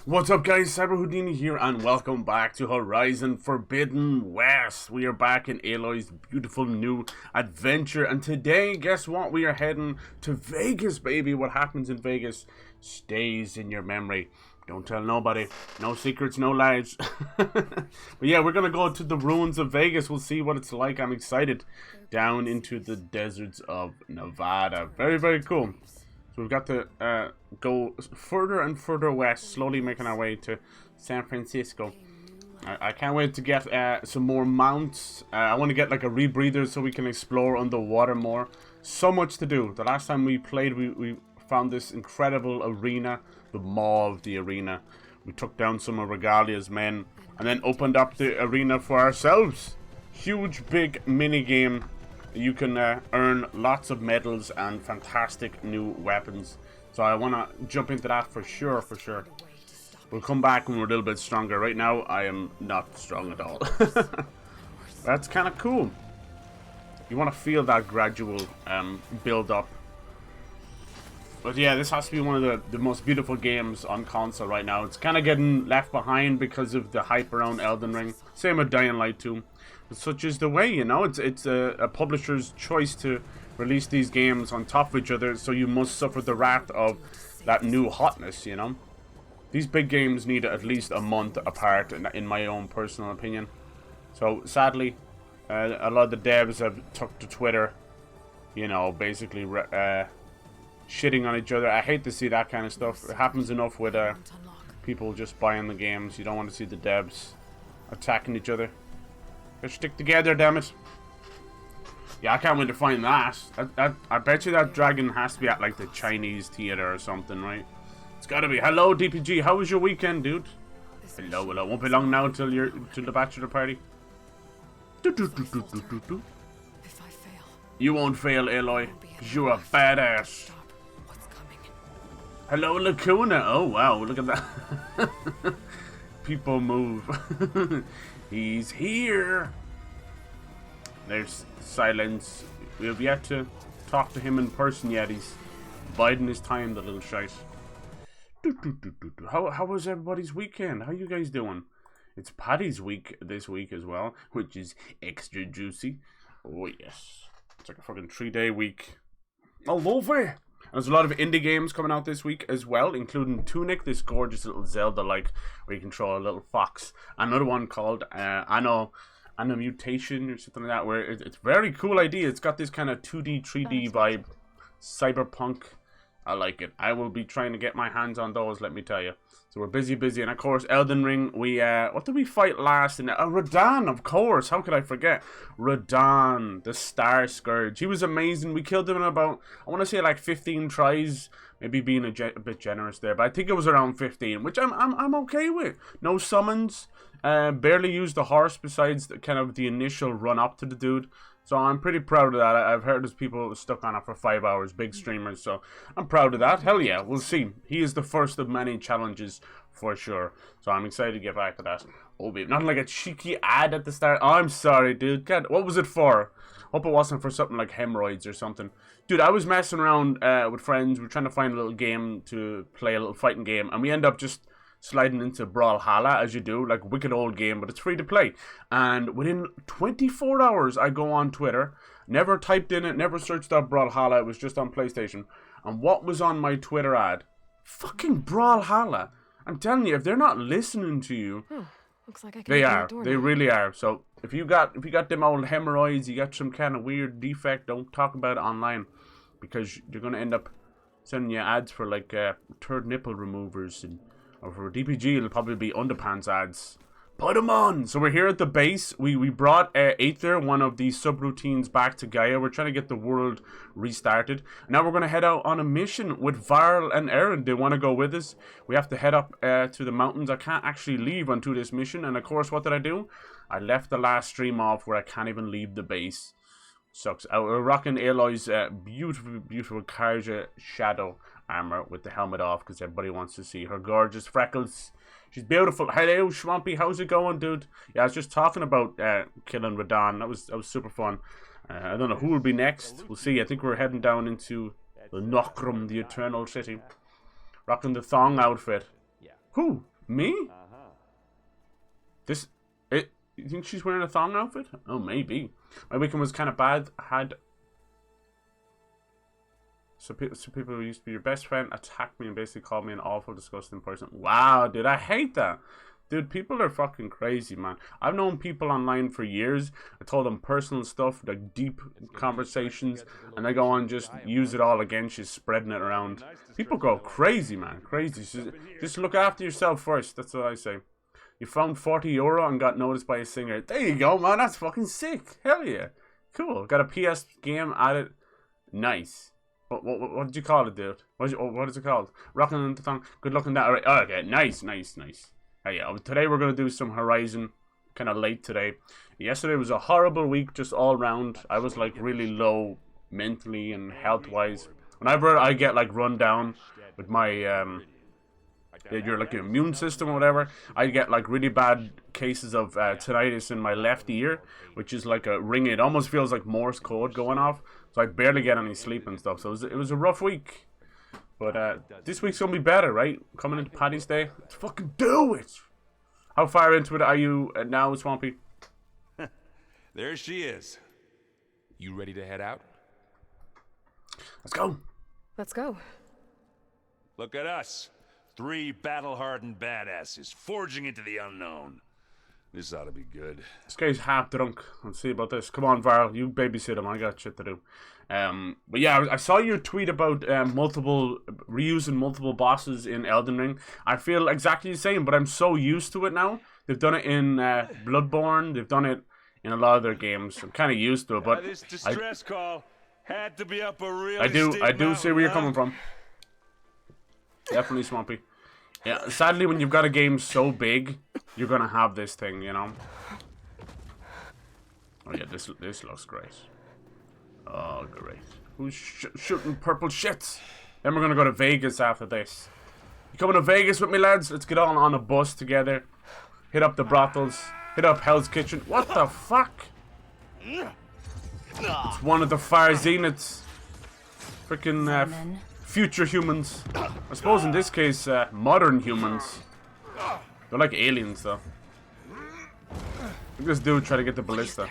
What's up guys, Cyber Houdini here and welcome back to Horizon Forbidden West. We are back in Aloy's beautiful new adventure, and today, guess what? We are heading to Vegas, baby. What happens in Vegas stays in your memory. Don't tell nobody. No secrets, no lies. But yeah, we're gonna go to the ruins of Vegas. We'll see what it's like. I'm excited. Down into the deserts of Nevada. Very, very cool. So we've got to go further and further west, slowly making our way to San Francisco. I can't wait to get some more mounts. I want to get like a rebreather so we can explore underwater more. So much to do. The last time we played, we found this incredible arena, the maw of the arena. We took down some of Regalia's men and then opened up the arena for ourselves. Huge, big mini game. You can earn lots of medals and fantastic new weapons. So I want to jump into that for sure, We'll come back when we're a little bit stronger. Right now, I am not strong at all. That's kind of cool. You want to feel that gradual build up. But yeah, this has to be one of the most beautiful games on console right now. It's kind of getting left behind because of the hype around Elden Ring. Same with Dying Light 2. But such is the way, you know. It's a publisher's choice to release these games on top of each other, so you must suffer the wrath of that new hotness, you know. These big games need at least a month apart, in my own personal opinion. So sadly, a lot of the devs have took to Twitter, you know, basically shitting on each other. I hate to see that kind of stuff. It happens enough with people just buying the games. You don't want to see the devs attacking each other. Let's stick together, damn it. Yeah, I can't wait to find that. I bet you that dragon has to be at like the Chinese theater or something, right? It's gotta be. Hello, DPG. How was your weekend, dude? Hello, hello. Won't be long now till the bachelor party. You won't fail, Aloy, because you're a badass. Hello, Lacuna. Oh wow, look at that. People move. He's here. There's silence. We have yet to talk to him in person yet. He's biding his time, the little shite. How was everybody's weekend? How you guys doing? It's Paddy's week this week as well, which is extra juicy. Oh yes. It's like a fucking 3-day week. I love it. There's a lot of indie games coming out this week as well, including Tunic, this gorgeous little Zelda-like, where you control a little fox. Another one called Anno Mutation or something like that, where it's a very cool idea. It's got this kind of 2D, 3D vibe, cyberpunk. I like it. I will be trying to get my hands on those, let me tell you. So we're busy, and of course, Elden Ring, we, what did we fight last? Radahn, of course, how could I forget? Radahn, the Star Scourge. He was amazing. We killed him in about, I want to say like 15 tries, maybe being a bit generous there, but I think it was around 15, which I'm okay with. No summons, barely used the horse besides kind of the initial run up to the dude. So I'm pretty proud of that. I've heard there's people stuck on it for 5 hours, big streamers, so I'm proud of that. Hell yeah, we'll see. He is the first of many challenges for sure. So I'm excited to get back to that. Oh, babe, not like a cheeky ad at the start. Oh, I'm sorry, dude. God, what was it for? Hope it wasn't for something like hemorrhoids or something. Dude, I was messing around with friends. We're trying to find a little game to play, a little fighting game, and we end up just sliding into Brawlhalla, as you do, like a wicked old game, but it's free to play. And within 24 hours, I go on Twitter, never typed in it, never searched up Brawlhalla, it was just on PlayStation. And what was on my Twitter ad? Fucking Brawlhalla. I'm telling you, if they're not listening to you, looks like I can they are. They really are. So if you got them old hemorrhoids, you got some kind of weird defect, don't talk about it online, because you're gonna end up sending you ads for like third nipple removers and. Or for DPG, it'll probably be underpants ads. Put them on! So we're here at the base. We brought Aether, one of the subroutines, back to Gaia. We're trying to get the world restarted. Now we're going to head out on a mission with Varl and Aaron. They want to go with us. We have to head up to the mountains. I can't actually leave onto this mission. And of course, what did I do? I left the last stream off where I can't even leave the base. Sucks. We're rocking Aloy's beautiful Karja Shadow armor with the helmet off because everybody wants to see her gorgeous freckles. She's beautiful. Hello, Schwampy. How's it going, dude? Yeah, I was just talking about killing Radahn. That was super fun. I don't know who will be next. We'll see. I think we're heading down into the Nokrum, the Eternal City. Rocking the thong outfit. Whew. Me? This... You think she's wearing a thong outfit? Oh, maybe. My weekend was kind of bad. I had... So people who used to be your best friend attacked me and basically called me an awful, disgusting person. Wow, dude, I hate that. Dude, people are fucking crazy, man. I've known people online for years. I told them personal stuff, like deep conversations, and they go on just use it all against you, spreading it around. People go crazy, man. Crazy. Just look after yourself first. That's what I say. You found €40 and got noticed by a singer. There you go, man. That's fucking sick. Hell yeah. Cool. Got a PS game added. Nice. What did you call it, dude? What is it called? Rocking the tongue. Good luck on that. All right. Oh, okay. Nice. Oh, yeah. Today we're going to do some Horizon. Kind of late today. Yesterday was a horrible week just all round. I was like really low mentally and health-wise. Whenever I get like run down with my... your like your immune system or whatever, I get like really bad cases of tinnitus in my left ear, which is like a ring. It almost feels like Morse code going off, so I barely get any sleep and stuff. So it was a rough week, but this week's gonna be better, right? Coming into Paddy's Day, let's fucking do it. How far into it are you now, Swampy? There she is. You ready to head out? Let's go. Let's go. Look at us. 3 battle-hardened badasses forging into the unknown. This ought to be good. This guy's half drunk. Let's see about this. Come on, Varl. You babysit him. I got shit to do. But yeah, I saw your tweet about reusing multiple bosses in Elden Ring. I feel exactly the same, but I'm so used to it now. They've done it in Bloodborne. They've done it in a lot of their games. I'm kind of used to it, but this distress call had to be up a really I do see where you're coming from. Definitely, Swampy. Yeah, sadly, when you've got a game so big, you're gonna have this thing, you know. Oh yeah, this looks great. Oh great. Who's shooting purple shits? Then we're gonna go to Vegas after this. You coming to Vegas with me, lads? Let's get on a bus together. Hit up the brothels. Hit up Hell's Kitchen. What the fuck? It's one of the fire zeniths. Freaking future humans. I suppose in this case, modern humans. They're like aliens, though. Look at this dude try to get the ballista.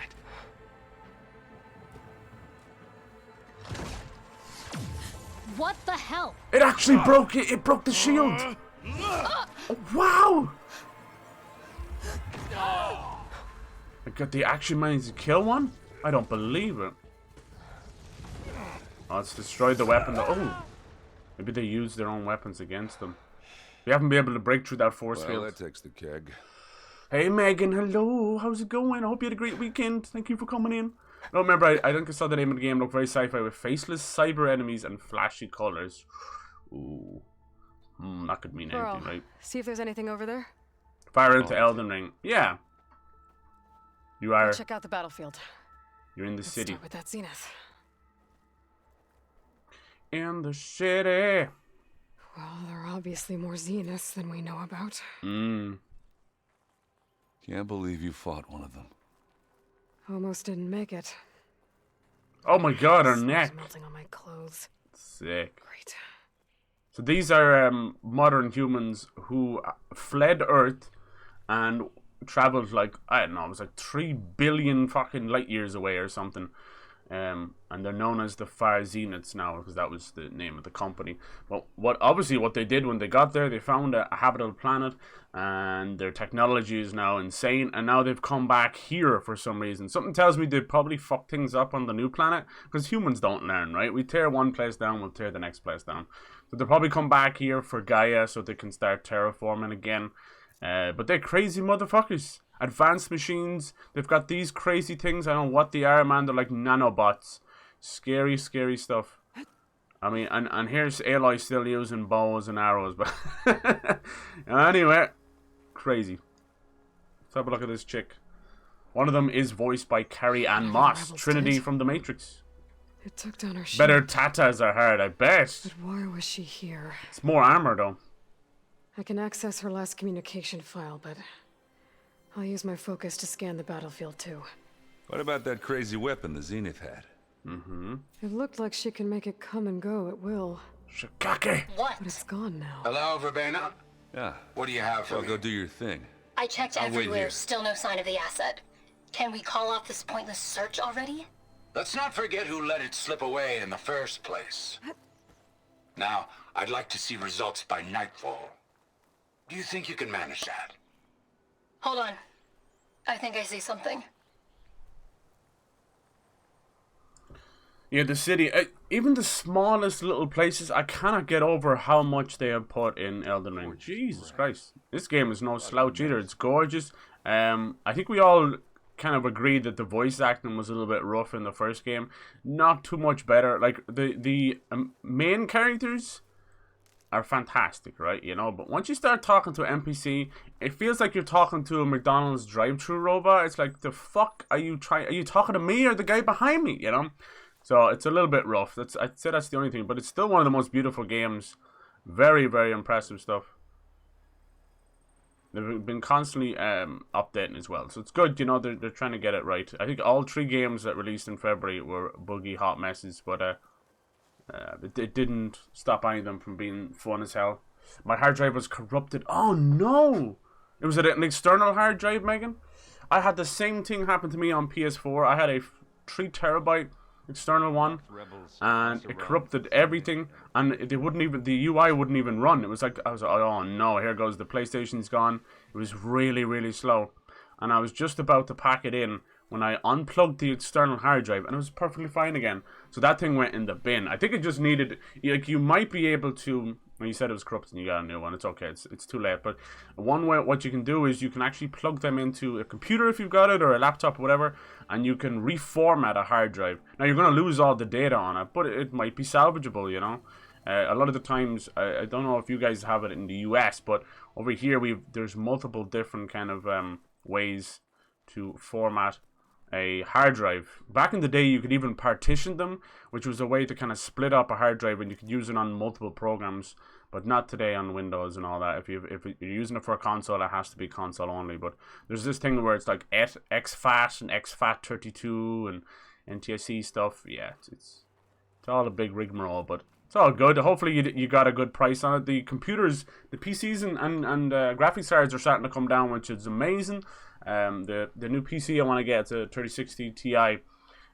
What the hell? It actually broke it. It broke the shield. Oh, wow. They actually managed to kill one? I don't believe it. Oh, it's destroyed the weapon. Oh. Maybe they used their own weapons against them. We haven't been able to break through that force field. Well, that takes the keg. Hey, Megan. Hello. How's it going? I hope you had a great weekend. Thank you for coming in. No, remember, I think I saw the name of the game. Looked very sci-fi with faceless cyber enemies and flashy colors. Ooh. That could mean anything, right? See if there's anything over there. Fire into Elden Ring. Yeah. You are. Check out the battlefield. You're in the city. Start with that zenith. In the city. Well, there are obviously more zeniths than we know about. Can't believe you fought one of them. Almost didn't make it. Oh my god, her neck. Melting on my clothes. Sick. Great. So these are modern humans who fled Earth and traveled like, I don't know, it was like 3 billion fucking light years away or something. And they're known as the Fire Zeniths now because that was the name of the company. But what they did when they got there, they found a habitable planet and their technology is now insane, and now they've come back here for some reason. Something tells me they probably fucked things up on the new planet because humans don't learn, right? We tear one place down, we'll tear the next place down. So they'll probably come back here for Gaia so they can start terraforming again. But they're crazy motherfuckers. Advanced machines. They've got these crazy things. I don't know what they are, man. They're like nanobots. Scary, scary stuff. I mean, and here's Aloy still using bows and arrows. But anyway, crazy. Let's have a look at this chick. One of them is voiced by Carrie Ann Moss, Trinity from The Matrix. It took down her shield. Better tatas are hard, I bet. But why was she here? It's more armor, though. I can access her last communication file, but I'll use my focus to scan the battlefield too. What about that crazy weapon the Zenith had? It looked like she can make it come and go at will. Shikake. But it's gone now. Hello, Verbena. Yeah. What do you have for Well, me? go do your thing. I checked I'll wait everywhere, here. still no sign of the asset. Can we call off this pointless search already? Let's not forget who let it slip away in the first place. Now, I'd like to see results by nightfall. Do you think you can manage that? Hold on. I think I see something. Yeah, the city, even the smallest little places, I cannot get over how much they have put in Elden Ring. Jesus Christ. This game is no slouch either. It's gorgeous. I think we all kind of agreed that the voice acting was a little bit rough in the first game. Not too much better. Like, the main characters are fantastic, right? You know, but once you start talking to an NPC, it feels like you're talking to a McDonald's drive-thru robot. It's like, the fuck are you trying? Are you talking to me or the guy behind me? You know? So it's a little bit rough. I'd say that's the only thing, but it's still one of the most beautiful games. Very, very impressive stuff. They've been constantly updating as well, so it's good. You know, they're trying to get it right. I think all 3 games that released in February were buggy hot messes, but it didn't stop any of them from being fun as hell. My hard drive was corrupted. Oh no! It was an external hard drive, Megan. I had the same thing happen to me on PS4. I had a 3 terabyte external one, and it corrupted everything, and they wouldn't even, the UI wouldn't even run. It was like, I was like, oh no, here goes, the PlayStation's gone. It was really, really slow, and I was just about to pack it in when I unplugged the external hard drive, and it was perfectly fine again. So that thing went in the bin. I think it just needed, like, you might be able to, when you said it was corrupted and you got a new one, it's okay, it's too late. But one way, what you can do is you can actually plug them into a computer if you've got it, or a laptop or whatever, and you can reformat a hard drive. Now you're going to lose all the data on it, but it might be salvageable, you know. A lot of the times, I don't know if you guys have it in the US, but over here there's multiple different kind of ways to format a hard drive. Back in the day, you could even partition them, which was a way to kind of split up a hard drive, and you could use it on multiple programs, but not today on Windows and all that. If you're using it for a console, it has to be console only. But there's this thing where it's like exFAT and exFAT32 and NTSC stuff. Yeah, it's all a big rigmarole, but it's all good. Hopefully you got a good price on it. The computers, the PCs and graphics cards are starting to come down, which is amazing. The new PC I want to get, it's a 3060 Ti.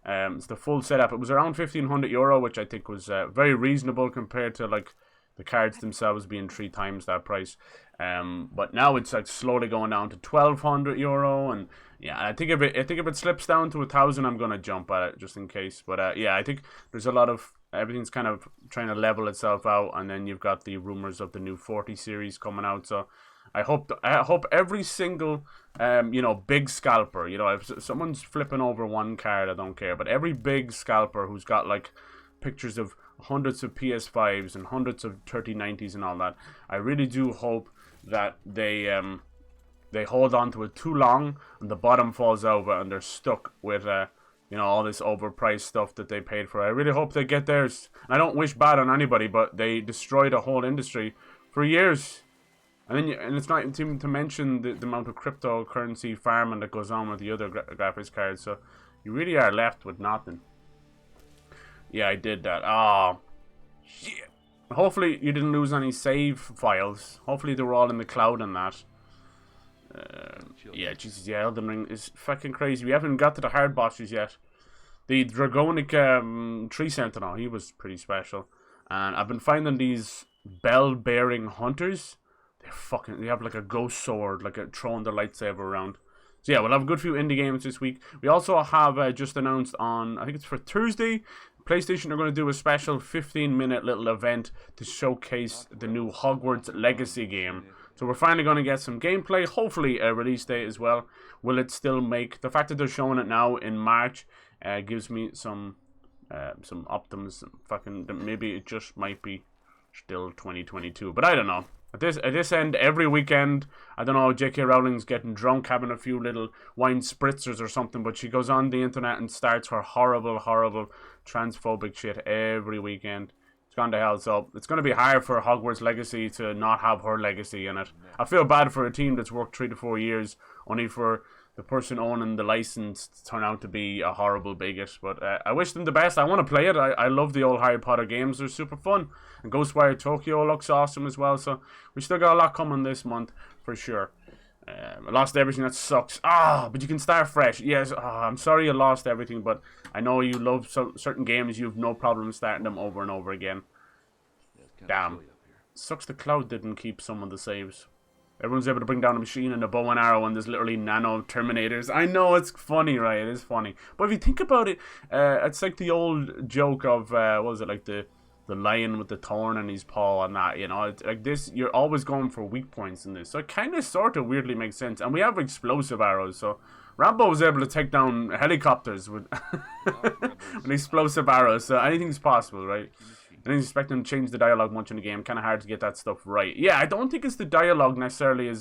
It's the full setup. It was around €1,500, which I think was very reasonable compared to like the cards themselves being 3 times that price. But now it's like slowly going down to €1,200, and yeah, I think if it slips down to 1,000, I'm gonna jump at it just in case. But yeah, I think there's a lot of, everything's kind of trying to level itself out, and then you've got the rumors of the new 40 series coming out. So I hope every single big scalper, if someone's flipping over one card, I don't care, but every big scalper who's got like pictures of hundreds of PS5s and hundreds of 3090s and all that, I really do hope that they hold on to it too long and the bottom falls over and they're stuck with all this overpriced stuff that they paid for. I really hope they get theirs. I don't wish bad on anybody, but they destroyed a whole industry for years. And it's not even to mention the amount of cryptocurrency farming that goes on with the other graphics cards. So you really are left with nothing. Yeah, I did that. Oh, shit. Hopefully you didn't lose any save files. Hopefully they were all in the cloud and that. Yeah, Jesus, yeah, Elden Ring is fucking crazy. We haven't got to the hard bosses yet. The Dragonic Tree Sentinel, he was pretty special. And I've been finding these bell-bearing hunters. They have like a ghost sword, like throwing their lightsaber around. So yeah, we'll have a good few indie games this week. We also have just announced on, I think it's for Thursday, PlayStation are going to do a special 15-minute little event to showcase the new Hogwarts Legacy game. So we're finally going to get some gameplay, hopefully a release date as well. Will it still make, the fact that they're showing it now in March gives me some optimism. Fucking, maybe it just might be still 2022, but I don't know. At this end, every weekend, I don't know, J.K. Rowling's getting drunk, having a few little wine spritzers or something, but she goes on the internet and starts her horrible, horrible transphobic shit every weekend. It's gone to hell, so it's going to be hard for Hogwarts Legacy to not have her legacy in it. I feel bad for a team that's worked 3 to 4 years only for the person owning the license turn out to be a horrible bigot. But I wish them the best. I want to play it. I love the old Harry Potter games. They're super fun. And Ghostwire Tokyo looks awesome as well. So we still got a lot coming this month for sure. I lost everything. That sucks. But you can start fresh. Yes, I'm sorry you lost everything, but I know you love certain games. You have no problem starting them over and over again. Damn. Sucks the cloud didn't keep some of the saves. Everyone's able to bring down a machine and a bow and arrow, and there's literally nano Terminators. I know it's funny, right? It is funny. But if you think about it, it's like the old joke of, what was it, like the lion with the thorn in his paw and that, you know? It's like this, you're always going for weak points in this. So it kind of sort of weirdly makes sense. And we have explosive arrows, so Rambo was able to take down helicopters with, with explosive arrows. So anything's possible, right? I didn't expect them to change the dialogue much in the game. Kind of hard to get that stuff right. Yeah, I don't think it's the dialogue necessarily.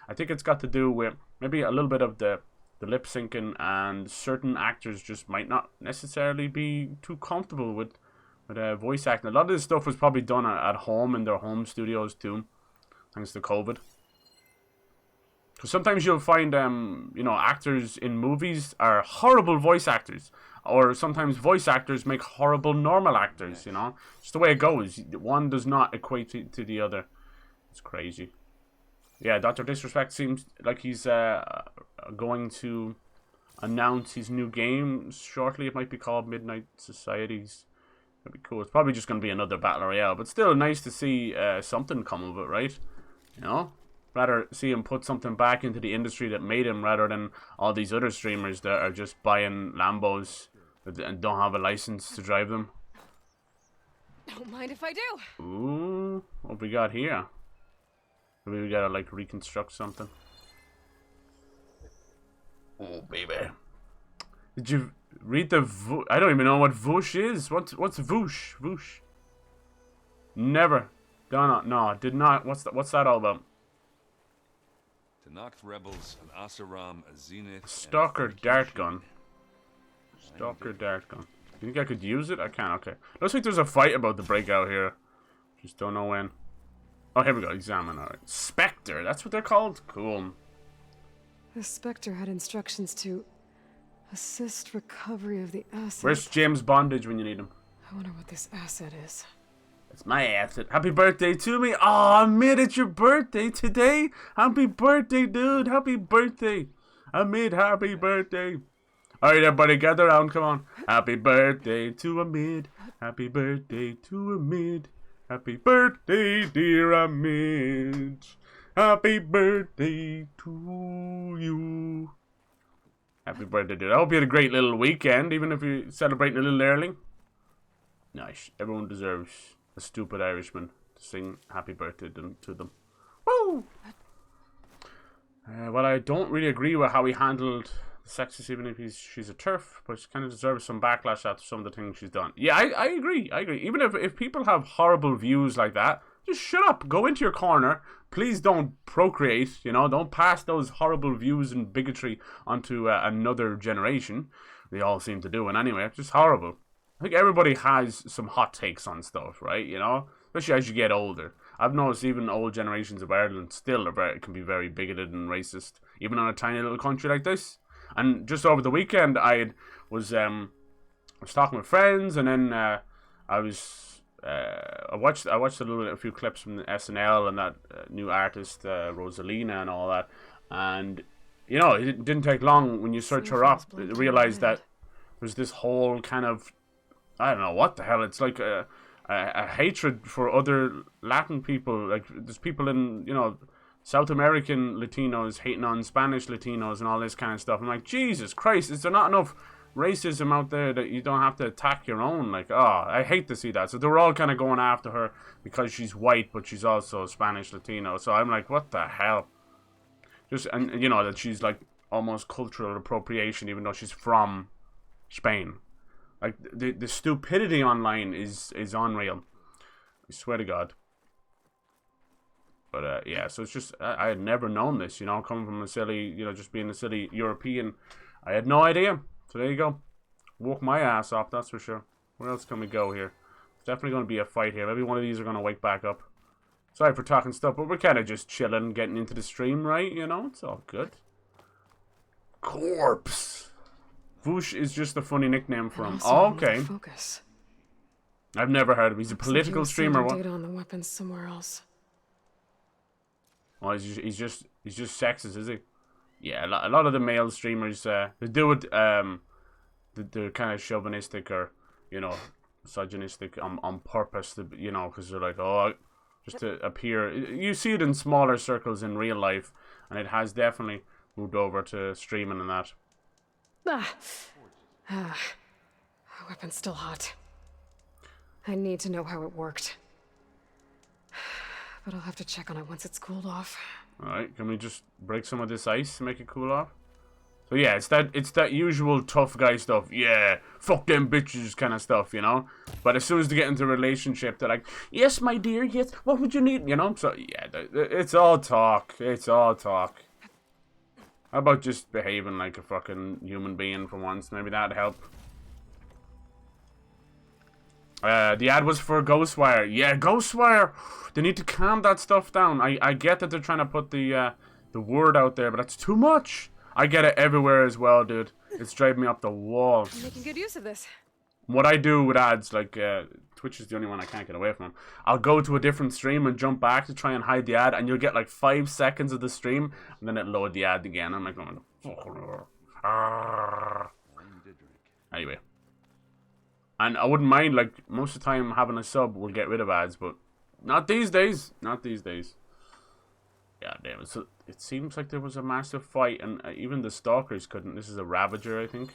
I think it's got to do with maybe a little bit of the lip syncing, and certain actors just might not necessarily be too comfortable with voice acting. A lot of this stuff was probably done at home in their home studios too, thanks to COVID. Because sometimes you'll find, you know, actors in movies are horrible voice actors. Or sometimes voice actors make horrible normal actors, you know. It's the way it goes. One does not equate to the other. It's crazy. Yeah, Dr. Disrespect seems like he's going to announce his new game shortly. It might be called Midnight Societies. That'd be cool. It's probably just going to be another Battle Royale. But still nice to see something come of it, right? You know? Rather see him put something back into the industry that made him, rather than all these other streamers that are just buying Lambos and don't have a license to drive them. Don't mind if I do. Ooh, what we got here? Maybe we gotta like reconstruct something. Oh baby, did you read the? I don't even know what Voosh is. What's Voosh? Voosh. Never. No, did not. What's that all about? To knock rebels, an Asaram, a Zenith, Stalker dart gun. Stalker dart gun. You think I could use it? I can't. Okay. Looks like there's a fight about to break out here. Just don't know when. Oh, here we go. Examine. Alright. Spectre. That's what they're called? Cool. The Spectre had instructions to assist recovery of the asset. Where's James Bondage when you need him? I wonder what this asset is. It's my asset. Happy birthday to me. Oh, mate, it's your birthday today. Happy birthday, dude. Happy birthday. Amid, happy birthday. Alright, everybody, gather around. Come on. Happy birthday to Amid. Happy birthday to Amid. Happy birthday, dear Amid. Happy birthday to you. Happy birthday, dude. I hope you had a great little weekend, even if you're celebrating a little early. Nice. Everyone deserves a stupid Irishman to sing happy birthday to them. Woo! Well, I don't really agree with how he handled the sexist, even if she's a turf, but she kind of deserves some backlash after some of the things she's done. Yeah, I agree. Even if people have horrible views like that, just shut up. Go into your corner. Please don't procreate, you know. Don't pass those horrible views and bigotry onto another generation. They all seem to do, and anyway, it's just horrible. I think everybody has some hot takes on stuff, right? You know, especially as you get older. I've noticed even old generations of Ireland still can be very bigoted and racist, even on a tiny little country like this. And just over the weekend, I was talking with friends, and then I watched a few clips from the SNL and that new artist Rosalina and all that, and you know, it didn't take long when you search her up to realize that there's this whole kind of, I don't know what the hell. It's like a hatred for other Latin people. Like there's people in, you know, South American Latinos hating on Spanish Latinos and all this kind of stuff. I'm like, Jesus Christ, is there not enough racism out there that you don't have to attack your own? Like, oh, I hate to see that. So they were all kind of going after her because she's white, but she's also Spanish Latino. So I'm like, what the hell? Just, and you know, that she's like almost cultural appropriation, even though she's from Spain. Like, the stupidity online is unreal. I swear to God. But, yeah, so it's just, I had never known this, you know, coming from a silly, you know, just being a silly European. I had no idea. So there you go. Woke my ass up, that's for sure. Where else can we go here? There's definitely going to be a fight here. Maybe one of these are going to wake back up. Sorry for talking stuff, but we're kind of just chilling, getting into the stream, right? You know, it's all good. Corpse. Voosh is just a funny nickname for him. Also Oh, another okay. Focus. I've never heard of him. He's a Looks like he political was streamer. sending What? data on the weapons somewhere else. Oh, he's just sexist, is he? Yeah, a lot of the male streamers, they do it. They're kind of chauvinistic or, you know, misogynistic on purpose. To, you know, because they're like, oh, just to appear. You see it in smaller circles in real life, and it has definitely moved over to streaming and that. The weapon's still hot. I need to know how it worked. But I'll have to check on it once it's cooled off. Alright, can we just break some of this ice to make it cool off? So yeah, it's that usual tough guy stuff. Yeah, fuck them bitches kind of stuff, you know? But as soon as they get into a relationship, they're like, yes, my dear, yes, what would you need? You know? So yeah, it's all talk. It's all talk. How about just behaving like a fucking human being for once? Maybe that'd help. The ad was for Ghostwire. Yeah, Ghostwire! They need to calm that stuff down. I get that they're trying to put the word out there, but that's too much. I get it everywhere as well, dude. It's driving me up the wall. I'm making good use of this. What I do with ads, like, Twitch is the only one I can't get away from. I'll go to a different stream and jump back to try and hide the ad, and you'll get like 5 seconds of the stream, and then it'll load the ad again. I'm like, anyway. And I wouldn't mind, like, most of the time having a sub will get rid of ads, but not these days. Not these days. Yeah, damn it. So it seems like there was a massive fight, and even the stalkers couldn't. This is a ravager, I think.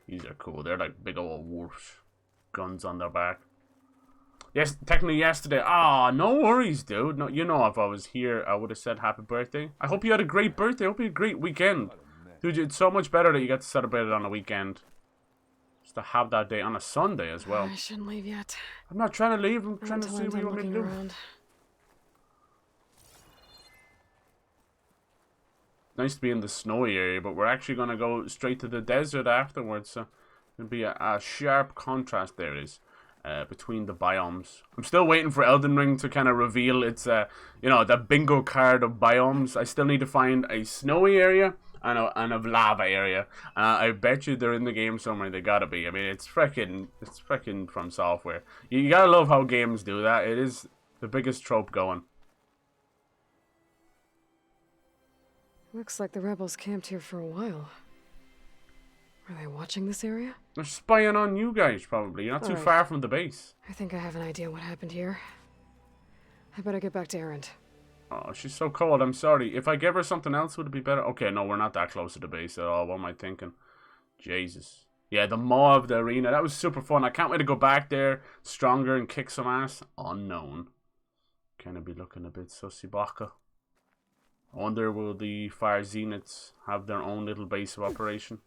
These are cool. They're like big old wolves. Guns on their back. Yes, technically yesterday. Ah, no worries, dude. No, you know, if I was here, I would have said happy birthday. I hope you had a great birthday. I hope you had a great weekend. Dude, it's so much better that you get to celebrate it on a weekend. To have that day on a Sunday as well. I shouldn't leave yet. I'm not trying to leave. I'm trying to see what you want me to do. Around. Nice to be in the snowy area, but we're actually going to go straight to the desert afterwards. So it'll be a sharp contrast there is between the biomes. I'm still waiting for Elden Ring to kind of reveal its, you know, the bingo card of biomes. I still need to find a snowy area and a lava area. I bet you they're in the game somewhere. They gotta be. I mean, it's freaking from software. You gotta love how games do that. It is the biggest trope going. Looks like the rebels camped here for a while. Are they watching this area? They're spying on you guys, probably. You're not too far from the base. I think I have an idea what happened here. I better get back to Erend. Oh, she's so cold. I'm sorry. If I give her something else, would it be better? Okay, no, we're not that close to the base at all. What am I thinking? Jesus. Yeah, the maw of the arena. That was super fun. I can't wait to go back there stronger and kick some ass. Unknown. Kind of be looking a bit sussy baka. I wonder, will the Fire Zeniths have their own little base of operation?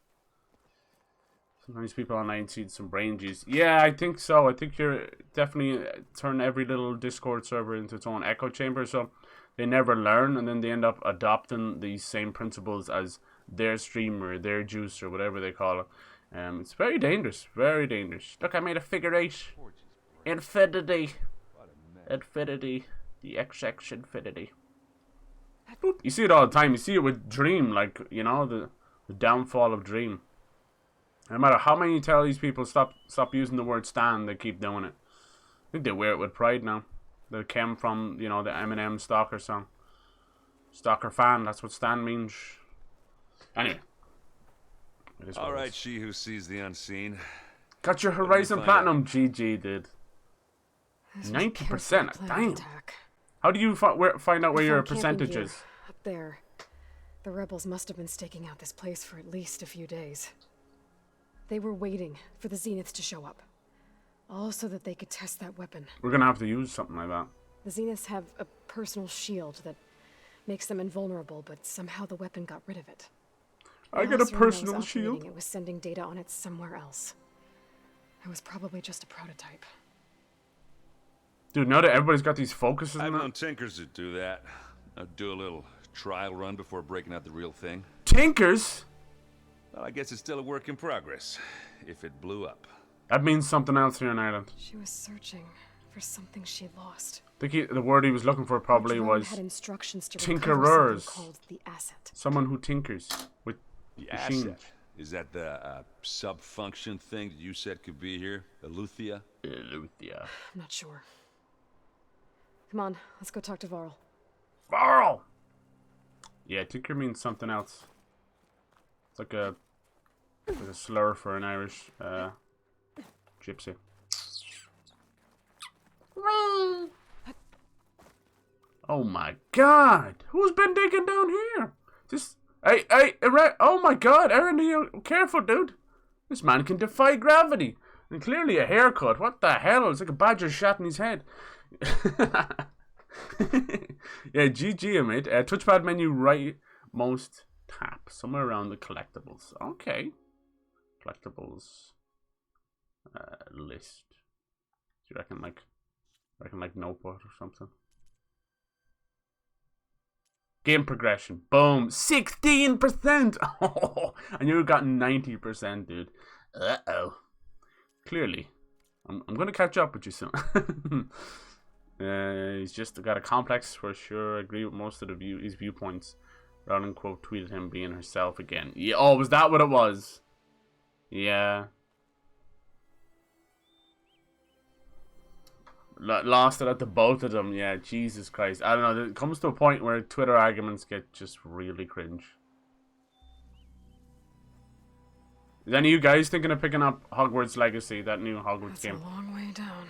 Sometimes people online see some brain juice. Yeah, I think so. I think you're definitely turn every little Discord server into its own echo chamber. So they never learn, and then they end up adopting these same principles as their stream or their juice or whatever they call it. It's very dangerous. Very dangerous. Look, I made a figure 8. Infinity. Infinity. The XX infinity. You see it all the time. You see it with Dream, like, you know, the downfall of Dream. No matter how many you tell these people stop using the word stan, they keep doing it. I think they wear it with pride now. They came from, you know, the Eminem Stalker song. Stalker fan, that's what stan means. Anyway. Alright, she who sees the unseen. Got your Horizon Platinum, GG, dude. 90%, damn. How do you find out where your percentage is? Up there. The rebels must have been staking out this place for at least a few days. They were waiting for the Zeniths to show up. All so that they could test that weapon. We're gonna have to use something like that. The Zeniths have a personal shield that makes them invulnerable, but somehow the weapon got rid of it. I got a personal shield? It was sending data on it somewhere else. It was probably just a prototype. Dude, now that everybody's got these focuses I've in known tinkers that do that. I'd do a little trial run before breaking out the real thing. Tinkers? Well, I guess it's still a work in progress. If it blew up. That means something else here in Ireland. She was searching for something she lost. I think the word he was looking for probably was had instructions to tinkerers. called the asset. Someone who tinkers with The Machine. asset. Is that the sub-function thing that you said could be here? Aletheia? Aletheia. I'm not sure. Come on, let's go talk to Varl. Varl! Yeah, tinker means something else. It's like a slur for an Irish gypsy. Oh my god! Who's been digging down here? Hey, oh my god, Aaron, careful, dude. This man can defy gravity. And clearly a haircut. What the hell? It's like a badger shot in his head. Yeah, GG, mate. Touchpad menu right most tap. Somewhere around the collectibles. Okay. Collectibles. List. Do you reckon like notebook or something? Game progression. Boom. 16%. Oh, and you got 90%, dude. Uh-oh. Clearly. I'm going to catch up with you soon. He's just got a complex for sure. I agree with most of his viewpoints. Rowling quote tweeted him being herself again. Yeah. Oh, was that what it was? Yeah. Lost it at the both of them. Yeah, Jesus Christ. I don't know. It comes to a point where Twitter arguments get just really cringe. Is any of you guys thinking of picking up Hogwarts Legacy, that new Hogwarts game? That's a long way down.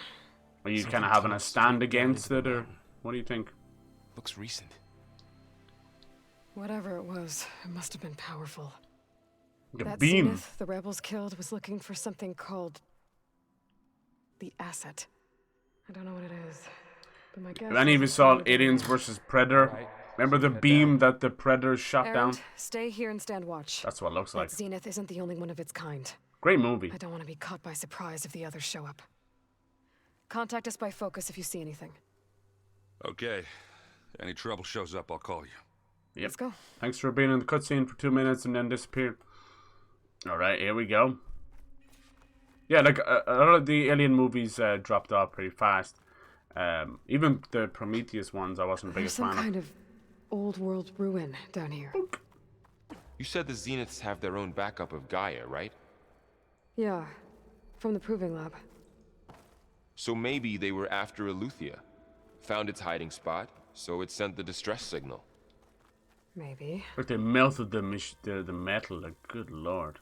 Are you kind of having a stand against it, or what do you think? Looks recent. Whatever it was, it must have been powerful. Like a That beam. Zenith the rebels killed was looking for something called the asset. I don't know what it is, but my guess. If any of you saw Aliens vs Predator, remember the beam that the Predator shot down? Stay here and stand watch. That's what it looks like. That Zenith isn't the only one of its kind. Great movie. I don't want to be caught by surprise if the others show up. Contact us by focus if you see anything. Okay. Any trouble shows up, I'll call you. Yep. Let's go. Thanks for being in the cutscene for 2 minutes and then disappeared. Alright, here we go. Yeah, like a lot of the Alien movies dropped off pretty fast. Even the Prometheus ones I wasn't the There's biggest some fan of. kind of old world ruin down here. You said the Zeniths have their own backup of Gaia, right? Yeah, from the proving lab. So maybe they were after Aletheia. Found its hiding spot, so it sent the distress signal. Maybe. But they melted the metal, like, good lord.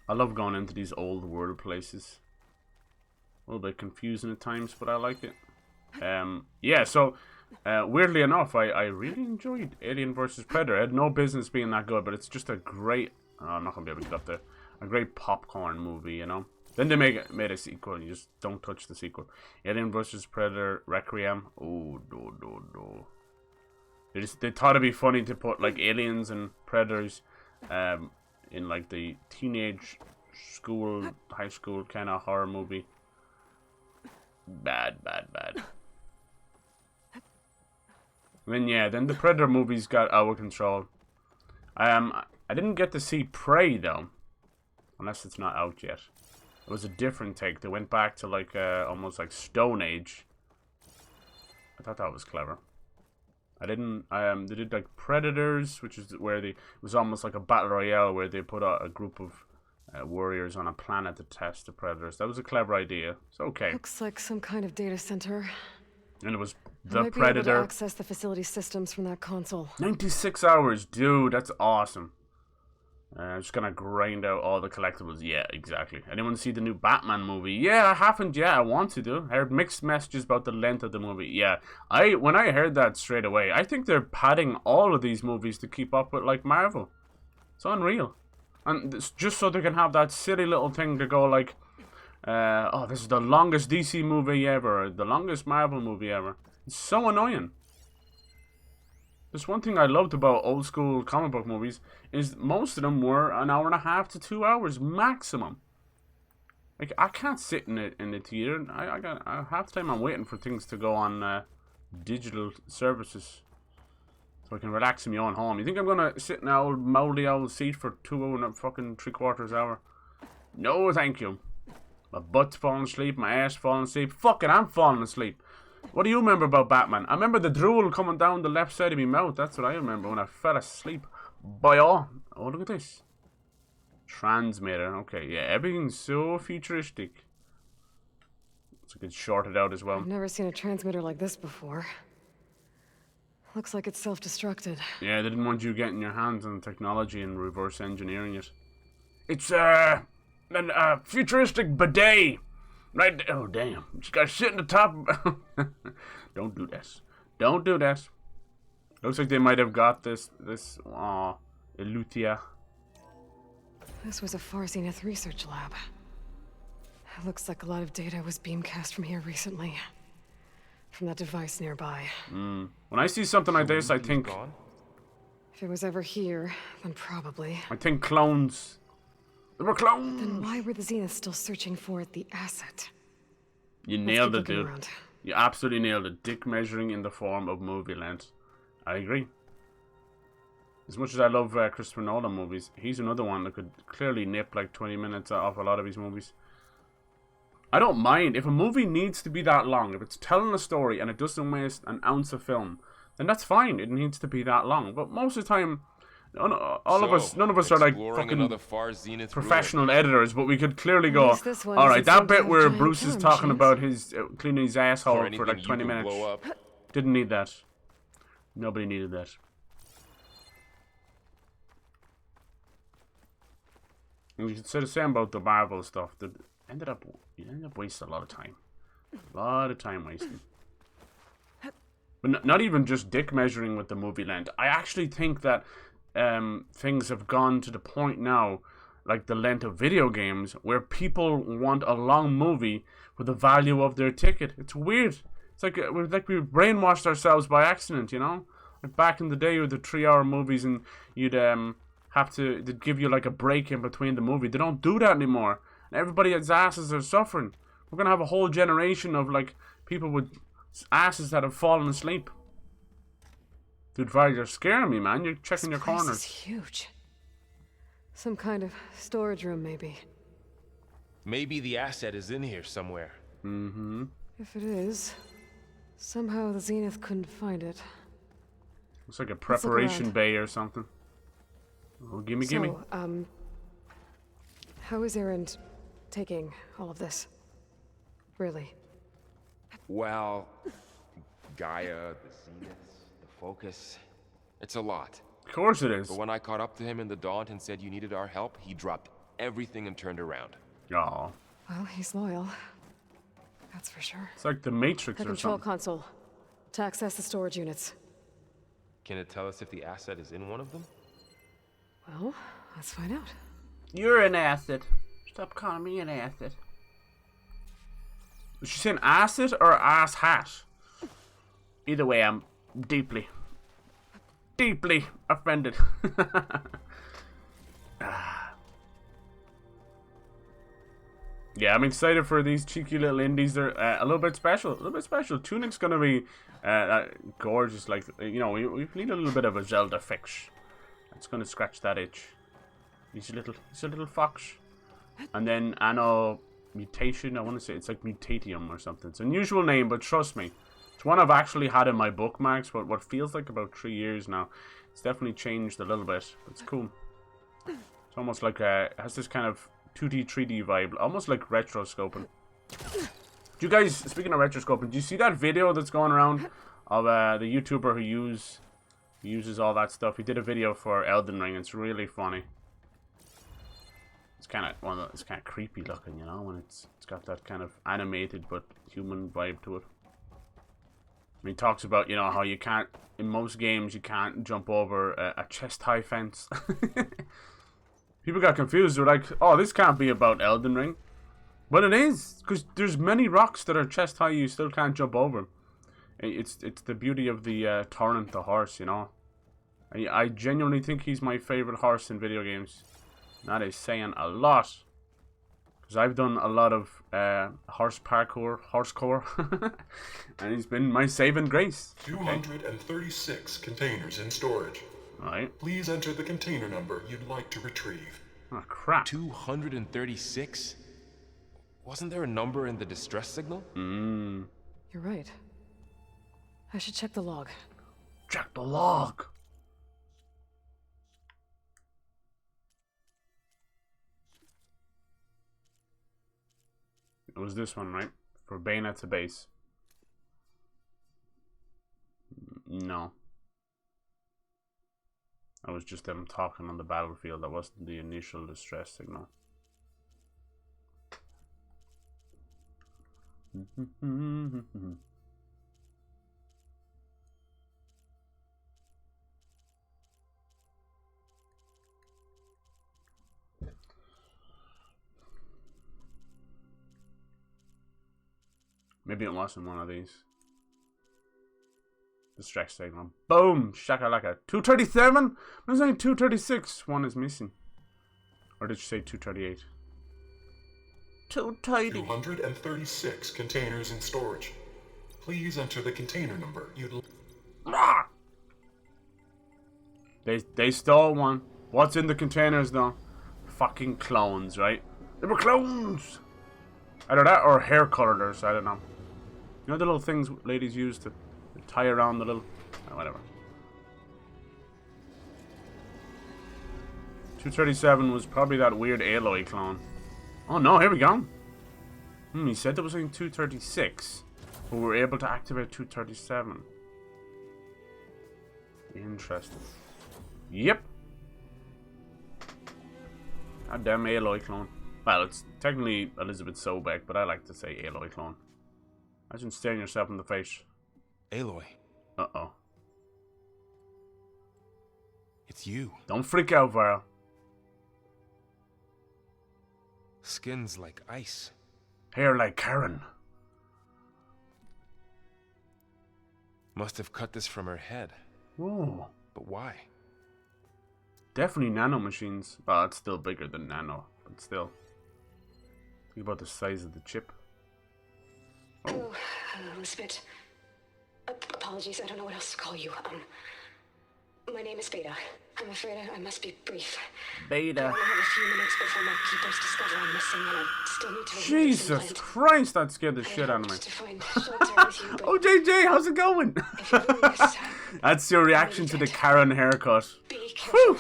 I love going into these old world places. A little bit confusing at times, but I like it. Yeah, so weirdly enough, I really enjoyed Alien vs Predator. It had no business being that good, but it's just a great. Oh, I'm not gonna be able to get up there. A great popcorn movie, you know. Then they made a sequel, and you just don't touch the sequel. Alien vs Predator Requiem. Oh no. They thought it'd be funny to put like aliens and predators, in like the teenage school, high school kind of horror movie. Bad. Then the Predator movies got out of control. I didn't get to see Prey though, unless it's not out yet. It was a different take. They went back to like almost like Stone Age. I thought that was clever. They did like Predators, which is where it was almost like a battle royale where they put a group of warriors on a planet to test the Predators. That was a clever idea. It's okay. Looks like some kind of data center. And it was I the might be able to Predator. access the facility systems from that console. 96 hours, dude. That's awesome. I'm just gonna grind out all the collectibles. Yeah, exactly. Anyone see the new Batman movie? Yeah, I haven't yet. I want to do. I heard mixed messages about the length of the movie. Yeah, when I heard that straight away, I think they're padding all of these movies to keep up with like Marvel. It's unreal, and it's just so they can have that silly little thing to go like, oh, this is the longest DC movie ever, or the longest Marvel movie ever. It's so annoying. There's one thing I loved about old school comic book movies is most of them were an hour and a half to 2 hours maximum. Like I can't sit in the theater. I got half the time I'm waiting for things to go on digital services so I can relax in my own home. You think I'm gonna sit in an old mouldy old seat for 2 and a fucking 3/4 hour? No, thank you. My butt's falling asleep. My ass falling asleep. Fuck it, I'm falling asleep. What do you remember about Batman? I remember the drool coming down the left side of my mouth. That's what I remember when I fell asleep. Boy, oh, look at this. Transmitter. Okay, yeah, everything's so futuristic. Looks like it's shorted out as well. I've never seen a transmitter like this before. Looks like it's self-destructed. Yeah, they didn't want you getting your hands on technology and reverse engineering it. It's a futuristic bidet. Right? Oh damn! It's got shit in the top. Don't do this. Don't do that. Looks like they might have got this. Eluthia. This was a Far Zenith research lab. It looks like a lot of data was beamcast from here recently. From that device nearby. When I see something like this, I think... If it was ever here, then probably. I think clones. There were clones! Then why were the Zeniths still searching for the asset? You nailed Let's it, keep looking dude. around. You absolutely nailed it. Dick measuring in the form of movie length. I agree. As much as I love Christopher Nolan movies, he's another one that could clearly nip like 20 minutes off a lot of his movies. I don't mind. If a movie needs to be that long, if it's telling a story and it doesn't waste an ounce of film, then that's fine. It needs to be that long. But most of the time, none of us are like fucking Far Zenith professional editors, but we could clearly go, least this one alright, isn't that some bit kind of where giant Bruce is killer talking machine. about his cleaning his asshole anything for like you 20 can minutes. blow up. Didn't need that. Nobody needed that. And you could say the same about the Marvel stuff. You ended up wasting a lot of time. A lot of time wasting. But not even just dick measuring with the movie length. I actually think that things have gone to the point now, like the length of video games, where people want a long movie for the value of their ticket. It's weird. It's like we brainwashed ourselves by accident, you know? Like back in the day with the 3-hour movies, and you'd they'd give you like a break in between the movie. They don't do that anymore. And everybody's asses are suffering. We're gonna have a whole generation of like people with asses that have fallen asleep. Dude, you're scaring me, man. You're checking your This place corners. is huge. Some kind of storage room, maybe. Maybe the asset is in here somewhere. Mm-hmm. If it is, somehow the Zenith couldn't find it. Looks like a look preparation around. bay or something. Oh, gimme. So, how is Erend taking all of this? Really? Well, Gaia, the Zeniths, the Focus. It's a lot. Of course it is. But when I caught up to him in the Daunt and said you needed our help, he dropped everything and turned around. Aw. Well, he's loyal. That's for sure. It's like the Matrix The or control something. console. To access the storage units. Can it tell us if the asset is in one of them? Well, let's find out. You're an asset. Stop calling me an asset. Is she saying acid or ass hat? Either way, I'm deeply offended. Yeah, I'm excited for these cheeky little indies. They're a little bit special. Tunic's gonna be gorgeous. Like, you know, we need a little bit of a Zelda fix. It's gonna scratch that itch. He's a little fox. And then Anno Mutation. I want to say it's like Mutatium or something. It's an unusual name, but trust me, it's one I've actually had in my bookmarks for what feels like about 3 years now. It's definitely changed a little bit. But it's cool. It's almost like it has this kind of 2D, 3D vibe, almost like retroscoping. Do you guys, speaking of retroscoping, do you see that video that's going around of the YouTuber who uses all that stuff? He did a video for Elden Ring. It's really funny. It's kind of it's kind of creepy looking, you know, when it's got that kind of animated but human vibe to it. And he talks about, you know, how you can't, in most games, you can't jump over a chest-high fence. People got confused. They're like, oh, this can't be about Elden Ring. But it is, because there's many rocks that are chest-high you still can't jump over. It's the beauty of the Torrent, the horse, you know. I genuinely think he's my favorite horse in video games. That is saying a lot. Because I've done a lot of horsecore. And he's been my saving grace. 236 containers in storage. Alright. Please enter the container number you'd like to retrieve. Oh, crap. 236? Wasn't there a number in the distress signal? You're right. I should check the log. Check the log. was this one, right? For bayonet to base. No. That was just them talking on the battlefield. That wasn't the initial distress signal. Maybe it wasn't one of these. Distract signal. Boom! Shakalaka. 237? There's only 236. One is missing. Or did you say 238? Too tidy. 236 containers in storage. Please enter the container number you'd Ah! They stole one. What's in the containers though? Fucking clones, right? They were clones! Either that or hair colors, I don't know. You know the little things ladies use to tie around the little... Oh, whatever. 237 was probably that weird Aloy clone. Oh no, here we go. He said there was only 236. But we were able to activate 237. Interesting. Yep. Goddamn Aloy clone. Well, it's technically Elizabeth Sobek, but I like to say Aloy clone. Imagine staring yourself in the face. Aloy, Uh-oh. it's you. Don't freak out, Varl. Skin's like ice. Hair like Karen. Must have cut this from her head. Whoa. But why? Definitely nano machines. Well, it's still bigger than nano, but still. Think about the size of the chip. Oh, Elizabeth. Apologies, I don't know what else to call you. My name is Beta. I'm afraid I must be brief. Beta. I only have a few minutes before my keepers discover I'm missing, and I still need to... Jesus Christ, that scared the shit out of me. To find shelter with you, but Oh, JJ, how's it going? if you're doing this, That's your reaction to the Karen haircut. be careful Whew.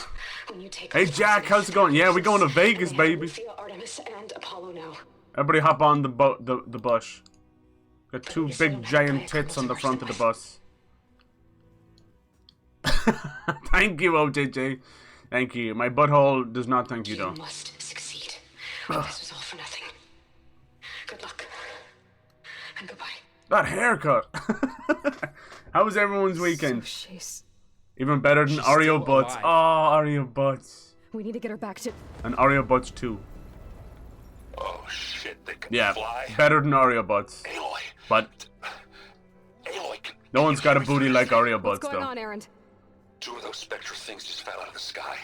when you take Hey, off Jack, those how's it going? Yeah, we're going to Vegas, I baby. feel Artemis and Apollo now. Everybody hop on the bus. Got two big giant tits on the front of the bus. Thank you, OJJ. Thank you. My butthole does not thank you, You though. must succeed. This was all for nothing. Good luck. And goodbye. That haircut. How was everyone's weekend? So she's... Even better than She's Oreo still Butts. alive. Oh, Oreo Butts. We need to get her back to... And Oreo Butts too. Oh shit, they can Yeah, fly. better than Oreo Butts. Aloy. But Aloy can... no one's got a booty like Oreo What's Butts, going though. on, Errand? Two of those spectral things just fell out of the sky.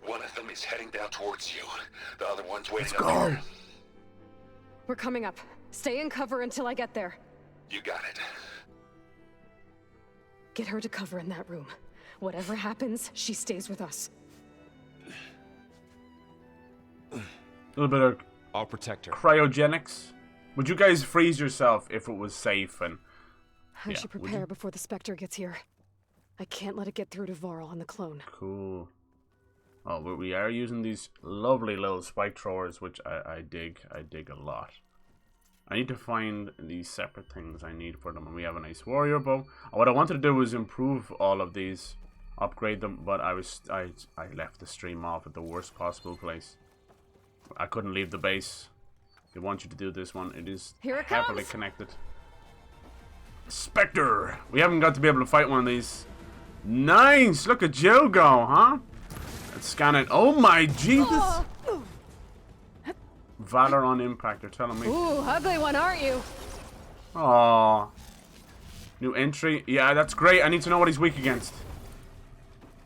One of them is heading down towards you. The other one's waiting Let's up go. here. We're coming up. Stay in cover until I get there. You got it. Get her to cover in that room. Whatever happens, she stays with us. A little bit of I'll protect her. cryogenics. Would you guys freeze yourself if it was safe? And I Yeah, should would prepare you? before the Spectre gets here. I can't let it get through to Varl on the clone. cool. Oh, but we are using these lovely little spike throwers, which I dig. I dig a lot. I need to find these separate things I need for them. And we have a nice warrior bow. What I wanted to do was improve all of these, upgrade them, but I left the stream off at the worst possible place. I couldn't leave the base. They want you to do this one. It is Here it heavily comes. connected. Spectre! We haven't got to be able to fight one of these. Nice! Look at Joe go, huh? Let's scan it. Oh my Jesus! Valor on impact, you're telling me. Ooh, ugly one, aren't you? Aww. New entry. Yeah, that's great. I need to know what he's weak against.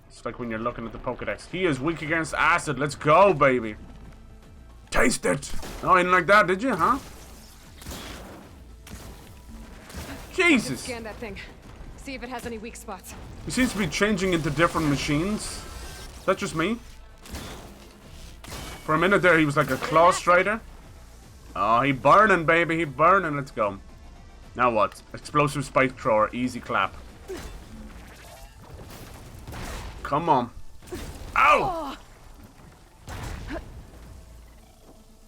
It's like when you're looking at the Pokedex. He is weak against acid. Let's go, baby. Taste it. Oh, you didn't like that, did you, huh? Jesus. Scan that thing. See if it has any weak spots. He seems to be changing into different machines. Is that just me? For a minute there, he was like a claw strider. Oh, he burning, baby. He burning. Let's go. Now what? Explosive spike thrower. Easy clap. Come on. Ow!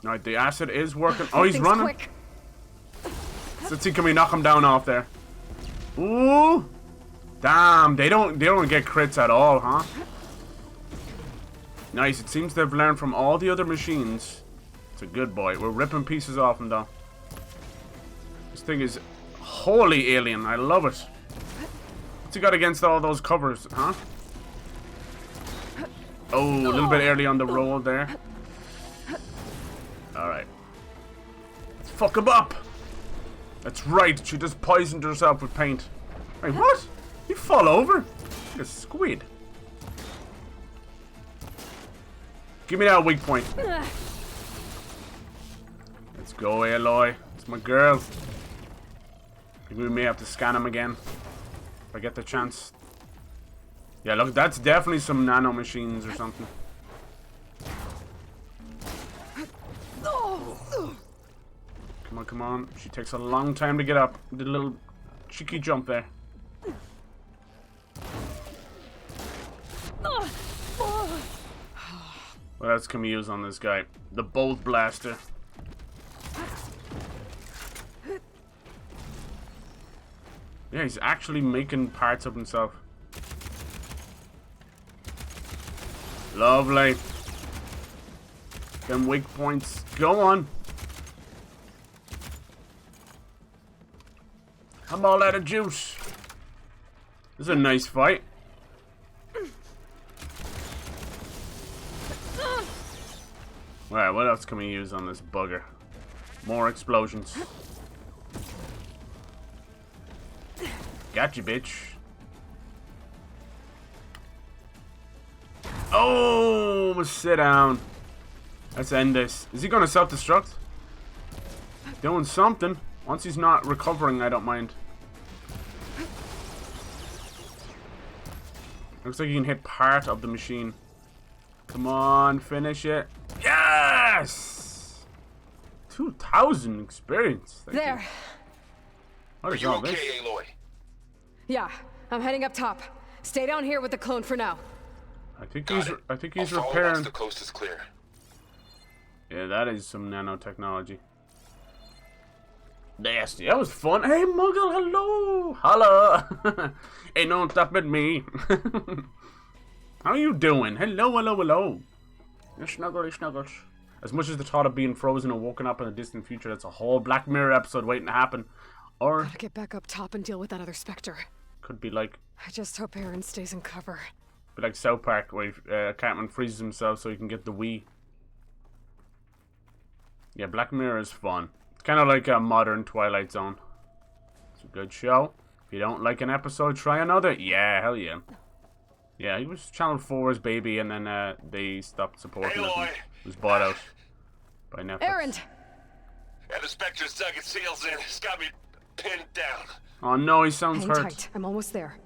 Alright, the acid is working. Oh, he's Things running. quick. Let's see, can we knock him down off there? Ooh! Damn, they don't get crits at all, huh? Nice, it seems they've learned from all the other machines. It's a good boy. We're ripping pieces off him though. This thing is wholly alien. I love it. What's he got against all those covers, huh? Oh, a little bit early on the roll there. Alright. Let's fuck him up! That's right, she just poisoned herself with paint. Wait, what? You fall over? Like a squid. Give me that weak point. Let's go, Aloy. It's my girl. I think we may have to scan him again. If I get the chance. Yeah, look, that's definitely some nano machines or something. Come on, come on. She takes a long time to get up. Did a little cheeky jump there. What else can we use on this guy? The bolt blaster. Yeah, he's actually making parts of himself. Lovely. Them weak points. Go on. I'm all out of juice. This is a nice fight. Alright, what else can we use on this bugger? More explosions. Gotcha, bitch. Oh, sit down. Let's end this. Is he gonna self-destruct? Doing something. Once he's not recovering, I don't mind. Looks like you can hit part of the machine. Come on, finish it. Yes! 2,000 experience. Thank There. you. What is Are you all this? okay, Aloy? Yeah, I'm heading up top. Stay down here with the clone for now. I think Got he's it. repairing. I'll follow once the coast is clear. Yeah, that is some nanotechnology. Nasty. That was fun. Hey, Muggle, hello. Holla. Ain't no stopping me. How you doing? Hello, hello, hello. Snuggly snuggles. As much as the thought of being frozen and woken up in a distant future, that's a whole Black Mirror episode waiting to happen. Or Gotta get back up top and deal with that other specter. could be like I just hope Aaron stays in cover. South Park, where Cartman freezes himself so he can get the Wii. Yeah, Black Mirror is fun. It's kind of like a modern Twilight Zone. It's a good show. If you don't like an episode, try another. Yeah, hell yeah. Yeah, he was Channel 4's baby, and then they stopped supporting it. Aloy. It was bought out by Netflix. Aaron! And the Spectre's dug its heels in. It's got me pinned down. Oh no, he sounds Hang hurt. tight. I'm almost there.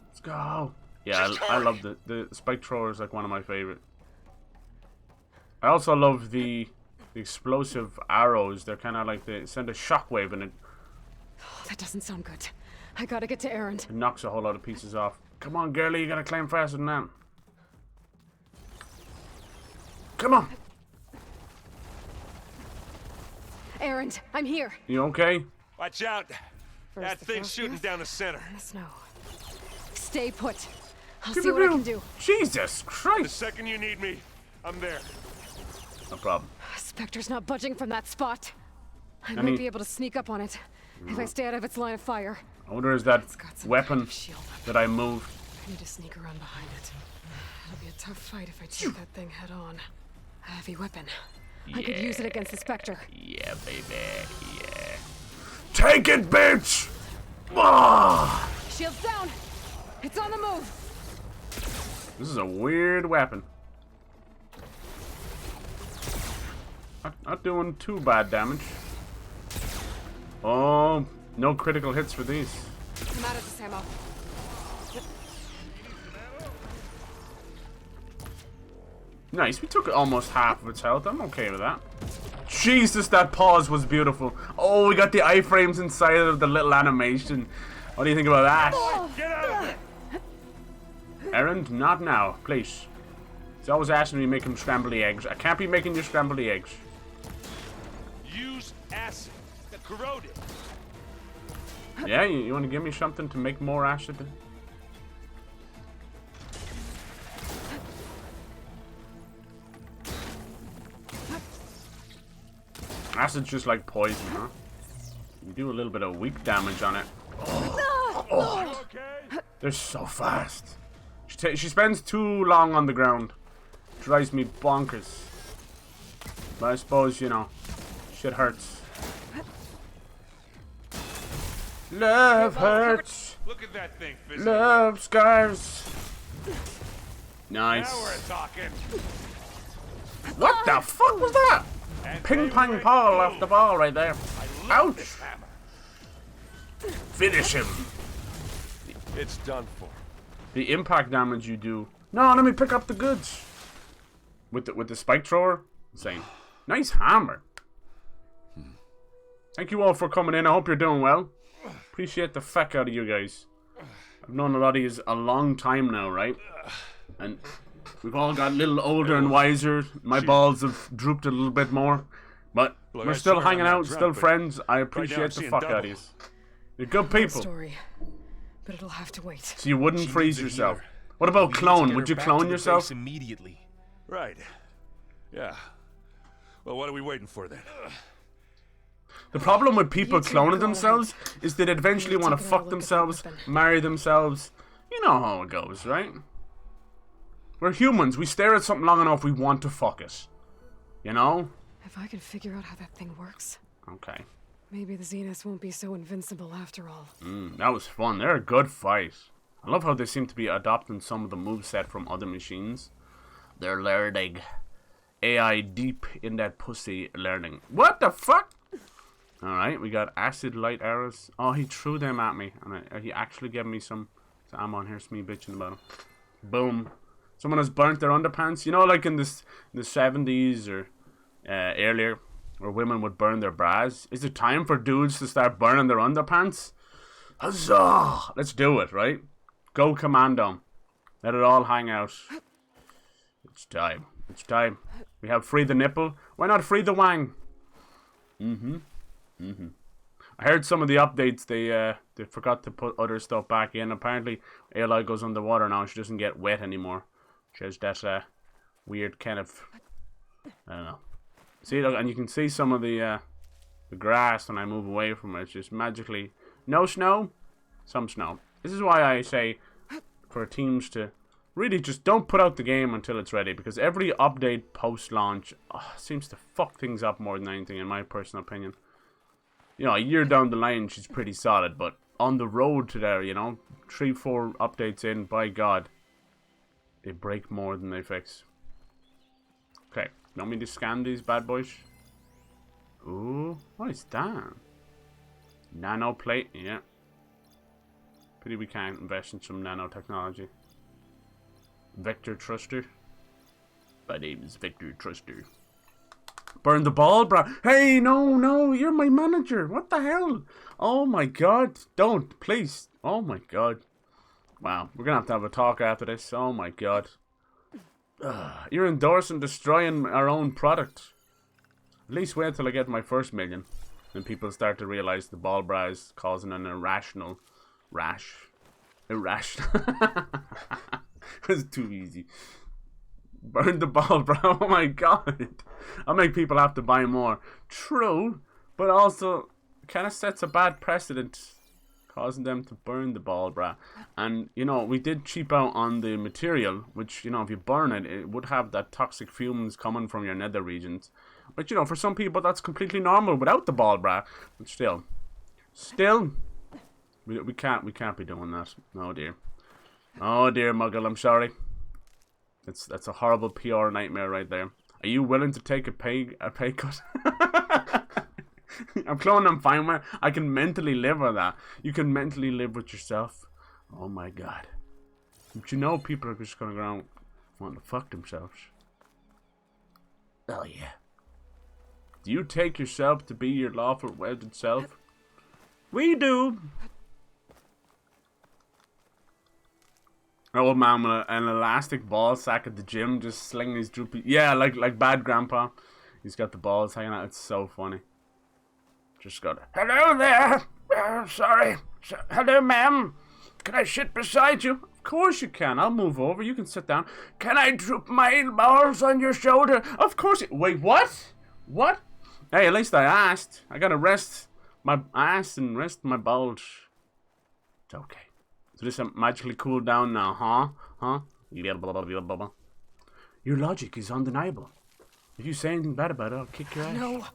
Let's go. Yeah, I love the spike thrower is like one of my favorite. I also love the explosive arrows. They're kind of like they send a shockwave and it Oh, that doesn't sound good. I gotta get to Aaron. knocks a whole lot of pieces off. Come on, girlie, you gotta climb faster than that. Come on. Aaron, I'm here. You okay? Watch out. First That the thing's frost shooting breath, down the center. then the snow. Stay put. I'll Pew, see pew, what I pew. can do. Jesus The Christ. second you need me, I'm there. No problem. Spectre's not budging from that spot. I Any- might be able to sneak up on it if I stay out of its line of fire. I wonder is that It's got some weapon kind of shield up. that I moved. I need to sneak around behind it. It'll be a tough fight if I take that thing head on. A heavy weapon. I could use it against the Spectre. Yeah, baby. Yeah. Take it, bitch! Ah! Shield's down! It's on the move! This is a weird weapon. Not doing too bad damage. Oh, no critical hits for these. I'm out of this ammo. Nice, we took almost half of its health. I'm okay with that. Jesus, that pause was beautiful. Oh, we got the iframes inside of the little animation. What do you think about that? Get out of there! Aaron, not now, please. He's always asking me to make him scramble the eggs. I can't be making you scramble the eggs. Use acid. Corrode it. Yeah, you want to give me something to make more acid? Acid's just like poison, huh? You do a little bit of weak damage on it. Oh. They're so fast. She spends too long on the ground. Drives me bonkers. But I suppose, you know, shit hurts. Love hurts. Look at that thing, Fizzy. Love scars. Nice. Now we're talking. What the fuck was that? Ping pong Paul off the ball right there. Ouch. Finish him. It's done for. The impact damage you do. No, let me pick up the goods. With the spike thrower. Insane. Nice hammer. Thank you all for coming in. I hope you're doing well. Appreciate the feck out of you guys. I've known a lot of you a long time now, right? And we've all got a little older and wiser. My balls have drooped a little bit more. But we're still hanging out, still friends. I appreciate the fuck out of you. You're good people. Story, but it'll have to wait. So you wouldn't freeze yourself. What about clone? Would you clone yourself? Immediately. Right. Yeah. Well, what are we waiting for then? The problem with people cloning themselves is that they eventually want to fuck themselves, marry themselves. You know how it goes, right? We're humans. We stare at something long enough, we want to fuck it. You know? If I can figure out how that thing works, Okay. maybe the Zeniths won't be so invincible after all. That was fun. They're a good fight. I love how they seem to be adopting some of the moveset from other machines. They're learning. AI deep in that pussy learning. What the fuck? Alright, we got acid light arrows. Oh, he threw them at me. And he actually gave me some ammo. And here's me bitching about him. Boom. Someone has burnt their underpants. You know, like in the 70s or earlier, where women would burn their bras. Is it time for dudes to start burning their underpants? Huzzah! Let's do it, right? Go commando. Let it all hang out. It's time. It's time. We have free the nipple. Why not free the wang? I heard some of the updates, they forgot to put other stuff back in. Apparently, Aloy goes underwater now. She doesn't get wet anymore. She has that weird kind of, I don't know. See, look, and you can see some of the grass when I move away from it. It's just magically, no snow, some snow. This is why I say for teams to really just don't put out the game until it's ready, because every update post-launch seems to fuck things up more than anything, in my personal opinion. You know, a year down the line, she's pretty solid, but on the road to there, you know, 3-4 updates in, by God, they break more than they fix. Okay, want me to scan these bad boys? Ooh, what is that? Nano plate, yeah. Pity we can't invest in some nanotechnology. Vector Truster. My name is Vector Truster. Burn the ball, bro. Hey, no, you're my manager. What the hell? Oh my God. Don't, please. Oh my God. Wow, we're gonna have a talk after this. Oh my God. You're endorsing destroying our own product. At least wait till I get my first million. Then people start to realize the ball bra is causing an irrational rash. Irrational. It's too easy. Burn the ball, bro. Oh my God. I'll make people have to buy more. True, but also kind of sets a bad precedent, causing them to burn the ball, bro. And, you know, we did cheap out on the material, which, you know, if you burn it, it would have that toxic fumes coming from your nether regions. But, you know, for some people, that's completely normal without the ball, bro. But still, we can't be doing that. Oh, dear. Oh, dear, Muggle, I'm sorry. That's a horrible PR nightmare right there. Are you willing to take a pay cut? I'm cloning, I'm fine with. I can mentally live with that. You can mentally live with yourself. Oh my God. But you know people are just gonna go around wanting to fuck themselves. Oh yeah. Do you take yourself to be your lawful wedded self? We do. Old man with an elastic ball sack at the gym, just slinging his droopy. Yeah, like bad grandpa. He's got the balls hanging out. It's so funny. Just got hello there. Sorry. Hello, ma'am. Can I sit beside you? Of course you can. I'll move over. You can sit down. Can I droop my balls on your shoulder? Of course. Wait, what? What? Hey, at least I asked. I gotta rest my ass and rest my bulge. It's okay. So this magically cool down now, huh? Huh? Your logic is undeniable. If you say anything bad about it, I'll kick your ass. No.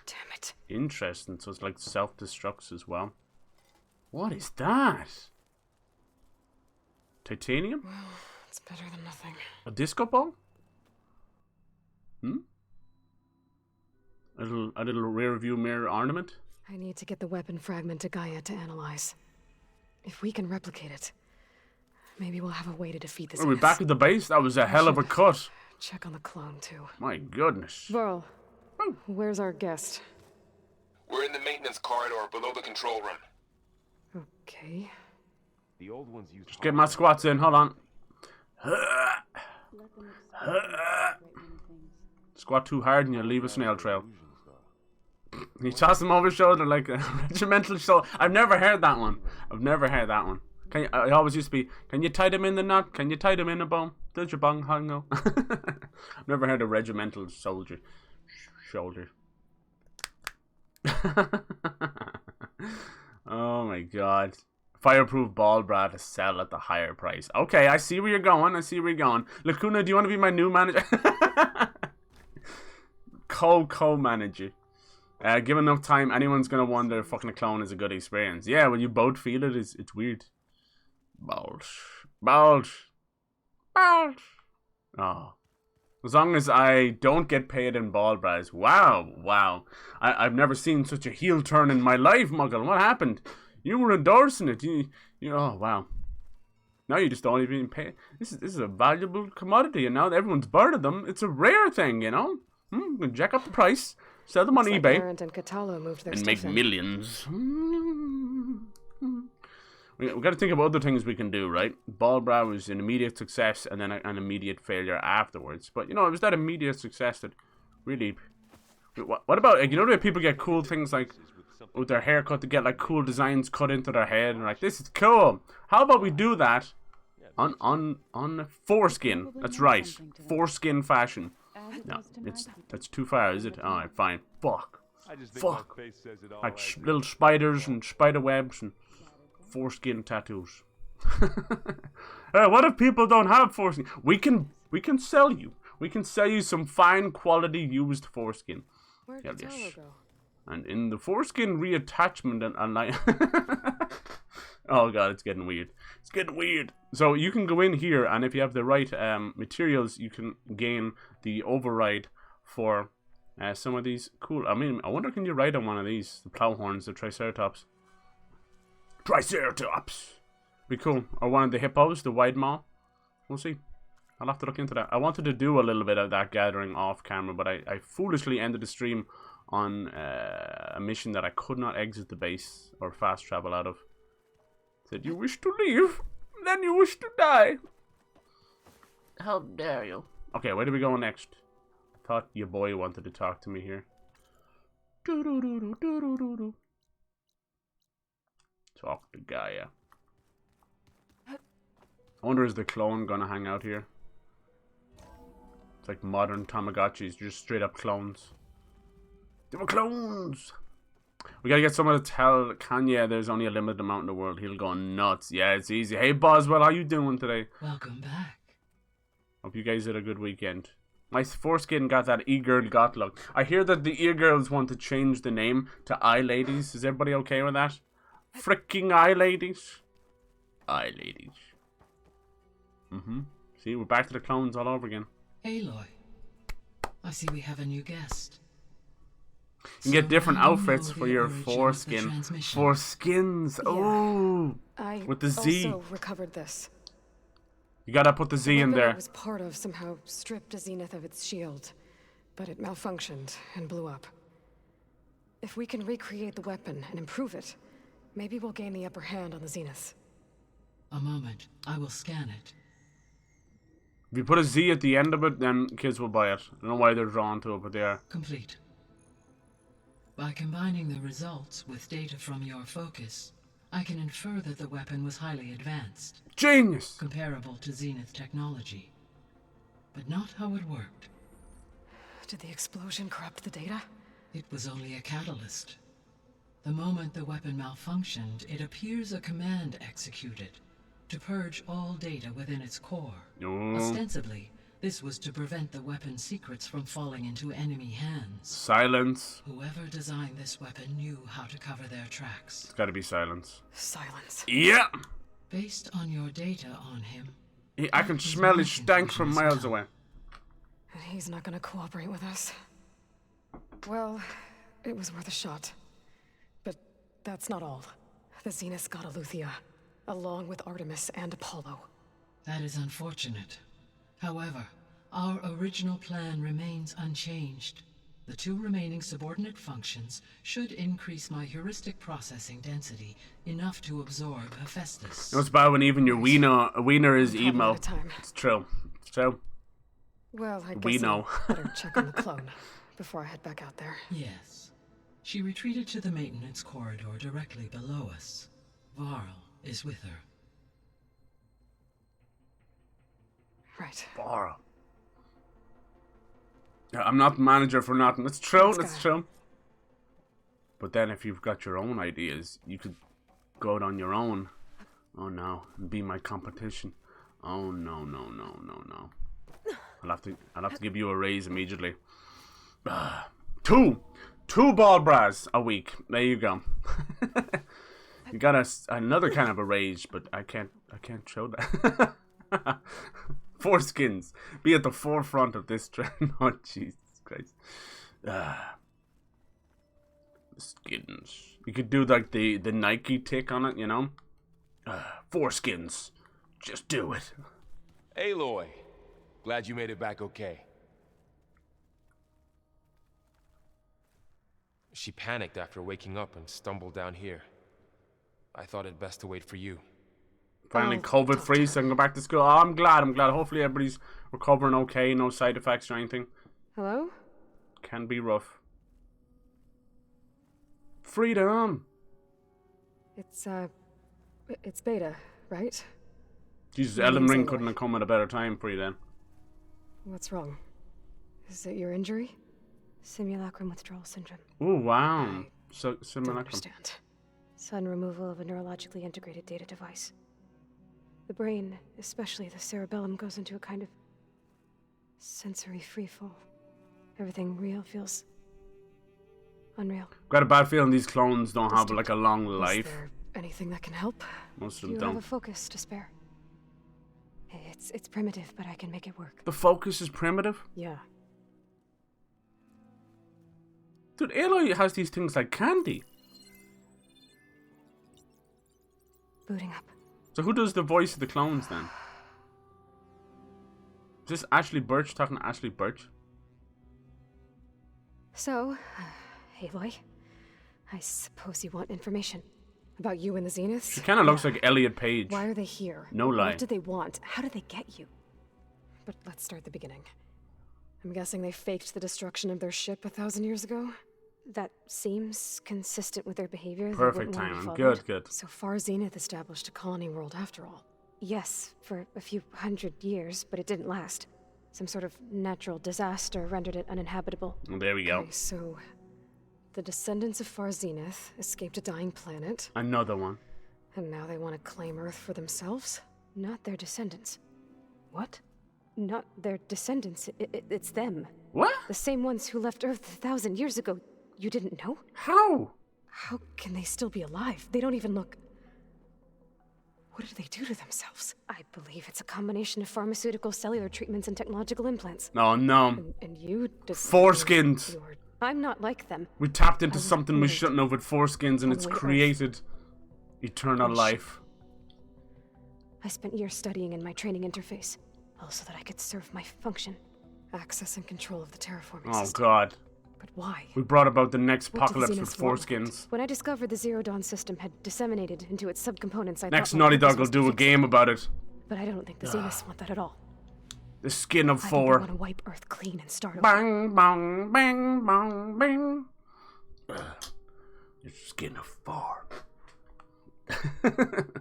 Damn it. Interesting. So it's like self-destructs as well. What is that? Titanium? Well, it's better than nothing. A disco ball? A little rear view mirror ornament? I need to get the weapon fragment to Gaia to analyze. If we can replicate it, maybe we'll have a way to defeat this. Are we back at the base? That was a hell of a cut. Check on the clone, too. My goodness. Varl, where's our guest? We're in the maintenance corridor below the control room. Okay. The old ones used. Just get my squats in. Hold on. Squat too hard and you leave a snail trail. You toss them over his shoulder like a regimental shoulder. I've never heard that one. Can you, I always used to be, can you tie them in the knot? Can you tie them in a bone? Does your bong hango? I've never heard a regimental soldier shoulder. Oh my god. Fireproof ball bra to sell at the higher price. Okay, I see where you're going. Lacuna, do you want to be my new manager? Co-manager. Give enough time, anyone's gonna wonder if fucking a clone is a good experience. Yeah, when you both feel it, it's weird. Bulge. Oh. As long as I don't get paid in ball bras. Wow. I've never seen such a heel turn in my life, Muggle. What happened? You were endorsing it. You oh wow. Now you just don't even pay. This is a valuable commodity, and now that everyone's burned them, it's a rare thing, you know? You can jack up the price, sell them on eBay, Errant and Catalo moved their and make stuff in. millions. We got to think of other things we can do, right? Ball bra was an immediate success and then an immediate failure afterwards. But, you know, it was that immediate success that really... What about, like, you know the way people get cool things like with their haircut to get, like, cool designs cut into their head and like, this is cool. How about we do that on foreskin? That's right. Foreskin fashion. No, that's too far, is it? Alright, fine. Fuck. Like little spiders and spider webs and foreskin tattoos. What if people don't have foreskin? We can sell you. We can sell you some fine quality used foreskin. Where'd Catalo go? And in the foreskin reattachment and like oh god, it's getting weird. So you can go in here, and if you have the right materials, you can gain the override for some of these cool. I mean, I wonder, can you ride on one of these? The plow horns, the triceratops. Be cool. Or one of the hippos, the wide maw. We'll see. I'll have to look into that. I wanted to do a little bit of that gathering off camera, but I foolishly ended the stream on a mission that I could not exit the base or fast travel out of. Said, you wish to leave, then you wish to die. How dare you? Okay, where do we go next? I thought your boy wanted to talk to me here. Talk to Gaia. I wonder, is the clone gonna hang out here? It's like modern Tamagotchis, just straight up clones. They were clones! We gotta get someone to tell Kanye there's only a limited amount in the world. He'll go nuts. Yeah, it's easy. Hey, Boswell, how you doing today? Welcome back. Hope you guys had a good weekend. My foreskin got that e-girl got look. I hear that the e-girls want to change the name to I-ladies. Is everybody okay with that? Fricking I-ladies. I-ladies. See, we're back to the clones all over again. Aloy, I see we have a new guest. You can get different outfits for your foreskin. Foreskins. Yeah. Oh, I with the Z. also recovered this. You gotta put the Z in weapon I there. was part of somehow stripped Zenith of its shield, but it malfunctioned and blew up. If we can recreate the weapon and improve it, maybe we'll gain the upper hand on the Zeniths. A moment, I will scan it. If you put a Z at the end of it, then kids will buy it. I don't know why they're drawn to it, but they are. Complete. By combining the results with data from your focus, I can infer that the weapon was highly advanced. Genius! Comparable to Zenith technology. But not how it worked. Did the explosion corrupt the data? It was only a catalyst. The moment the weapon malfunctioned, it appears a command executed to purge all data within its core. Ostensibly, this was to prevent the weapon's secrets from falling into enemy hands. Silence. Whoever designed this weapon knew how to cover their tracks. It's gotta be silence. Silence. Yeah! Based on your data on him, I can smell his stank from miles away. And he's not gonna cooperate with us. Well, it was worth a shot. But that's not all. The Zeniths got Aloy, along with Artemis and Apollo. that is unfortunate. However, our original plan remains unchanged. The two remaining subordinate functions should increase my heuristic processing density enough to absorb Hephaestus. It's bad when even your wiener is emo. It's true. It's true. Well, I guess We know. I better check on the clone before I head back out there. Yes. She retreated to the maintenance corridor directly below us. Varl is with her. Right. Varl. I'm not manager for nothing. It's true, it's true. But then if you've got your own ideas, you could go out on your own. Oh no, and be my competition. Oh no, no, no, no, no. I'll have to give you a raise immediately. Two ball bras a week. There you go. You got another kind of a raise, but I can't show that. Foreskins. Be at the forefront of this trend. Oh, Jesus Christ. Skins. You could do like the Nike tick on it, you know? Foreskins. Just do it. Aloy, glad you made it back okay. She panicked after waking up and stumbled down here. I thought it best to wait for you. Finally COVID free, so I can go back to school. Oh, I'm glad. Hopefully everybody's recovering okay, no side effects or anything. Hello? Can be rough. Freedom! It's Beta, right? Jesus, My Elden name's Ring Aloy. couldn't have come at a better time for you then. What's wrong? Is it your injury? Simulacrum withdrawal syndrome. Oh, wow. I So Don't similar. understand. Sudden removal of a neurologically integrated data device. The brain, especially the cerebellum, goes into a kind of sensory freefall. Everything real feels unreal. Got a bad feeling these clones don't have like a long Is life. there anything that can help? Most of You them have a don't. focus to spare. It's primitive, but I can make it work. The focus is primitive? Yeah. Dude, Aloy has these things like candy. Booting up. So who does the voice of the clones then? Is this Ashley Birch talking to Ashley Birch? So, Aloy, I suppose you want information. About you and the Zeniths? She kind of looks like Elliot Page. Why are they here? No lie. What do they want? How do they get you? But let's start at the beginning. I'm guessing they faked the destruction of their ship 1,000 years ago? That seems consistent with their behavior. They Perfect wouldn't want to be timing. followed. Good. So far, Zenith established a colony world after all. Yes, for a few hundred years, but it didn't last. Some sort of natural disaster rendered it uninhabitable. Well, there we go. Okay, so the descendants of Far Zenith escaped a dying planet, Another one. and now they want to claim Earth for themselves? Not their descendants. What? Not their descendants. It's them. What? The same ones who left Earth 1,000 years ago. You didn't know? How? How can they still be alive? They don't even look... What did they do to themselves? I believe it's a combination of pharmaceutical, cellular treatments, and technological implants. No, no. And you just... Foreskins. You're... I'm not like them. We tapped into I something we wait. shouldn't have with foreskins, and it's Wait, Earth. created eternal Which- life. I spent years studying in my training interface, all so that I could serve my function. access and control of the terraforming Oh system. God. But why? We brought about the next What did the apocalypse with Zeniths want? foreskins. When I discovered the Zero Dawn system had disseminated into its subcomponents, I Next thought my Naughty purpose Dog will was to do a fix it. game about it. But I don't think the Zeniths want that at all. The skin of I think they four. want to wipe Earth clean and start over. Bang, bang, bang, bang, bang. You're skin of 4. The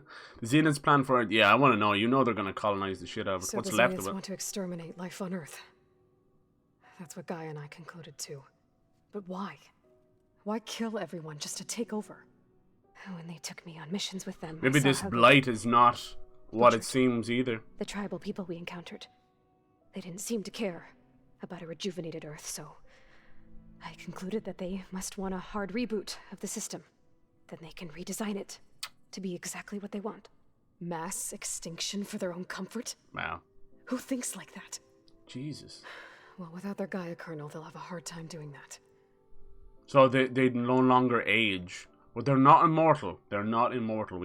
Zeniths plan for it. Yeah, I want to know. You know they're going to colonize the shit out of it. So What's the left of Zeniths it? want to exterminate life on Earth. That's what Gaia and I concluded too. But why? Why kill everyone just to take over? When they took me on missions with them, Maybe this blight is not what it seems either. The tribal people we encountered, they didn't seem to care about a rejuvenated Earth, so I concluded that they must want a hard reboot of the system. Then they can redesign it to be exactly what they want. Mass extinction for their own comfort? Wow. Who thinks like that? Jesus. Well, without their Gaia kernel, they'll have a hard time doing that. So they no longer age. But they're not immortal. They're not immortal.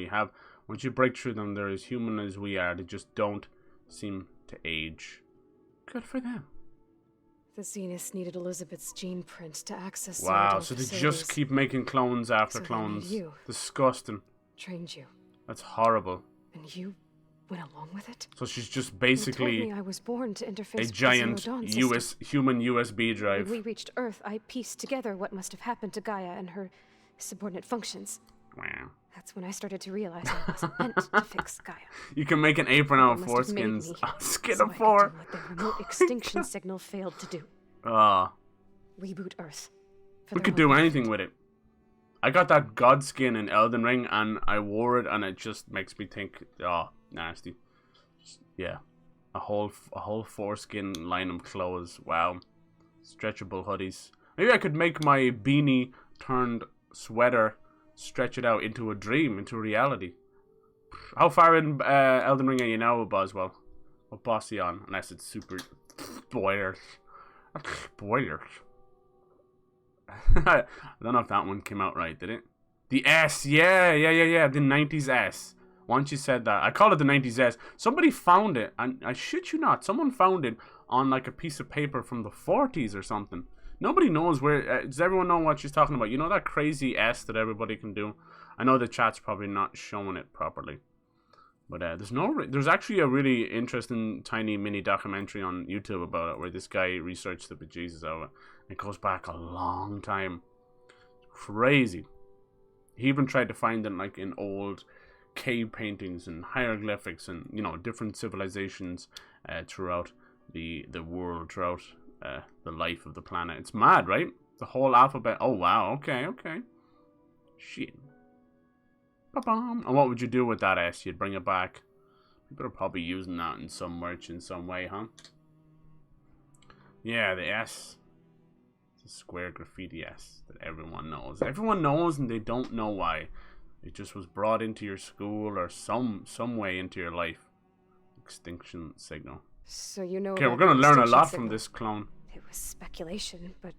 Once you break through them, they're as human as we are. They just don't seem to age. Good for them. The Zeniths needed Elizabeth's gene print to access. Wow, so they just keep making clones after clones. You. Disgusting. Trained you. That's horrible. And you went along with it? So she's just basically you told me I was born to interface a giant human USB drive. When we reached Earth, I pieced together what must have happened to Gaia and her subordinate functions. Wow. That's when I started to realize I wasn't meant to fix Gaia. You can make an apron out of foreskins. Skin of 4. What the remote extinction signal failed to do. Reboot Earth. We could do anything with it. I got that god skin in Elden Ring and I wore it and it just makes me think, nasty. Yeah. A whole foreskin line of clothes. Wow. Stretchable hoodies. Maybe I could make my beanie turned sweater, stretch it out into a dream, into reality. How far in Elden Ring are you now, Boswell? What boss are you on? Unless it's super spoilers. Spoilers. I don't know if that one came out right, did it? The S, yeah, the 90s S. Once you said that, I call it the 90s S. Somebody found it, and I shit you not, someone found it on like a piece of paper from the 40s or something. Nobody knows where. Does everyone know what she's talking about? You know that crazy S that everybody can do? I know the chat's probably not showing it properly. But there's actually a really interesting tiny mini documentary on YouTube about it where this guy researched the bejesus out of it. It goes back a long time. Crazy. He even tried to find it like in old cave paintings and hieroglyphics and, you know, different civilizations throughout the world, throughout the life of the planet. It's mad, right? The whole alphabet. Oh, wow. Okay. Shit. Ba-bam. And what would you do with that S? You'd bring it back. People are probably using that in some merch in some way, huh? Yeah, the S. It's a square graffiti S that everyone knows. Everyone knows and they don't know why. It just was brought into your school or some way into your life. Extinction signal. So you know. Okay, we're going to learn a lot from this clone. It was speculation, but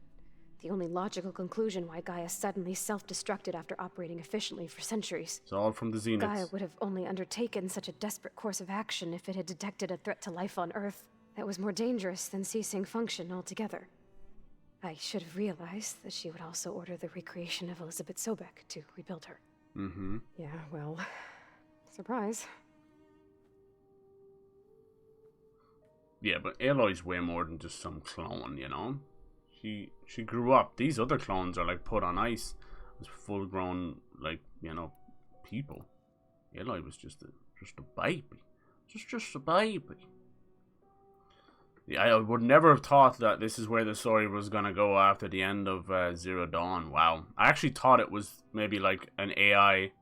the only logical conclusion why Gaia suddenly self-destructed after operating efficiently for centuries. It's all from the Zeniths. Gaia would have only undertaken such a desperate course of action if it had detected a threat to life on Earth that was more dangerous than ceasing function altogether. I should have realized that she would also order the recreation of Elizabeth Sobek to rebuild her. Mm-hmm. Yeah, well, surprise. Yeah, but Aloy's way more than just some clone, you know? She grew up. These other clones are like put on ice as full grown, like, you know, people. Aloy was just a baby. Just a baby. Yeah, I would never have thought that this is where the story was gonna go after the end of Zero Dawn. Wow. I actually thought it was maybe like an AI,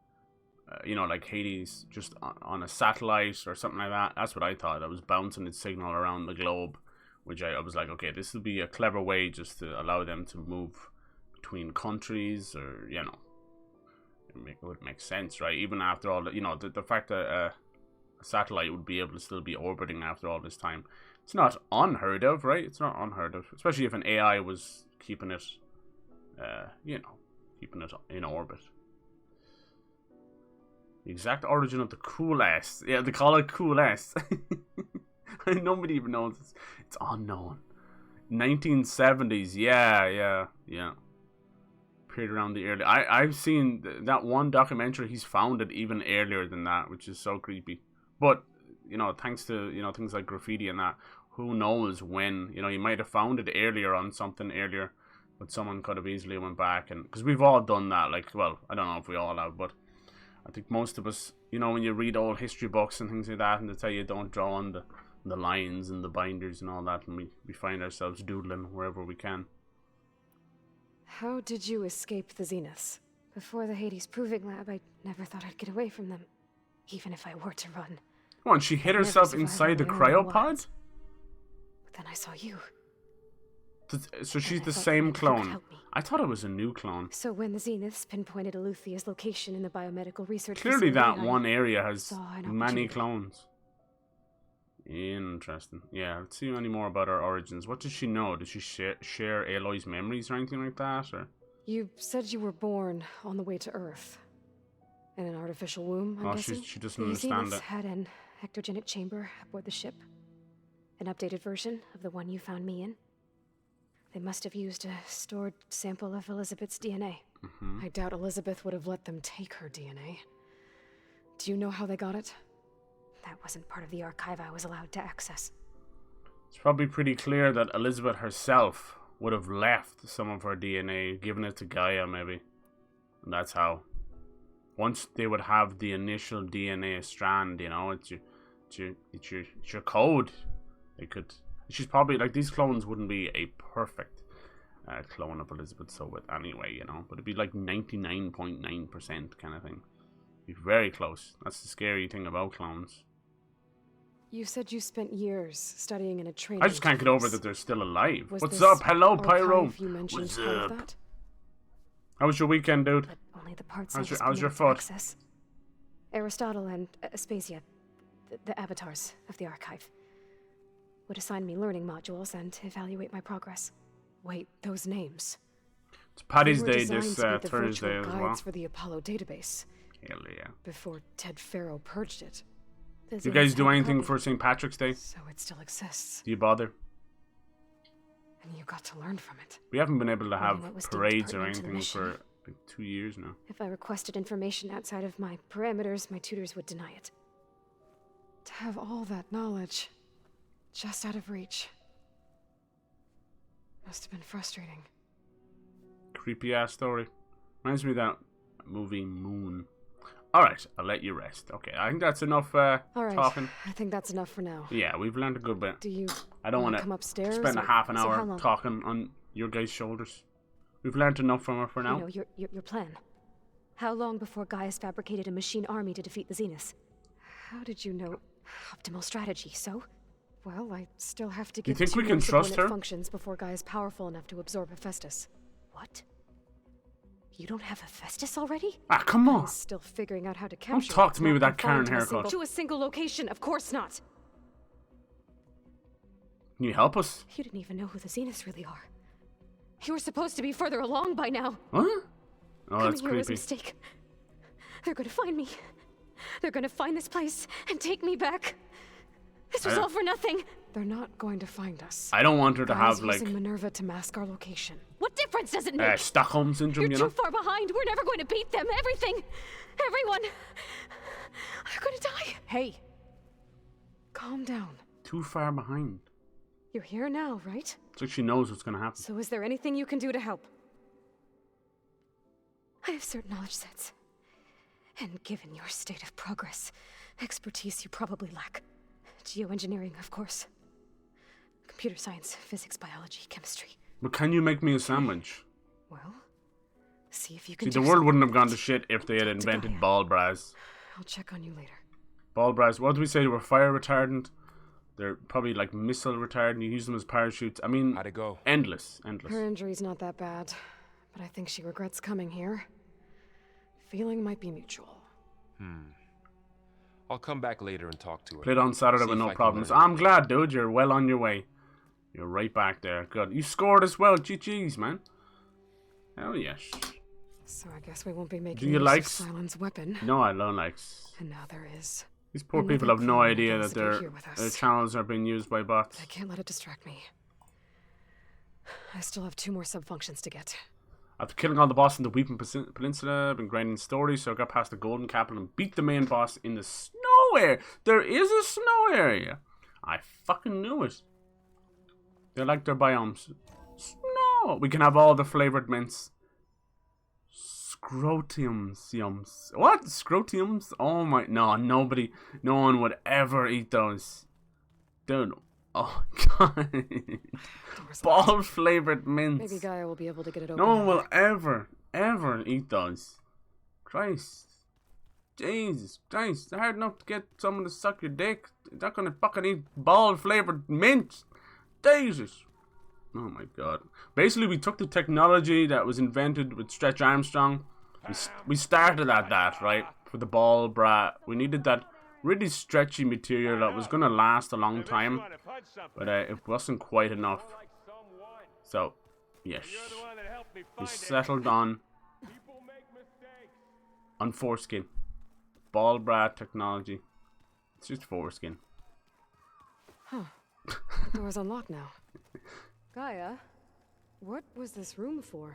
you know, like Hades, just on a satellite or something like that. That's what I thought. It was bouncing its signal around the globe, which I was like, okay, this would be a clever way just to allow them to move between countries, or, you know, it would make sense, right? Even after all, you know, the fact that a satellite would be able to still be orbiting after all this time. It's not unheard of, right? It's not unheard of, especially if an AI was keeping it, you know, keeping it in orbit. The exact origin of the cool S. Yeah, they call it cool S. Nobody even knows. It's unknown. 1970s. Yeah. Appeared around the early. I've seen that one documentary. He's found it even earlier than that, which is so creepy. But, you know, thanks to, you know, things like graffiti and that, who knows when, you know, you might have found it earlier on something earlier But someone could have easily went back and... Because we've all done that. Like, well, I don't know if we all have, but I think most of us, you know, when you read old history books and things like that, and they tell you don't draw on the lines and the binders and all that, and we find ourselves doodling wherever we can. How did you escape the Zeniths? Before the Hades Proving Lab, I never thought I'd get away from them. Even if I were to run. Come on, she hid herself inside the cryopod? But then I saw you. So she's the same clone. I thought it was a new clone. So when the Zeniths pinpointed Aluthia's location in the biomedical research Clearly facility, that one area has saw an many opportunity. clones. Interesting. Yeah, let's see any more about her origins. What does she know? Does she share Aloy's memories or anything like that? Or? You said you were born on the way to Earth. In an artificial womb, I'm guessing? She doesn't The understand Zeniths it. had an ectogenic chamber aboard the ship. An updated version of the one you found me in. They must have used a stored sample of Elizabeth's DNA. I doubt Elizabeth would have let them take her DNA. Do you know how they got it? That wasn't part of the archive I was allowed to access. It's probably pretty clear that Elizabeth herself would have left some of her DNA, given it to Gaia maybe. And that's how. Once they would have the initial DNA strand, you know, it's your code. They could. She's probably like, these clones wouldn't be a perfect clone of Elizabeth Soviet anyway, you know, but it'd be like 99.9% kind of thing. Be very close. That's the scary thing about clones. You said you spent years studying in a training. I just can't get over course. that they're still alive. Was What's this up? Hello, Pyro. archive you mentioned What's part of up? that? How was your weekend, dude? But only the parts How's I was your permitted to foot? access. Aristotle and Aspasia, the avatars of the archive, would assign me learning modules and evaluate my progress. Wait, those names. It's Paddy's They were Day designed this to be the Thursday virtual as well. guides for the Apollo database Hell yeah. before Ted Farrow purged it. The You guys Zeniths do had a anything copy. for St. Patrick's Day? So it still exists, Do you bother? and you got to learn from it. We haven't been able to Learning have what was deemed parades or pertinent to the anything mission. for like 2 years now. If I requested information outside of my parameters, my tutors would deny it. To have all that knowledge just out of reach must have been frustrating. Creepy ass story. Reminds me of that movie Moon. Alright, I'll let you rest. Okay, I think that's enough All right, talking. I think that's enough for now. Yeah, we've learned a good bit. Do you I don't wanna want come to upstairs? spend a or- half an So how hour long? talking on your guys' shoulders. We've learned enough from her for now. You know, your plan. How long before Gaius fabricated a machine army to defeat the Zeniths? How did you know? Optimal strategy, so? Well, I still have to Do you get think two we can more trust subordinate her? functions before Guy is powerful enough to absorb Hephaestus. What? You don't have Hephaestus already? Ah, come on. He's still figuring out how to Don't capture. talk it, to me not with that confined Karen to a haircut. To a single location, of course not. Can you help us? You didn't even know who the Zeniths really are. You were supposed to be further along by now. Huh? Oh, Coming that's here was a creepy. mistake. They're gonna find me. They're gonna find this place and take me back. This was I- all for nothing. They're not going to find us. I don't want her to Guy is have, like, using Minerva to mask our location. What difference does it make? Stockholm Syndrome, You're you too know? far behind. We're never going to beat them. Everything. Everyone. They're gonna die. Hey, calm down. Too far behind. You're here now, right? It's like she knows what's going to happen. So is there anything you can do to help? I have certain knowledge sets. And given your state of progress, expertise you probably lack. Geoengineering, of course. Computer science, physics, biology, chemistry. But can you make me a sandwich? Well, see if you See, can. the do world wouldn't have something. gone to shit if they had invented Gaia. ball bras. I'll check on you later. Ball bras, what do we say? They were fire retardant. They're probably like missile retardant. You use them as parachutes. I mean, How'd it go? endless. Her injury's not that bad, but I think she regrets coming here. Feeling might be mutual. I'll come back later and talk to her. Played on Saturday See with if no I can problems. learn I'm glad, dude. You're well on your way. You're right back there. Good. You scored as well. GG's, man. Hell yes. So I guess we won't be making you use like of Cylon's weapon. No, I don't like. And now there is. These poor Another people have no clone idea wants that to be their here with us. channels are being used by bots. I can't let it distract me. I still have 2 more sub-functions to get. After killing all the boss in the Weeping Peninsula, I've been grinding stories, so I got past the Golden Capital and beat the main boss in the snow area. There is a snow area. I fucking knew it. They like their biomes. Snow Oh, we can have all the flavored mints. Scrotiums, yums. What? Scrotiums? Oh my, no, no one would ever eat those. Dude, oh god. Ball flavored mints. Maybe Gaia will be able to get it open. No one will ever eat those. Christ. Jesus Christ, it's hard enough to get someone to suck your dick. You're not gonna fucking eat ball flavored mints. Jesus. Oh my god. Basically, we took the technology that was invented with Stretch Armstrong. We started at that, right? For the ball bra. We needed that really stretchy material that was gonna last a long time. But it wasn't quite enough. So, yes. We settled on foreskin. Ball bra technology. It's just foreskin. Huh. The door's unlocked now. Gaia, what was this room for?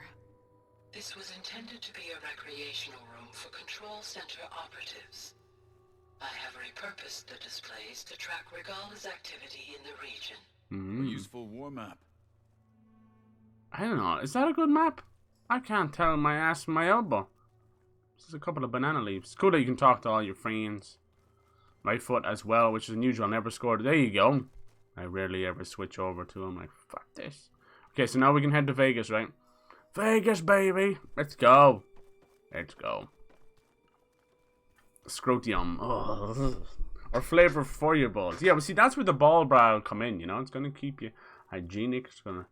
This was intended to be a recreational room for Control Center operatives. I have repurposed the displays to track Regala's activity in the region. A useful warm-up. I don't know. Is that a good map? I can't tell my ass from my elbow. Just a couple of banana leaves. It's cool that you can talk to all your friends. My foot as well, which is unusual. I never scored. There you go. I rarely ever switch over to him. Like, fuck this. Okay, so now we can head to Vegas, right? Vegas, baby. Let's go. Let's go. Scrotium. Oh. Or flavor for your balls. Yeah, but see, that's where the ball bra will come in, you know? It's going to keep you hygienic. It's going to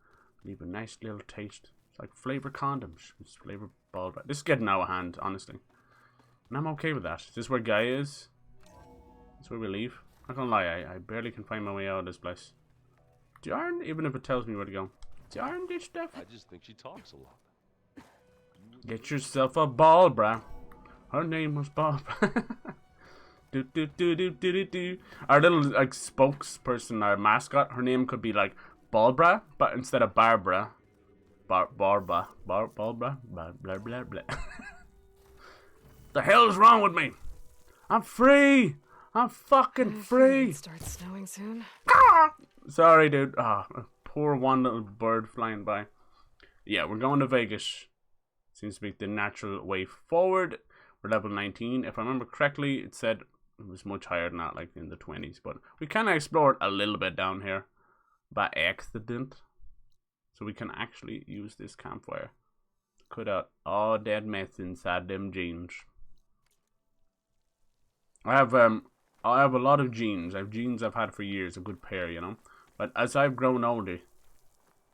leave a nice little taste. It's like flavor condoms. It's flavor ball bra. This is getting out of hand, honestly. And I'm okay with that. Is this where Guy is? Is this where we leave? Not gonna lie, I barely can find my way out of this place. Darn, even if it tells me where to go. Darn this stuff. I just think she talks a lot. Get yourself a ball bra. Her name was Bob. Do do do do do do do. Our little like spokesperson, our mascot, her name could be like Barbara, but instead of Barbara, Barbara, blah blah blah blah. The hell's wrong with me? I'm free. I'm fucking free. It starts snowing soon. Ah! Sorry, dude. Ah, poor one little bird flying by. Yeah, we're going to Vegas. Seems to be the natural way forward. We're level 19. If I remember correctly, it said it was much higher than that, like in the 20s. But we kind of explored a little bit down here by accident. So we can actually use this campfire. Cut out all dead mess inside them jeans. I have a lot of jeans. I have jeans I've had for years, a good pair, you know. But as I've grown older,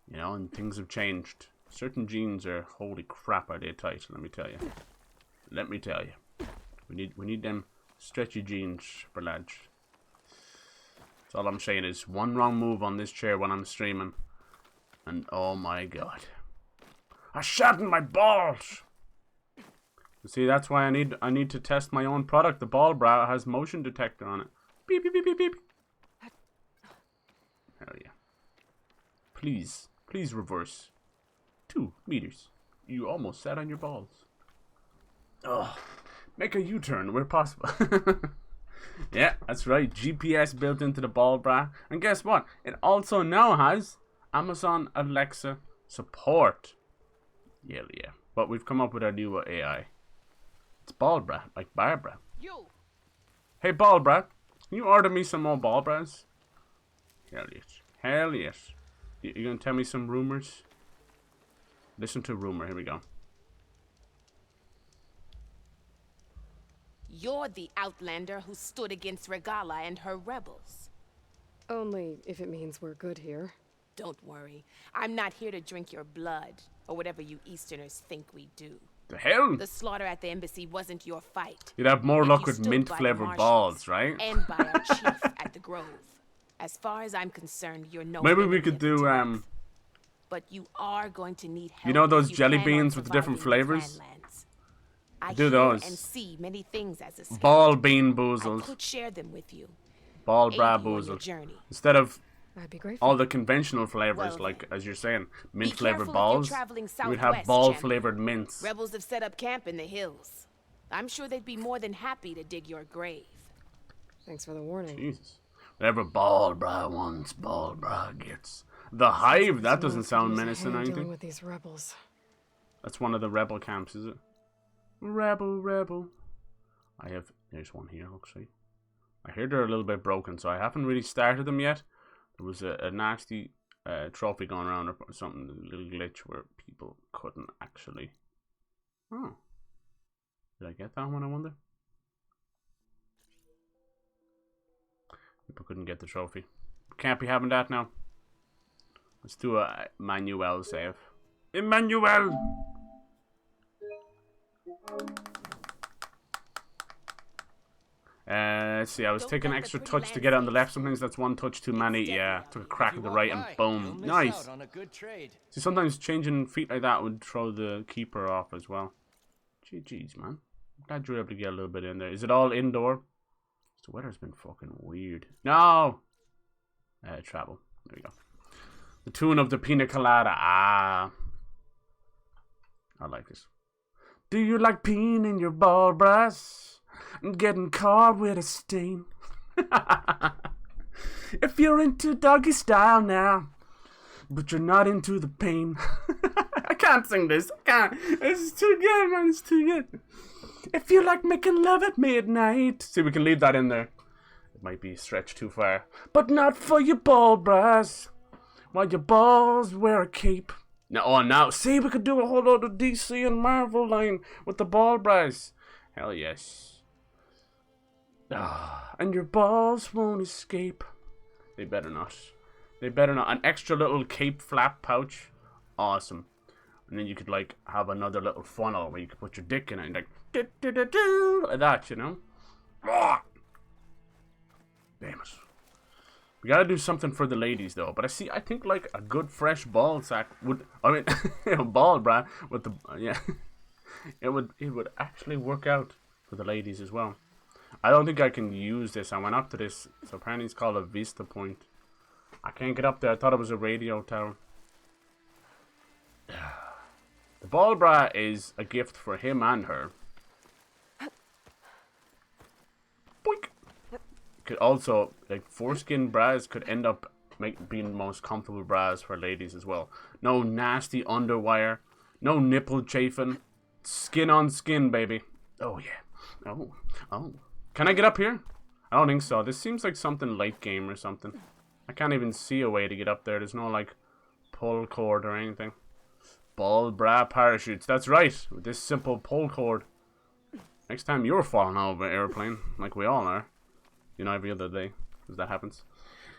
you know, and things have changed, certain jeans are, holy crap, are they tight, let me tell you. Let me tell you. We need them stretchy jeans for lads. That's all I'm saying is one wrong move on this chair when I'm streaming. And oh my god. I shot in my balls! You see, that's why I need to test my own product. The ball bra has motion detector on it. Beep beep beep beep beep. Hell yeah. Please reverse. 2 meters. You almost sat on your balls. Oh, make a U-turn where possible. Yeah, that's right. GPS built into the ball bra. And guess what? It also now has Amazon Alexa support. Yeah. But we've come up with our new AI. It's ball bra, like Barbara. You. Hey, ball bra. Can you order me some more ball bras? Hell yes. You gonna tell me some rumors? Listen to a rumor. Here we go. You're the outlander who stood against Regala and her rebels. Only if it means we're good here. Don't worry. I'm not here to drink your blood, or whatever you Easterners think we do. The hell? The slaughter at the embassy wasn't your fight. You'd have more But luck you with stood mint by flavored Marshals balls, right? And by our chief at the Grove. As far as I'm concerned, you're no. Maybe we could do But you are going to need help. you know those if you jelly plan on beans with different surviving flavors? I Do hear those. and see many things as a scout. Ball bean I boozles. could share them with you. Ball Aid bra you on your boozles. journey. Instead of I'd be grateful. all the conventional flavors, Well like then. as you're saying, mint Be flavored careful if you're balls. traveling You would have southwest, ball champion. flavored mints. Rebels have set up camp in the hills. I'm sure they'd be more than happy to dig your grave. Thanks for the warning. Jesus. Whatever ball bra wants, ball bra gets. The Hive? That Someone doesn't could sound use a menacing or hand dealing anything. with these rebels. That's one of the rebel camps, is it? Rebel. There's one here, looks like. I hear they're a little bit broken, so I haven't really started them yet. There was a nasty trophy going around or something, a little glitch where people couldn't actually... Oh. Did I get that one, I wonder? People couldn't get the trophy. Can't be having that now. Let's do a Manuel save. Emmanuel! Let's see, I was taking an extra touch to get on the left. Sometimes that's one touch too many. Yeah, took a crack at the right and boom. Nice. See, sometimes changing feet like that would throw the keeper off as well. GG's, man. I'm glad you were able to get a little bit in there. Is it all indoor? The weather's been fucking weird. No! Travel. There we go. The tune of the Pina Colada. Ah. I like this. Do you like peeing in your ball brass and getting caught with a stain? If you're into doggy style now, but you're not into the pain. I can't sing this. I can't. This is too good, man. It's too good. If you like making love at midnight. See, we can leave that in there. It might be stretched too far. But not for your ball brass. While your balls wear a cape. Now, see, we could do a whole lot of DC and Marvel line with the ball brass. Hell yes. And your balls won't escape. They better not. They better not. An extra little cape flap pouch. Awesome. And then you could, like, have another little funnel where you could put your dick in it and, like, like that, you know? Damn it. We gotta do something for the ladies, though. But I think, like, a good fresh ball sack would... I mean, ball bra with the... Yeah. It would actually work out for the ladies as well. I don't think I can use this. I went up to this. So apparently it's called a Vista Point. I can't get up there. I thought it was a radio tower. The ball bra is a gift for him and her. Boink. Could also, like, foreskin bras could end up being the most comfortable bras for ladies as well. No nasty underwire. No nipple chafing. Skin on skin, baby. Oh, yeah. Oh. Can I get up here? I don't think so. This seems like something late game or something. I can't even see a way to get up there. There's no, like, pull cord or anything. Ball bra parachutes. That's right. With this simple pull cord. Next time you're falling out of an airplane, like we all are. You know, every other day. Because that happens.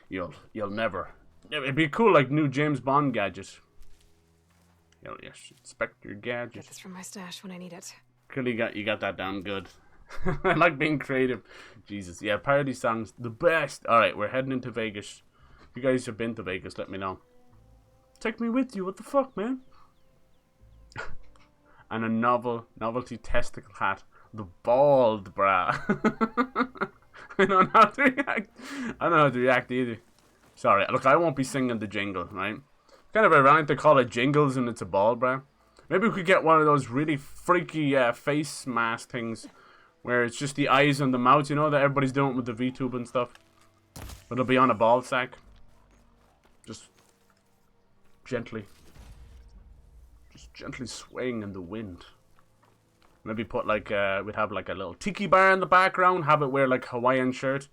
You'll never. It'd be cool, like, new James Bond gadget. Hell yes. Inspector gadget. Get this from my stash when I need it. Clearly you got that down good. I like being creative. Jesus. Yeah, parody songs. The best. Alright, we're heading into Vegas. If you guys have been to Vegas, let me know. Take me with you. What the fuck, man? And a novelty testicle hat. The bald bra. I don't know how to react. I don't know how to react either. Sorry. Look, I won't be singing the jingle, right? Kind of ironic to call it jingles and it's a ball bra. Maybe we could get one of those really freaky face mask things where it's just the eyes and the mouth, you know, that everybody's doing with the VTube and stuff. But it'll be on a ball sack. Just gently swaying in the wind. Maybe put like we'd have like a little tiki bar in the background, have it wear like Hawaiian shirt.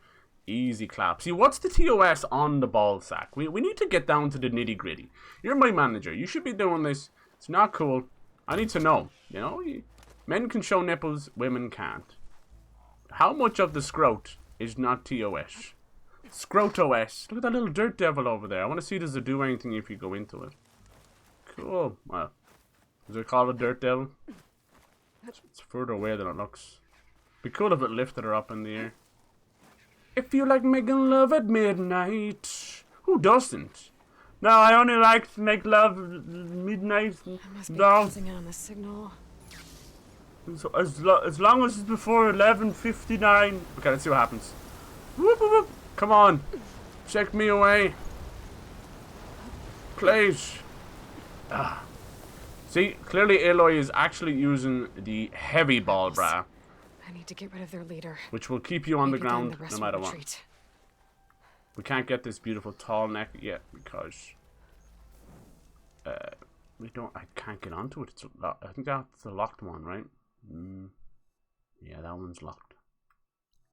Easy clap. See, what's the TOS on the ball sack? We need to get down to the nitty gritty. You're my manager. You should be doing this. It's not cool. I need to know. You know, men can show nipples, women can't. How much of the scrot is not TOS? Scrotos. Look at that little dirt devil over there. I want to see does it do anything if you go into it. Cool. Well, is it called a dirt devil? It's further away than it looks. Be cool if it lifted her up in the air. If you like making love at midnight. Who doesn't? No, I only like to make love at midnight. I must be closing in on the signal. So as long as it's before 11:59. Okay, let's see what happens. Whoop, whoop, whoop. Come on. Check me away. Please. See, clearly Aloy is actually using the heavy ball bra. I need to get rid of their leader. Which will keep you on the ground no matter what. Retreat. We can't get this beautiful tall neck yet because I can't get onto it. I think that's the locked one, right? Yeah, that one's locked.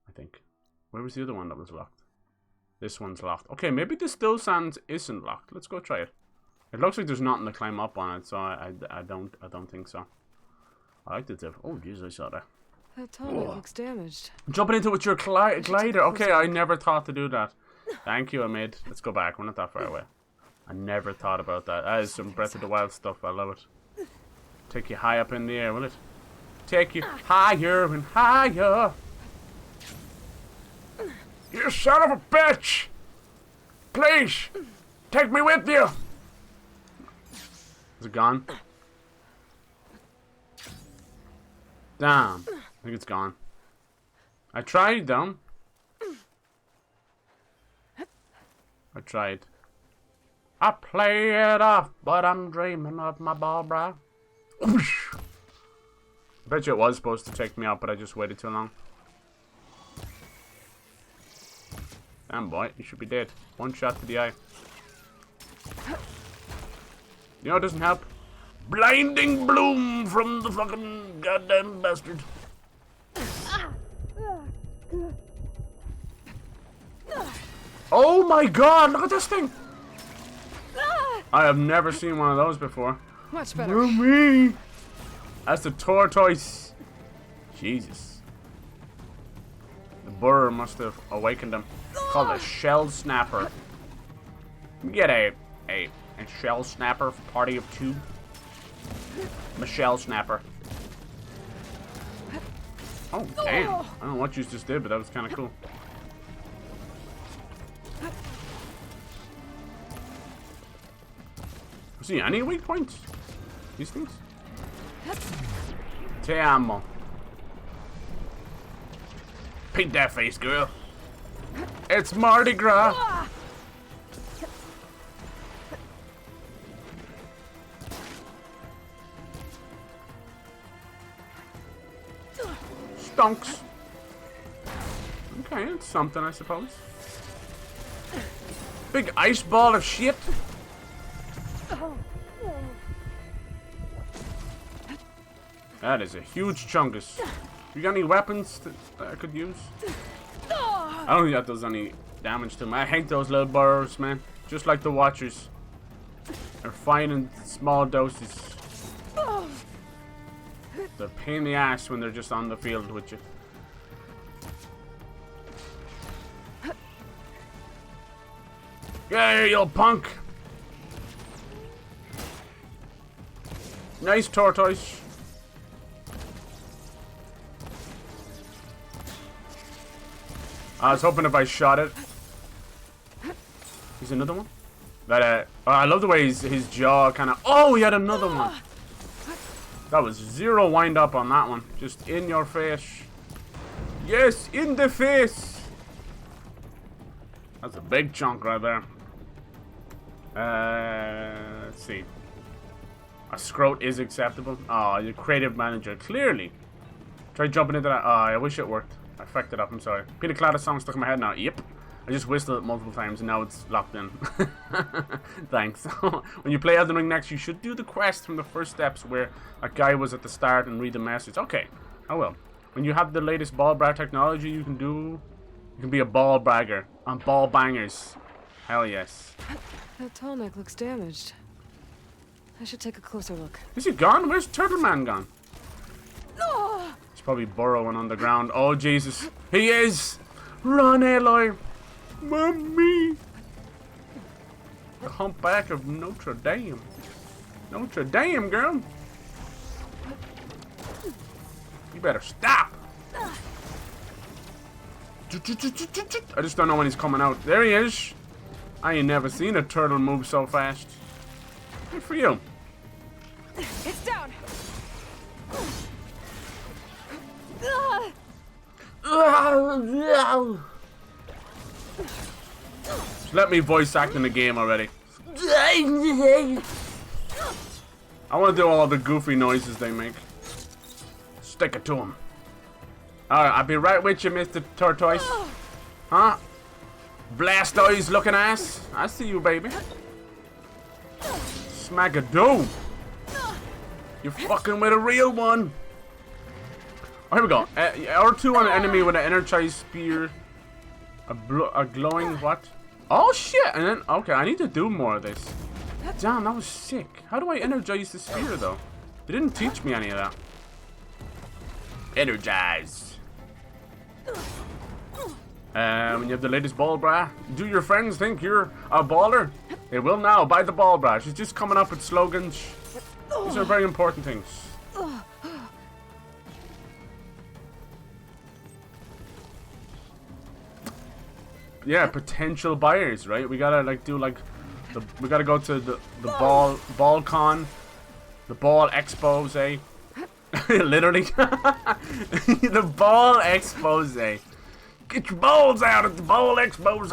I think. Where was the other one that was locked? This one's locked. Okay, maybe the still sands isn't locked. Let's go try it. It looks like there's nothing to climb up on it, so I don't think so. I like the diff. Oh, jeez, I saw that. That tunnel looks damaged. Jumping into it with your glider. Okay, I never thought to do that. Thank you, Ahmed. Let's go back. We're not that far away. I never thought about that. That is some Breath of the Wild stuff. I love it. Take you high up in the air, will it? Take you higher and higher. You son of a bitch! Please, take me with you. Is it gone? Damn. I think it's gone. I tried, though. I tried. I play it off, but I'm dreaming of my ball, bro. I bet you it was supposed to take me out, but I just waited too long. Damn, boy, you should be dead. One shot to the eye. You know, it doesn't help. Blinding bloom from the fucking goddamn bastard. Oh my god, look at this thing! I have never seen one of those before. Much better. Me. That's the tortoise. Jesus. The burr must have awakened him. Called a shell snapper. Get a shell snapper for party of two. I'm a shell snapper. Oh damn! I don't know what you just did, but that was kind of cool. See any weak points? These things? Te amo. Paint that face, girl. It's Mardi Gras. Stonks. Okay, it's something, I suppose. Big ice ball of shit. That is a huge chungus. You got any weapons that I could use? I don't think that does any damage to them. I hate those little burrows, man. Just like the Watchers. They're fine in small doses. They're a pain in the ass when they're just on the field with you. Yeah, you punk! Nice tortoise. I was hoping if I shot it. Here's another one. That I love the way his jaw kind of. Oh, he had another one. That was zero wind up on that one. Just in your face. Yes, in the face. That's a big chunk right there. Let's see. A scrote is acceptable. Oh, your creative manager. Clearly. Try jumping into that. Oh, I wish it worked. I fucked it up, I'm sorry. Pina Colada song stuck in my head now. Yep. I just whistled it multiple times and now it's locked in. Thanks. When you play Elden Ring next, you should do the quest from the first steps where a guy was at the start and read the message. Okay. I will. When you have the latest ball brag technology, you can be a ball bragger on ball bangers. Hell yes. That tonic looks damaged. I should take a closer look. Is he gone? Where's Turtle Man gone? He's probably burrowing on the ground. Oh, Jesus. He is! Run, Aloy! Mommy! The humpback of Notre Dame. Notre Dame, girl! You better stop! I just don't know when he's coming out. There he is! I ain't never seen a turtle move so fast. Good for you. It's down! Just let me voice act in the game already. I want to do all the goofy noises they make. Stick it to him. Alright, I'll be right with you, Mr. Tortoise. Huh? Blast eyes looking ass. I see you, baby. Smack-a-doom! You're fucking with a real one! Oh, here we go. R2 on an enemy with an energized spear. A glowing what? Oh shit! And then, okay, I need to do more of this. Damn, that was sick. How do I energize the spear though? They didn't teach me any of that. Energize. When you have the latest ball bra, do your friends think you're a baller? They will now. Buy the ball bra. She's just coming up with slogans. These are very important things. Yeah, potential buyers, right? We gotta like do like we gotta go to the ball con, the ball expose. Literally, the ball expose. Get your balls out at the ball expose.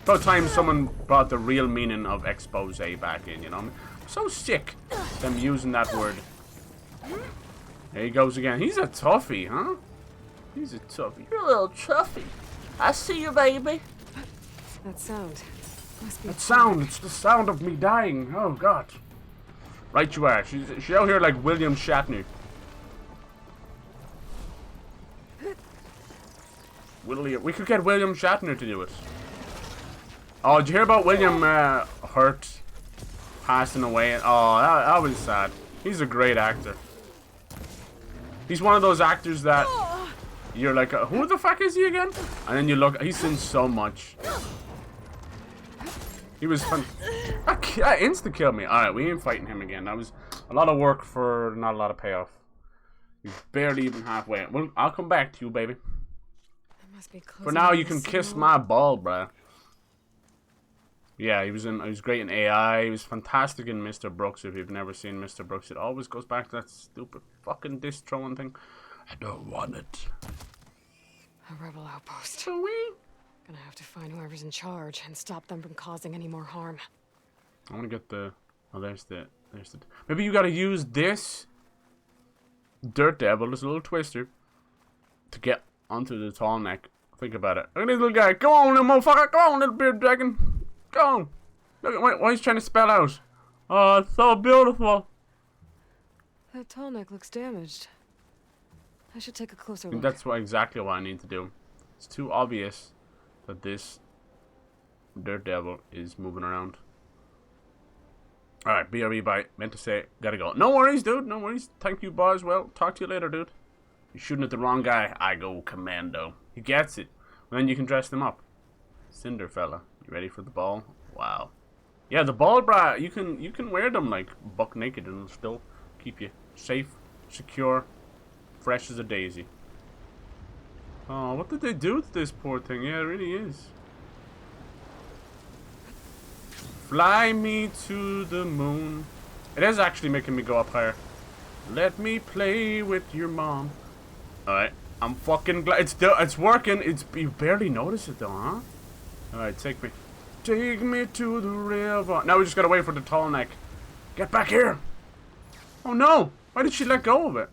About time someone brought the real meaning of expose back in, you know? I'm so sick them using that word. There he goes again. He's a toughie, huh? He's a toughie. You're a little toughie. I see you, baby. That sound. Must be that sound. It's the sound of me dying. Oh, God. Right you are. She's out here like William Shatner. We could get William Shatner to do it. Oh, did you hear about William Hurt passing away? Oh, that was sad. He's a great actor. He's one of those actors that you're like, who the fuck is he again? And then you look, he's in so much. He was fun. That insta-killed me. Alright, we ain't fighting him again. That was a lot of work for not a lot of payoff. He's barely even halfway. Well, I'll come back to you, baby. For now, you can kiss my ball, bruh. Yeah, he was great in AI. He was fantastic in Mr. Brooks. If you've never seen Mr. Brooks, it always goes back to that stupid fucking disc throwing thing. I don't want it. A rebel outpost. So we gonna have to find whoever's in charge and stop them from causing any more harm. I want to get the. Oh, there's the. Maybe you gotta use this Dirt Devil, this little twister, to get onto the tall neck. Think about it. Look at this little guy. Go on, little motherfucker. Go on, little beard dragon. Go on. Look at why he's trying to spell out. Oh, it's so beautiful. That tall neck looks damaged. I should take a closer I think look. that's exactly what I need to do. It's too obvious that this Dirt Devil is moving around. Alright, BRB bye. Meant to say, gotta go. No worries, dude. No worries. Thank you, Boswell. Talk to you later, dude. You're shooting at the wrong guy. I go commando. He gets it. Then you can dress them up. Cinder fella. You ready for the ball? Wow. Yeah, the ball bra, you can wear them like buck naked and it'll still keep you safe, secure, fresh as a daisy. Oh, what did they do to this poor thing? Yeah, it really is. Fly me to the moon. It is actually making me go up higher. Let me play with your mom. Alright, I'm fucking glad it's working. You barely notice it though, huh? Alright, take me to the river. Now we just gotta wait for the tall neck. Get back here! Oh no! Why did she let go of it?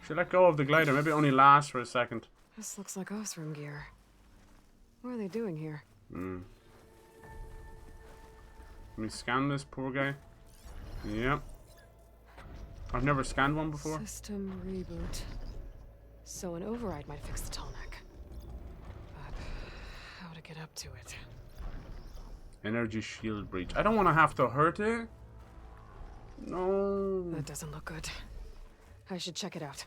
She let go of the glider. Maybe it only lasts for a second. This looks like Osram gear. What are they doing here? Let me scan this poor guy. Yep. I've never scanned one before. System reboot. So an override might fix the tall neck. But how to get up to it? Energy shield breach. I don't want to have to hurt it. No. That doesn't look good. I should check it out.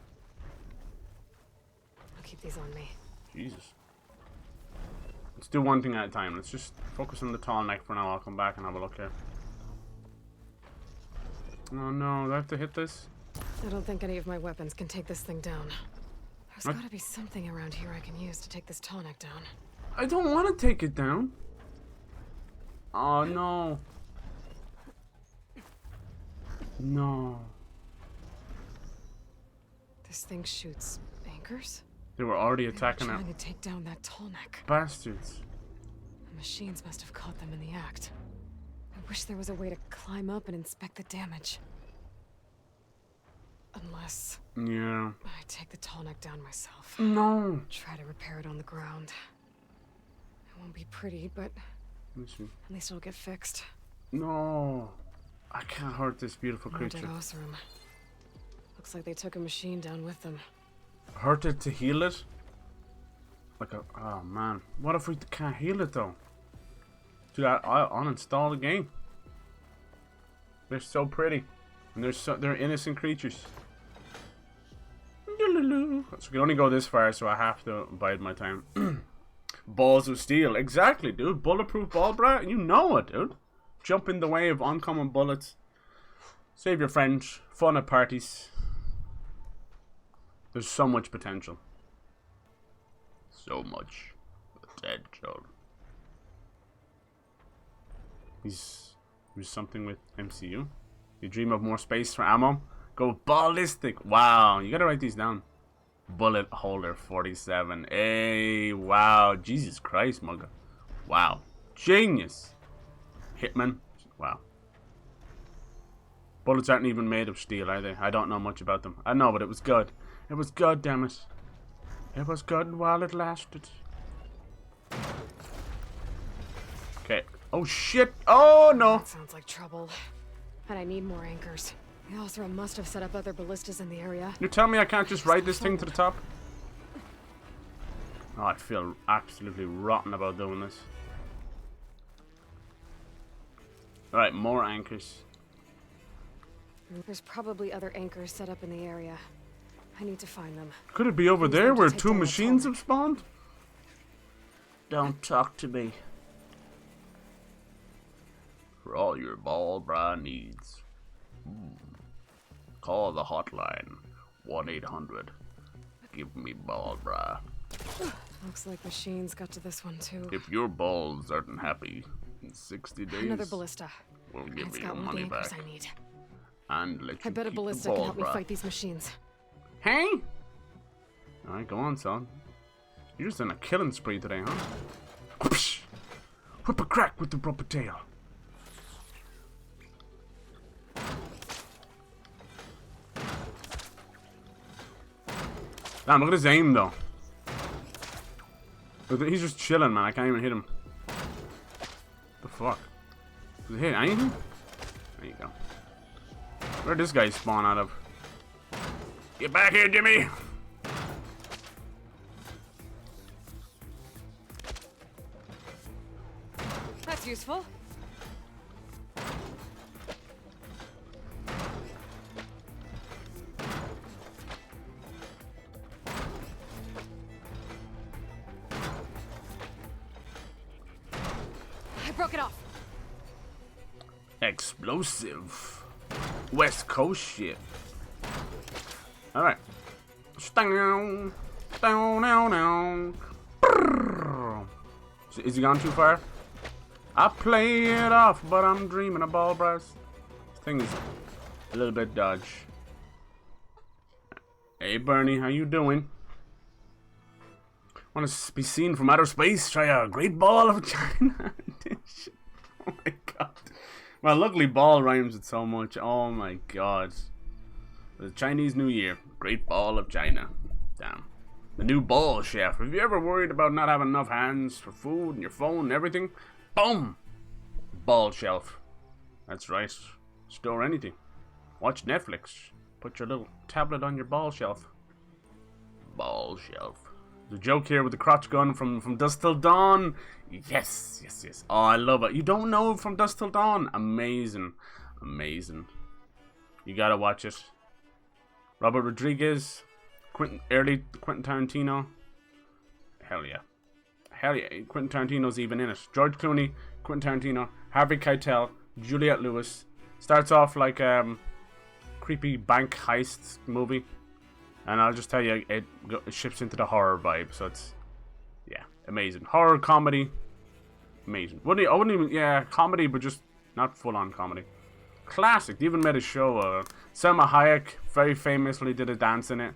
I'll keep these on me. Jesus. Let's do one thing at a time. Let's just focus on the tall neck for now. I'll come back and have a look here. Oh no, do I have to hit this? I don't think any of my weapons can take this thing down. There's gotta be something around here I can use to take this tall neck down. I don't want to take it down. Oh no. No. This thing shoots anchors? They were already attacking it. Trying to take down that tall neck. Bastards. The machines must have caught them in the act. I wish there was a way to climb up and inspect the damage. Unless... Yeah. I take the tall neck down myself. No. Try to repair it on the ground. It won't be pretty, but... at least it'll get fixed. No. I can't hurt this beautiful creature. Room. Looks like they took a machine down with them. Hurt it to heal it? Like a... Oh, man. What if we can't heal it, though? Dude, I'll uninstall the game. They're so pretty. And they're innocent creatures. So we can only go this far, so I have to bide my time. Balls of steel. Exactly, dude. Bulletproof ball, bro. You know it, dude. Jump in the way of oncoming bullets. Save your friends. Fun at parties. There's so much potential. So much potential. He's something with MCU. You dream of more space for ammo? Go ballistic. Wow, you gotta write these down. Bullet holder 47. Hey, wow. Jesus Christ, mugger. Wow. Genius. Hitman. Wow. Bullets aren't even made of steel, are they? I don't know much about them. I know, but it was good. It was good, damn it. It was good while it lasted. Okay. Oh, shit. Oh, no. That sounds like trouble. And I need more anchors. The Othra must have set up other ballistas in the area. You tell me I can't just ride this thing to the top? Oh, I feel absolutely rotten about doing this. Alright, more anchors. There's probably other anchors set up in the area. I need to find them. Could it be over there where two machines have spawned? Don't talk to me. For all your ball bra needs. Call the hotline. 1-800. Give me ball bra. Looks like machines got to this one too. If your balls aren't happy in 60 days, another ballista. We'll give you your money back. I need. And let you I bet a keep ballista the can ball help me bra. fight these machines. Hey! Alright, go on, son. You're just in a killing spree today, huh? Whoosh! Whip a crack with the rubber tail. Damn, look at his aim, though. He's just chilling, man. I can't even hit him. The fuck? Does it hit anything? There you go. Where'd this guy spawn out of? Get back here, Jimmy! That's useful. I broke it off. Explosive. West Coast shit. Alright. Down, down, down, down. Is he gone too far? I play it off, but I'm dreaming of ball brass. This thing is a little bit dodge. Hey Bernie, how you doing? Want to be seen from outer space? Try a great ball of China. Oh my god. Well, luckily ball rhymes with so much. Oh my god. The Chinese New Year. Great ball of China. Damn. The new ball chef. Have you ever worried about not having enough hands for food and your phone and everything? Boom! Ball shelf. That's right. Store anything. Watch Netflix. Put your little tablet on your ball shelf. Ball shelf. The joke here with the crotch gun from Dusk Till Dawn. Yes, yes, yes. Oh, I love it. You don't know From Dusk Till Dawn? Amazing. Amazing. You gotta watch it. Robert Rodriguez. Early Quentin Tarantino. Hell yeah. Hell yeah. Quentin Tarantino's even in it. George Clooney, Quentin Tarantino, Harvey Keitel, Juliette Lewis. Starts off like creepy bank heist movie. And I'll just tell you, it shifts into the horror vibe. So it's, yeah, amazing. Horror, comedy, amazing. I wouldn't even, yeah, comedy, but just not full-on comedy. Classic. They even made a show. Selma Hayek very famously did a dance in it,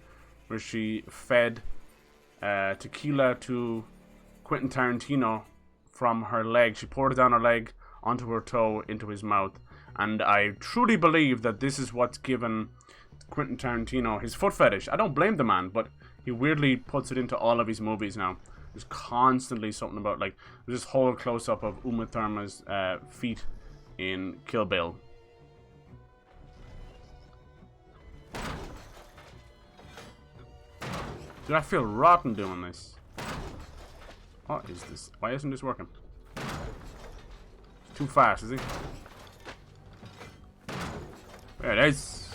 where she fed tequila to Quentin Tarantino from her leg. She poured it down her leg onto her toe into his mouth. And I truly believe that this is what's given Quentin Tarantino his foot fetish. I don't blame the man, but he weirdly puts it into all of his movies now. There's constantly something about, like, there's this whole close-up of Uma Thurman's feet in Kill Bill. Dude, I feel rotten doing this. What is this? Why isn't this working? It's too fast, is he? There it is.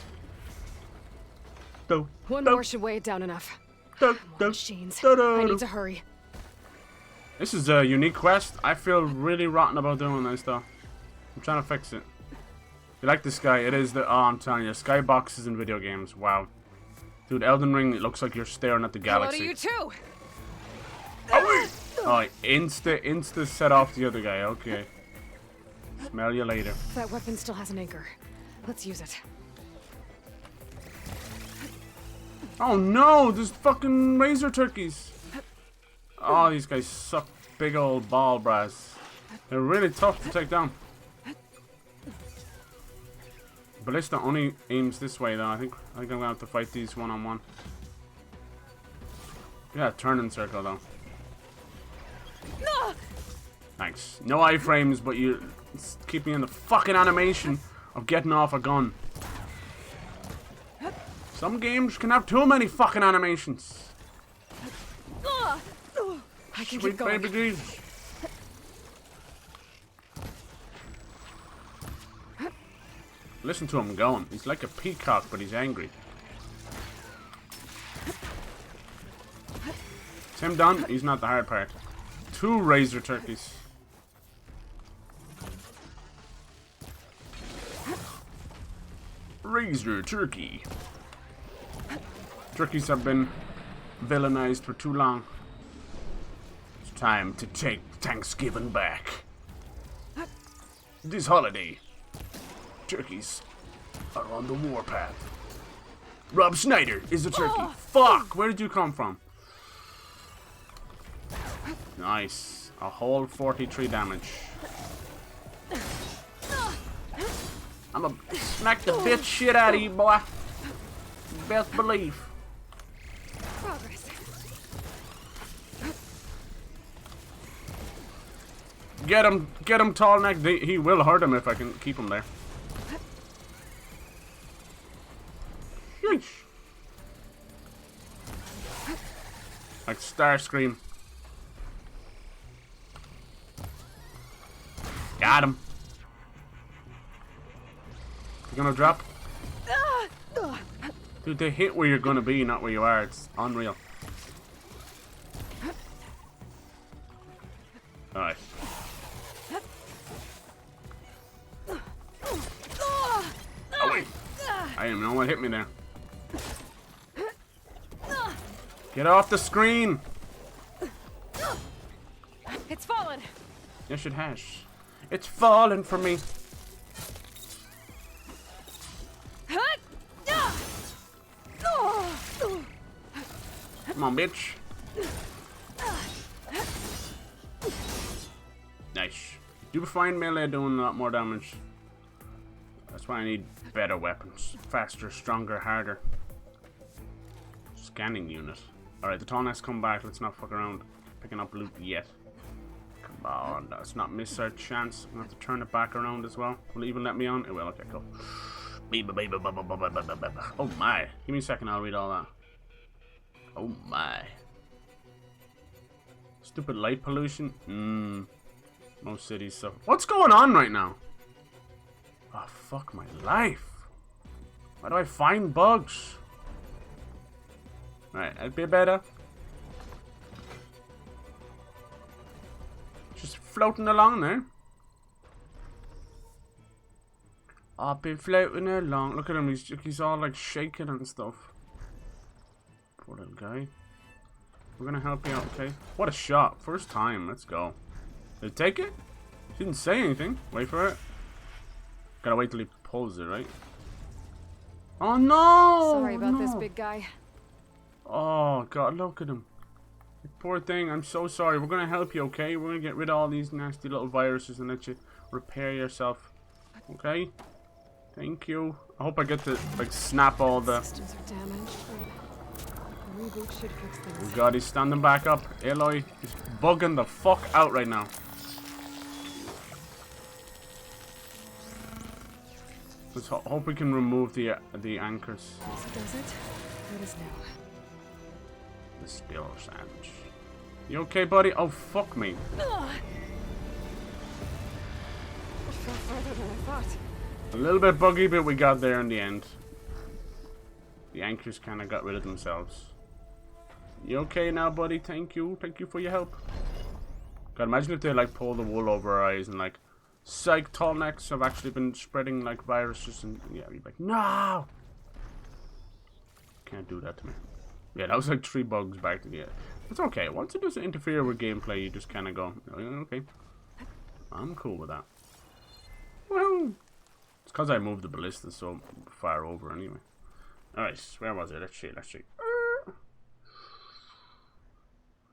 One more should weigh it down enough. Come on, machines. I need to hurry. This is a unique quest. I feel really rotten about doing this though. I'm trying to fix it. You like this guy? It is the... Oh, I'm telling you. Skyboxes in video games. Wow. Dude, Elden Ring, it looks like you're staring at the galaxy. Hello to you too. Oh, insta set off the other guy. Okay. Smell you later. That weapon still has an anchor. Let's use it. Oh no, there's fucking razor turkeys. Oh, these guys suck big old ball brass. They're really tough to take down. Ballista only aims this way though. I think I'm gonna have to fight these one-on-one. Yeah, turn in circle though. Thanks. No iframes, but you keep me in the fucking animation of getting off a gun. Some games can have too many fucking animations. I can Sweet keep going. baby Jesus. Listen to him going. He's like a peacock, but he's angry. Is him done? He's not the hard part. 2 razor turkeys. Razor turkey. Turkeys have been villainized for too long. It's time to take Thanksgiving back. This holiday, turkeys are on the warpath. Rob Schneider is a turkey. Fuck! Where did you come from? Nice. A whole 43 damage. I'ma smack the bitch shit out of you, boy. Best believe. Progress. Get him, tall neck. He will hurt him if I can keep him there. Yeesh. Like Starscream. Got him. You gonna drop? Dude, they hit where you're gonna be, not where you are. It's unreal. Alright. Oh wait. I didn't know what hit me there. Get off the screen! It's fallen. Yes, it has. It's fallen for me. Come on, bitch. Nice. Do find melee doing a lot more damage. That's why I need better weapons. Faster, stronger, harder. Scanning unit. Alright, the tallnecks come back. Let's not fuck around picking up loot yet. Come on, let's not miss our chance. I'm gonna have to turn it back around as well. Will it even let me on? It will. Okay, cool. Oh my. Give me a second, I'll read all that. Oh my. Stupid light pollution. Most cities suffer. What's going on right now? Oh, fuck my life. Why do I find bugs? Alright, that'd be better. Just floating along there. I've been floating along. Look at him, he's all like shaking and stuff. Poor little guy. We're gonna help you out, okay? What a shot. First time, let's go. Did it take it? She didn't say anything. Wait for it. Gotta wait till he pulls it, right? Oh no! Sorry about this, big guy. Oh god, look at him. Poor thing, I'm so sorry. We're gonna help you, okay? We're gonna get rid of all these nasty little viruses and let you repair yourself. Okay? Thank you. I hope I get to like snap all the Systems are damaged. A reboot should fix things. Oh god, he's standing back up. Aloy is bugging the fuck out right now. Let's hope we can remove the anchors. This does it. Let us know. The skill sandwich. You okay, buddy? Oh, fuck me. It fell further than I thought. A little bit buggy, but we got there in the end. The anchors kind of got rid of themselves. You okay now, buddy? Thank you. Thank you for your help. God, imagine if they like pull the wool over our eyes and like, psych, tall necks have actually been spreading like viruses and yeah, you'd be like, no! Can't do that to me. Yeah, that was like 3 bugs back to the end. It's okay. Once it doesn't interfere with gameplay, you just kind of go, oh, yeah, okay. I'm cool with that. Woohoo! It's because I moved the ballista so far over anyway. Alright, where was it? Let's see.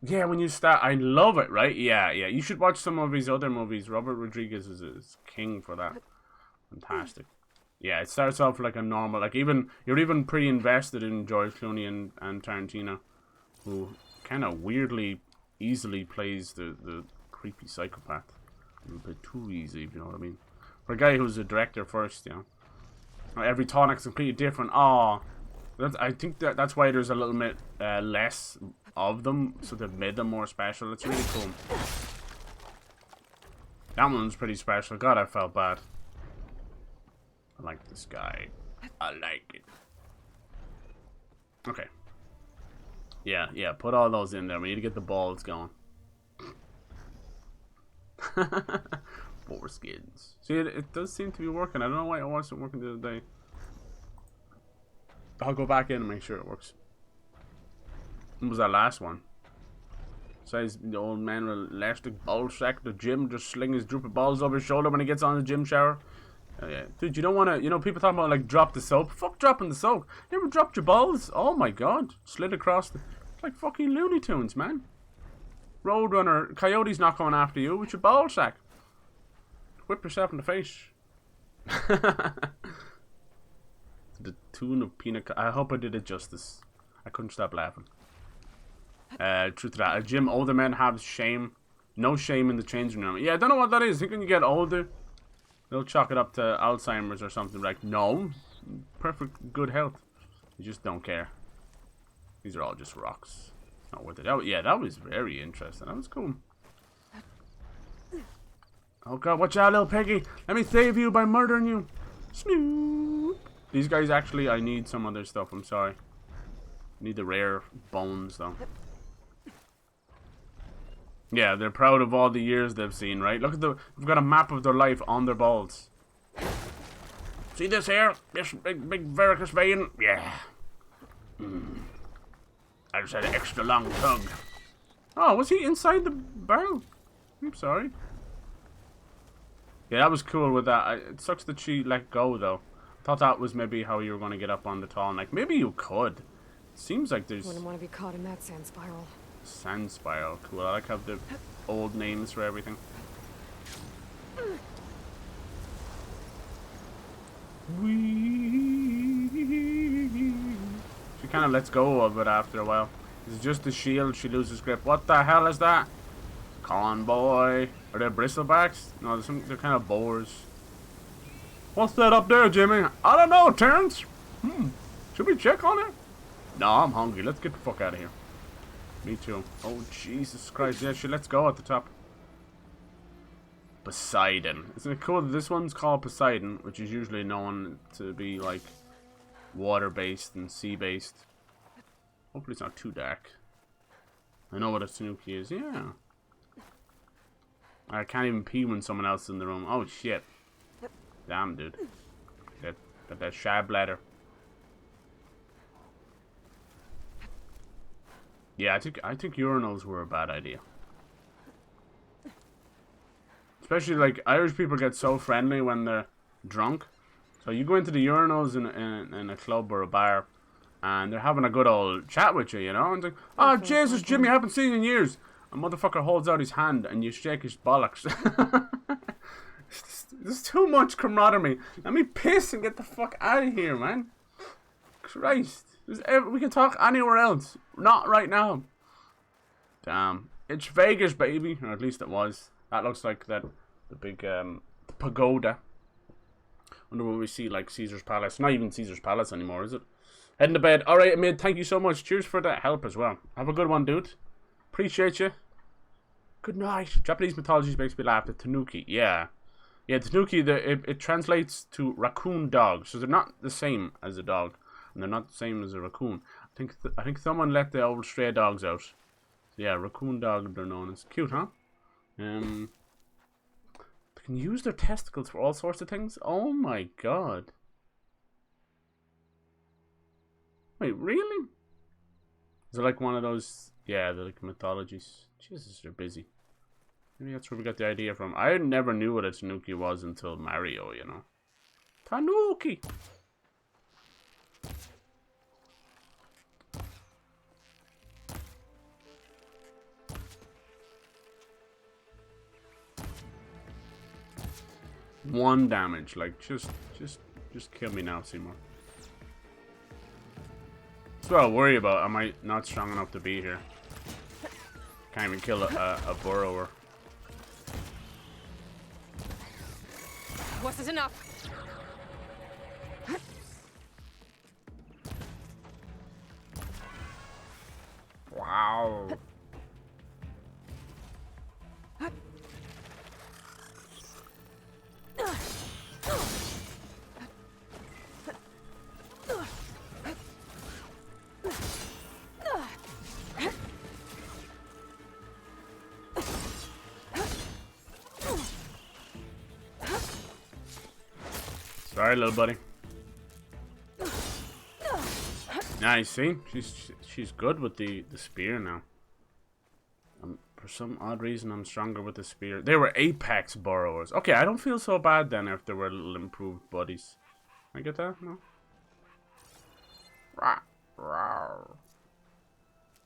Yeah, when you start, I love it, right? Yeah. You should watch some of his other movies. Robert Rodriguez is king for that. Fantastic. Yeah, it starts off like a normal, like you're even pre-invested in George Clooney and Tarantino, who kind of weirdly, easily plays the creepy psychopath. A little bit too easy, if you know what I mean. For a guy who's a director first, you know. Every tonic's completely different. I think that's why there's a little bit less of them, so they've made them more special. It's really cool. That one's pretty special. God, I felt bad. I like this guy. I like it. Okay. Yeah, put all those in there. We need to get the balls going. 4 skins. See, it does seem to be working. I don't know why it wasn't working the other day. I'll go back in and make sure it works. When was that last one? Says the old man with elastic ball sack at the gym, just sling his droopy balls over his shoulder when he gets on the gym shower. Yeah. Dude, you don't want to, you know, people talking about like drop the soap. Fuck dropping the soap. You ever dropped your balls? Oh my god. Slid across the, it's like fucking Looney Tunes, man. Roadrunner, Coyote's not coming after you with your ball sack. Whip yourself in the face. The tune of peanut. I hope I did it justice. I couldn't stop laughing. Truth to that, a gym older men have shame. No shame in the changing room. Yeah, I don't know what that is. I think when you get older, they'll chalk it up to Alzheimer's or something. Like, no, perfect good health. You just don't care. These are all just rocks. It's not worth it. Oh, yeah, that was very interesting. That was cool. Oh god, watch out, little piggy. Let me save you by murdering you. Snoop. These guys actually, I need some other stuff. I'm sorry. I need the rare bones though. Yeah, they're proud of all the years they've seen, right? Look at we've got a map of their life on their balls. See this here? This big varicose vein? Yeah. I just had an extra long tongue. Oh, was he inside the barrel? I'm sorry. Yeah, that was cool with that. It sucks that she let go, though. I thought that was maybe how you were going to get up on the tall neck. Maybe you could. It seems like there's... Wouldn't want to be caught in that sand spiral. Sand spiral. Cool. I like how the old names for everything. She kind of lets go of it after a while. It's just the shield. She loses grip. What the hell is that? Convoy. Are they bristlebacks? No, they're kind of boars. What's that up there, Jimmy? I don't know, Terrence. Should we check on it? No, I'm hungry. Let's get the fuck out of here. Me too. Oh, Jesus Christ. Yeah, she lets go at the top. Poseidon. Isn't it cool that this one's called Poseidon, which is usually known to be like water-based and sea-based. Hopefully it's not too dark. I know what a Tanuki is. Yeah. I can't even pee when someone else is in the room. Oh, shit. Damn, dude. Got that shab bladder. Yeah, I think urinals were a bad idea. Especially, like, Irish people get so friendly when they're drunk. So you go into the urinals in a club or a bar, and they're having a good old chat with you, you know? And it's like, oh, Jesus, Jimmy, I haven't seen you in years. A motherfucker holds out his hand, and you shake his bollocks. There's too much camaraderie. Let me piss and get the fuck out of here, man. Christ. We can talk anywhere else. Not right now. Damn. It's Vegas, baby. Or at least it was. That looks like the big pagoda. Wonder what we see, like Caesar's Palace. Not even Caesar's Palace anymore, is it? Heading to bed. Alright, Amid, thank you so much. Cheers for that help as well. Have a good one, dude. Appreciate you. Good night. Japanese mythology makes me laugh. The Tanuki. Yeah. Yeah, Tanuki, it translates to raccoon dog. So they're not the same as a dog. And they're not the same as a raccoon. I think someone let the old stray dogs out. So yeah, raccoon dog they're known as. Cute, huh? They can use their testicles for all sorts of things. Oh my god. Wait, really? Is it like one of those? Yeah, they're like mythologies. Jesus, they're busy. Maybe that's where we got the idea from. I never knew what a Tanuki was until Mario, you know. Tanuki! One damage, like just kill me now, Seymour. That's what I worry about. Am I not strong enough to be here? Can't even kill a burrower. Wasn't enough. Wow. Sorry, little buddy. Nice, see? She's good with the spear now. For some odd reason, I'm stronger with the spear. They were apex burrowers. Okay, I don't feel so bad then if they were little improved buddies. I get that? No? Rah, rah.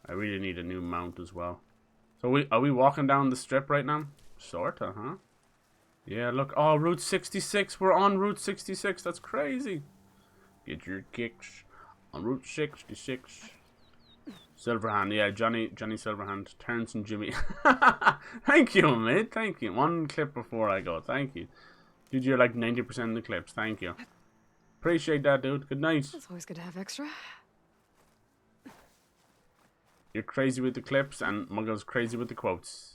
I really need a new mount as well. So are we walking down the strip right now? Sorta, huh? Yeah, look. Oh, Route 66. We're on Route 66. That's crazy. Get your kicks on Route 66. Silverhand. Yeah, Johnny Silverhand. Terrence and Jimmy. Thank you, mate. Thank you. One clip before I go. Thank you. Dude, you're like 90% of the clips. Thank you. Appreciate that, dude. Good night. It's always good to have extra. You're crazy with the clips, and Muggle's crazy with the quotes.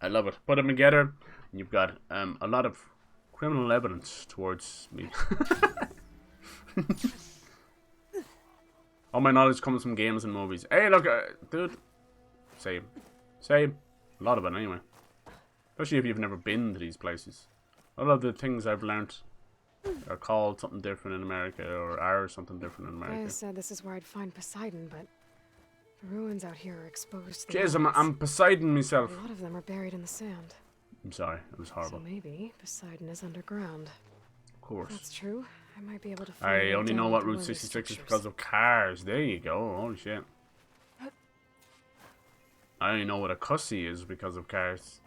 I love it. Put them together, and you've got a lot of criminal evidence towards me. All my knowledge comes from games and movies. Hey, look, dude. Same. A lot of it, anyway. Especially if you've never been to these places. A lot of the things I've learnt are called something different in America, or are something different in America. I said this is where I'd find Poseidon, but the ruins out here are exposed to the Jeez, elements. I'm Poseidon myself. A lot of them are buried in the sand. I'm sorry, it was horrible. So maybe Poseidon is underground. Of course. If that's true. I might be able to find I a way only down know what to one Route of these 66 is structures. because of cars. There you go. Holy shit. I only know what a cussy is because of cars.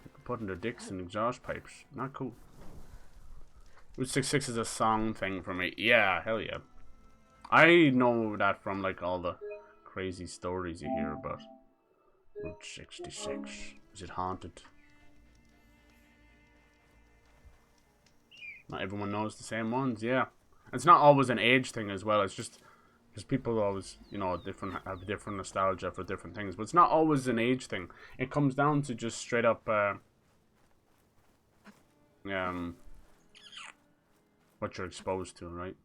People putting their dicks in exhaust pipes. Not cool. Route 66 is a song thing for me. Yeah, hell yeah. I know that from like all the crazy stories you hear about. Route 66. Is it haunted? Not everyone knows the same ones, yeah. It's not always an age thing as well. It's just because people always, you know, have different nostalgia for different things. But it's not always an age thing. It comes down to just straight up, what you're exposed to, right?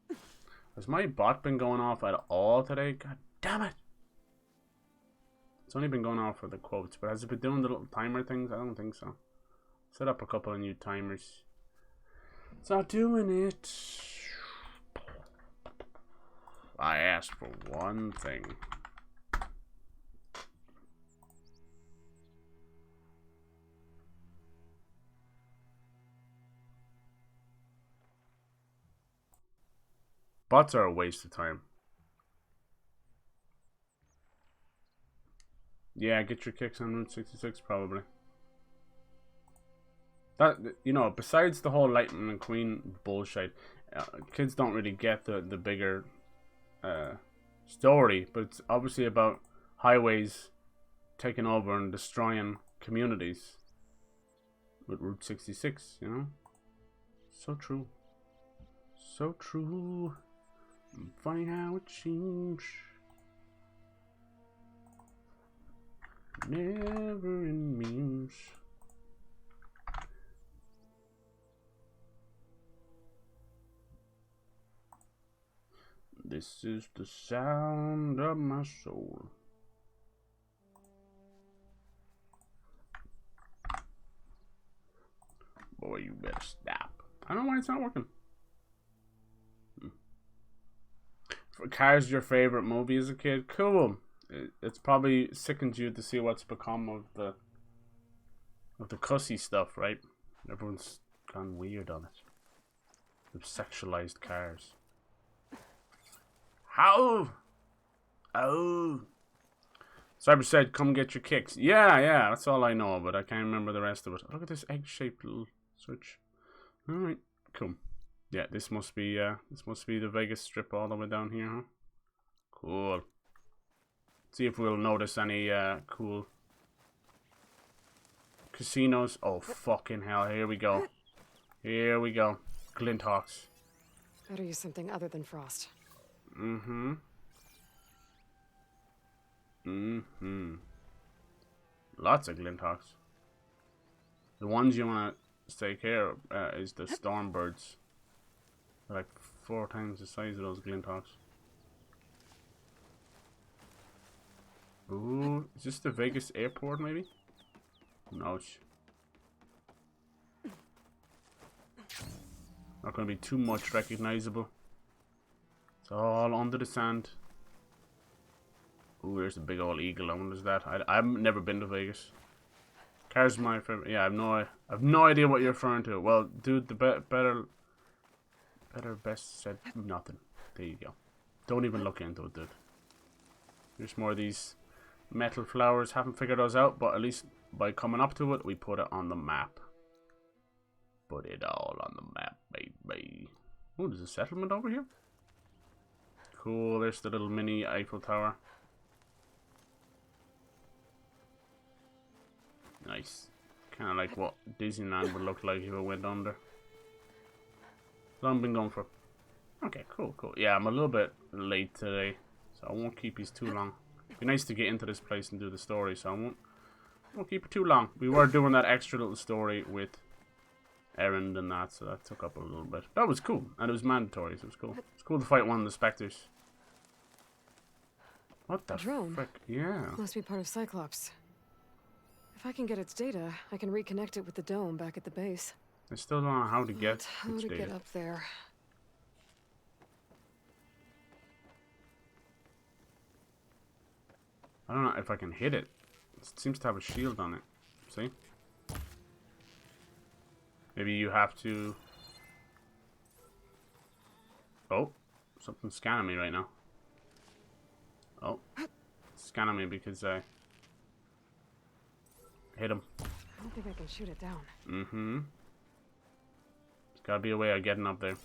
Has my bot been going off at all today? God damn it! It's only been going off for the quotes, but has it been doing the little timer things? I don't think so. Set up a couple of new timers. It's not doing it. I asked for one thing. Bots are a waste of time. Yeah, get your kicks on Route 66 probably. That, you know, besides the whole Lightning McQueen bullshit, kids don't really get the bigger story, but it's obviously about highways taking over and destroying communities with Route 66, you know? So true. So true. Funny how it seems. Never in memes. This is the sound of my soul. Boy, you better stop. I don't know why it's not working. Cars your favorite movie as a kid? Cool. It's probably sickened you to see what's become of the cussy stuff, right? Everyone's gone weird on it. They've sexualized cars. How? Oh. Cyber said, come get your kicks. Yeah, that's all I know, but I can't remember the rest of it. Look at this egg-shaped little switch. Alright, cool. Yeah, this must be the Vegas Strip all the way down here, huh? Cool. See if we'll notice any cool casinos. Oh fucking hell, here we go. Here we go. Glinthawks. Better use something other than frost. Lots of Glinthawks. The ones you want to take care of is the Stormbirds. They're like 4 times the size of those Glinthawks. Ooh, is this the Vegas airport maybe? No. Not going to be too much recognizable. It's all under the sand. Ooh, there's a big old eagle. I wonder is that. I've never been to Vegas. Car's my favorite. Yeah, I've no idea what you're referring to. Well, dude, the better best said nothing. There you go. Don't even look into it, dude. There's more of these metal flowers. Haven't figured those out, but at least by coming up to it, we put it on the map. Put it all on the map, baby. Oh, there's a settlement over here. Cool. There's the little mini Eiffel Tower. Nice. Kind of like what Disneyland would look like if it went under. How long been going for? Okay, cool. Yeah, I'm a little bit late today, so I won't keep you too long. It'd be nice to get into this place and do the story, so I won't keep it too long. We were doing that extra little story with Erend and that, so that took up a little bit. That was cool, and it was mandatory, so it was cool. It's cool to fight one of the specters. What the frick? Yeah. Must be part of Cyclops. If I can get its data, I can reconnect it with the dome back at the base. I still don't know how to get its data. Get up there. I don't know if I can hit it. It seems to have a shield on it. See? Maybe you have to... Oh, something's scanning me right now. Oh, it's scanning me because I hit him. I don't think I can shoot it down. There's gotta be a way of getting up there.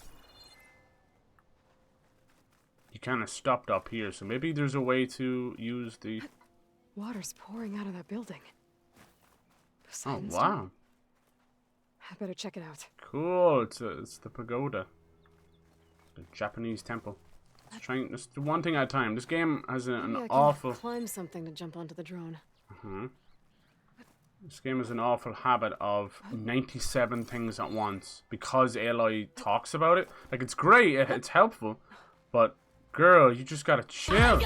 You kind of stopped up here, so maybe there's a way to use the... Water's pouring out of that building. Oh, wow. I better check it out. Cool, it's the pagoda. The Japanese temple. Let's do one thing at a time. This game has an awful... climb something to jump onto the drone. This game has an awful habit of 97 things at once because Aloy talks about it. Like, it's great, it's helpful, but girl, you just gotta chill.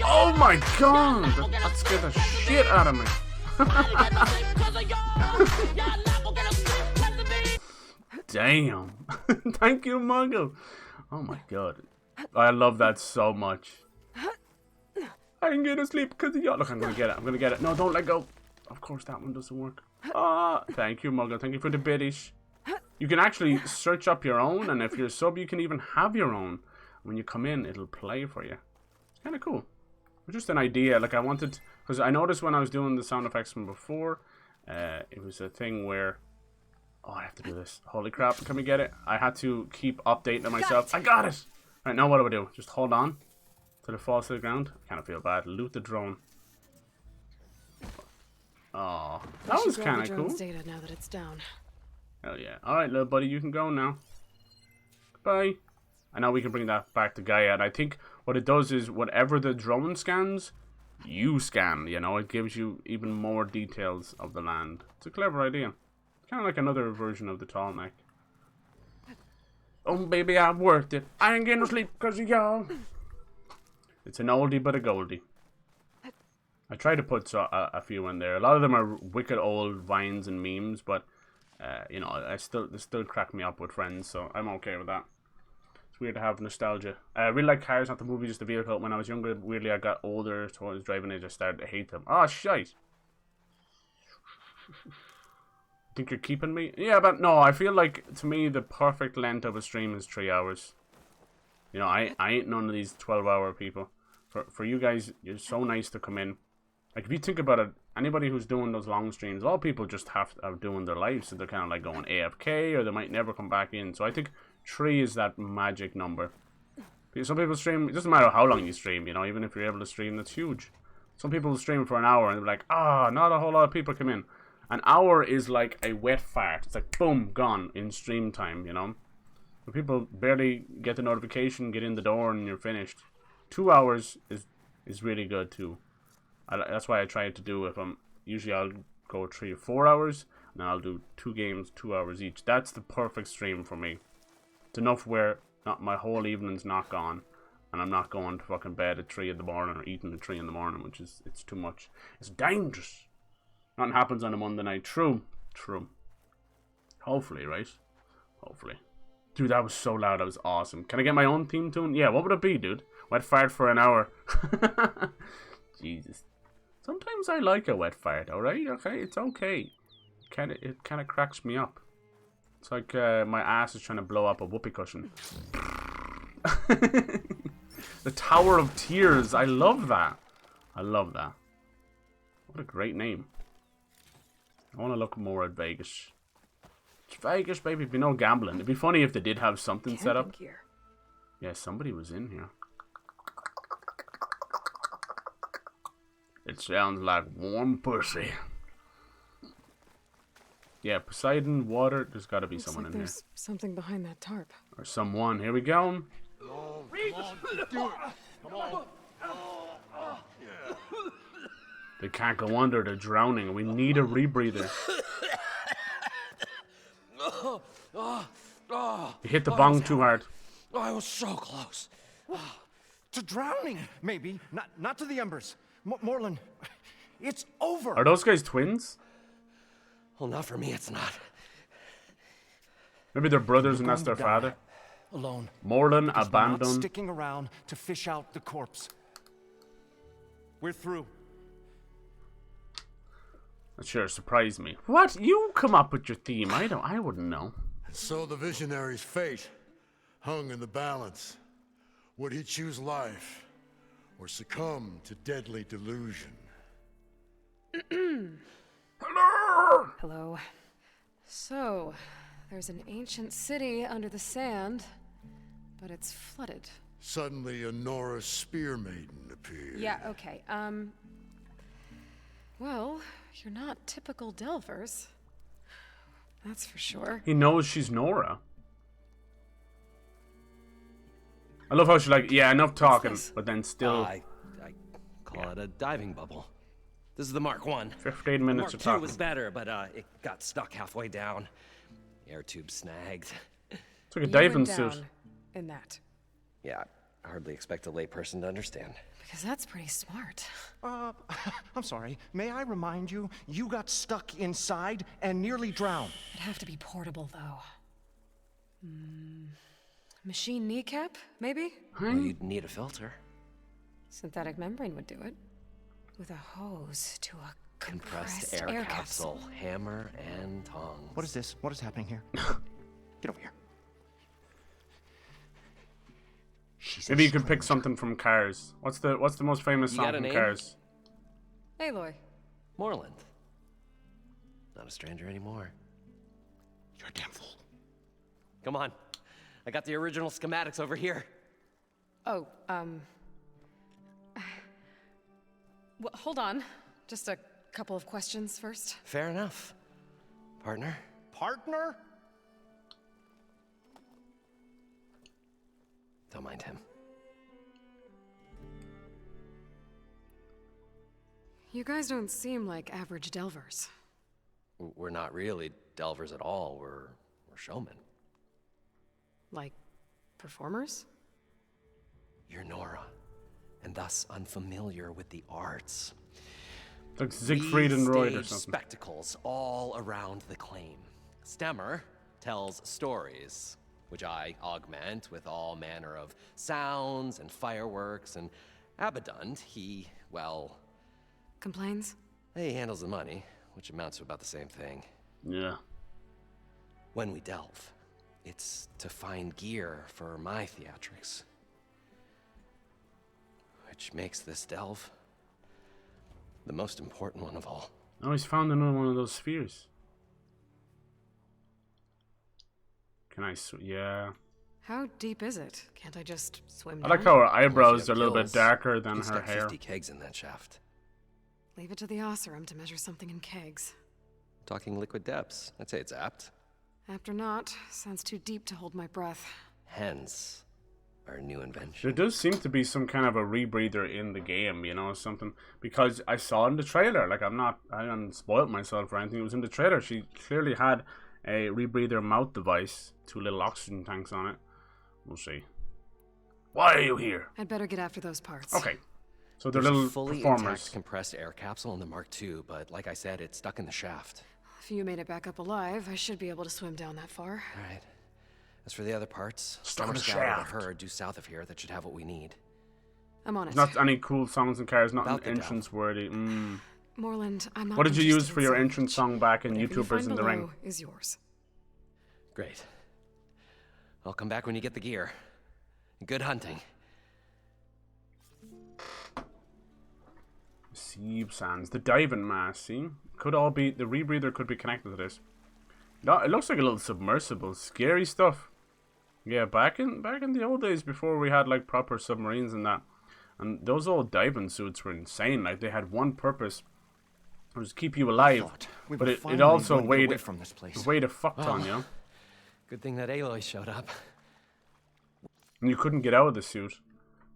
Oh my god! That scared the shit out of me. Damn. Thank you, Mungo. Oh my god. I love that so much. I ain't gonna sleep because of you. Look, I'm gonna get it. I'm gonna get it. No, don't let go. Of course, that one doesn't work. Ah, thank you, Muggle. Thank you for the biddish. You can actually search up your own, and if you're a sub, you can even have your own. When you come in, it'll play for you. It's kind of cool. It's just an idea. Like, I wanted... Because I noticed when I was doing the sound effects from before, it was a thing where... Oh, I have to do this. Holy crap, can we get it? I had to keep updating it myself. I got it! Alright, now what do I do? Just hold on till it falls to the ground? I kind of feel bad. Loot the drone. Oh, that was kind of cool. Data now that it's down. Hell yeah. Alright, little buddy, you can go now. Bye. And now we can bring that back to Gaia. And I think what it does is whatever the drone scans, you scan. You know, it gives you even more details of the land. It's a clever idea. Kind of like another version of the tall neck. Oh, baby, I've worked it. I ain't getting no sleep because of y'all. It's an oldie but a goldie. I try to put a few in there. A lot of them are wicked old vines and memes, but you know, they still crack me up with friends, so I'm okay with that. It's weird to have nostalgia. I really like cars, not the movie, just the vehicle. When I was younger, weirdly, I got older, so I was driving age, I started to hate them. Oh, shite. Think you're keeping me? Yeah, but no, I feel like, to me, the perfect length of a stream is 3 hours. You know, I ain't none of these 12-hour people. For you guys, you're so nice to come in. Like, if you think about it, anybody who's doing those long streams, a lot of people just are doing their lives, so they're kind of like going AFK, or they might never come back in. So I think 3 is that magic number. Some people stream, it doesn't matter how long you stream, you know, even if you're able to stream, that's huge. Some people stream for an hour, and they're like, not a whole lot of people come in. An hour is like a wet fart. It's like, boom, gone in stream time, you know. When people barely get the notification, get in the door, and you're finished. 2 hours is really good, too. That's why I try to do, usually I'll go 3 or 4 hours, and I'll do 2 games, 2 hours each. That's the perfect stream for me. It's enough where my whole evening's not gone, and I'm not going to fucking bed at 3 in the morning or eating at 3 in the morning, which is, it's too much. It's dangerous. Nothing happens on a Monday night. True. Hopefully, right? Hopefully. Dude, that was so loud. That was awesome. Can I get my own theme tune? Yeah, what would it be, dude? Wet fart for an hour. Jesus. Sometimes I like a wet fart, alright? Okay, it's okay. It kind of cracks me up. It's like my ass is trying to blow up a whoopee cushion. The Tower of Tears. I love that. What a great name. I want to look more at Vegas. It's Vegas, baby. It'd be no gambling. It'd be funny if they did have something set up. Gear. Yeah, somebody was in here. It sounds like warm pussy. Yeah, Poseidon, water. There's got to be someone in there's something behind that tarp. Or someone. Here we go. Come on, do it. Come on. They can't go under. They're drowning. We need a rebreather. You hit the bong too hard. Oh, I was so close. To drowning, maybe. Not to the embers. Morlin, it's over. Are those guys twins? Well, not for me, it's not. Maybe they're brothers and that's their father. Alone. Morlin Not abandoned. sticking around to fish out the corpse. We're through. That sure surprised me. What? You come up with your theme. I wouldn't know. So the visionary's fate hung in the balance. Would he choose life or succumb to deadly delusion? Hello. So, there's an ancient city under the sand, but it's flooded. Suddenly, a Nora spear maiden appeared. Yeah, okay. Well, you're not typical Delvers. That's for sure. He knows she's Nora. I love how she's like, yeah, enough talking, but then still... I call it a diving bubble. This is the Mark 1. 15 minutes of Mark talking. 2 was better, but it got stuck halfway down. Air tube snagged. It's like a diving suit. In that. Yeah, I hardly expect a layperson to understand. Because that's pretty smart. I'm sorry. May I remind you, you got stuck inside and nearly drowned. It'd have to be portable, though. Machine kneecap, maybe? Well, you'd need a filter. Synthetic membrane would do it. With a hose to a compressed air capsule. Hammer and tongs. What is this? What is happening here? Get over here. Maybe you could pick something from Cars. What's the most famous song from Cars? Aloy. Moreland. Not a stranger anymore. You're a damn fool. Come on. I got the original schematics over here. Oh, well, hold on. Just a couple of questions first. Fair enough. Partner? Partner? Don't mind him. You guys don't seem like average delvers. We're not really delvers at all. We're showmen. Like, performers? You're Nora, and thus unfamiliar with the arts. Like Siegfried and Roy or stage something. Spectacles all around the claim. Stemmer tells stories, which I augment with all manner of sounds and fireworks, and Abaddon, he, well... Complains? He handles the money, which amounts to about the same thing. Yeah. When we delve, it's to find gear for my theatrics. Which makes this delve the most important one of all. Oh, he's found another one of those spheres. Can I yeah. How deep is it? Can't I just swim I down? like how her eyebrows are a little bit darker than her hair. 50 kegs in that shaft. Leave it to the Osserum to measure something in kegs. Talking liquid depths. I'd say it's apt. Apt or not, sounds too deep to hold my breath. Hence, our new invention. There does seem to be some kind of a rebreather in the game, you know, something. Because I saw in the trailer, like I haven't spoiled myself or anything, it was in the trailer. She clearly had a rebreather mouth device, 2 little oxygen tanks on it. We'll see. Why are you here? I'd better get after those parts. Okay. So they're There's little a fully performers. intact compressed air capsule in the Mark II, but like I said, it's stuck in the shaft. If you made it back up alive, I should be able to swim down that far. All right. As for the other parts, Stuck in the scattered a shaft. herd due south of here that should have what we need. I'm on it. Not any cool songs and cars, not About the entrance worthy. Moreland, I'm not What did you use interested for in your salvage. entrance song back in Whatever you YouTubers find in the below Ring? is yours. Great. I'll come back when you get the gear. Good hunting. Sieve Sands, the diving mask, see? Could all be, the rebreather could be connected to this. No, it looks like a little submersible, scary stuff. Yeah, back in the old days before we had like proper submarines and that. And those old diving suits were insane, like they had one purpose. It was to keep you alive, but it also weighed a fuck ton, you know? Good thing that Aloy showed up. And you couldn't get out of the suit,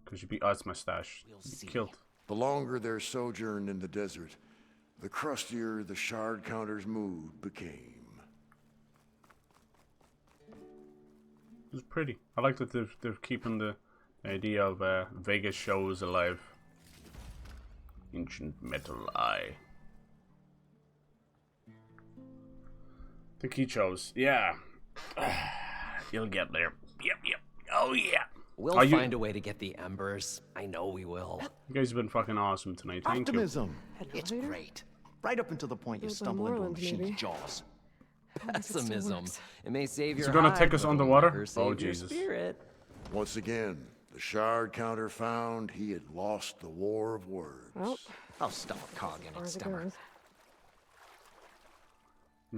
because you'd be, oh, it's my stash. You'd be killed. The longer their sojourn in the desert, the crustier the shard counter's mood became. It was pretty. I like that they're keeping the idea of Vegas shows alive. Ancient metal eye. The key shows. Yeah. You'll get there. Yep. Oh yeah. We'll find a way to get the embers. I know we will. You guys have been fucking awesome tonight. Thank Optimism. you. It's great. Right up until the point you stumble into a machine's jaws. Pessimism. It may save your Is it gonna hide, take us but it'll underwater? never save Oh, your Jesus. Spirit. Once again, the shard counter found he had lost the war of words. Well, I'll stuff a cog in it, as it Stemmer. goes.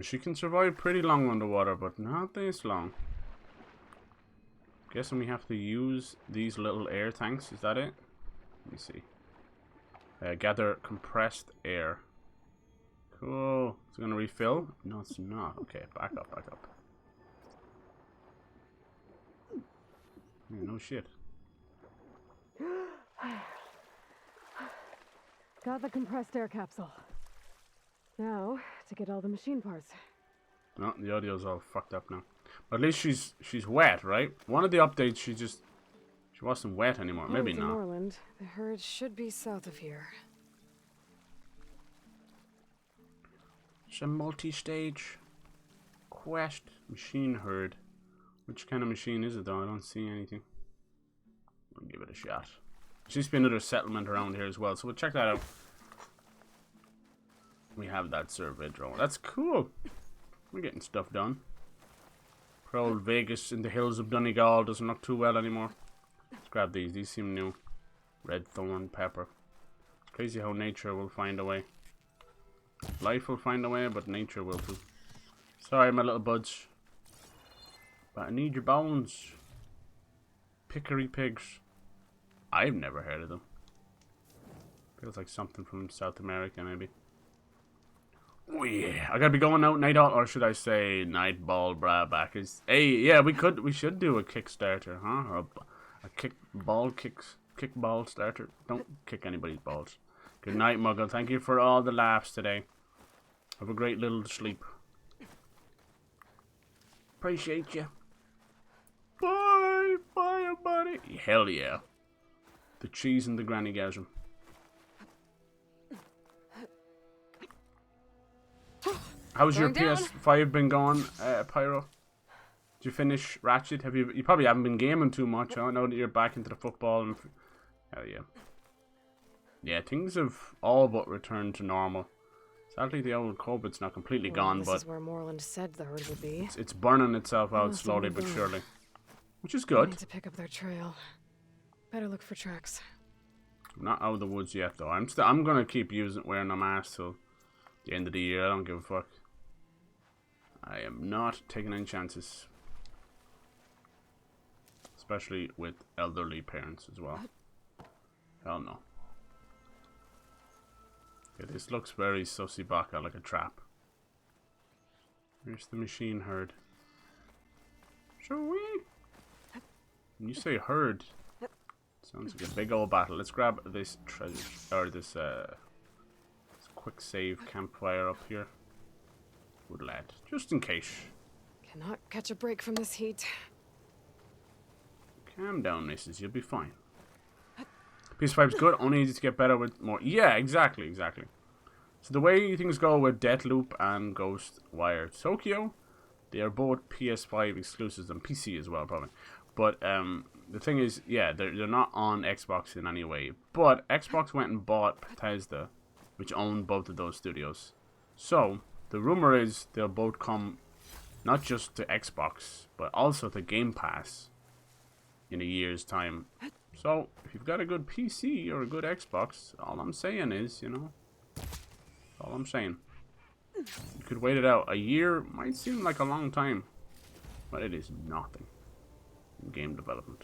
She can survive pretty long underwater, but not this long. Guessing we have to use these little air tanks. Is that it? Let me see. Gather compressed air. Cool. Is it gonna refill? No, it's not. Okay, back up. Yeah, no shit. Got the compressed air capsule. Now, to get all the machine parts. No, the audio's all fucked up now. But at least she's wet, right? One of the updates, she wasn't wet anymore. Maybe Heading to not. Moreland. The herd should be south of here. It's a multi-stage quest. Machine herd. Which kind of machine is it though? I don't see anything. We'll give it a shot. There seems to be another settlement around here as well, so we'll check that out. We have that survey drone. That's cool. We're getting stuff done. Prowl Vegas in the hills of Donegal doesn't look too well anymore. Let's grab these. These seem new. Red thorn pepper. It's crazy how nature will find a way. Life will find a way, but nature will too. Sorry, my little buds. But I need your bones. Pickery pigs. I've never heard of them. Feels like something from South America, maybe. Oh yeah, I gotta be going out night out, or should I say nightball bra backers? Hey, yeah, we should do a Kickstarter, huh? Or A kickball starter. Don't kick anybody's balls. Good night, Muggle. Thank you for all the laughs today. Have a great little sleep. Appreciate you. Bye, bye, buddy. Hell yeah. The cheese and the granny gasm. How's your PS5 been going, Pyro? Did you finish Ratchet? Have you probably haven't been gaming too much. I know that you're back into the football and hell yeah. Yeah, things have all but returned to normal. Sadly, the old COVID's not completely gone, this but is where Moreland said the herd would be. It's burning itself out slowly but surely, which is good. I need to pick up their trail. Better look for tracks. I'm not out of the woods yet, though. I'm gonna keep wearing a mask till the end of the year. I don't give a fuck. I am not taking any chances, especially with elderly parents as well. Hell no. Okay, this looks very sussy baka, like a trap. Here's the machine herd. Shall we? When you say herd, sounds like a big old battle. Let's grab this treasure, or this quick save campfire up here. Good lad, just in case. Cannot catch a break from this heat. Calm down, missus. You'll be fine. PS5's good, only needs to get better with more. Yeah, exactly. So the way things go with Deathloop and Ghostwire Tokyo, they are both PS5 exclusives and PC as well, probably. But the thing is, yeah, they're not on Xbox in any way. But Xbox went and bought Bethesda, which owned both of those studios. So the rumor is they'll both come not just to Xbox, but also to Game Pass in a year's time. So, if you've got a good PC or a good Xbox, all I'm saying is, you know, all I'm saying. You could wait it out. A year might seem like a long time, but it is nothing in game development.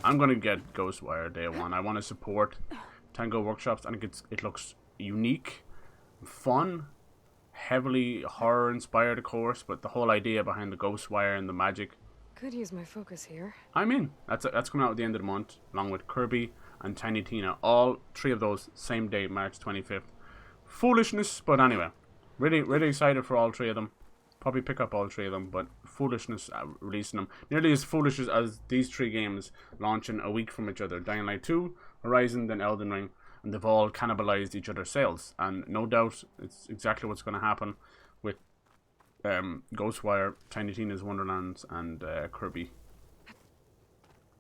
I'm going to get Ghostwire day one. I want to support Tango Workshops. I think it looks unique, fun, heavily horror-inspired, of course, but the whole idea behind the Ghostwire and the magic. Could use my focus here. I'm in. That's coming out at the end of the month, along with Kirby and Tiny Tina. All three of those same day, March 25th. Foolishness, but anyway, really excited for all three of them. Probably pick up all three of them, but foolishness releasing them. Nearly as foolish as these three games launching a week from each other. Dying Light 2, Horizon, then Elden Ring, and they've all cannibalized each other's sales. And no doubt, it's exactly what's going to happen with Ghostwire, Tiny Tina's Wonderlands, and Kirby.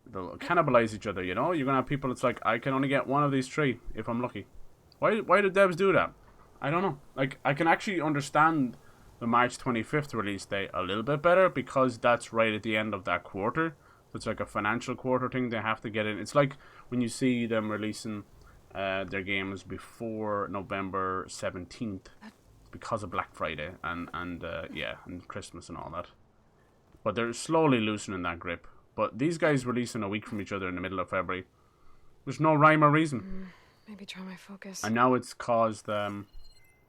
They'll cannibalize each other, you know? You're gonna have people, it's like, I can only get one of these three if I'm lucky. Why do devs do that? I don't know. Like, I can actually understand the March 25th release date a little bit better, because that's right at the end of that quarter. So it's like a financial quarter thing they have to get in. It's like when you see them releasing their games before November 17th. Because of Black Friday and Christmas and all that. But they're slowly loosening that grip. But these guys releasing a week from each other in the middle of February, there's no rhyme or reason. Maybe try my focus. And now it's caused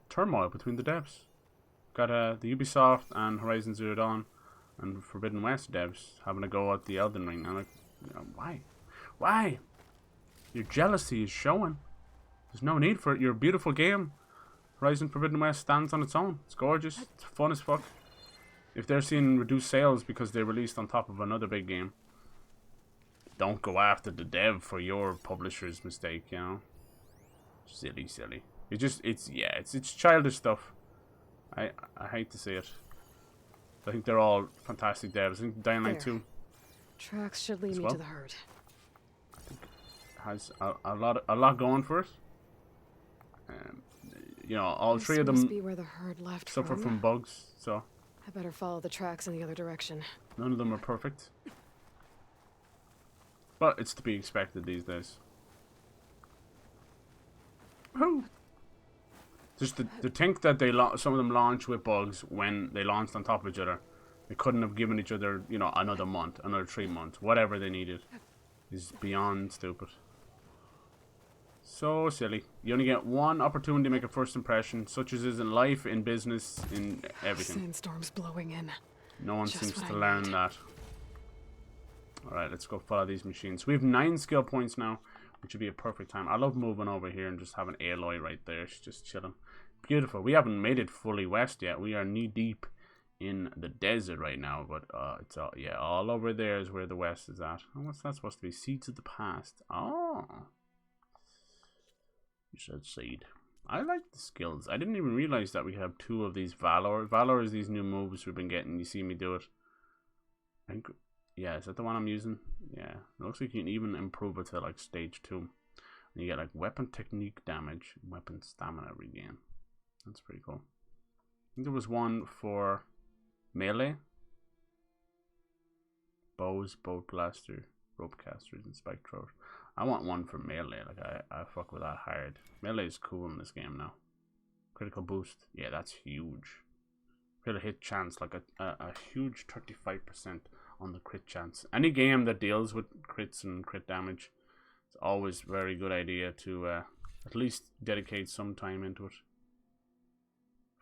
turmoil between the devs. Got the Ubisoft and Horizon Zero Dawn and Forbidden West devs having a go at the Elden Ring. I'm like, you know, why? Your jealousy is showing. There's no need for it. You're a beautiful game. Horizon Forbidden West stands on its own. It's gorgeous. It's fun as fuck. If they're seeing reduced sales because they released on top of another big game, don't go after the dev for your publisher's mistake, you know. Silly. It's childish stuff. I hate to say it. I think they're all fantastic devs. I think Dying Light 2 tracks should lead me to the herd. I think it has a lot going for it. You know, all three of them be where the herd left suffer from bugs, so I better follow the tracks in the other direction. None of them are perfect, but it's to be expected these days. Woo! Just to think that some of them launch with bugs when they launched on top of each other. They couldn't have given each other, you know, another month, another 3 months, whatever they needed, is beyond stupid. So silly. You only get one opportunity to make a first impression, such as is in life, in business, in everything. Sandstorms blowing in. No one seems to learn that. Alright, let's go follow these machines. We have 9 skill points now, which would be a perfect time. I love moving over here and just having Aloy right there. She's just chilling. Beautiful. We haven't made it fully west yet. We are knee deep in the desert right now, but it's all, yeah, all over there is where the west is at. Oh, what's that supposed to be? Seeds of the past. Oh, you said seed. I like the skills. I didn't even realize that we have 2 of these Valor. Valor is these new moves we've been getting. You see me do it. I think, yeah, is that the one I'm using? Yeah, it looks like you can even improve it to like stage 2. And you get like weapon technique damage, weapon stamina regain. That's pretty cool. I think there was one for melee, bows, bolt blaster, rope casters, and spike throwers. I want one for melee. Like I fuck with that hard. Melee is cool in this game now. Critical boost, yeah, that's huge. Critical hit chance, like a huge 35% on the crit chance. Any game that deals with crits and crit damage, it's always a very good idea to at least dedicate some time into it.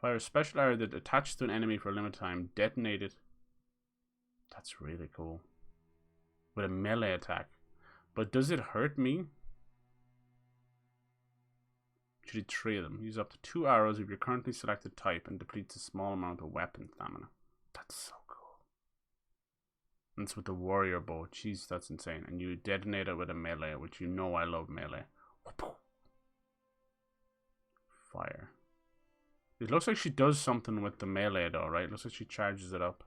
Fire a special arrow that attaches to an enemy for a limited time. Detonate it. That's really cool. With a melee attack. But does it hurt me? Should 3 of them. Use up to 2 arrows of your currently selected type and depletes a small amount of weapon stamina. That's so cool. And it's with the warrior bow. Jeez, that's insane. And you detonate it with a melee, which you know I love melee. Fire. It looks like she does something with the melee though, right? It looks like she charges it up.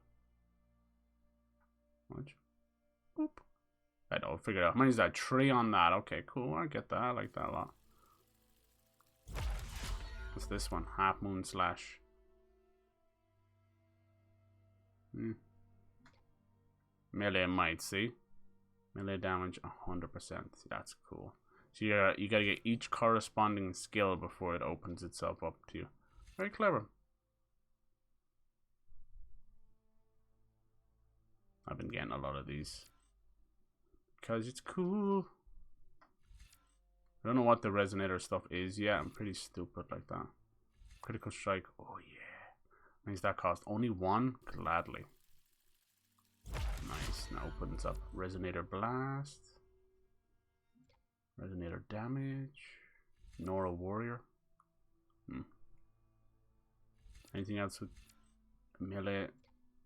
Watch. Boop. I don't figure it out. How many is that? 3 on that. Okay, cool. I get that. I like that a lot. What's this one? Half moon slash. Melee might, see? Melee damage 100%. See, that's cool. So you gotta get each corresponding skill before it opens itself up to you. Very clever. I've been getting a lot of these because it's cool. I don't know what the resonator stuff is yet. I'm pretty stupid like that. Critical strike. Oh yeah. Means that cost only 1? Gladly. Nice. Now opens up resonator blast. Resonator damage. Nora warrior. Anything else with melee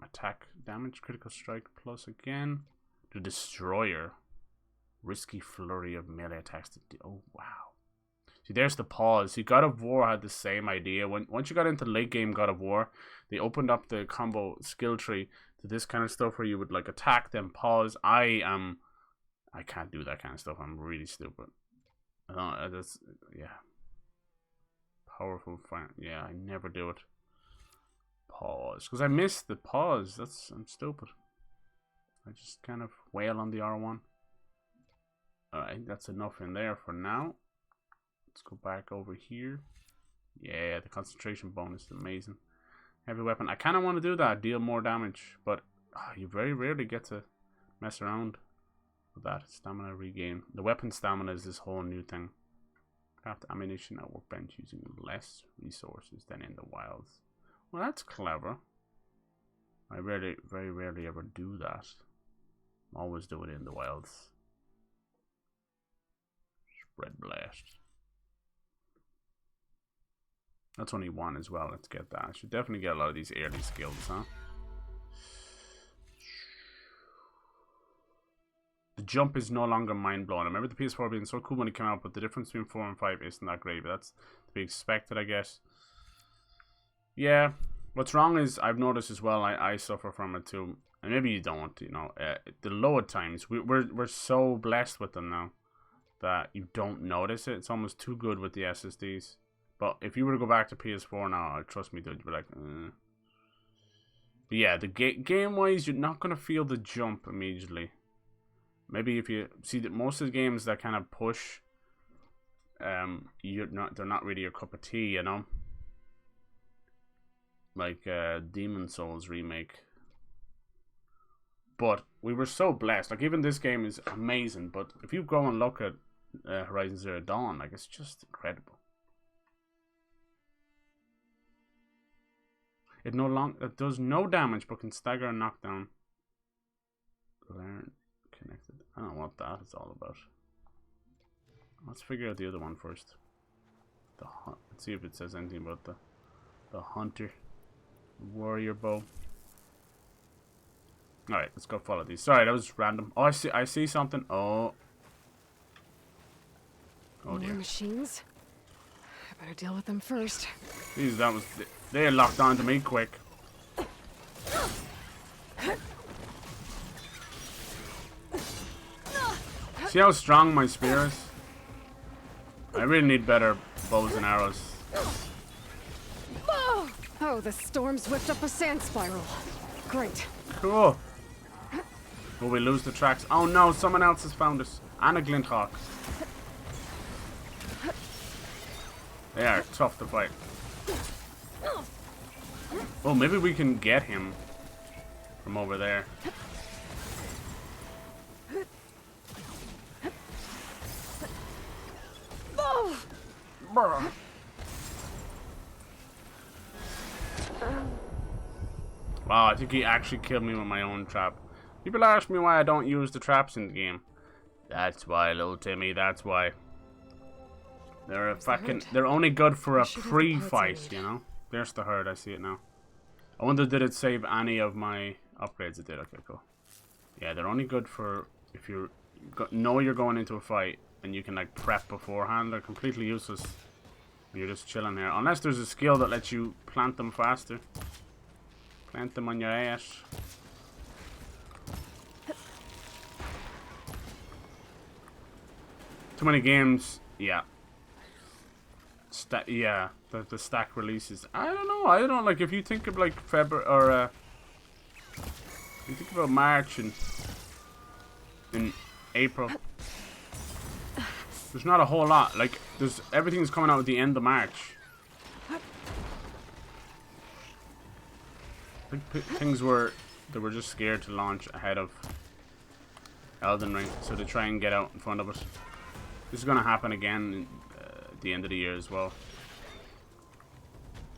attack damage? Critical strike plus again. The destroyer. Risky flurry of melee attacks. Oh wow. See, there's the pause. See, God of War had the same idea. Once you got into late game God of War, they opened up the combo skill tree to this kind of stuff where you would like attack then pause. I can't do that kind of stuff. I'm really stupid. That's yeah. Powerful fire. Yeah, I never do it. Pause, because I missed the pause. I'm stupid. I just kind of wail on the R1. Alright, that's enough in there for now. Let's go back over here. Yeah, the concentration bonus is amazing. Heavy weapon. I kind of want to do that, deal more damage, but you very rarely get to mess around with that. Stamina regain. The weapon stamina is this whole new thing. Craft ammunition at workbench using less resources than in the wilds. Well, that's clever. I very rarely ever do that. Always do it in the wilds. Spread blast. That's only 1 as well. Let's get that. I should definitely get a lot of these early skills, huh? The jump is no longer mind-blowing. I remember the PS4 being so cool when it came out, but the difference between 4 and 5 isn't that great. But that's to be expected, I guess. Yeah, what's wrong is I've noticed as well. I suffer from it too, and maybe you don't. You know, the load times we're so blessed with them now that you don't notice it. It's almost too good with the SSDs. But if you were to go back to PS4 now, trust me, dude, you'd be like, But yeah, the game wise, you're not gonna feel the jump immediately. Maybe if you see that most of the games that kind of push, they're not really your cup of tea, you know. Like Demon Souls remake. But we were so blessed. Like even this game is amazing. But if you go and look at Horizon Zero Dawn, like it's just incredible. It does no damage, but can stagger and knock down. Learn I don't know what that is all about. Let's figure out the other one first. Let's see if it says anything about the hunter, warrior bow. All right, let's go follow these. Sorry, that was random. Oh, I see something. Oh. Oh dear. More machines. I better deal with them first. Jeez, they locked on to me quick. See how strong my spear is? I really need better bows and arrows. Oh, the storm's whipped up a sand spiral. Great. Cool. Will we lose the tracks? Oh no, someone else has found us. And a Glinthawk. They are tough to fight. Oh, maybe we can get him from over there. Wow, I think he actually killed me with my own trap. People ask me why I don't use the traps in the game. That's why, little Timmy, that's why. They're only good for a pre-fight, you know? There's the herd, I see it now. I wonder, did it save any of my upgrades? It did, okay, cool. Yeah, they're only good for if you know you're going into a fight and you can like prep beforehand. They're completely useless when you're just chilling here. Unless there's a skill that lets you plant them faster. Plant them on your ass. Too many games, yeah. Yeah, the stack releases. I don't know. Like if you think of like February or you think about March and in April, there's not a whole lot. Like everything's coming out at the end of March. I think things they were just scared to launch ahead of Elden Ring, so they try and get out in front of it. This is gonna happen again at the end of the year as well.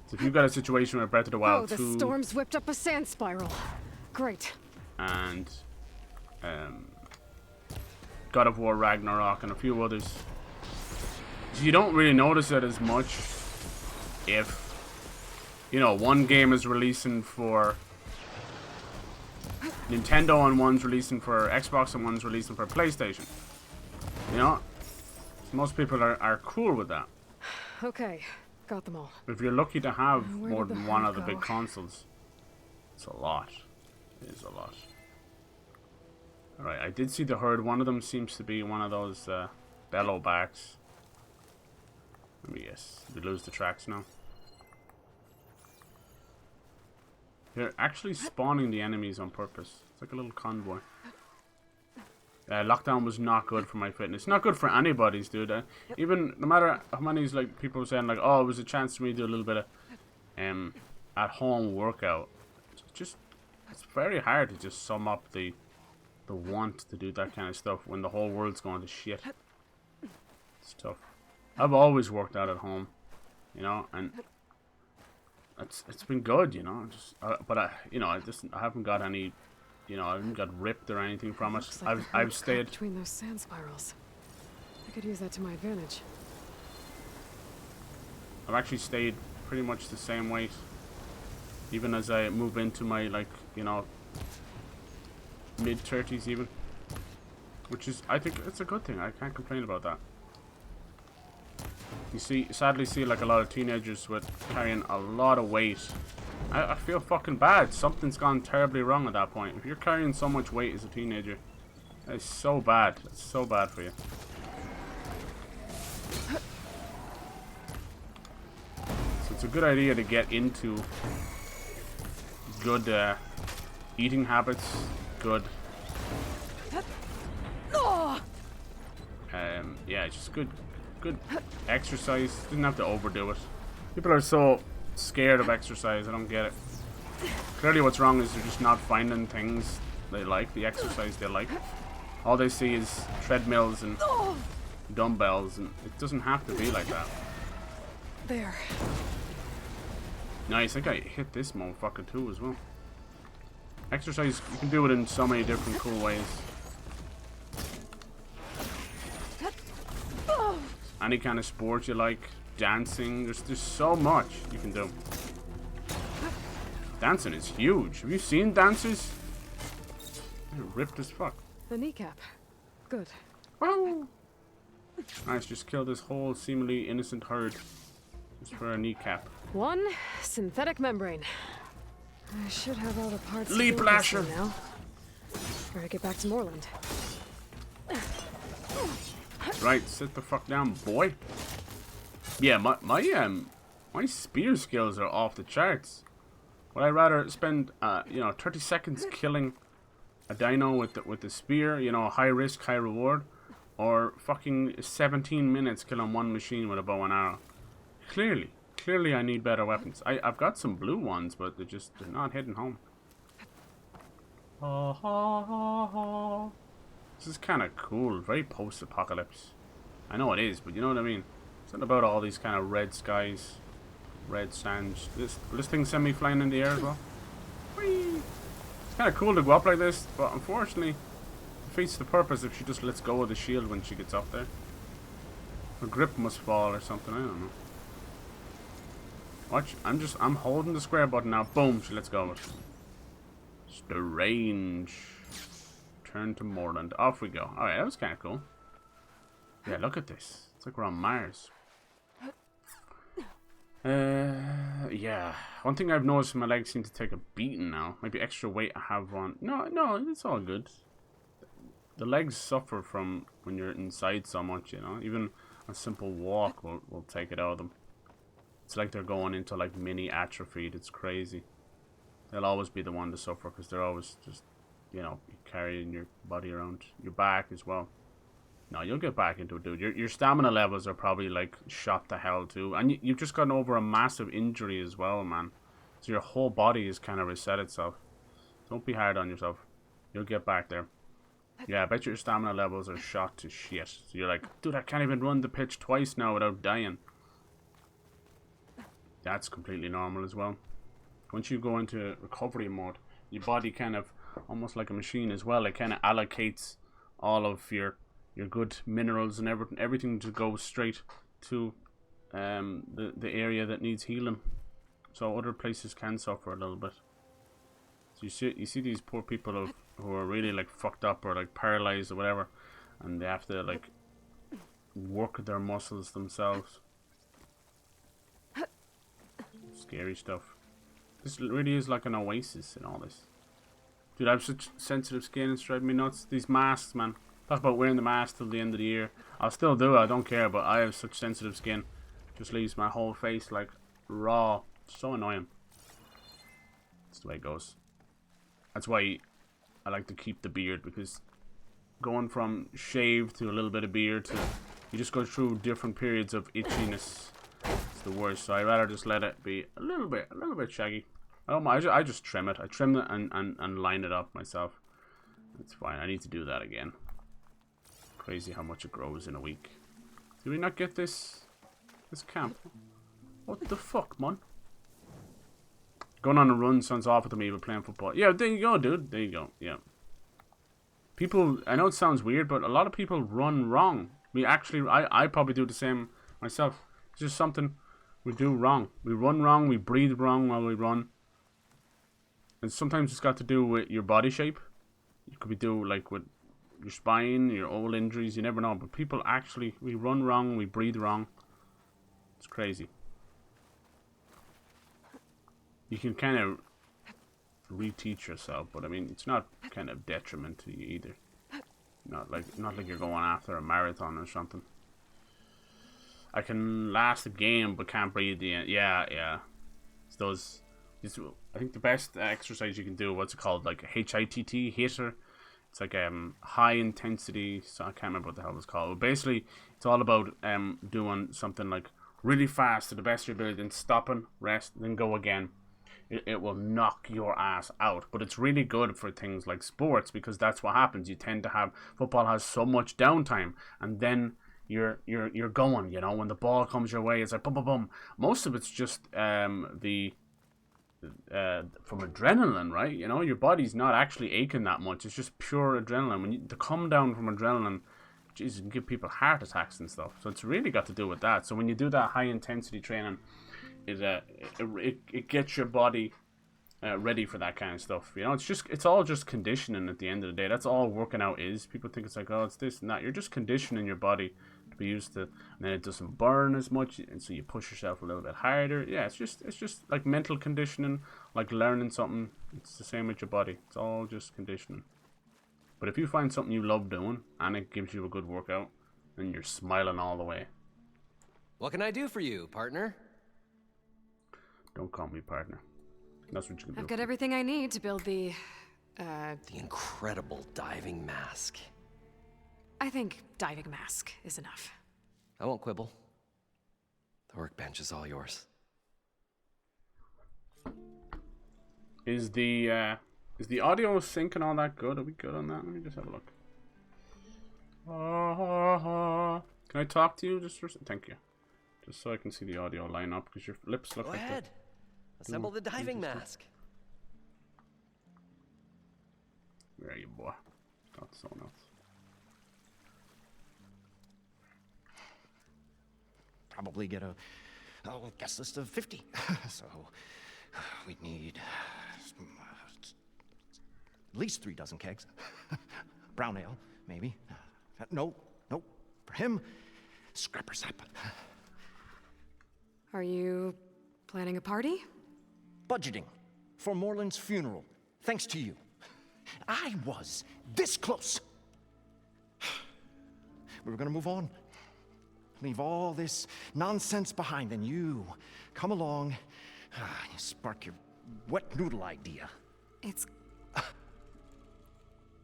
So if you've got a situation where Breath of the Wild 2... Oh, the storm's whipped up a sand spiral. Great. And God of War Ragnarok and a few others. You don't really notice it as much if, you know, one game is releasing for Nintendo and one's releasing for Xbox and one's releasing for PlayStation. You know? Most people are cool with that. Okay, got them all. If you're lucky to have more than one of the big consoles, it's a lot. It is a lot. Alright, I did see the herd. One of them seems to be one of those bellow backs. Let me guess. We lose the tracks now. They're actually spawning the enemies on purpose. It's like a little convoy. Lockdown was not good for my fitness. Not good for anybody's, dude. Even no matter how many like people were saying like, oh, it was a chance for me to do a little bit of at home workout. It's very hard to just sum up the want to do that kind of stuff when the whole world's going to shit. It's tough. I've always worked out at home, you know, and it's been good, you know. But I haven't got any. You know, I haven't got ripped or anything from it. Like I've stayed between those sand spirals. I could use that to my advantage. I've actually stayed pretty much the same weight, even as I move into my mid-30s even, which is, I think it's a good thing. I can't complain about that. You sadly see like a lot of teenagers with carrying a lot of weight. I feel fucking bad. Something's gone terribly wrong at that point. If you're carrying so much weight as a teenager, that is so bad. It's so bad for you. So it's a good idea to get into good eating habits, good yeah, just good exercise. Didn't have to overdo it. People are so scared of exercise. I don't get it. Clearly what's wrong is they're just not finding things they like, the exercise they like. All they see is treadmills and dumbbells, and it doesn't have to be like that. There. Nice, I think I hit this motherfucker too as well. Exercise, you can do it in so many different cool ways. any kind of sport you like, dancing. There's so much you can do. Dancing is huge. Have you seen dancers? They're ripped as fuck. The kneecap. Good. Oh. Nice, just kill this whole seemingly innocent herd. Just for a kneecap. One synthetic membrane. I should have all the parts. Leap lasher now. Better get back to Moreland. Right, sit the fuck down, boy. Yeah, my spear skills are off the charts. Would I rather spend 30 seconds killing a dino with the spear, high risk, high reward, or fucking 17 minutes killing one machine with a bow and arrow? Clearly I need better weapons. I've got some blue ones, but they're not hitting home. This is kind of cool, very post-apocalypse. I know it is, but you know what I mean? Something about all these kind of red skies, red sands. Will this thing send me flying in the air as well? Whee! It's kind of cool to go up like this, but unfortunately, it defeats the purpose if she just lets go of the shield when she gets up there. Her grip must fall or something, I don't know. Watch, I'm holding the square button now. Boom, she lets go of it. Strange. Turn to Moreland. Off we go. Alright, that was kind of cool. Yeah, look at this. It's like we're on Mars. Yeah. One thing I've noticed, my legs seem to take a beating now. Maybe extra weight I have on. No, it's all good. The legs suffer from when you're inside so much, Even a simple walk will take it out of them. It's like they're going into like mini atrophy. It's crazy. They'll always be the one to suffer because they're always just, carrying your body around. Your back as well. No, you'll get back into it, dude. Your stamina levels are probably like shot to hell too. And you've just gotten over a massive injury as well, man. So your whole body has kind of reset itself. Don't be hard on yourself. You'll get back there. Yeah, I bet your stamina levels are shot to shit. So you're like, dude, I can't even run the pitch twice now without dying. That's completely normal as well. Once you go into recovery mode, your body kind of, almost like a machine as well, it kind of allocates all of your good minerals and everything to go straight to the area that needs healing. So other places can suffer a little bit. So you see these poor people who are really like fucked up or like paralyzed or whatever, and they have to like work their muscles themselves. Scary stuff. This really is like an oasis in all this. Dude, I have such sensitive skin, it's driving me nuts. These masks, man. Talk about wearing the mask till the end of the year. I'll still do it, I don't care, but I have such sensitive skin. Just leaves my whole face like raw. It's so annoying. That's the way it goes. That's why I like to keep the beard, because going from shave to a little bit of beard to, you just go through different periods of itchiness. It's the worst, so I'd rather just let it be a little bit shaggy. I just trim it. I trim it and line it up myself. It's fine. I need to do that again. Crazy how much it grows in a week. Did we not get this camp? What the fuck, man? Going on a run sounds awful to me, but playing football. Yeah, there you go, dude. There you go. Yeah. People, I know it sounds weird, but a lot of people run wrong. I probably do the same myself. It's just something we do wrong. We run wrong. We breathe wrong while we run. And sometimes it's got to do with your body shape. It could be do like with your spine, your old injuries. You never know. But people actually, we run wrong. We breathe wrong. It's crazy. You can kind of reteach yourself, but I mean, it's not kind of detriment to you either. Not like you're going after a marathon or something. I can last a game, but can't breathe the end. Yeah. It's those. I think the best exercise you can do, what's it called? Like HITT, hitter. It's like high intensity. So I can't remember what the hell it's called. But basically, it's all about doing something like really fast to the best of your ability, then stopping, rest, then go again. It will knock your ass out, but it's really good for things like sports, because that's what happens. You tend to have, football has so much downtime, and then you're going, when the ball comes your way, it's like boom, boom, boom. Most of it's just from adrenaline, right? Your body's not actually aching that much. It's just pure adrenaline. The come down from adrenaline Jesus, it can give people heart attacks and stuff. So it's really got to do with that. So when you do that high intensity training, it gets your body ready for that kind of stuff. You know, it's all just conditioning at the end of the day. That's all working out is. People think it's like, oh, it's this and that. You're just conditioning your body to be used to, and then it doesn't burn as much, and so you push yourself a little bit harder. Yeah, it's just like mental conditioning, like learning something. It's the same with your body. It's all just conditioning. But if you find something you love doing and it gives you a good workout, then you're smiling all the way. What can I do for you, partner? Don't call me partner. That's what you can do. I've got everything I need to build the incredible diving mask. I think diving mask is enough. I won't quibble. The workbench is all yours. Is the audio sync and all that good? Are we good on that? Let me just have a look. Can I talk to you just for a second? Thank you. Just so I can see the audio line up, because your lips look Go like ahead. Assemble the diving mask. Where are you, boy? Got someone else. Probably get a guest list of 50. So we'd need at least 3 dozen kegs. Brown ale, maybe. No. For him, scrapper sap. Are you planning a party? Budgeting for Morland's funeral, thanks to you. I was this close. We were gonna move on. Leave all this nonsense behind, and you come along, you spark your wet noodle idea. It's...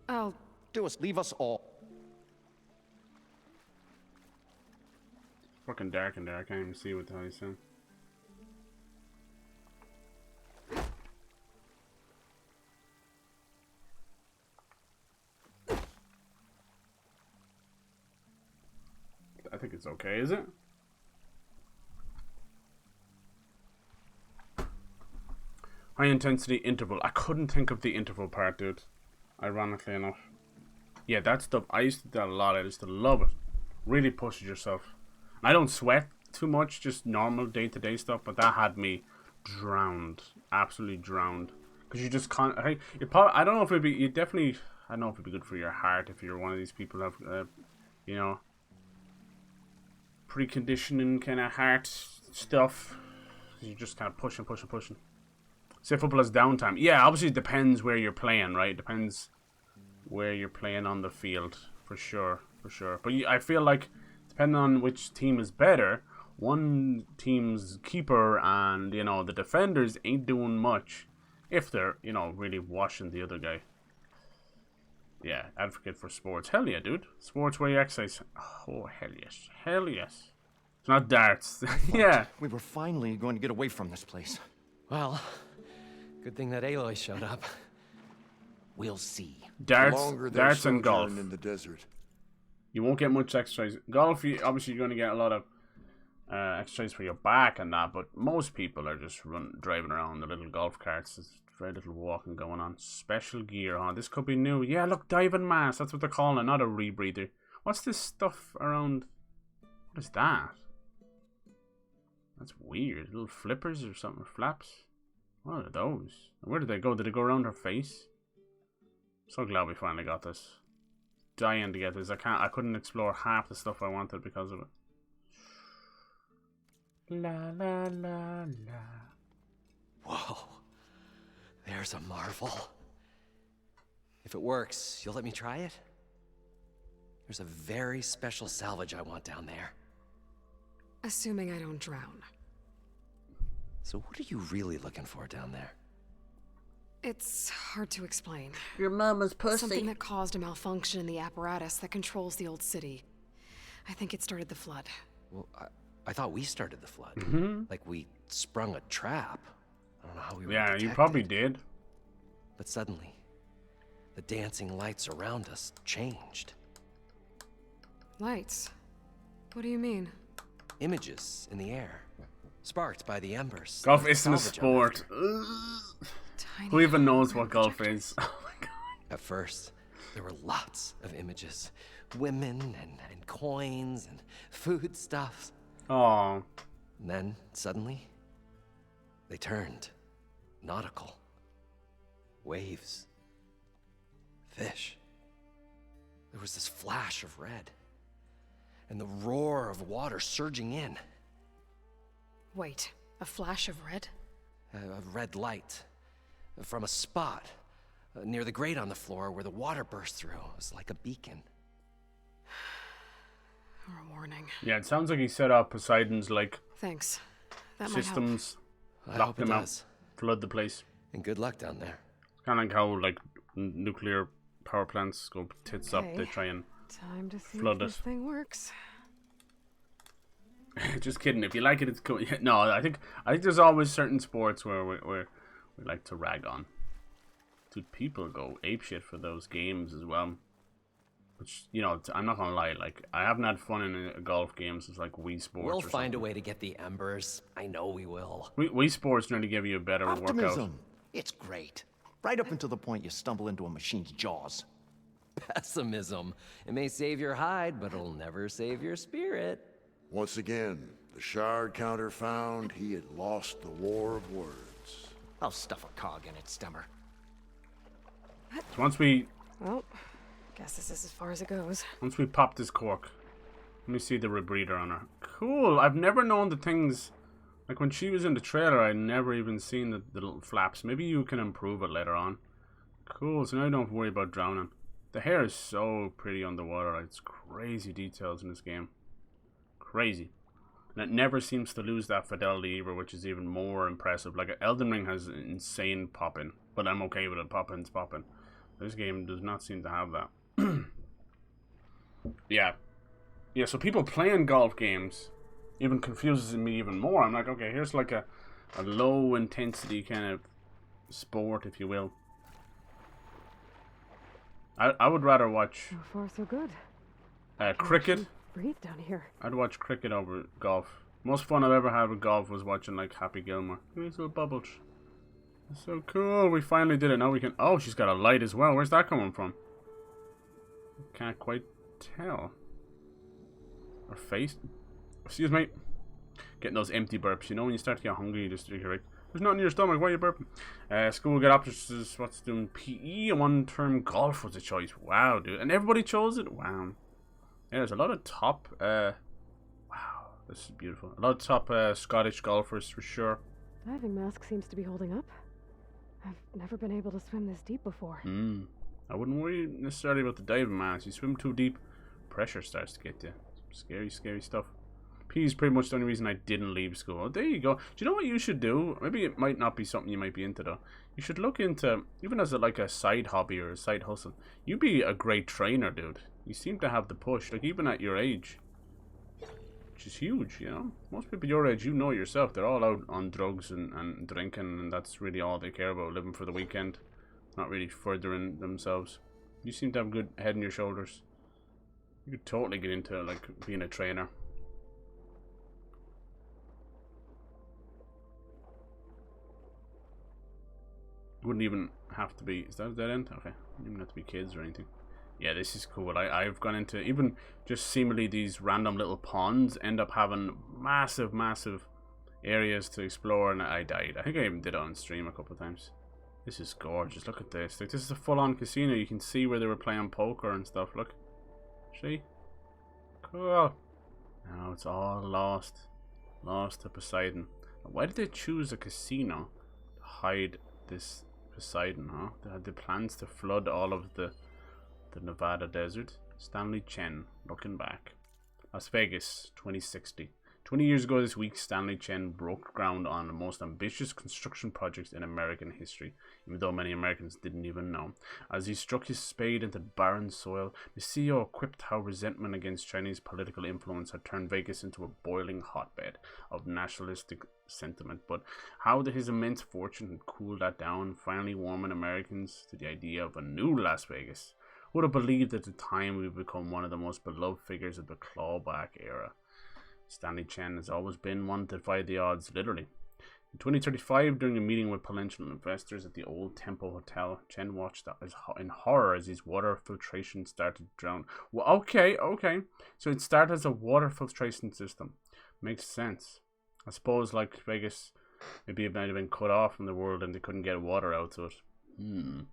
I'll... Leave us all. Fucking dark in there, I can't even see what the hell he's saying. I think it's okay, is it? High intensity interval. I couldn't think of the interval part, dude. Ironically enough. Yeah, that stuff, I used to do that a lot. I used to love it. Really pushes yourself. I don't sweat too much, just normal day-to-day stuff, but that had me drowned. Absolutely drowned. Because you just can't... I don't know if it'd be... You definitely... I don't know if it'd be good for your heart if you're one of these people who have, you know... preconditioning kind of heart stuff. You just kind of pushing. Say football has downtime. Yeah, obviously it depends where you're playing, right? It depends where you're playing on the field, for sure. But I feel like depending on which team is better, one team's keeper and, you know, the defenders ain't doing much if they're, you know, really washing the other guy. Yeah, advocate for sports. Hell yeah, dude. Sports where you exercise. Oh, hell yes. It's not darts. Yeah. We were finally going to get away from this place. Well, good thing that Aloy showed up. We'll see. Darts and golf. In the desert. You won't get much exercise. Golf, obviously you're going to get a lot of exercise for your back and that, but most people are just driving around the little golf carts. There's very little walking going on. Special gear, huh? This could be new. Yeah, look, diving mask. That's what they're calling it, not a rebreather. What's this stuff around? What is that? That's weird. Little flippers or something. Flaps. What are those? Where did they go? Did they go around her face? So glad we finally got this. Dying to get this. I couldn't explore half the stuff I wanted because of it. La la la la. Whoa. There's a marvel. If it works, you'll let me try it? There's a very special salvage I want down there. Assuming I don't drown. So what are you really looking for down there? It's hard to explain. Your mama's pussy. Something that caused a malfunction in the apparatus that controls the old city. I think it started the flood. Well, I thought we started the flood. Like we sprung a trap. I don't know how we were detected. You probably did. But suddenly, the dancing lights around us changed. Lights? What do you mean? Images in the air, sparked by the embers. Golf isn't a sport. Who even knows what golf is? Oh my god. At first, there were lots of images. women and coins and foodstuffs. Oh. And then, suddenly, they turned nautical. Waves. Fish. There was this flash of red. And the roar of water surging in. Wait, a flash of red? A red light. From a spot near the grate on the floor where the water burst through. It was like a beacon. Or a warning. Yeah, it sounds like he set up Poseidon's, like, Thanks. That systems, might help. lock them out, flood the place. And good luck down there. It's kind of like how, like, nuclear power plants go tits up. They try and time to see flood if this it. thing works. Just kidding. If you like it, it's cool. No, I think there's always certain sports where we like to rag on. Dude, people go apeshit for those games as well. Which, you know, I'm not gonna lie. Like, I haven't had fun in a golf game since like Wii Sports. We'll find a way to get the embers. I know we will. Wii Sports nearly give you a better Optimism. workout. It's great. Right up until the point you stumble into a machine's jaws. Pessimism. It may save your hide, but it'll never save your spirit. Once again, the shard counter found he had lost the war of words. I'll stuff a cog in it, Stemmer. So once we Well, guess this is as far as it goes. Once we pop this cork, let me see the rebreather on her. Cool. I've never known the things. Like when she was in the trailer, I never even seen the little flaps. Maybe you can improve it later on. Cool. So now I don't have to worry about drowning. The hair is so pretty underwater. It's crazy details in this game. Crazy. And it never seems to lose that fidelity either, which is even more impressive. Like Elden Ring has insane popping, but I'm okay with it. Popping's popping. This game does not seem to have that. Yeah, so people playing golf games even confuses me even more. I'm like, okay, here's like a low intensity kind of sport, if you will. I would rather watch So far, so good. cricket. Breathe down here. I'd watch cricket over golf. Most fun I've ever had with golf was watching like Happy Gilmore. These little bubbles. So cool, we finally did it. Now we can... Oh, she's got a light as well. Where's that coming from? Can't quite tell. Her face? Excuse me. Getting those empty burps. You know when you start to get hungry, you just... You're like, there's nothing in your stomach. Why are you burping? School get options. What's doing? PE and one-term golf was a choice. Wow, dude. And everybody chose it? Wow. Yeah, there's a lot of top... wow, this is beautiful. A lot of top Scottish golfers for sure. Diving mask seems to be holding up. I've never been able to swim this deep before. I wouldn't worry necessarily about the diving mask. You swim too deep, pressure starts to get you. Scary, scary stuff. P is pretty much the only reason I didn't leave school. Oh, there you go. Do you know what you should do? Maybe it might not be something you might be into though. You should look into, even as like a side hobby or a side hustle. You'd be a great trainer, dude. You seem to have the push, like even at your age. Which is huge, you know. Most people your age, you know yourself, they're all out on drugs and drinking, and that's really all they care about, living for the weekend, not really furthering themselves. You seem to have a good head on your shoulders. You could totally get into like being a trainer. Wouldn't even have to be, is that a dead end? Okay, wouldn't even have to be kids or anything. Yeah, this is cool. I've gone into, even just seemingly these random little ponds end up having massive, massive areas to explore, and I died. I think I even did it on stream a couple of times. This is gorgeous. Look at this. Like, this is a full-on casino. You can see where they were playing poker and stuff. Look. See? Cool. Now it's all lost. Lost to Poseidon. Why did they choose a casino to hide this Poseidon, huh? They had the plans to flood all of the Nevada desert. Stanley Chen, looking back. Las Vegas, 2060. 20 years ago this week, Stanley Chen broke ground on the most ambitious construction projects in American history, even though many Americans didn't even know. As he struck his spade into barren soil, the CEO quipped how resentment against Chinese political influence had turned Vegas into a boiling hotbed of nationalistic sentiment, but how his immense fortune had cooled that down, finally warming Americans to the idea of a new Las Vegas. Who would have believed at the time we've become one of the most beloved figures of the clawback era? Stanley Chen has always been one to defy the odds, literally. In 2035, during a meeting with potential investors at the Old Temple Hotel, Chen watched in horror as his water filtration started to drown. Well, okay. So it started as a water filtration system. Makes sense. I suppose, like Vegas, maybe it might have been cut off from the world and they couldn't get water out to it. The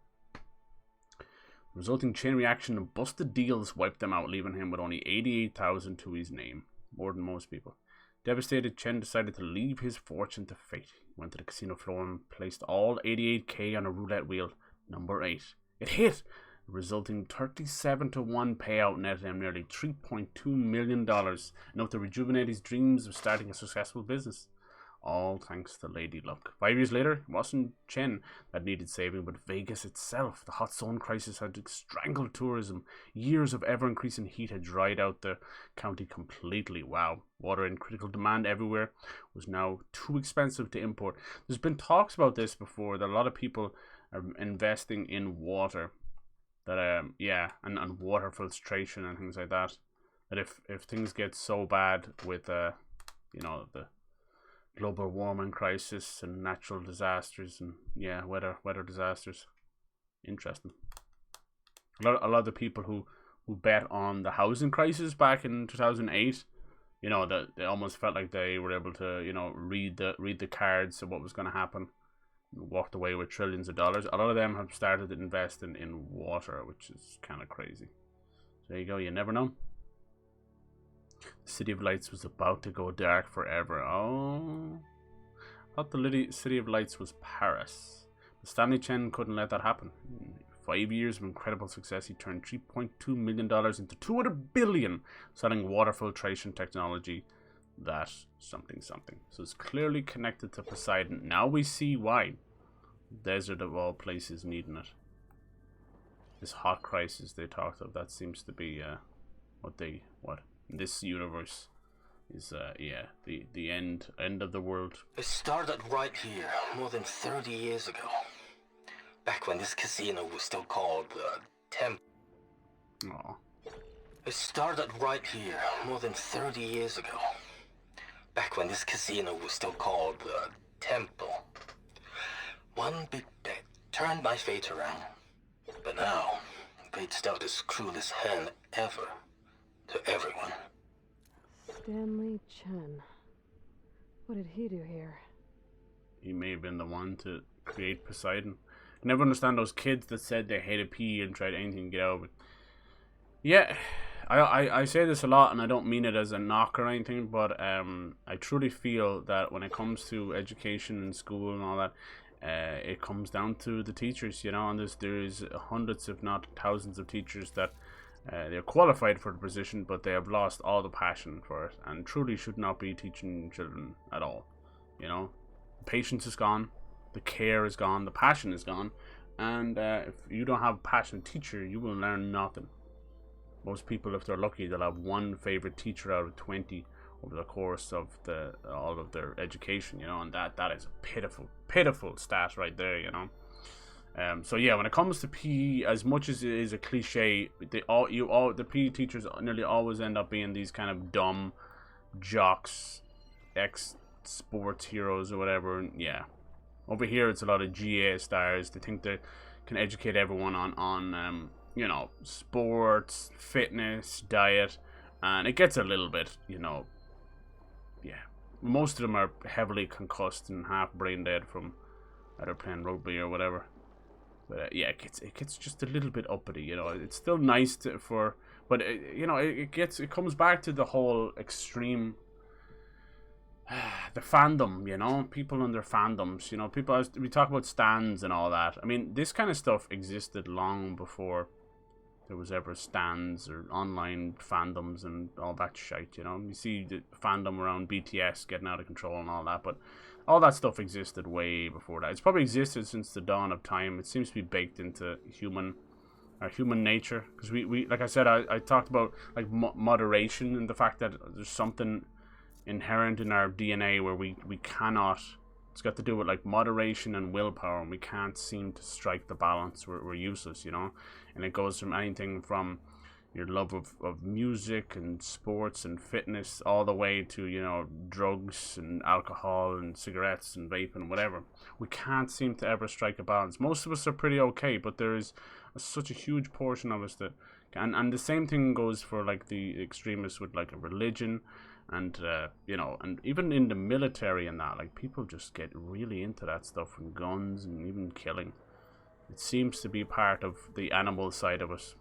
resulting chain reaction of busted deals wiped them out, leaving him with only 88,000 to his name. More than most people. Devastated, Chen decided to leave his fortune to fate. He went to the casino floor and placed all 88k on a roulette wheel. Number 8. It hit! The resulting 37-to-1 payout netted him nearly $3.2 million, enough to rejuvenate his dreams of starting a successful business. All thanks to Lady Luck. 5 years later, it wasn't Chen that needed saving, but Vegas itself. The hot zone crisis had strangled tourism. Years of ever-increasing heat had dried out the county completely. Wow. Water in critical demand everywhere was now too expensive to import. There's been talks about this before, that a lot of people are investing in water. That, and water filtration and things like that. That if things get so bad with, the global warming crisis and natural disasters and weather disasters. Interesting. A lot of the people who bet on the housing crisis back in 2008, that they almost felt like they were able to read the cards of what was going to happen, walked away with trillions of dollars. A lot of them have started to invest in water, which is kind of crazy. So there you go. You never know. The City of Lights was about to go dark forever. Oh. I thought the City of Lights was Paris. But Stanley Chen couldn't let that happen. In 5 years of incredible success, he turned $3.2 million into $200 billion selling water filtration technology. That something. So it's clearly connected to Poseidon. Now we see why. Desert of all places needing it. This hot crisis they talked of, that seems to be what this universe is the end of the world. It started right here more than 30 years ago. Back when this casino was still called the Temple. Oh. It started right here more than 30 years ago. Back when this casino was still called the Temple. One big bet turned my fate around. But now, fate's dealt this cruelest hand ever to everyone. Stanley Chen. What did he do here? He may have been the one to create Poseidon. I never understand those kids that said they hated PE and tried anything to get out of it. Yeah, I say this a lot, and I don't mean it as a knock or anything, but I truly feel that when it comes to education and school and all that, it comes down to the teachers, and there's hundreds, if not thousands, of teachers that they're qualified for the position, but they have lost all the passion for it, and truly should not be teaching children at all. The patience is gone, the care is gone, the passion is gone, and if you don't have a passionate teacher, you will learn nothing. Most people, if they're lucky, they'll have one favorite teacher out of 20 over the course of all of their education, and that is a pitiful stat right there, So yeah, when it comes to PE, as much as it is a cliche, the PE teachers nearly always end up being these kind of dumb jocks, ex-sports heroes or whatever. And yeah, over here it's a lot of GA stars. They think they can educate everyone on sports, fitness, diet, and it gets a little bit, yeah. Most of them are heavily concussed and half brain dead from either playing rugby or whatever. But yeah, it gets just a little bit uppity, It's still nice but it comes back to the whole extreme, the fandom, people and their fandoms, people. We talk about stands and all that. I mean, this kind of stuff existed long before there was ever stands or online fandoms and all that shite, You see the fandom around BTS getting out of control and all that, but all that stuff existed way before that. It's probably existed since the dawn of time. It seems to be baked into human nature. Because we like I said, I talked about like moderation and the fact that there's something inherent in our DNA where we cannot. It's got to do with like moderation and willpower, and we can't seem to strike the balance. We're useless, And it goes from anything from, your love of music and sports and fitness, all the way to, you know, drugs and alcohol and cigarettes and vaping and whatever. We can't seem to ever strike a balance. Most of us are pretty okay, but there is such a huge portion of us that can, and the same thing goes for like the extremists with like a religion, and you know, and even in the military and that, like people just get really into that stuff, and guns and even killing. It seems to be part of the animal side of us.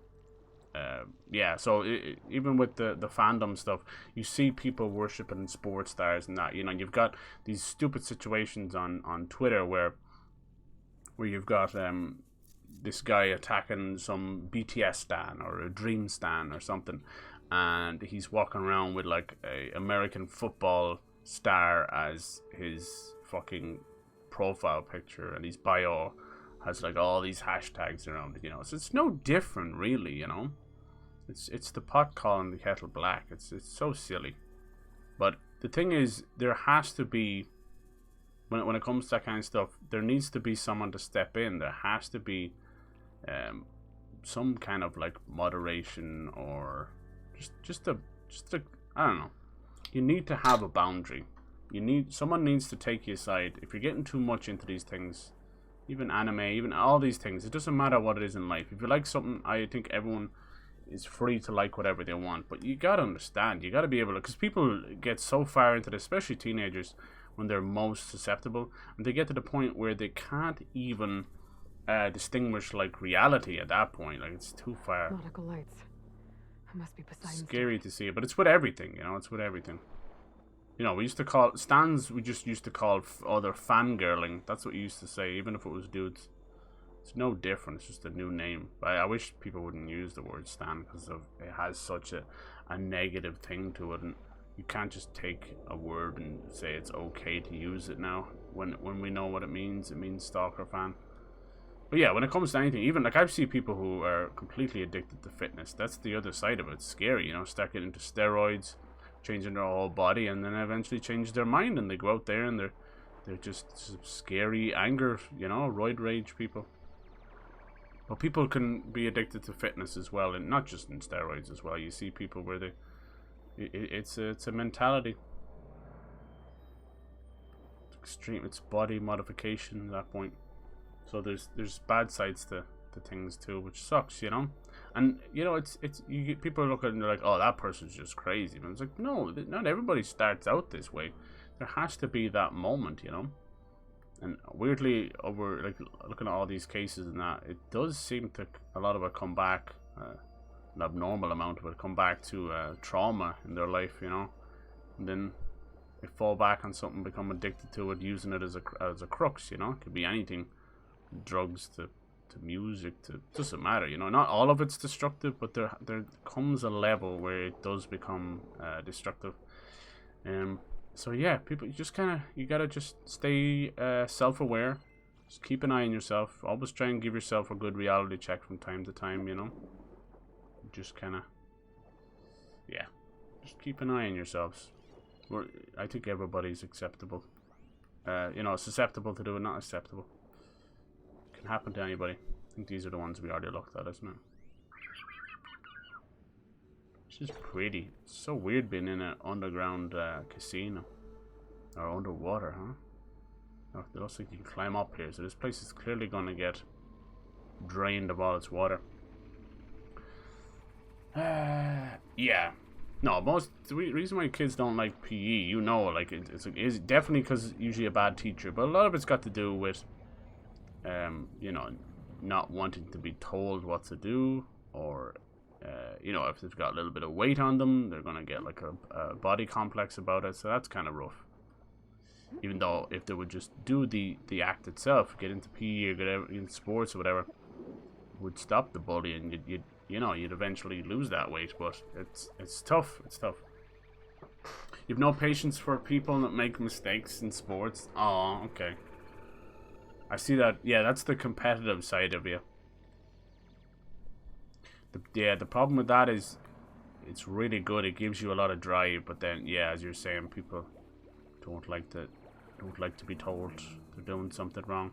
Yeah, so even with the fandom stuff, you see people worshipping sports stars and that. You know, you've got these stupid situations on Twitter where you've got this guy attacking some BTS stan or a Dream stan or something, and he's walking around with like a American football star as his fucking profile picture, and his bio has like all these hashtags around it, you know. So it's no different, really, you know. It's the pot calling the kettle black. It's so silly. But the thing is, there has to be, when it comes to that kind of stuff, there needs to be someone to step in. There has to be some kind of like moderation, or just a I don't know. You need to have a boundary. Someone needs to take you aside if you're getting too much into these things. Even anime, even all these things. It doesn't matter what it is in life. If you like something, I think everyone is free to like whatever they want. But you gotta understand. You gotta be able to, because people get so far into this, especially teenagers, when they're most susceptible, and they get to the point where they can't even distinguish like reality at that point. Like, it's too far. Nautical lights. I must be Poseidon's. Scary to see it, but it's with everything. You know, it's with everything. You know, we used to call stands. We just used to call other fangirling. That's what you used to say, even if it was dudes. It's no different. It's just a new name. But I wish people wouldn't use the word stan, because it has such a negative thing to it, and you can't just take a word and say it's okay to use it now. When we know what it means stalker fan. But yeah, when it comes to anything, even like I've seen people who are completely addicted to fitness. That's the other side of it. It's scary, you know. Start getting into steroids, changing their whole body, and then eventually change their mind, and they go out there and they're just scary anger, you know, roid rage people. But people can be addicted to fitness as well, and not just in steroids as well. You see people where it's a mentality. It's extreme. It's body modification at that point. So there's bad sides to things too, which sucks, you know. And you know, you get people look at it and they're like, oh, that person's just crazy. And it's like, no, not everybody starts out this way. There has to be that moment, you know. And weirdly, over like looking at all these cases and that, it does seem to a lot of it come back, an abnormal amount of it come back to trauma in their life, you know. And then they fall back on something, become addicted to it, using it as a crux, you know. It could be anything, drugs to music to, doesn't matter, you know. Not all of it's destructive, but there comes a level where it does become destructive. So yeah, people, you gotta just stay self-aware. Just keep an eye on yourself. Always try and give yourself a good reality check from time to time, you know. Just yeah, just keep an eye on yourselves. I think everybody's acceptable. You know, susceptible to do it, not acceptable. Can happen to anybody. I think these are the ones we already looked at, isn't it? It's just pretty. It's so weird being in an underground casino. Or underwater, huh? Oh, it looks like you can climb up here. So this place is clearly going to get drained of all its water. Yeah. No, the reason why kids don't like PE, you know, like it's definitely because it's usually a bad teacher. But a lot of it's got to do with, you know, not wanting to be told what to do, or you know, if they've got a little bit of weight on them, they're gonna get like a body complex about it. So that's kind of rough. Even though if they would just do the act itself, get into PE or get in sports or whatever, it would stop the bullying. You'd eventually lose that weight. But it's tough. It's tough. You've no patience for people that make mistakes in sports. Oh, okay. I see that. Yeah, that's the competitive side of you. The problem with that is it's really good. It gives you a lot of drive, but then, yeah, as you're saying, people don't like to be told they're doing something wrong.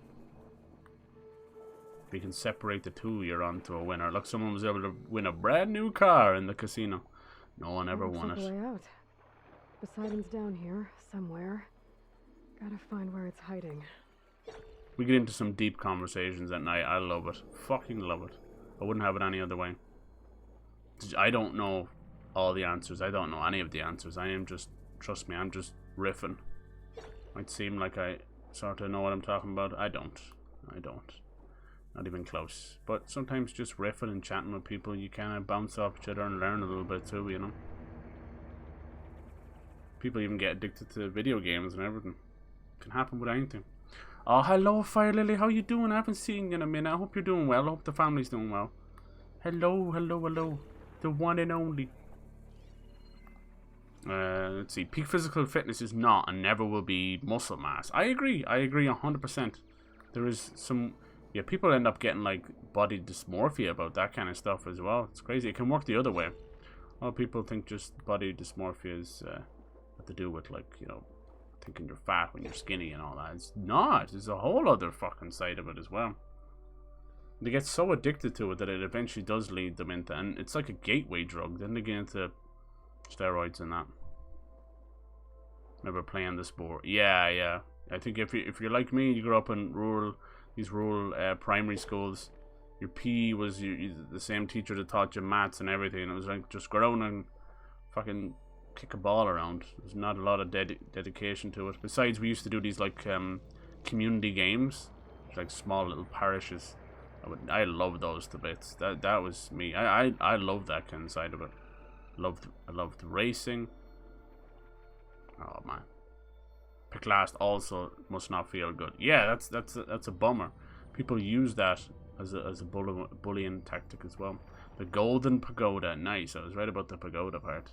If you can separate the two, you're on to a winner. Look, someone was able to win a brand new car in the casino. No one ever won it. Looks like a way out. Poseidon's down here, somewhere. Gotta find where it's hiding. We get into some deep conversations at night. I love it. Fucking love it. I wouldn't have it any other way. I don't know all the answers. I don't know any of the answers. I am just, trust me, I'm just riffing. Might seem like I sort of know what I'm talking about. I don't. Not even close. But sometimes just riffing and chatting with people, you kind of bounce off each other and learn a little bit too, you know. People even get addicted to video games and everything. Can happen with anything. Oh, hello, Fire Lily. How you doing? I haven't seen you in a minute. I hope you're doing well. I hope the family's doing well. Hello, hello, hello. The one and only. Let's see. Peak physical fitness is not and never will be muscle mass. I agree. I agree 100%. There is some... Yeah, people end up getting, like, body dysmorphia about that kind of stuff as well. It's crazy. It can work the other way. A lot of people think just body dysmorphia is what to do with, like, you know, thinking you're fat when you're skinny and all that. It's not. There's a whole other fucking side of it as well. They get so addicted to it that it eventually does lead them into, and it's like a gateway drug. Then they get into steroids and that. Never playing the sport. Yeah. I think if you're like me, you grew up in these rural primary schools. Your PE was the same teacher that taught you maths and everything. It was like just go around and fucking kick a ball around. There's not a lot of dedication to it. Besides, we used to do these like community games, like small little parishes. I love those to bits. That was me. I love that kind of side of it. I loved racing. Oh man, pick last also must not feel good. Yeah, that's a bummer. People use that as a bullying tactic as well. The Golden Pagoda, nice. I was right about the pagoda part.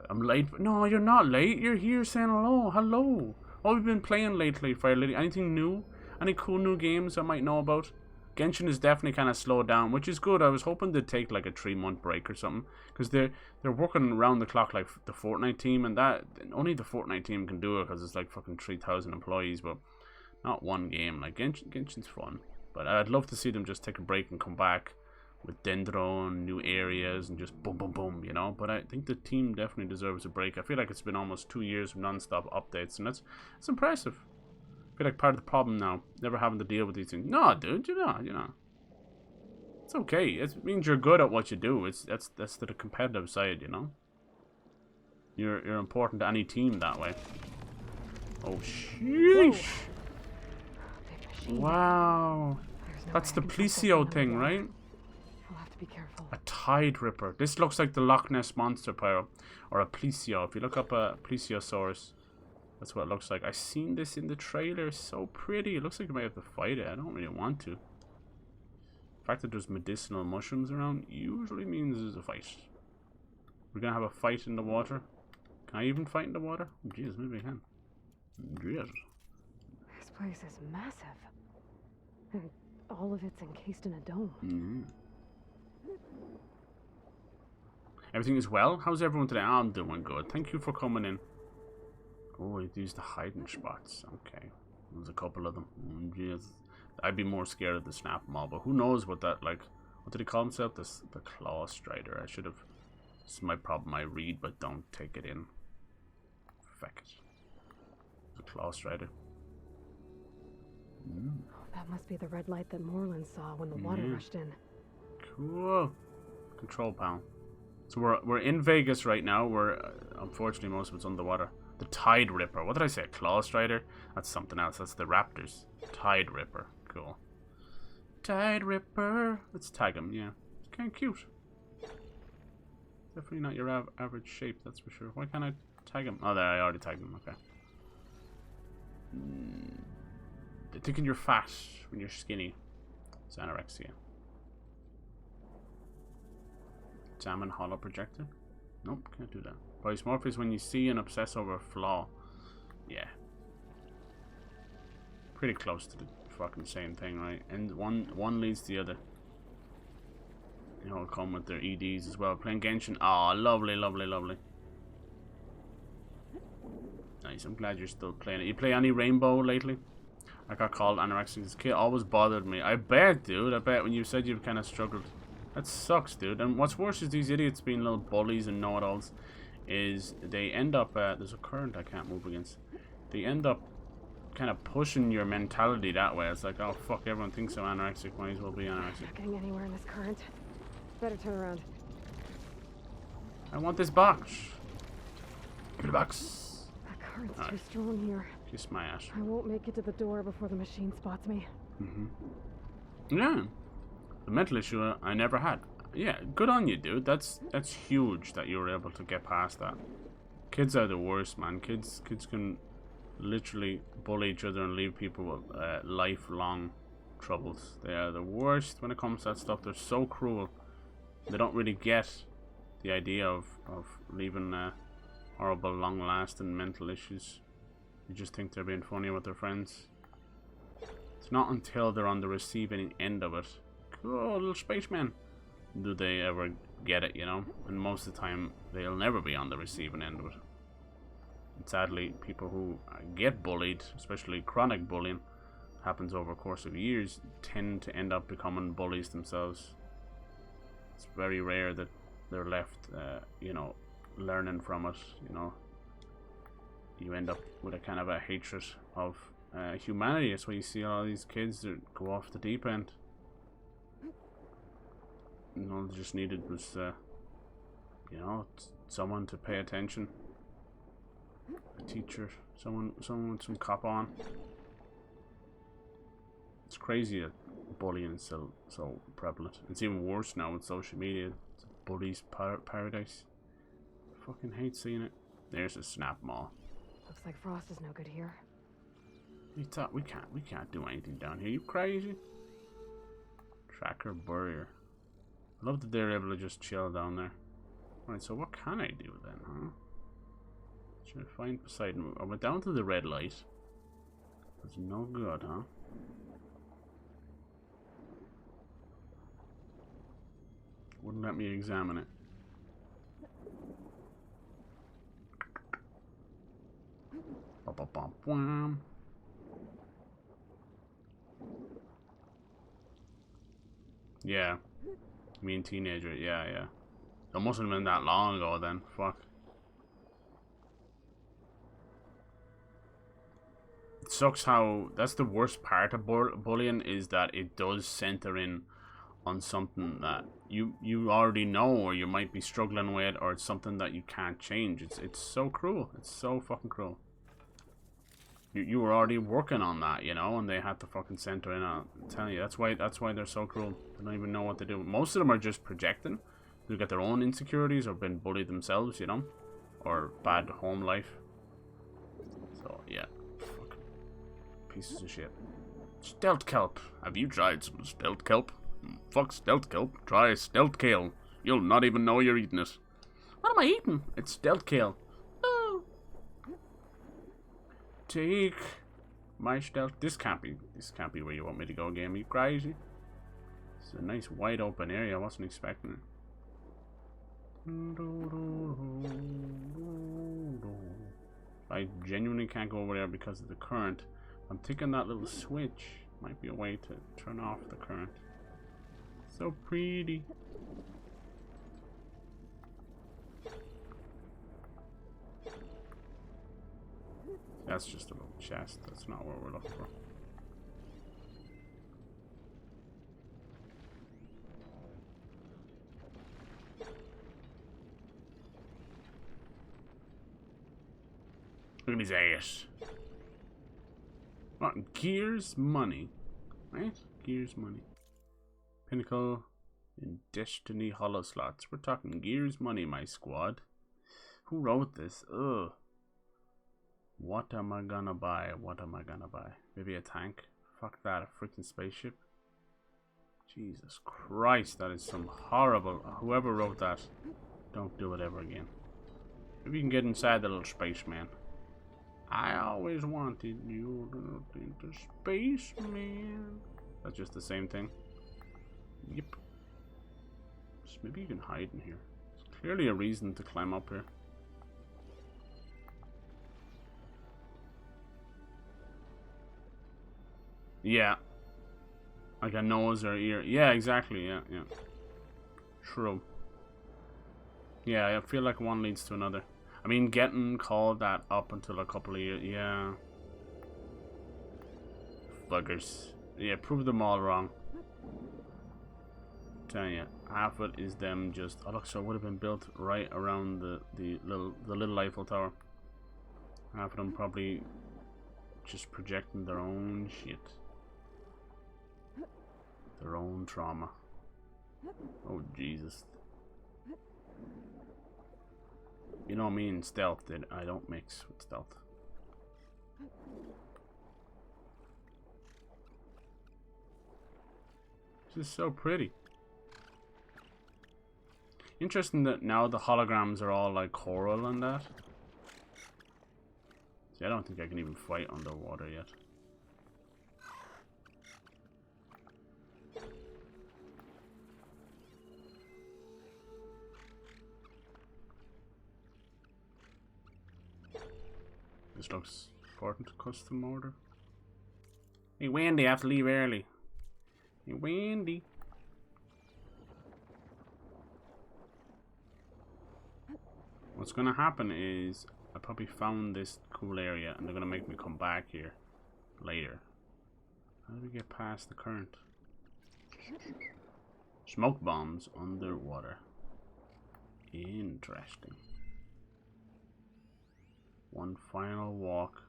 I'm late. No, you're not late. You're here saying hello. Hello. What have you been playing lately, Fire Lady? Anything new? Any cool new games I might know about? Genshin is definitely kind of slowed down, which is good. I was hoping they'd take like a 3-month break or something, because they're working around the clock like the Fortnite team, and that only the Fortnite team can do it because it's like fucking 3,000 employees, but not one game. Like Genshin's fun, but I'd love to see them just take a break and come back with Dendron, new areas, and just boom, boom, boom, you know. But I think the team definitely deserves a break. I feel like it's been almost 2 years of non-stop updates, and it's impressive. I feel like part of the problem now, never having to deal with these things. No, dude, you know. It's okay. It means you're good at what you do. That's to the competitive side, you know. You're important to any team that way. Oh, sheesh. Wow. That's the Plesio thing, right? I'll have to be careful. A Tide Ripper. This looks like the Loch Ness Monster, Pyro. Or a Plesio. If you look up a Plesiosaurus, that's what it looks like. I seen this in the trailer. So pretty. It looks like you might have to fight it. I don't really want to. The fact that there's medicinal mushrooms around usually means there's a fight. We're gonna have a fight in the water. Can I even fight in the water? Oh, jeez, maybe I can. Yes. This place is massive. And all of it's encased in a dome. Everything is well? How's everyone today? I'm doing good. Thank you for coming in. Oh, these are the hiding spots. Okay. There's a couple of them. Jeez. I'd be more scared of the snap mob, but who knows what that, like, what did he call himself? The Claw Strider. I should have. This is my problem. I read, but don't take it in. Feck it. The Claw Strider. Oh, that must be the red light that Moreland saw when the water rushed in. Cool. Control panel. So we're in Vegas right now. We're unfortunately most of it's underwater. The Tide Ripper. What did I say? Claw Strider? That's something else. That's the Raptors. Tide Ripper. Cool. Tide Ripper. Let's tag him. Yeah, it's kind of cute. Definitely not your average shape, that's for sure. Why can't I tag him? Oh, there, I already tagged him. Okay. They're thinking you're fat when you're skinny. It's anorexia. Examine hollow projector. Nope, can't do that. Polymorph is when you see and obsess over a flaw. Yeah. Pretty close to the fucking same thing, right? And one leads to the other. They all come with their EDs as well. Playing Genshin. Oh, lovely, lovely, lovely. Nice, I'm glad you're still playing it. You play any Rainbow lately? I got called anorexic as a kid. Always bothered me. I bet, dude. I bet when you said you've kind of struggled. That sucks, dude. And what's worse is these idiots being little bullies and know-it-alls. Is they end up... there's a current I can't move against. They end up kind of pushing your mentality that way. It's like, oh, fuck, everyone thinks I'm anorexic. Might as well be anorexic. Not getting anywhere in this current. Better turn around. I want this box. Give me the box. That current's too strong here. Kiss my ass. I won't make it to the door before the machine spots me. Yeah. The mental issue I never had. Yeah, good on you, dude. That's huge that you were able to get past that. Kids are the worst, man. Kids can literally bully each other and leave people with lifelong troubles. They are the worst when it comes to that stuff. They're so cruel. They don't really get the idea of leaving horrible, long-lasting mental issues. You just think they're being funny with their friends. It's not until they're on the receiving end of it, oh, little spaceman, do they ever get it, you know? And most of the time, they'll never be on the receiving end of it. And sadly, people who get bullied, especially chronic bullying, happens over a course of years, tend to end up becoming bullies themselves. It's very rare that they're left, you know, learning from it, you know. You end up with a kind of a hatred of humanity. That's why you see all these kids that go off the deep end. And all they just needed was, you know, someone to pay attention. A teacher, someone with some cop on. It's crazy that bullying is so prevalent. It's even worse now with social media. It's a bully's paradise. I fucking hate seeing it. There's a snap maw. Looks like Frost is no good here. We thought we can't do anything down here. You crazy? Tracker barrier. I love that they're able to just chill down there. Right, so what can I do then, huh? Should I find Poseidon? I went down to the red light. That's no good, huh? Wouldn't let me examine it. Ba-ba-bum-bum. Yeah. You mean teenager? Yeah. It mustn't have been that long ago then. Fuck. It sucks how... That's the worst part of bullying, is that it does center in on something that you already know, or you might be struggling with, or it's something that you can't change. It's so cruel. It's so fucking cruel. You were already working on that, you know, and they had to fucking center in on it. I'm telling you, that's why they're so cruel. They don't even know what to do. Most of them are just projecting. They get their own insecurities or been bullied themselves, you know, or bad home life. So yeah, fuck. Pieces of shit. Stealth kelp. Have you tried some stealth kelp? Fuck stealth kelp. Try stealth kale. You'll not even know you're eating it. What am I eating? It's stealth kale. Take my stealth. This can't be where you want me to go, game. Are you crazy? It's a nice wide open area. I wasn't expecting it. I genuinely can't go over there because of the current. I'm thinking that little switch might be a way to turn off the current. So pretty. That's just a little chest. That's not what we're looking for. Look at his ass. What? Gears money. Right? Gears money. Pinnacle in Destiny hollow slots. We're talking Gears money, my squad. Who wrote this? Ugh. What am I gonna buy? What am I gonna buy? Maybe a tank? Fuck that, a freaking spaceship? Jesus Christ, that is some horrible... Whoever wrote that, don't do it ever again. Maybe you can get inside the little spaceman. I always wanted you to think the spaceman. That's just the same thing. Yep. So maybe you can hide in here. There's clearly a reason to climb up here. Yeah. Like a nose or ear. Yeah, exactly. Yeah, yeah. True. Yeah, I feel like one leads to another. I mean, getting called that up until a couple of years. Yeah. Buggers. Yeah, prove them all wrong. Tell you, half of it is them just. Oh look, so it would have been built right around the little Eiffel Tower. Half of them probably just projecting their own shit, their own trauma. Oh Jesus! You know me in stealth. That I don't mix with stealth. This is so pretty. Interesting that now the holograms are all like coral and that. See, I don't think I can even fight underwater yet. This looks important. Custom order. Hey Wendy, I have to leave early. Hey Wendy. What's gonna happen is I probably found this cool area and they're gonna make me come back here later. How do we get past the current? Smoke bombs underwater. Interesting. One final walk.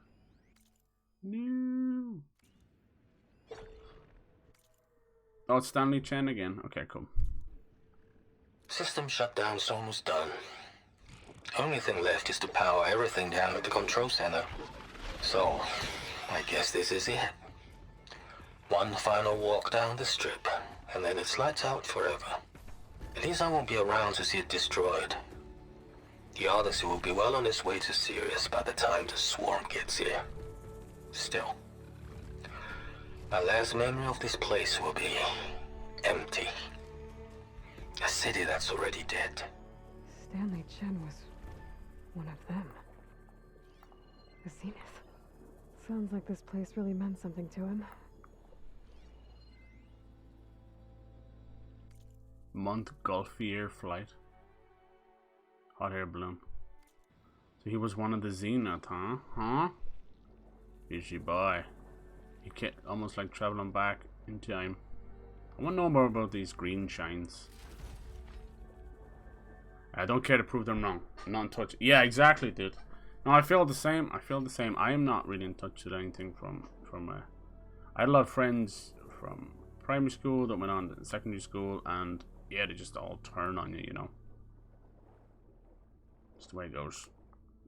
No. Oh, it's Stanley Chen again. Okay, cool. System shutdown's almost done. Only thing left is to power everything down at the control center. So, I guess this is it. One final walk down the strip, and then it's lights out forever. At least I won't be around to see it destroyed. The Odyssey will be well on its way to Sirius by the time the swarm gets here. Still, my last memory of this place will be empty. A city that's already dead. Stanley Chen was one of them. The Zenith. Sounds like this place really meant something to him. Montgolfier flight. Hot air balloon. So he was one of the Zenith, huh? Huh? Easy boy. You get almost like traveling back in time. I want to know more about these green shines. I don't care to prove them wrong. Non-touch. Yeah, exactly, dude. No, I feel the same. I feel the same. I am not really in touch with anything from I had a lot of friends from primary school that went on to secondary school, and yeah, they just all turn on you, you know. Just the way it goes.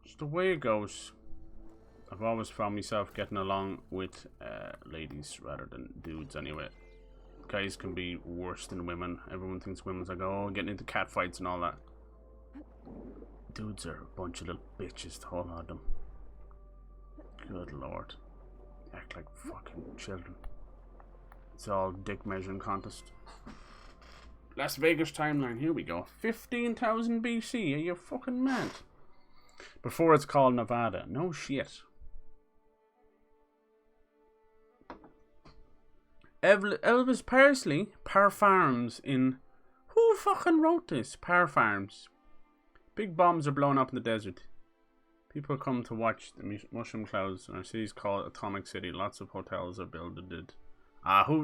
Just the way it goes. I've always found myself getting along with ladies rather than dudes anyway. Guys can be worse than women. Everyone thinks women's like, oh, getting into cat fights and all that. Dudes are a bunch of little bitches, the whole lot of them. Good lord. Act like fucking children. It's all dick measuring contest. Las Vegas timeline, here we go. 15,000 BC, are you fucking mad? Before it's called Nevada. No shit. Elvis Presley, Par Farms in... Who fucking wrote this? Par Farms. Big bombs are blown up in the desert. People come to watch the mushroom clouds, and our city's called Atomic City. Lots of hotels are built.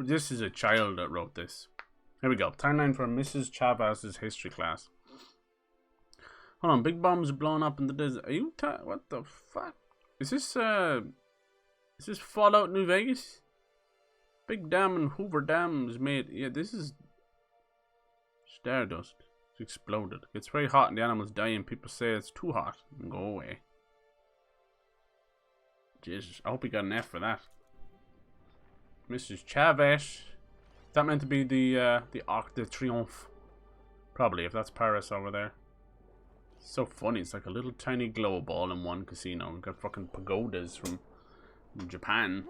This is a child that wrote this. Here we go. Timeline for Mrs. Chavez's history class. Hold on, big bombs are blown up in the desert. Are you what the fuck? Is this Fallout New Vegas? Big dam and Hoover Dam is made. Yeah, this is Stardust. It's exploded. It's very hot and the animals die and people say it's too hot and go away. Jesus, I hope he got an F for that. Mrs. Chavez. Is that meant to be the Arc de Triomphe? Probably, if that's Paris over there. It's so funny, it's like a little tiny globe all in one casino. We've got fucking pagodas from Japan.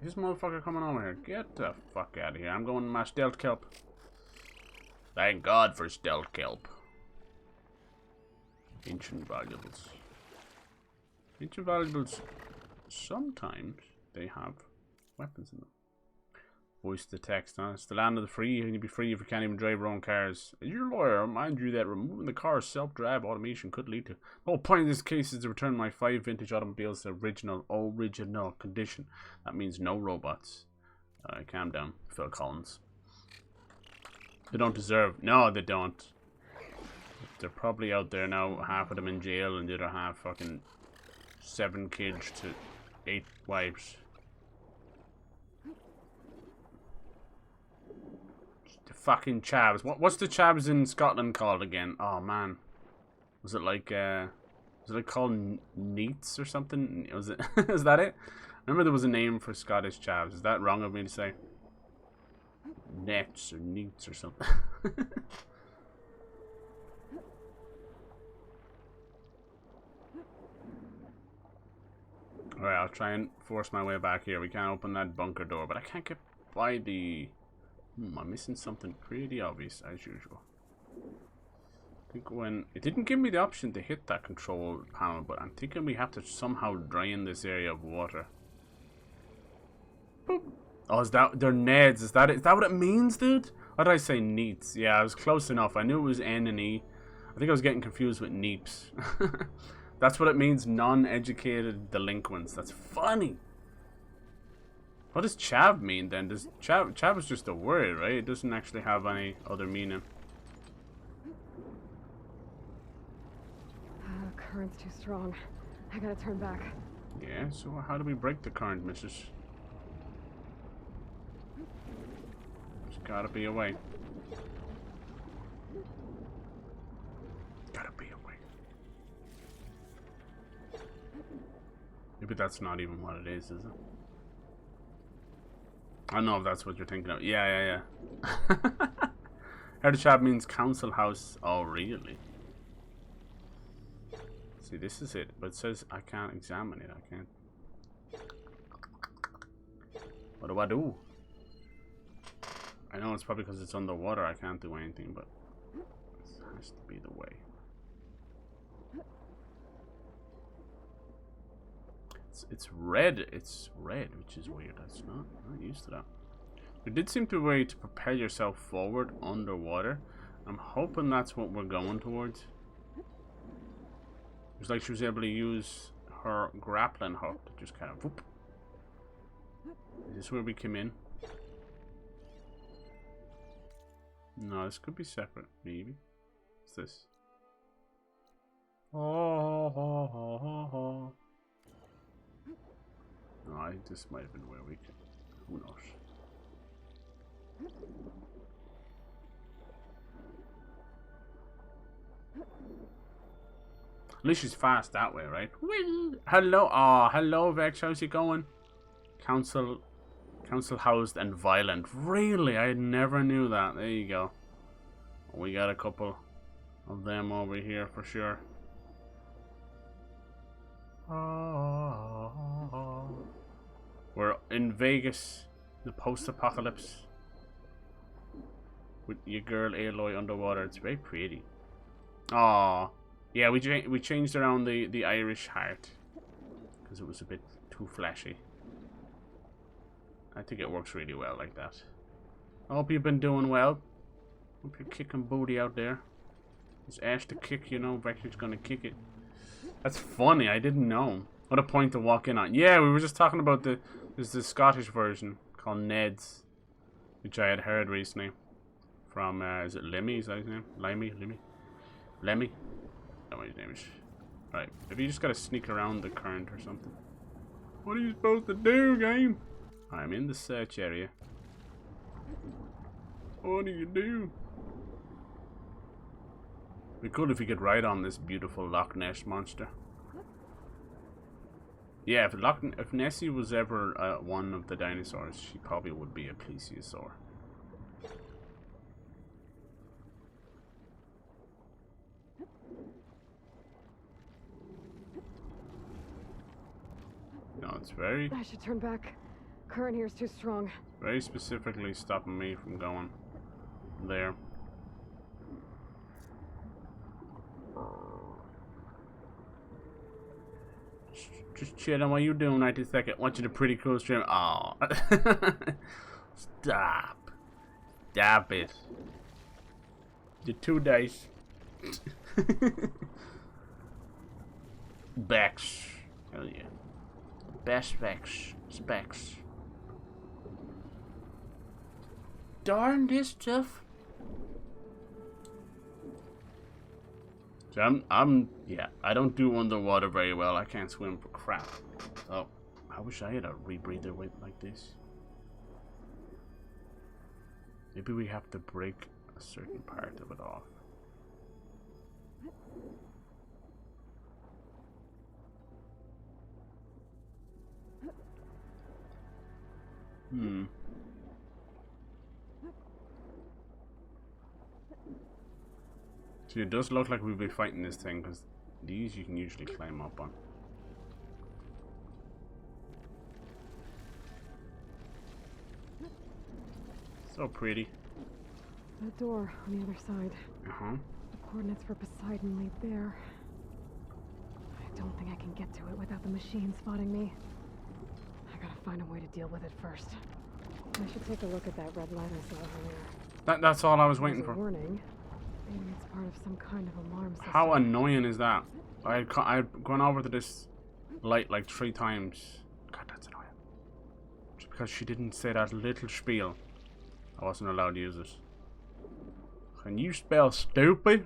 This motherfucker coming over here. Get the fuck out of here. I'm going to my stealth kelp. Thank God for stealth kelp. Ancient valuables. Ancient valuables. Sometimes they have weapons in them. Voice to text, huh? It's the land of the free, and you'll be free if you can't even drive your own cars. As your lawyer, I remind you that removing the car's self-drive automation could lead to... The whole point of this case is to return my 5 vintage automobiles to original condition. That means no robots. Alright, calm down, Phil Collins. They don't deserve... No, they don't. They're probably out there now, half of them in jail, and the other half fucking 7 kids to 8 wives. The fucking chavs. What's the chavs in Scotland called again? Oh man, was it like called neats or something? Was it? Is that it? I remember there was a name for Scottish chavs. Is that wrong of me to say? Nets or neats or something. Alright, I'll try and force my way back here. We can't open that bunker door, but I can't get by the... I'm missing something pretty obvious, as usual. I think when... It didn't give me the option to hit that control panel, but I'm thinking we have to somehow drain this area of water. Boop. Oh, is that... They're Neds. Is that it? Is that what it means, dude? Why did I say neats? Yeah, I was close enough. I knew it was N and E. I think I was getting confused with neeps. That's what it means, non-educated delinquents. That's funny. What does chav mean then? Does chav is just a word, right? It doesn't actually have any other meaning. Current's too strong. I gotta turn back. Yeah, so how do we break the current, missus? There's gotta be a way. Gotta be a way. Maybe that's not even what it is it? I don't know if that's what you're thinking of. Yeah. Herdeshab means council house. Oh, really? See, this is it. But it says I can't examine it. I can't. What do I do? I know it's probably because it's underwater. I can't do anything, but this has to be the way. It's red. It's red, which is weird. That's not used to that. There did seem to be a way to propel yourself forward underwater. I'm hoping that's what we're going towards. It's like she was able to use her grappling hook to just kind of whoop. Is this where we came in? No, this could be separate, maybe. What's this? Oh. No, I think this might have been where we could. Who knows? At least she's fast that way, right? Hello, hello, Vex. How's it going? Council housed and violent. Really? I never knew that. There you go. We got a couple of them over here for sure. We're in Vegas, the post-apocalypse, with your girl Aloy underwater. It's very pretty. Aww. Yeah, we changed around the Irish heart because it was a bit too flashy. I think it works really well like that. I hope you've been doing well. Hope you're kicking booty out there. It's Ash to kick, you know. Vector's gonna kick it. That's funny. I didn't know. What a point to walk in on. Yeah, we were just talking about there's the Scottish version called Ned's, which I had heard recently from is it Lemmy? Is that his name? Lemmy? I don't know what his name is. Right, maybe you just gotta sneak around the current or something. What are you supposed to do, game? I'm in the search area. What do you do? It'd be cool if we could ride on this beautiful Loch Ness monster. Yeah, if Nessie was ever one of the dinosaurs, she probably would be a plesiosaur. No, it's very... I should turn back. Current here is too strong. Very specifically stopping me from going there. Just chilling. What you doing right this second? Watching a pretty cool stream. Oh. Stop. Stop it. The 2 dice. Bex. Hell yeah. Best specs. Specs. Darn this stuff. So yeah, I don't do underwater very well. I can't swim for crap. So, I wish I had a rebreather with like this. Maybe we have to break a certain part of it off. So it does look like we'll be fighting this thing, because these you can usually climb up on. So pretty. That door on the other side. The coordinates for Poseidon lead there. I don't think I can get to it without the machine spotting me. I gotta find a way to deal with it first. I should take a look at that red light I saw earlier. That's all I was waiting for. Warning. Maybe it's part of some kind of alarm system. How annoying is that? I've gone over to this light like 3 times. God, that's annoying. Just because she didn't say that little spiel, I wasn't allowed to use it. Can you spell stupid?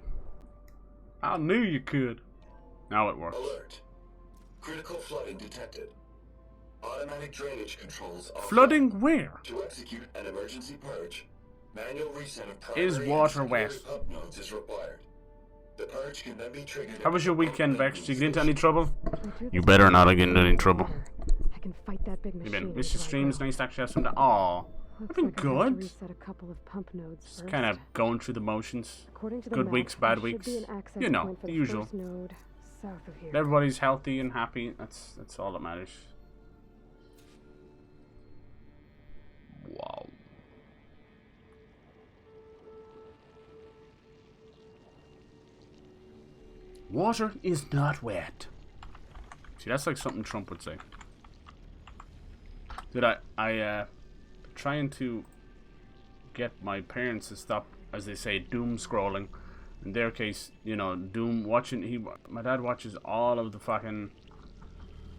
I knew you could. Now it works. Alert. Critical flooding detected. Automatic drainage controls are flooding where? To execute an emergency purge, manual reset of is water wet? Pump nodes is required. The purge can then be triggered. How was your weekend, Vex? Did you get into any trouble? You better not get into any trouble. I can fight that big machine. Mr. Stream's nice to actually have some. Aw, I've been good. Reset a couple of pump nodes just kind of going through the motions. To good weeks, bad weeks. You know, the usual. Everybody's healthy and happy. That's all that matters. Wow. Water is not wet. See, that's like something Trump would say. Dude, I trying to get my parents to stop, as they say, doom scrolling. In their case, you know, doom watching. My dad watches all of the fucking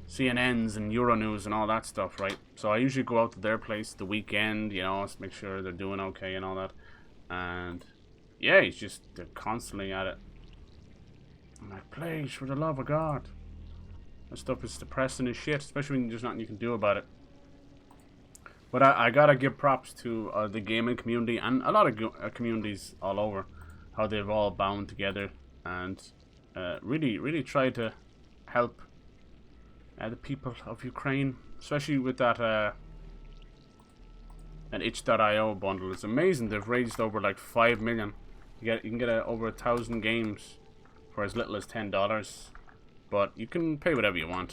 CNNs and Euronews and all that stuff, right? So I usually go out to their place the weekend, you know, make sure they're doing okay and all that. And yeah, they're constantly at it. I'm like, please, for the love of God. That stuff is depressing as shit, especially when there's nothing you can do about it. But I gotta give props to the gaming community and a lot of communities all over, how they've all bound together and really tried to help the people of Ukraine, especially with that an itch.io bundle. It's amazing. They've raised over like 5 million. You can get over 1,000 games for as little as $10, but you can pay whatever you want.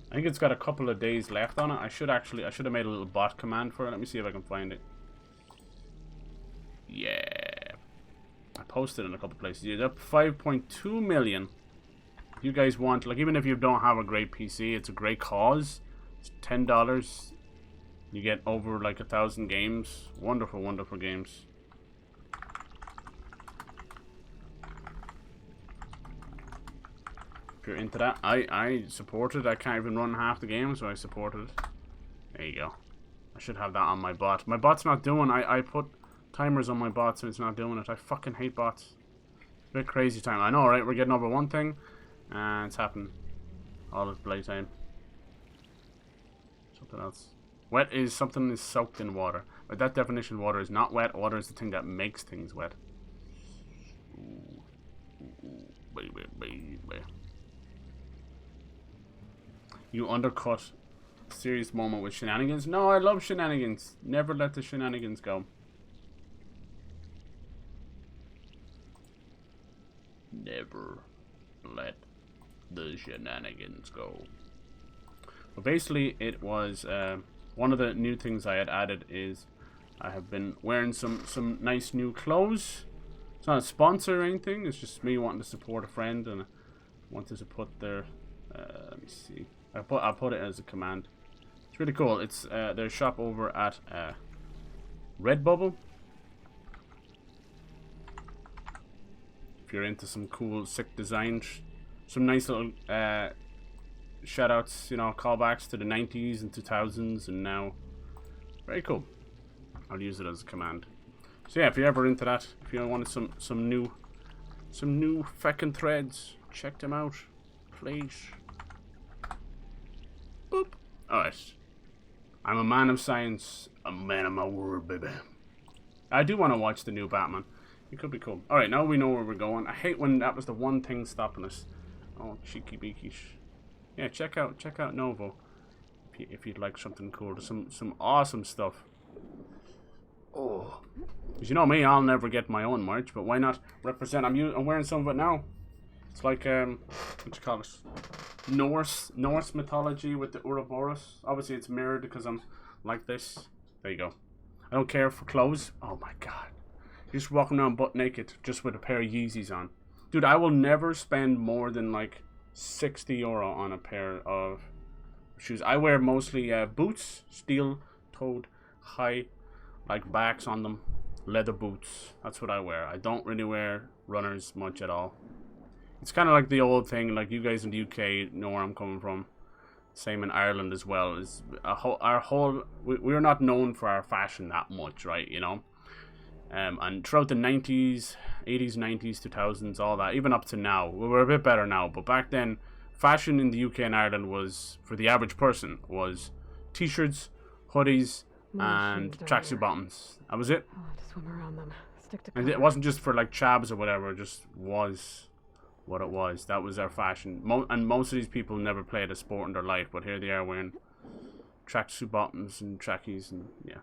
I think it's got a couple of days left on it. I should have made a little bot command for it. Let me see if I can find it. Yeah, I posted in a couple places. It's up 5.2 million. You guys want, like, even if you don't have a great PC, it's a great cause. It's $10. You get over like 1,000 games. Wonderful, wonderful games. If you're into that, I support it. I can't even run half the game, so I supported it. There you go. I should have that on my bot. My bot's not doing. I put timers on my bots and it's not doing it. I fucking hate bots. It's a bit crazy time. I know, right? We're getting over one thing, and it's happening all the playtime. Something else. Wet is something is soaked in water. By that definition, water is not wet. Water is the thing that makes things wet. Ooh. Ooh, baby, baby. You undercut a serious moment with shenanigans? No, I love shenanigans. Never let the shenanigans go. Never let the shenanigans go. But basically, it was one of the new things I had added is I have been wearing some nice new clothes. It's not a sponsor or anything. It's just me wanting to support a friend and I wanted to put their Let me see. I'll put it as a command. It's really cool. It's their shop over at Redbubble. If you're into some cool, sick designs, some nice little shoutouts, you know, callbacks to the 90s and 2000s, and now, very cool. I'll use it as a command. So yeah, if you're ever into that, if you wanted some new feckin' threads, check them out, please. Boop. Alright. I'm a man of science, a man of my word, baby. I do want to watch the new Batman. It could be cool. Alright, now we know where we're going. I hate when that was the one thing stopping us. Oh, cheeky beakies. Yeah, check out Novo. If you'd like something cool. There's some awesome stuff. Oh. Because you know me, I'll never get my own merch, but why not represent? I'm wearing some of it now. It's like, what you call it? Norse mythology with the Ouroboros. Obviously it's mirrored because I'm like this. There you go. I don't care for clothes. Oh my god. You're just walking around butt naked just with a pair of Yeezys on. Dude, I will never spend more than like €60 on a pair of shoes. I wear mostly boots, steel-toed, high, like backs on them, leather boots. That's what I wear. I don't really wear runners much at all. It's kind of like the old thing, like you guys in the UK know where I'm coming from. Same in Ireland as well. Is we're not known for our fashion that much, right? You know, and throughout the 90s, 80s, 90s, 2000s, all that, even up to now, we're a bit better now. But back then, fashion in the UK and Ireland was, for the average person, was t-shirts, hoodies, and tracksuit bottoms. That was it. I'll have to swim around them. Stick to and it wasn't just for like chabs or whatever. It just was what it was. That was our fashion. And most of these people never played a sport in their life, but here they are wearing tracksuit bottoms and trackies, and yeah,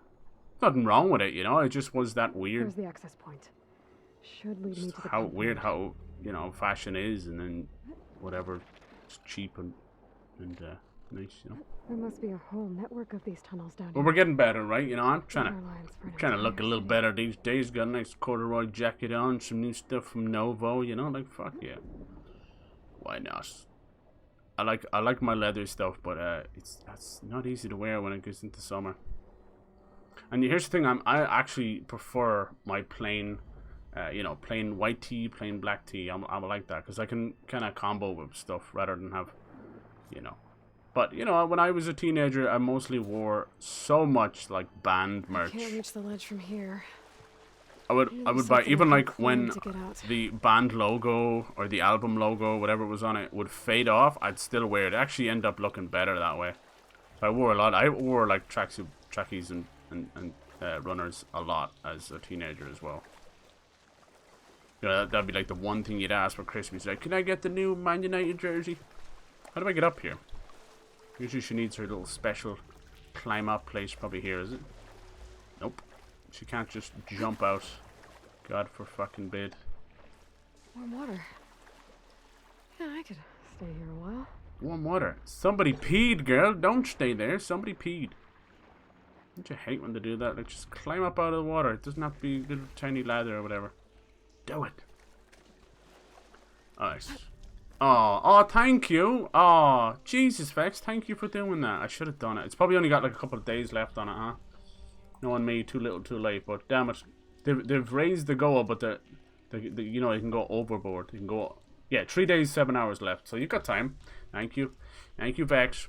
nothing wrong with it, you know. It just was that weird. Here's the access point. Should lead me to the how weird how, you know, fashion is, and then whatever, it's cheap and nice, you know. There must be a whole network of these tunnels down here. But we're getting better, right? You know, I'm trying to look a little better these days. Got a nice corduroy jacket on, some new stuff from Novo, you know, like fuck yeah. Why not? I like my leather stuff, but that's not easy to wear when it gets into summer. And here's the thing, I actually prefer my plain, you know, plain white tee, plain black tee. I like that because I can kind of combo with stuff rather than have, you know. But, you know, when I was a teenager, I mostly wore so much, like, band merch. I can't reach the ledge from here. I would buy, even, like, when the band logo or the album logo, whatever was on it, would fade off, I'd still wear it. It actually ended up looking better that way. So I wore a lot. I wore, like, trackies and runners a lot as a teenager as well. You know, that'd be, like, the one thing you'd ask for Christmas. Like, can I get the new Man United jersey? How do I get up here? Usually she needs her little special climb up place. Probably here, is it? Nope. She can't just jump out. God for fucking bid. Warm water. Yeah, I could stay here a while. Warm water. Somebody peed, girl. Don't stay there. Somebody peed. Don't you hate when they do that? Like, just climb up out of the water. It doesn't have to be a little tiny ladder or whatever. Do it. Alright. Oh, thank you. Oh, Jesus, Vex, thank you for doing that. I should have done it. It's probably only got like a couple of days left on it, huh? Knowing me, too little, too late. But damn it, they've raised the goal, but the you know, you can go overboard. You can go, yeah, 3 days, 7 hours left. So you got time. Thank you, Vex.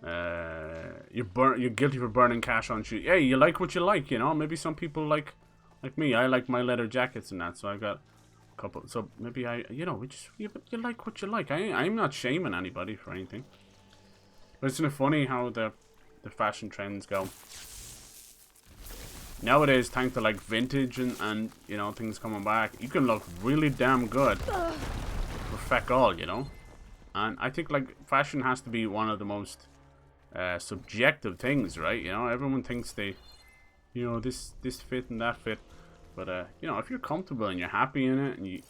You're guilty for burning cash on shoes. Hey, you like what you like, you know. Maybe some people like me. I like my leather jackets and that, so I got. Couple, so maybe you know, you like what you like. I'm not shaming anybody for anything. But isn't it funny how the fashion trends go? Nowadays, thanks to like vintage and you know, things coming back, you can look really damn good for feck all, you know. And I think like fashion has to be one of the most subjective things, right? You know, everyone thinks they, you know, this fit and that fit. But, you know, if you're comfortable and you're happy in it, and you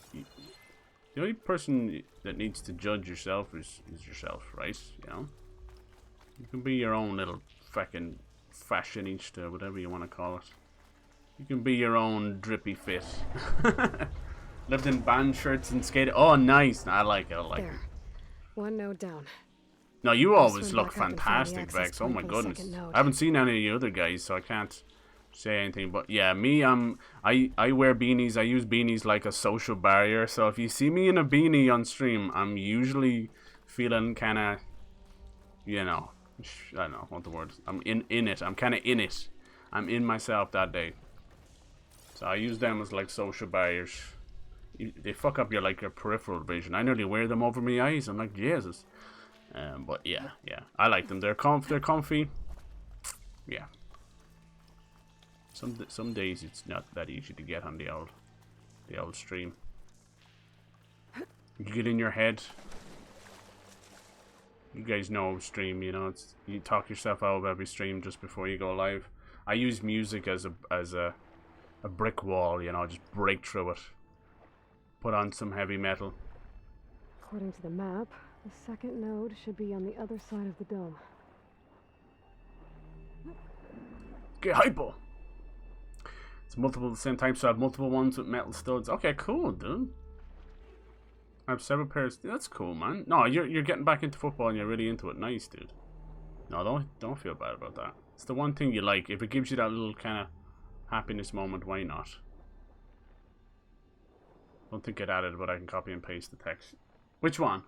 the only person that needs to judge yourself is yourself, right? You know? You can be your own little fucking fashionista, whatever you want to call it. You can be your own drippy fit. Lived in band shirts and skated. Oh, nice. I like it. I like it. One node down. No, you I'll always swim look back up and find the fantastic, access Vex. Oh point my for the goodness. second node. I haven't seen any of the other guys, so I can't say anything. But yeah, me, I wear beanies. I use beanies like a social barrier. So if you see me in a beanie on stream, I'm usually feeling kind of, you know, I don't know what the word is. I'm in it. I'm kind of in it. I'm in myself that day. So I use them as like social barriers. They fuck up your peripheral vision. I nearly wear them over my eyes. I'm like, Jesus. But yeah, I like them. They're comfy. Yeah. Some days it's not that easy to get on the old stream. You get in your head. You guys know stream, you know, you talk yourself out of every stream just before you go live. I use music as a brick wall, you know, just break through it. Put on some heavy metal. According to the map, the second node should be on the other side of the dome. Get hypo! It's multiple at the same time, so I have multiple ones with metal studs. Okay, cool, dude. I have several pairs. That's cool, man. No, you're getting back into football and you're really into it. Nice, dude. No, don't feel bad about that. It's the one thing you like. If it gives you that little kind of happiness moment, why not? Don't think it added, but I can copy and paste the text. Which one?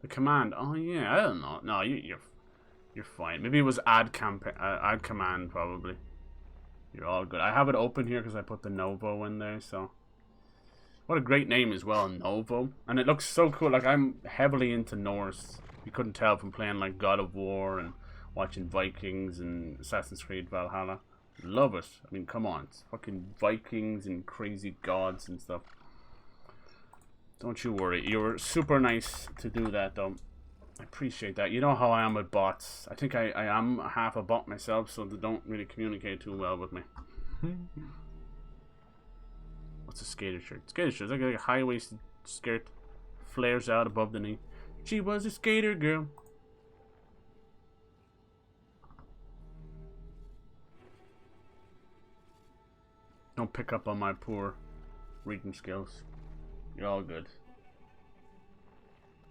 The command. Oh yeah, I don't know. No, you're fine. Maybe it was add command probably. You're all good. I have it open here because I put the Novo in there. So what a great name as well, Novo. And it looks so cool. Like I'm heavily into Norse. You couldn't tell from playing like God of War and watching Vikings and Assassin's Creed Valhalla. Love it. I mean, come on, it's fucking Vikings and crazy gods and stuff. Don't you worry. You're super nice to do that, though. I appreciate that. You know how I am with bots. I think I am half a bot myself, so they don't really communicate too well with me. What's a skater shirt? Skater shirt. It's like a high-waisted skirt. Flares out above the knee. She was a skater girl. Don't pick up on my poor reading skills. You're all good.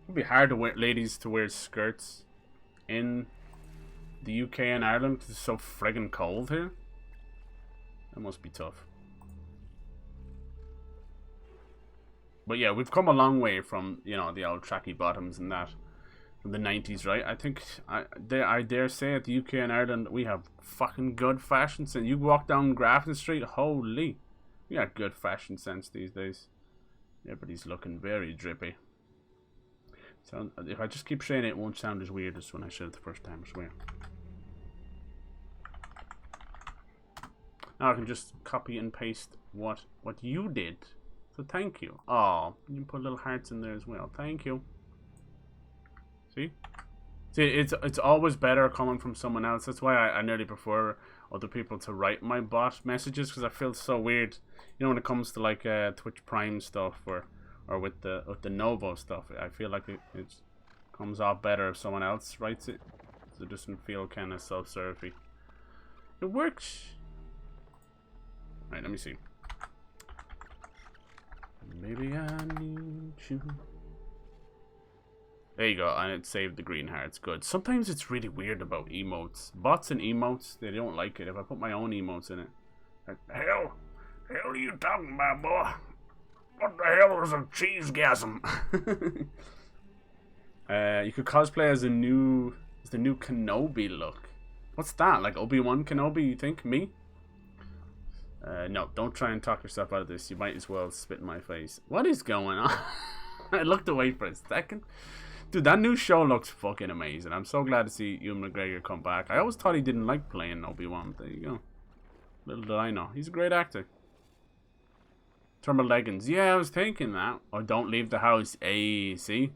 It'd be hard to ladies to wear skirts in the UK and Ireland because it's so friggin' cold here. That must be tough. But yeah, we've come a long way from, you know, the old tracky bottoms and that from the 90s, right? I think I dare say at the UK and Ireland we have fucking good fashion sense. You walk down Grafton Street, holy, we got good fashion sense these days. Everybody's looking very drippy. So if I just keep saying it, it won't sound as weird as when I said it the first time, I swear. Now I can just copy and paste what you did. So thank you. Oh, you can put little hearts in there as well. Thank you. See, it's always better coming from someone else. That's why I nearly prefer other people to write my bot messages, because I feel so weird. You know, when it comes to like Twitch Prime stuff or with the Novo stuff, I feel like it comes off better if someone else writes it. So it doesn't feel kind of self-servy. It works. Right, let me see. Maybe I need you. There you go, and it saved the green hearts. Good. Sometimes it's really weird about emotes. Bots and emotes, they don't like it if I put my own emotes in it. Like, hell are you talking about, boy? What the hell is a cheesegasm? You could cosplay as the new Kenobi look. What's that? Like Obi-Wan Kenobi, you think? Me? No, don't try and talk yourself out of this. You might as well spit in my face. What is going on? I looked away for a second. Dude, that new show looks fucking amazing. I'm so glad to see Ewan McGregor come back. I always thought he didn't like playing Obi-Wan. There you go. Little did I know. He's a great actor. Thermal leggings. Yeah, I was thinking that. Or don't leave the house. Hey, see?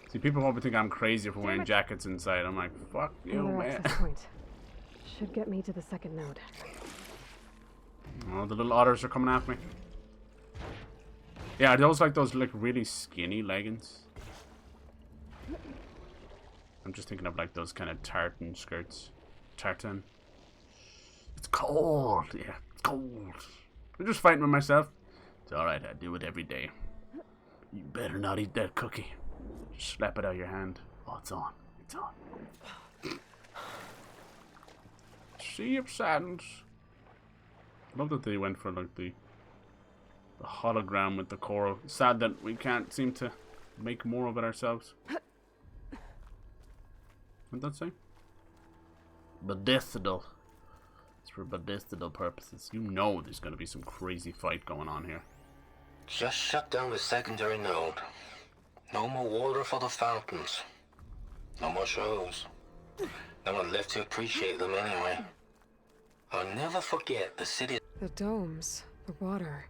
See, people probably think I'm crazy for wearing jackets inside. I'm like, fuck you, man. Point. Should get me to the second node. Oh, the little otters are coming after me. Yeah, those like really skinny leggings. I'm just thinking of like those kind of tartan skirts. Tartan. It's cold. Yeah, it's cold. I'm just fighting with myself. It's alright, I do it every day. You better not eat that cookie. Just slap it out of your hand. Oh, it's on. It's on. Sea of Sadness. Love that they went for like the hologram with the coral. Sad that we can't seem to make more of it ourselves. What'd that say? Medicinal. It's for medicinal purposes. You know there's gonna be some crazy fight going on here. Just shut down the secondary node. No more water for the fountains. No more shows. No one left to appreciate them anyway. I'll never forget the city. The domes, the water.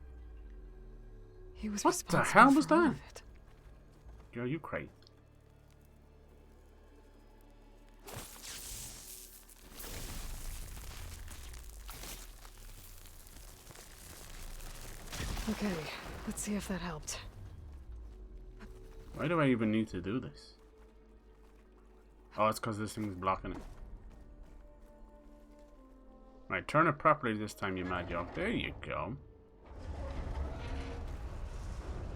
He was what the responsible hell was for all that? of it. Girl, you crazy. Okay, let's see if that helped. Why do I even need to do this? Oh, it's because this thing's blocking it. Right, turn it properly this time, you mad yo. There you go.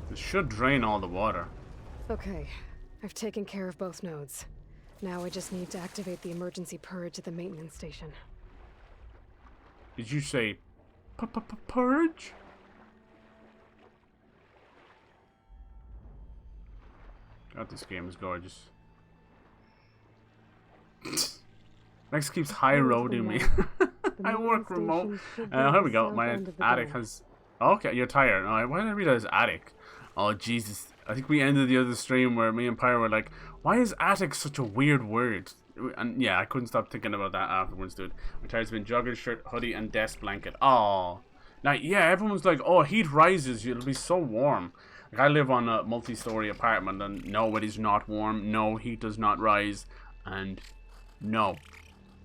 This should drain all the water. Okay, I've taken care of both nodes. Now I just need to activate the emergency purge at the maintenance station. Did you say purge? God, this game is gorgeous. Next keeps high roading me. I work remote. Here we go. My attic has. Okay, you're tired. Oh, why did I read that as attic? Oh Jesus! I think we ended the other stream where me and Pyro were like, "Why is attic such a weird word?" And yeah, I couldn't stop thinking about that afterwards, dude. My tired's been jogger shirt, hoodie, and desk blanket. Oh, now yeah, everyone's like, "Oh, heat rises. It'll be so warm." Like I live on a multi-story apartment, and no, it is not warm. No, heat does not rise, and no,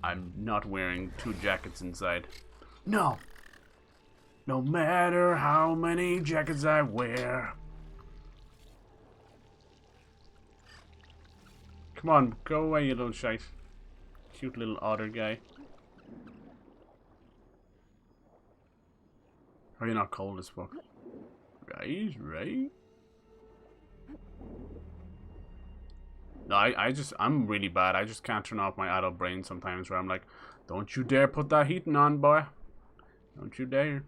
I'm not wearing 2 jackets inside. No. No matter how many jackets I wear. Come on, go away, you little shite. Cute little otter guy. Are you not cold as fuck? Right? No, I'm really bad. I just can't turn off my adult brain sometimes where I'm like, don't you dare put that heating on, boy. Don't you dare.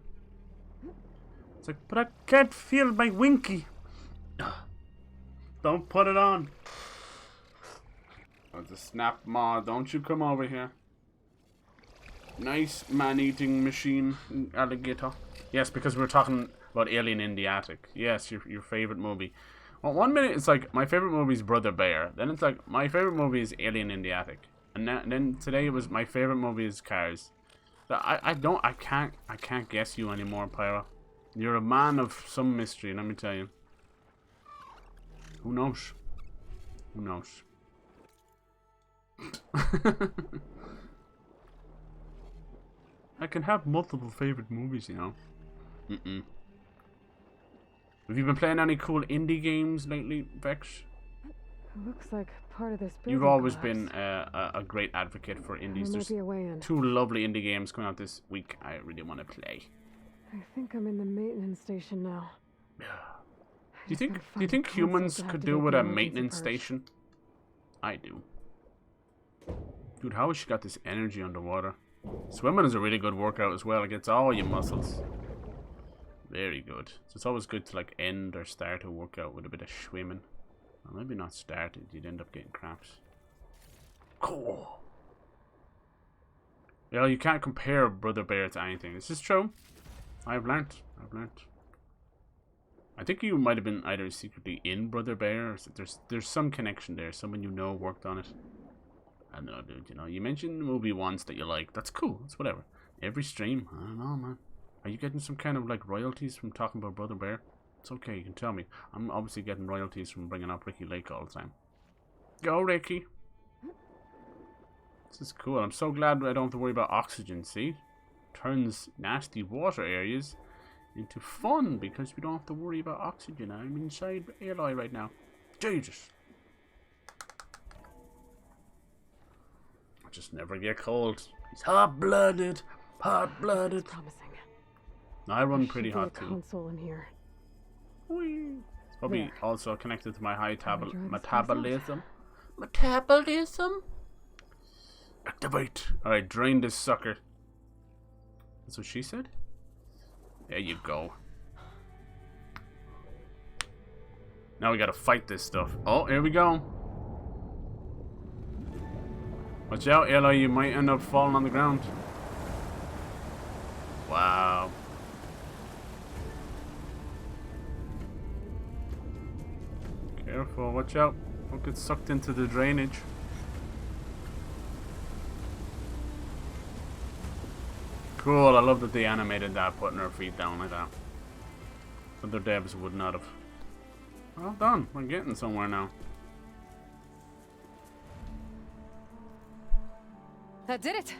It's like, but I can't feel my winky. Don't put it on. Oh, the snap ma, don't you come over here. Nice man-eating machine, alligator. Yes, because we were talking about Alien in the Attic. Yes, your favorite movie. Well, 1 minute it's like my favorite movie is Brother Bear. Then it's like my favorite movie is Alien in the Attic. And then today it was my favorite movie is Cars. I can't guess you anymore, Pyro. You're a man of some mystery, let me tell you. Who knows? Who knows? I can have multiple favorite movies, you know. Have you been playing any cool indie games lately, Vex? Looks like part of this. You've always been a great advocate for indies. There's 2 lovely indie games coming out this week I really want to play. I think I'm in the maintenance station now. Do you think humans could do with a maintenance station? I do. Dude, how has she got this energy underwater? Swimming is a really good workout as well. It gets all your muscles. Very good. So it's always good to like end or start a workout with a bit of swimming. Well, maybe not start it. You'd end up getting cramps. Cool. You know, you can't compare Brother Bear to anything. This is true. I've learnt. I think you might have been either secretly in Brother Bear or there's some connection there. Someone you know worked on it. I don't know, dude. You know, you mentioned the movie once that you like. That's cool. That's whatever. Every stream. I don't know, man. Are you getting some kind of like royalties from talking about Brother Bear? It's okay. You can tell me. I'm obviously getting royalties from bringing up Ricky Lake all the time. Go, Ricky. This is cool. I'm so glad I don't have to worry about oxygen. See, turns nasty water areas into fun because we don't have to worry about oxygen. I'm inside Aloy right now. Jesus. I just never get cold. He's hot-blooded. Hot-blooded. Promising. I run pretty hot too. Console in here. Whee. It's Probably There. also connected to my high Overdrive metabolism. Metabolism. Activate. Alright, drain this sucker. That's what she said? There you go. Now we gotta fight this stuff. Oh, here we go. Watch out, Aloy, you might end up falling on the ground. Wow. Careful, watch out. Don't get sucked into the drainage. Cool, I love that they animated that, putting her feet down like that. Other devs would not have. Well done, we're getting somewhere now. That did it!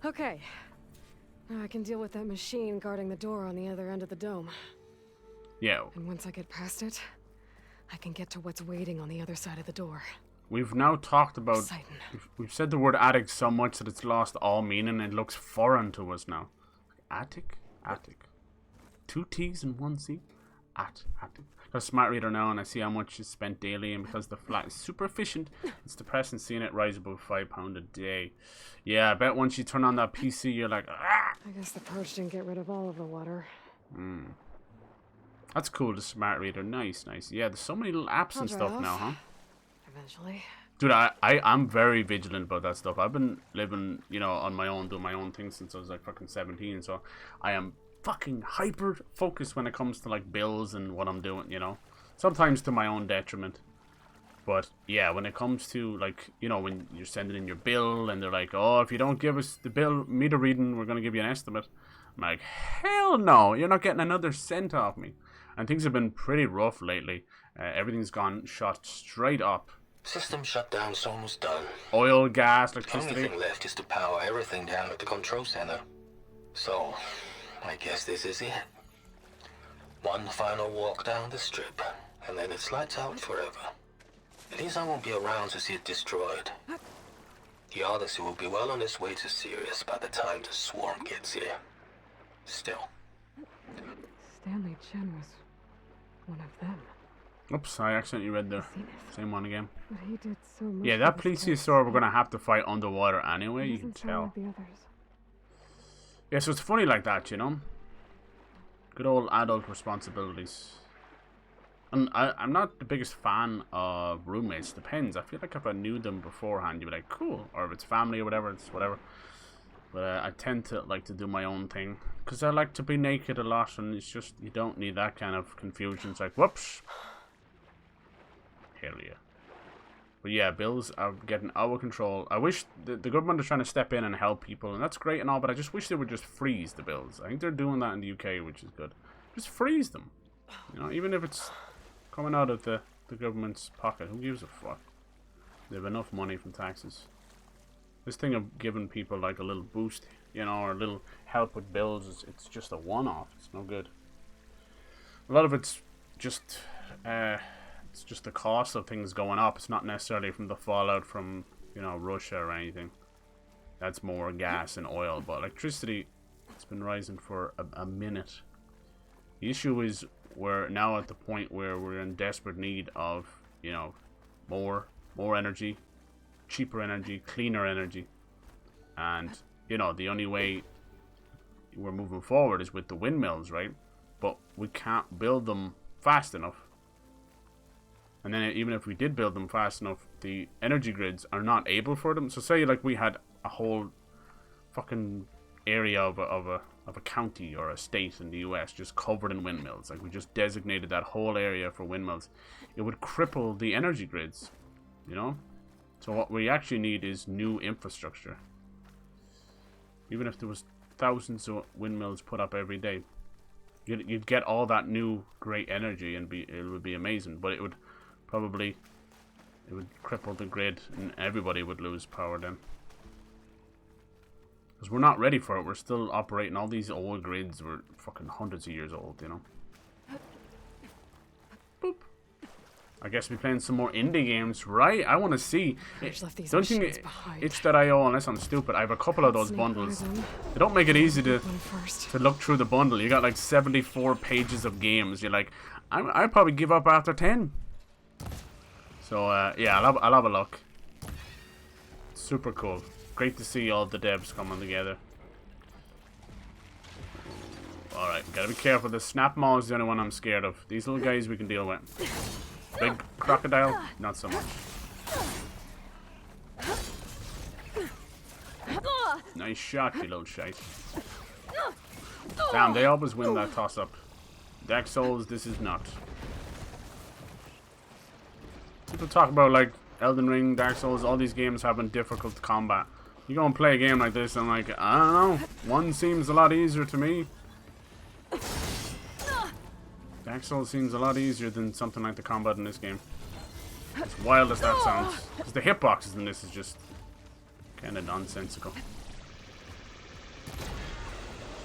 Okay. Now I can deal with that machine guarding the door on the other end of the dome. Yeah. And once I get past it, I can get to what's waiting on the other side of the door. We've now talked about... We've said the word attic so much that it's lost all meaning. It looks foreign to us now. Attic? Attic. 2 T's and 1 C? Attic. Got a smart reader now and I see how much is spent daily, and because the flat is super efficient, it's depressing seeing it rise above £5 a day. Yeah, I bet once you turn on that PC you're like, ah! I guess the purge didn't get rid of all of the water. That's cool, the smart reader. Nice, nice. Yeah, there's so many little apps and stuff now, huh? Eventually. Dude, I'm very vigilant about that stuff. I've been living, you know, on my own, doing my own thing since I was like fucking 17, so I am fucking hyper focused when it comes to like bills and what I'm doing, you know. Sometimes to my own detriment. But yeah, when it comes to like, you know, when you're sending in your bill and they're like, oh, if you don't give us the bill meter reading, we're gonna give you an estimate. I'm like, hell no, you're not getting another cent off me. And things have been pretty rough lately. Everything's gone shot straight up. System shutdown's almost done. Oil, gas, The electricity. only thing left is to power everything down at the control center. So, I guess this is it. One final walk down the strip, and then it's lights out forever. At least I won't be around to see it destroyed. The Odyssey will be well on its way to Sirius by the time the swarm gets here. Still. Stanley Chen was one of them. Oops, I accidentally read the same one again. But he did so much. Yeah, that plesiosaur we're gonna have to fight underwater anyway, you can tell. Like the others. Yeah, so it's funny like that, you know? Good old adult responsibilities. And I'm not the biggest fan of roommates. Depends. I feel like if I knew them beforehand, you'd be like, cool. Or if it's family or whatever, it's whatever. But I tend to like to do my own thing. Because I like to be naked a lot, and it's just, you don't need that kind of confusion. It's like, whoops. Hell yeah. But yeah, bills are getting out of control. I wish the government is trying to step in and help people, and that's great and all, but I just wish they would just freeze the bills. I think they're doing that in the UK, which is good. Just freeze them. You know, even if it's coming out of the government's pocket. Who gives a fuck? They have enough money from taxes. This thing of giving people like a little boost, you know, or a little help with bills, it's just a one-off. It's no good. A lot of it's just the cost of things going up. It's not necessarily from the fallout from, you know, Russia or anything. That's more gas and oil, but electricity, it's been rising for a minute. The issue is we're now at the point where we're in desperate need of, you know, more energy, cheaper energy, cleaner energy. And, you know, the only way we're moving forward is with the windmills, right? But we can't build them fast enough. And then even if we did build them fast enough, the energy grids are not able for them. So say like we had a whole fucking area of a county or a state in the US just covered in windmills. Like we just designated that whole area for windmills. It would cripple the energy grids, you know? So what we actually need is new infrastructure. Even if there was thousands of windmills put up every day, you'd get all that new great energy and it would be amazing. But it would probably, it would cripple the grid and everybody would lose power then. Because we're not ready for it. We're still operating all these old grids. We're fucking hundreds of years old, you know. Boop. I guess we're playing some more indie games, right? I want to see. Don't think itch.io, unless I'm stupid. I have a couple of those bundles. They don't make it easy to look through the bundle. You got like 74 pages of games. You're like, I'd probably give up after 10. So yeah, I'll have a look. Super cool. Great to see all the devs coming together. Alright, gotta be careful. The snap maw is the only one I'm scared of. These little guys we can deal with. Big crocodile, not so much. Nice shot, you little shite. Damn, they always win that toss-up. Dark Souls, this is not. People talk about like Elden Ring, Dark Souls, all these games having difficult combat. You go and play a game like this, and I'm like, I don't know. One seems a lot easier to me. Dark Souls seems a lot easier than something like the combat in this game. As wild as that sounds. Because the hitboxes in this is just kind of nonsensical.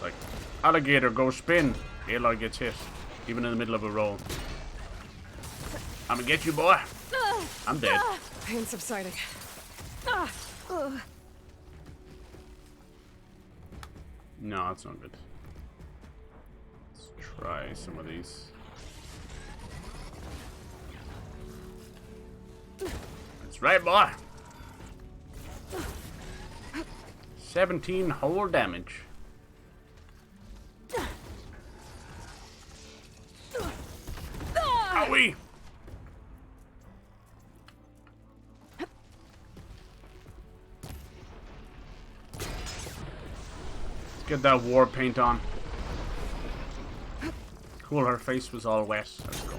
Like, alligator, go spin. Aloy gets hit. Even in the middle of a roll. I'm gonna get you, boy. I'm dead. Pain subsiding. No, that's not good. Let's try some of these. That's right, boy. 17 whole damage. Owie! Let's get that war paint on. Cool, her face was all wet. Let's go.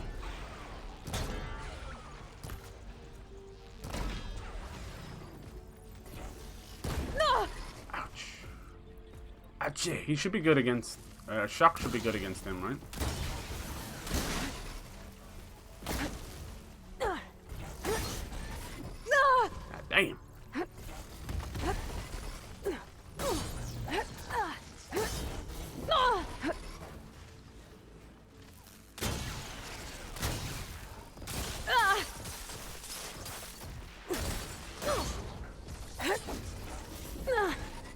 Ouch. Ouch. He should be good against... Shock should be good against him, right? Damn.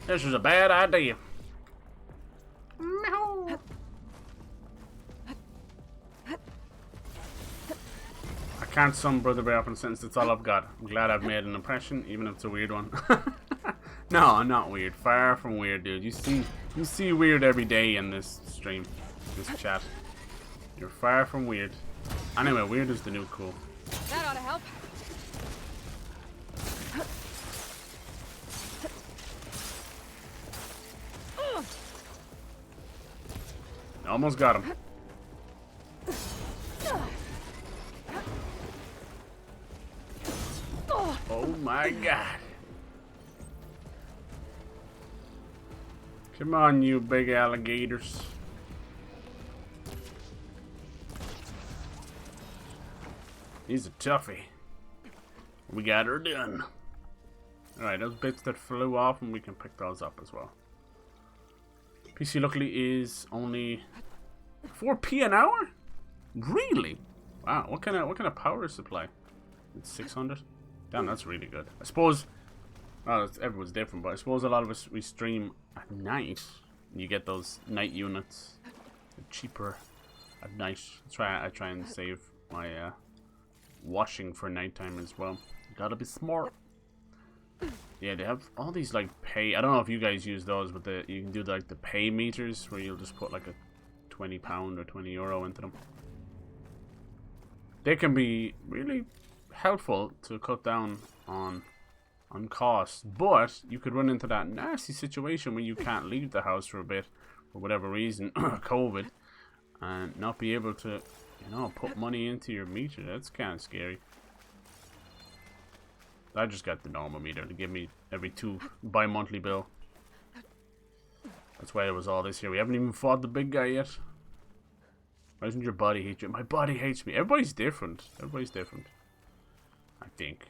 This is a bad idea. No. I can't sum Brother Bear up in a sentence. That's all I've got. I'm glad I've made an impression, even if it's a weird one. No, I'm not weird. Far from weird, dude. You see weird every day in this stream, this chat. You're far from weird. Anyway, weird is the new cool. That ought to help. Almost got him. Oh my god. Come on, you big alligators. He's a toughie. We got her done. Alright, those bits that flew off, and we can pick those up as well. PC luckily is only 4p an hour? Really? Wow, what kind of power supply? It's 600. Damn, that's really good. I suppose, well, everyone's different, but I suppose a lot of us we stream at night. You get those night units. They're cheaper at night. I try and save my washing for nighttime as well. You gotta be smart. Yeah, they have all these like pay. I don't know if you guys use those, but you can do like the pay meters where you'll just put like a £20 or €20 into them. They can be really helpful to cut down on costs, but you could run into that nasty situation where you can't leave the house for a bit for whatever reason, COVID, and not be able to, you know, put money into your meter. That's kind of scary. I just got the normal meter to give me every bi-monthly bill. That's why there was all this here. We haven't even fought the big guy yet. Why doesn't your body hate you? My body hates me. Everybody's different. Everybody's different. I think.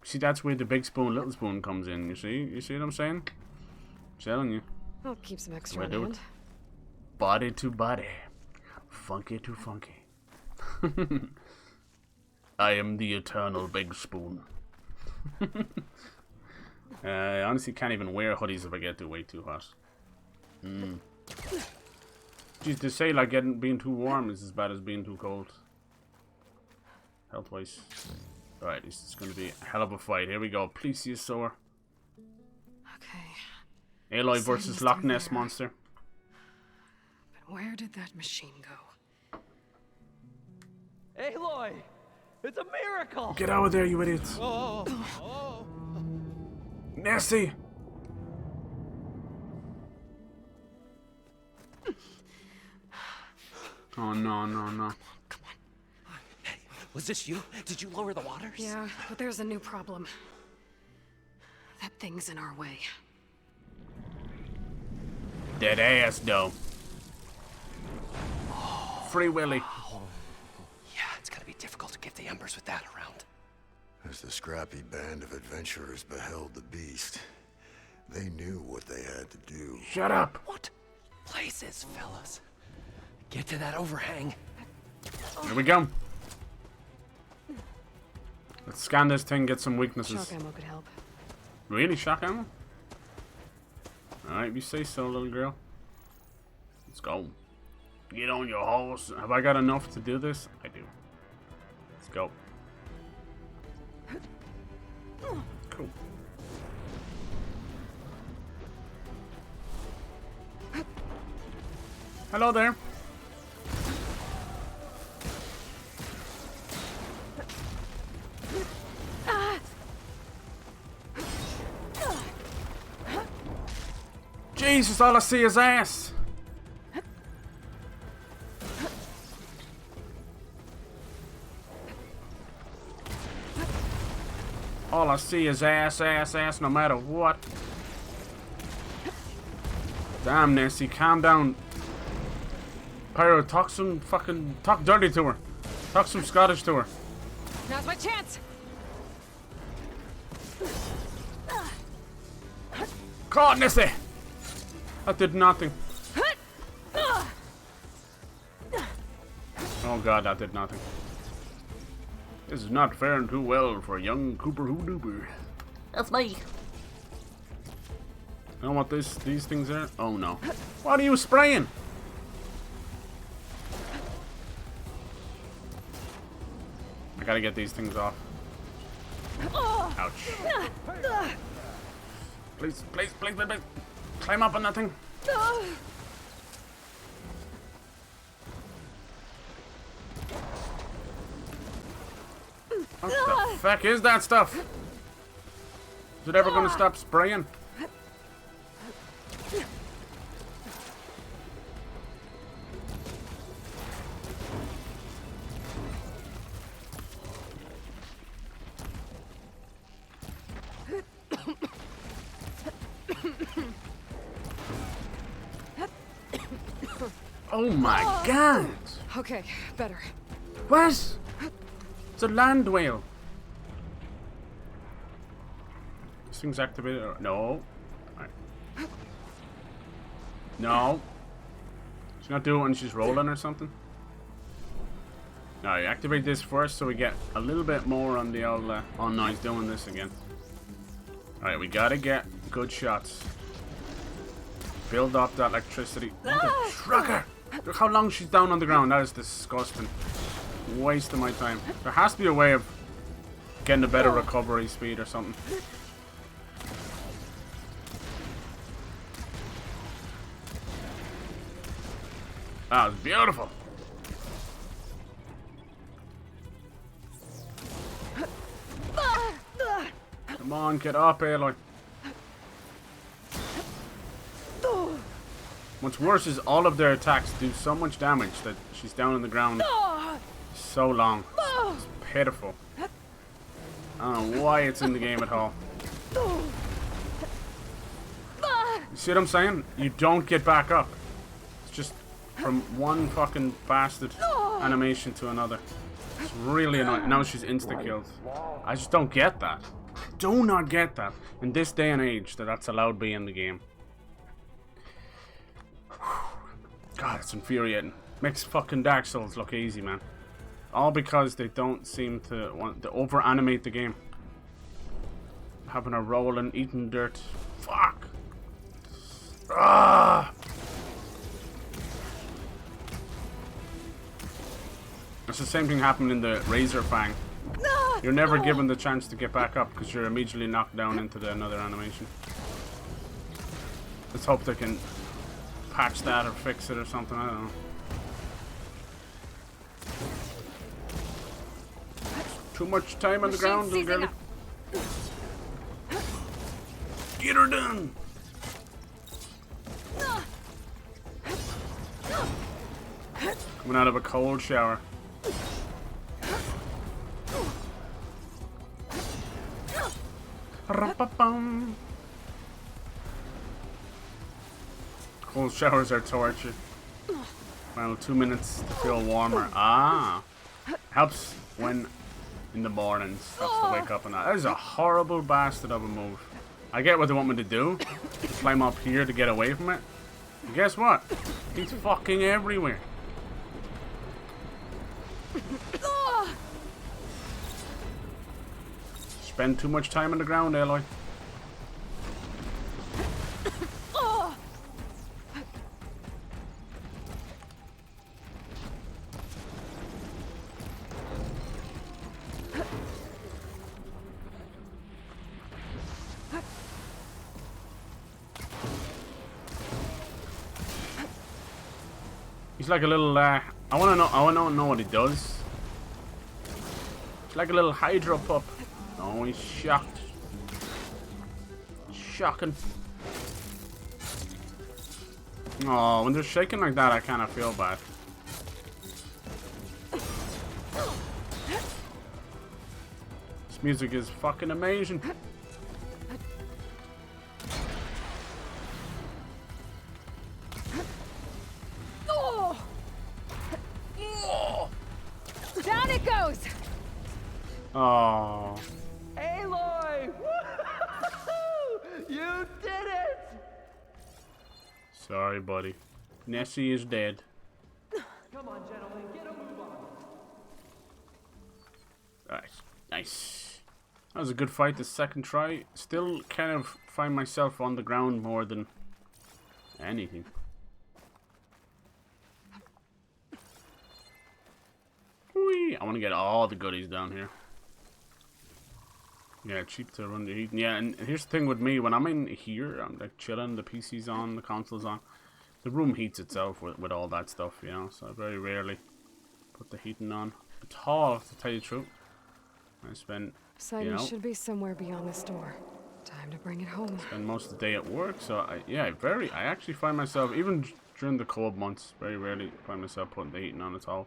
See, that's where the big spoon, little spoon comes in. You see? You see what I'm saying? I'm telling you. I'll keep some extra in hand. Body to body. Funky to funky. I am the eternal big spoon. I honestly can't even wear hoodies if I get way too hot. Geez, they say like being too warm is as bad as being too cold. Health-wise. Alright, this is going to be a hell of a fight. Here we go. Plesiosaur. Okay. Aloy versus Loch Ness Monster. But where did that machine go? Aloy! It's a miracle! Get out of there, you idiots! Oh. Nessie! Oh no, no, no. Come on. Hey, was this you? Did you lower the waters? Yeah, but there's a new problem. That thing's in our way. Dead ass, though. Free Willy. Yeah, it's gonna be difficult to get the embers with that around. As the scrappy band of adventurers beheld the beast, they knew what they had to do. Shut up! What places, fellas? Get to that overhang. Here we go. Let's scan this thing, get some weaknesses. Shock ammo could help. Really? Shock ammo? Alright, you say so, little girl. Let's go. Get on your horse. Have I got enough to do this? I do. Let's go. Cool. Hello there. Jesus, all I see is ass. All I see is ass, ass, ass, no matter what. Damn, Nessie, calm down. Pyro, talk dirty to her. Talk some Scottish to her. Now's my chance. Caught, Nessie. That did nothing. Oh god, that did nothing. This is not faring too well for young Cooper Hoo-Dooper. That's me. You know what these things are? Oh no. What are you spraying? I gotta get these things off. Ouch. Please, please, please, please, please. Climb up on that thing. What the fuck is that stuff? Is it ever gonna stop spraying? Oh my god! Okay, better. What? It's a land whale. This thing's activated. No. Right. No. She's not doing it when she's rolling or something. No, you activate this first so we get a little bit more on the old. Oh no, he's doing this again. Alright, we gotta get good shots. Build up that electricity. Mother trucker! Look how long she's down on the ground. That is disgusting. Wasting my time. There has to be a way of getting a better recovery speed or something. That was beautiful. Come on, get up, Aloy. What's worse is all of their attacks do so much damage that she's down on the ground so long. It's pitiful. I don't know why it's in the game at all. You see what I'm saying? You don't get back up. It's just from one fucking bastard animation to another. It's really annoying. Now she's insta-killed. I just don't get that. Do not get that. In this day and age that that's allowed to be in the game. God, it's infuriating. Makes fucking Dark Souls look easy, man. All because they don't seem to want to over-animate the game. Having a roll and eating dirt. Fuck! Ah! It's the same thing happened in the Razor Fang. You're never given the chance to get back up because you're immediately knocked down into another animation. Let's hope they can patch that or fix it or something, I don't know. Too much time on the ground, little girlie. Get her done! Coming out of a cold shower. Cold showers are torture. Final 2 minutes to feel warmer. Ah! Helps when in the mornings. Helps to wake up and that is a horrible bastard of a move. I get what they want me to do. To climb up here to get away from it. And guess what? He's fucking everywhere. Spend too much time on the ground, Aloy. He's like a little, I wanna know what he does. It's like a little hydro pup. Oh, he's shocked. Shocking. Oh, when they're shaking like that, I kind of feel bad. This music is fucking amazing. Down it goes. Oh. Aloy! You did it! Sorry, buddy. Nessie is dead. Come on, gentlemen, get a move on. Nice. That was a good fight the second try. Still kind of find myself on the ground more than anything. Whee! I want to get all the goodies down here. Yeah, cheap to run the heat. Yeah, and here's the thing with me. When I'm in here, I'm like chilling, the PC's on, the console's on. The room heats itself with all that stuff, you know, so I very rarely put the heating on at all, to tell you the truth. I spend, Simon should be somewhere beyond this door. Time to bring it home. Spend most of the day at work, so I actually find myself, even during the cold months, very rarely find myself putting the heating on at all.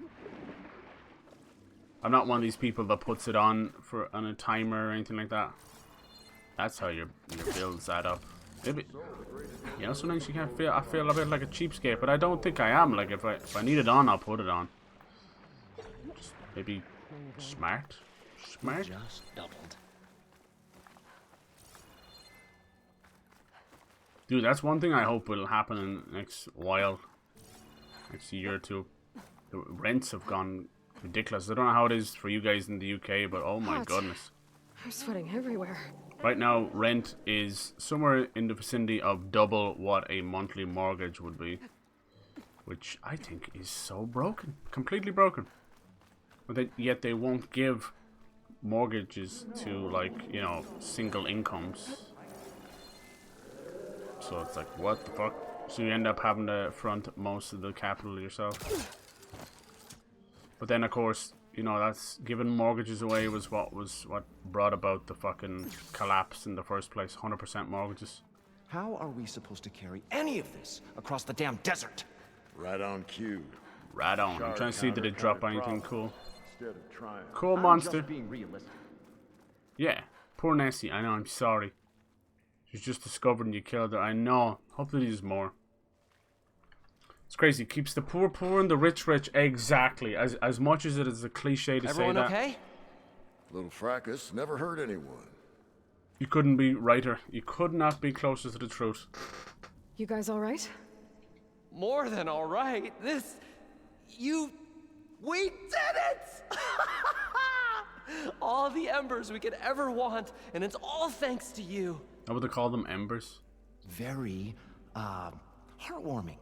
I'm not one of these people that puts it on a timer or anything like that. That's how your bills add up. Maybe, you know, sometimes you can't feel. I feel a bit like a cheapskate, but I don't think I am. Like if I need it on, I'll put it on. Just maybe smart. Just doubled. Dude, that's one thing I hope will happen in the next while, next year or two. The rents have gone ridiculous. I don't know how it is for you guys in the UK, but oh my goodness. I'm sweating everywhere. Right now, rent is somewhere in the vicinity of double what a monthly mortgage would be. Which I think is so broken. Completely broken. But yet they won't give mortgages to, like, you know, single incomes. So it's like, what the fuck? So you end up having to front most of the capital yourself. But then, of course, you know, that's giving mortgages away was what brought about the fucking collapse in the first place. 100% mortgages. How are we supposed to carry any of this across the damn desert? Right on cue. Right on. I'm trying to see did it drop anything cool. Instead of trying. Cool monster. Just being realistic. Yeah. Poor Nessie. I know. I'm sorry. She's just discovered and you killed her. I know. Hopefully there's more. It's crazy. Keeps the poor poor and the rich rich. Exactly. As much as it is a cliche to Everyone say that. Okay? Little fracas never hurt anyone. You couldn't be righter. You could not be closer to the truth. You guys all right? More than all right. We did it! all the embers we could ever want, and it's all thanks to you. How would they call them, embers? Very, heartwarming.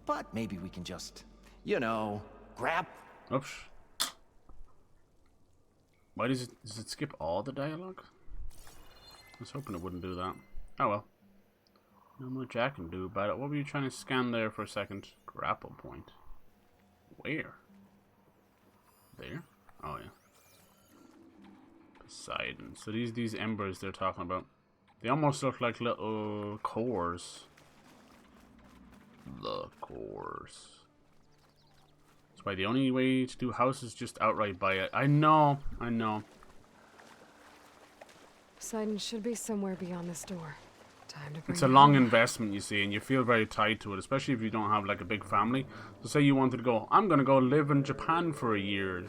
But maybe we can just, you know, grab... Oops. Why does it skip all the dialogue? I was hoping it wouldn't do that. Oh well. Not much I can do about it. What were you trying to scan there for a second? Grapple point. Where? There? Oh yeah. Poseidon. So these embers they're talking about. They almost look like little cores. The cores. That's why the only way to do houses is just outright buy it. I know. Poseidon should be somewhere beyond this door. Time to bring It's a it long home. investment, you see, and you feel very tied to it, especially if you don't have like a big family. So say you wanted to go, I'm gonna go live in Japan for a year.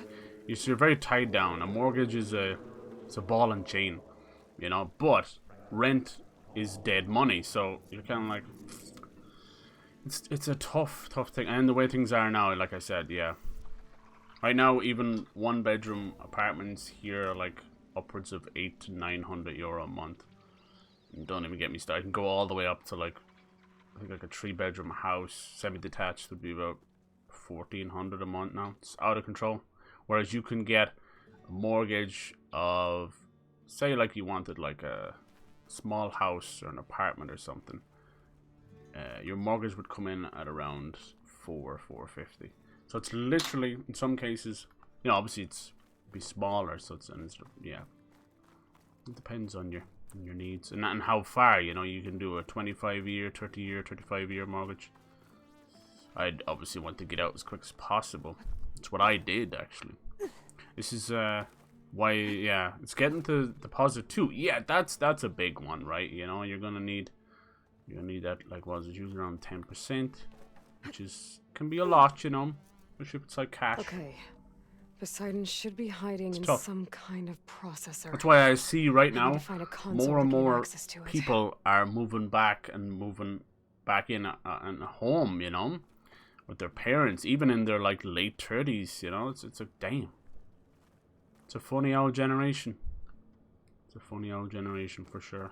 You're very tied down. A mortgage is it's a ball and chain, you know. But rent is dead money, so you're kind of like, it's a tough thing. And the way things are now, like I said, yeah. Right now, even 1-bedroom apartments here are like upwards of €800 to €900 a month. And don't even get me started. I can go all the way up to like, I think like a 3-bedroom house, semi-detached would be about $1,400 a month now. It's out of control. Whereas you can get a mortgage of, say like you wanted like a small house or an apartment or something. Your mortgage would come in at around $450. So it's literally, in some cases, you know, obviously it's be smaller, so it's yeah. It depends on your needs and how far, you know. You can do a 25-year, 30-year, 35-year mortgage. I'd obviously want to get out as quick as possible. It's what I did actually. This is why, yeah, it's getting to deposit too. Yeah, that's a big one, right? You know, you're gonna need that, like, what was it, usually around 10%, which can be a lot, you know, especially if it's like cash. Okay, Poseidon should be hiding in tough. some kind of processor. That's why I see right now more and to gain more access to it. people are moving back in a home, you know, with their parents, even in their like late 30s, you know. It's a damn. It's a funny old generation. It's a funny old generation for sure.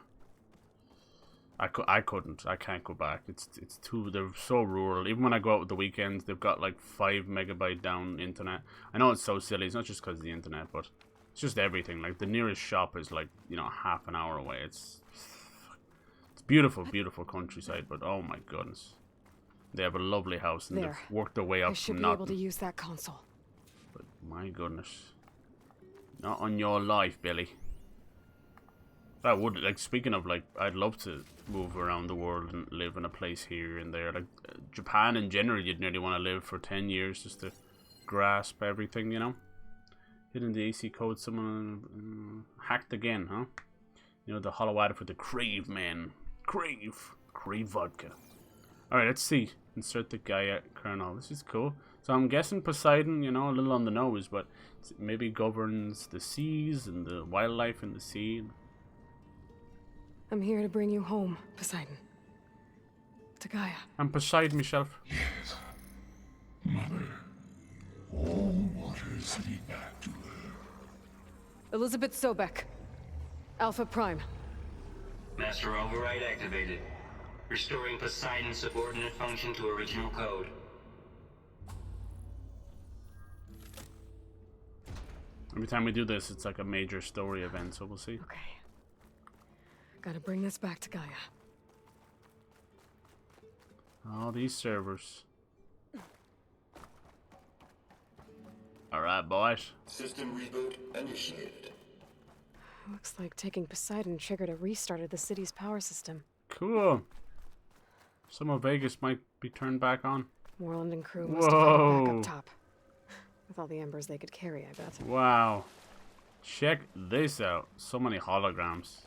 I can't go back. It's too, they're so rural. Even when I go out with the weekends, they've got like 5 megabyte down internet. I know it's so silly. It's not just because of the internet, but it's just everything. Like the nearest shop is like, you know, half an hour away. It's beautiful, beautiful countryside, but oh my goodness. They have a lovely house and they've worked their way up I should from be able nothing. to use that console. But my goodness. Not on your life, Billy. I would, like, speaking of, like, I'd love to move around the world and live in a place here and there. Like, Japan in general, you'd nearly want to live for 10 years just to grasp everything, you know? Hitting the AC code, someone hacked again, huh? You know, the hollow ad for the Crave man. Crave vodka. Alright, let's see. Insert the Gaia kernel. This is cool. So I'm guessing Poseidon, you know, a little on the nose, but maybe governs the seas and the wildlife in the sea. I'm here to bring you home, Poseidon. To Gaia. I'm Poseidon myself. Yes. Mother, all waters lead back to her. Elizabeth Sobek. Alpha Prime. Master override activated. Restoring Poseidon's subordinate function to original code. Every time we do this, it's like a major story event, so we'll see. Okay. Gotta bring this back to Gaia. All these servers. Alright, boys. System reboot initiated. Looks like taking Poseidon triggered a restart of the city's power system. Cool. Some of Vegas might be turned back on. Moreland and crew must have headed back up top. With all the embers they could carry, I bet. Wow. Check this out. So many holograms.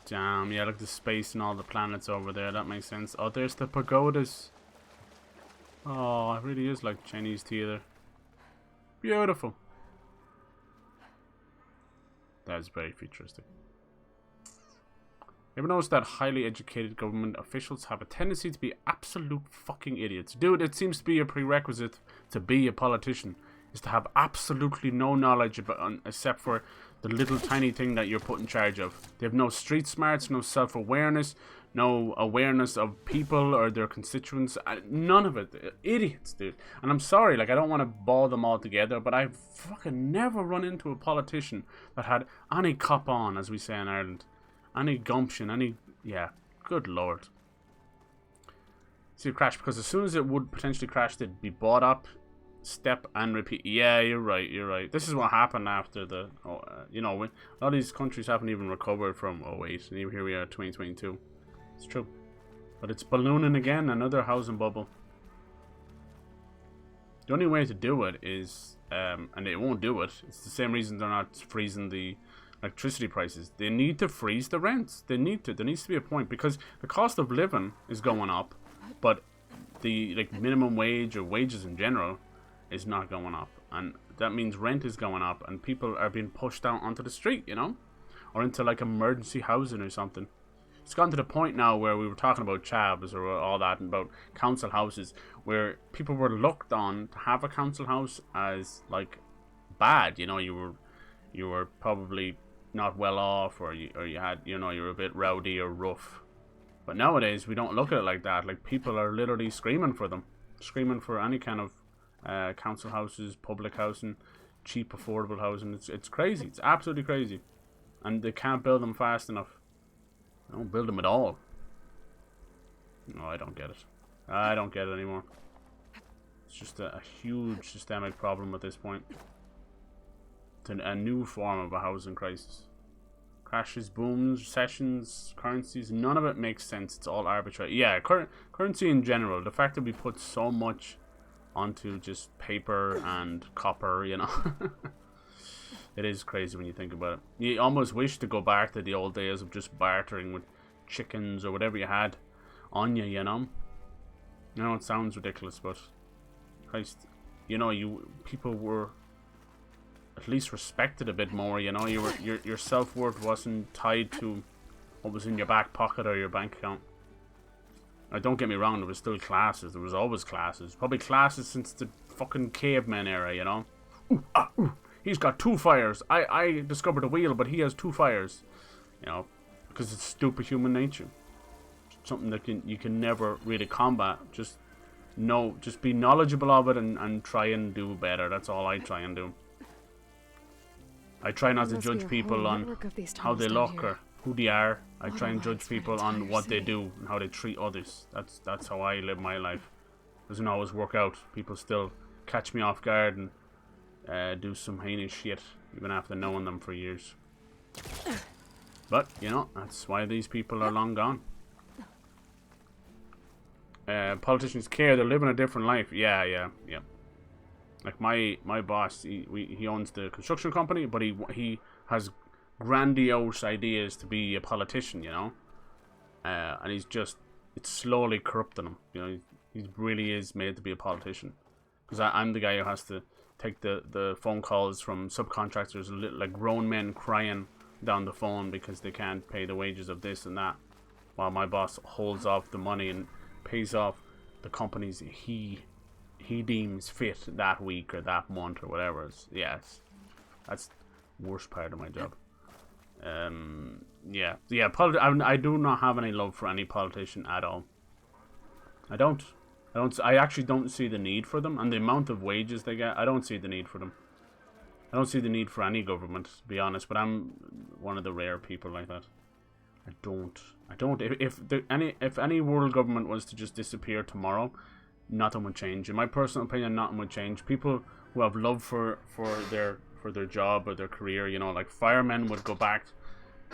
Damn, yeah, look at the space and all the planets over there. That makes sense. Oh, there's the pagodas. Oh, it really is like Chinese theater. Beautiful. That's very futuristic. Ever noticed that highly educated government officials have a tendency to be absolute fucking idiots? Dude, it seems to be a prerequisite to be a politician. is to have absolutely no knowledge about, except for the little tiny thing that you're put in charge of. They have no street smarts, no self-awareness, no awareness of people or their constituents. None of it. Idiots, dude. And I'm sorry, like, I don't want to ball them all together, but I've fucking never run into a politician that had any cop on, as we say in Ireland. Any gumption, any... Yeah, good lord. See it crash, because as soon as it would potentially crash, they'd be bought up, step and repeat. Yeah, you're right. This is what happened after the... you know, a lot of these countries haven't even recovered from 08, and here we are, 2022. It's true. But it's ballooning again, another housing bubble. The only way to do it is, and they won't do it, it's the same reason they're not freezing the electricity prices. They need to freeze the rents. They need to. There needs to be a point, because the cost of living is going up, but the minimum wage or wages in general is not going up. And that means rent is going up, and people are being pushed out onto the street, you know? Or into like emergency housing or something. It's gotten to the point now where we were talking about chavs or all that, and about council houses, where people were looked on to have a council house as like bad. You know, you were probably not well off, or you had, you know, you were a bit rowdy or rough. But nowadays we don't look at it like that. Like, people are literally screaming for them, screaming for any kind of council houses, public housing, cheap affordable housing. It's crazy. It's absolutely crazy, and they can't build them fast enough. They don't build them at all. No, I don't get it. I don't get it anymore. It's just a huge systemic problem at this point. It's a new form of a housing crisis. Crashes, booms, recessions, currencies, none of it makes sense. It's all arbitrary. Yeah, currency in general. The fact that we put so much onto just paper and copper, you know. It is crazy when you think about it. You almost wish to go back to the old days of just bartering with chickens or whatever you had on you, you know. I know it sounds ridiculous, but Christ, you know, people were at least respected a bit more, you know. Your self-worth wasn't tied to what was in your back pocket or your bank account. Now, don't get me wrong, there was still classes. There was always classes. Probably classes since the fucking caveman era, you know. Ooh, ah, ooh. He's got 2 fires. I discovered a wheel, but he has 2 fires. You know, because it's stupid human nature. Something that you can never really combat. Just be knowledgeable of it and try and do better. That's all I try and do. I try not to judge people on how they look or who they are. I try and judge people on what they do and how they treat others. That's how I live my life. Doesn't always work out. People still catch me off guard and do some heinous shit, even after knowing them for years. But, you know, that's why these people are long gone. Politicians care, they're living a different life. Yeah. Like my boss, he owns the construction company, but he has grandiose ideas to be a politician, you know. And it's slowly corrupting him, you know. He really is made to be a politician. Because I'm the guy who has to take the phone calls from subcontractors, like grown men crying down the phone because they can't pay the wages of this and that, while my boss holds off the money and pays off the companies he deems fit that week or that month or whatever. That's the worst part of my job. I do not have any love for any politician at all. I actually don't see the need for them, and the amount of wages they get, I don't see the need for them. I don't see the need for any government, to be honest, but I'm one of the rare people like that. I don't. If any world government was to just disappear tomorrow, nothing would change. In my personal opinion, nothing would change. People who have love for their job or their career, you know, like firemen would go back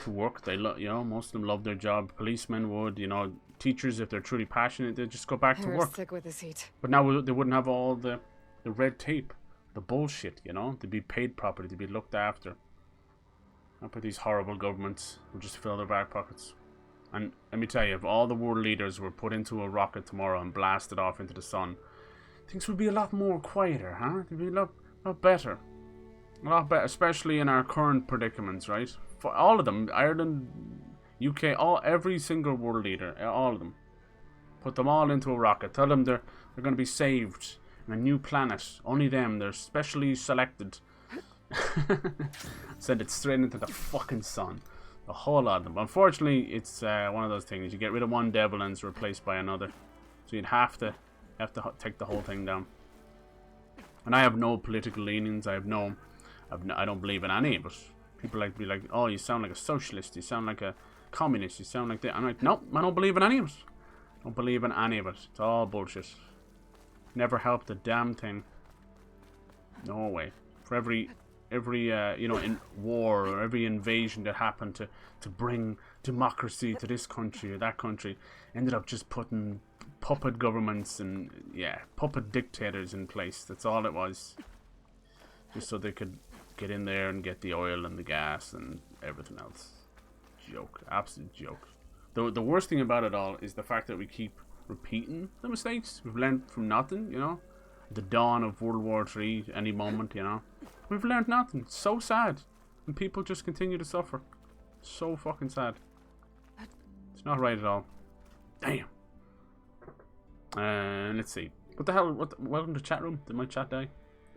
to work. Most of them love their job. Policemen would, you know. Teachers, if they're truly passionate, they just go back to work. Sick with this heat. But now they wouldn't have all the red tape, the bullshit, you know. They'd be paid properly, they'd be looked after. Not by these horrible governments who just fill their back pockets. And let me tell you, if all the world leaders were put into a rocket tomorrow and blasted off into the sun, things would be a lot more quieter, huh? They'd be a lot better. A lot better, especially in our current predicaments, right? For all of them, Ireland, UK, every single world leader, all of them. Put them all into a rocket. Tell them they're going to be saved A new planet. Only them. They're specially selected. Send it straight into the fucking sun. A whole lot of them. Unfortunately, it's one of those things. You get rid of one devil and it's replaced by another. So you'd have to take the whole thing down. And I have no political leanings. I don't believe in any of it. People like to be like, oh, you sound like a socialist. You sound like a communist. You sound like that. I'm like, nope, I don't believe in any of it. I don't believe in any of it. It's all bullshit. Never helped a damn thing. No way. For every you know, in war or every invasion that happened to bring democracy to this country or that country, ended up just putting puppet governments and puppet dictators in place. That's all it was. Just so they could get in there and get the oil and the gas and everything else. Joke. Absolute joke. The worst thing about it all is the fact that we keep repeating the mistakes. We've learned from nothing, you know. The dawn of World War III, any moment, you know. We've learned nothing. It's so sad. And people just continue to suffer. So fucking sad. It's not right at all. Damn. Let's see. What the hell? Welcome to chat room. Did my chat die?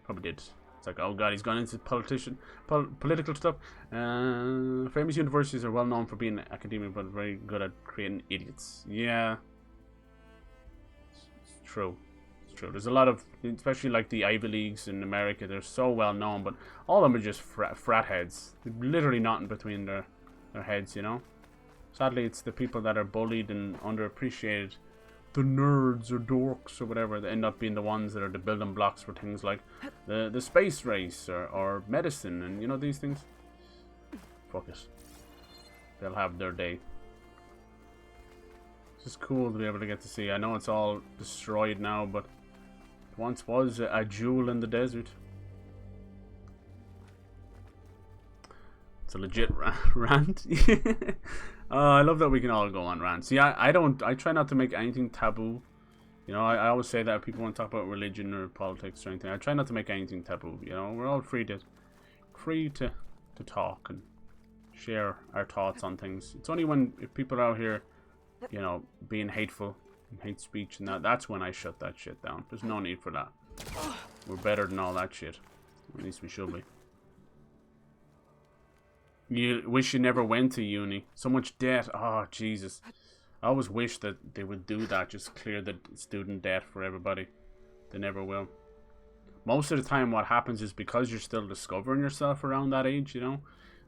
Probably did. It's like, oh god, he's gone into political stuff. Famous universities are well known for being academic, but very good at creating idiots. Yeah. It's true. It's true. There's a lot of, especially like the Ivy Leagues in America, they're so well known, but all of them are just frat heads. Literally nothing between their heads, you know? Sadly, it's the people that are bullied and underappreciated, the nerds or dorks or whatever, that end up being the ones that are the building blocks for things like the space race or medicine and, you know, these things. Fuck it. They'll have their day. It's just cool to be able to get to see. I know it's all destroyed now, but it once was a jewel in the desert. It's a legit rant. I love that we can all go on rants. See, I try not to make anything taboo. You know, I always say that if people want to talk about religion or politics or anything, I try not to make anything taboo. You know, we're all free to talk and share our thoughts on things. It's only when if people are out here, you know, being hateful and hate speech and that's when I shut that shit down. There's no need for that. We're better than all that shit. At least we should be. You wish you never went to uni. So much debt. Oh, Jesus. I always wish that they would do that. Just clear the student debt for everybody. They never will. Most of the time what happens is because you're still discovering yourself around that age, you know,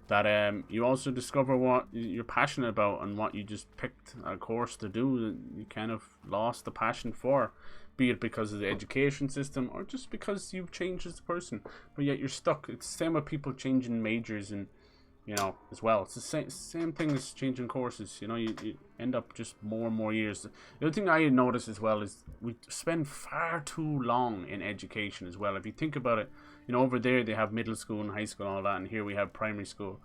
that you also discover what you're passionate about and what you just picked a course to do. You kind of lost the passion for. Be it because of the education system or just because you've changed as a person. But yet you're stuck. It's the same with people changing majors and, you know, as well. It's the same thing as changing courses. You know, you end up just more and more years. The other thing I notice as well is we spend far too long in education as well. If you think about it, you know, over there they have middle school and high school and all that, and here we have primary school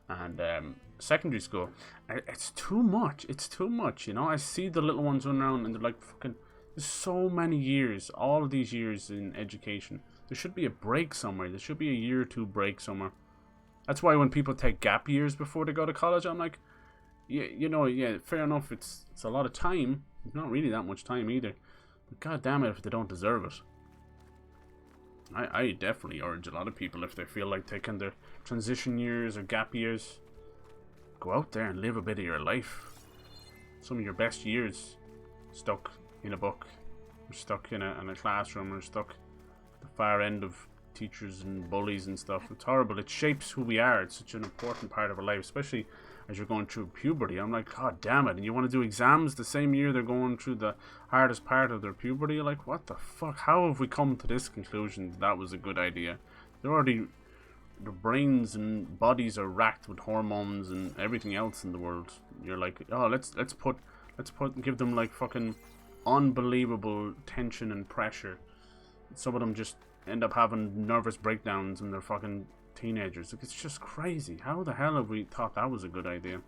and secondary school. It's too much. It's too much, you know. I see the little ones run around and they're like, fucking, there's so many years, all of these years in education. There should be a break somewhere. There should be a year or two break somewhere. That's why when people take gap years before they go to college, I'm like, you know, fair enough. It's a lot of time. It's not really that much time either. But god damn it if they don't deserve it. I definitely urge a lot of people, if they feel like taking their transition years or gap years, go out there and live a bit of your life. Some of your best years stuck in a book, or stuck in a classroom, or stuck at the far end of teachers and bullies and stuff. It's horrible. It shapes who we are. It's such an important part of our life, especially as you're going through puberty. I'm like, god damn it. And you want to do exams the same year they're going through the hardest part of their puberty. You're like, what the fuck? How have we come to this conclusion that was a good idea? They're already, their brains and bodies are racked with hormones and everything else in the world. You're like, oh, let's give them like fucking unbelievable tension and pressure. Some of them just end up having nervous breakdowns when they're fucking teenagers. Like, it's just crazy. How the hell have we thought that was a good idea?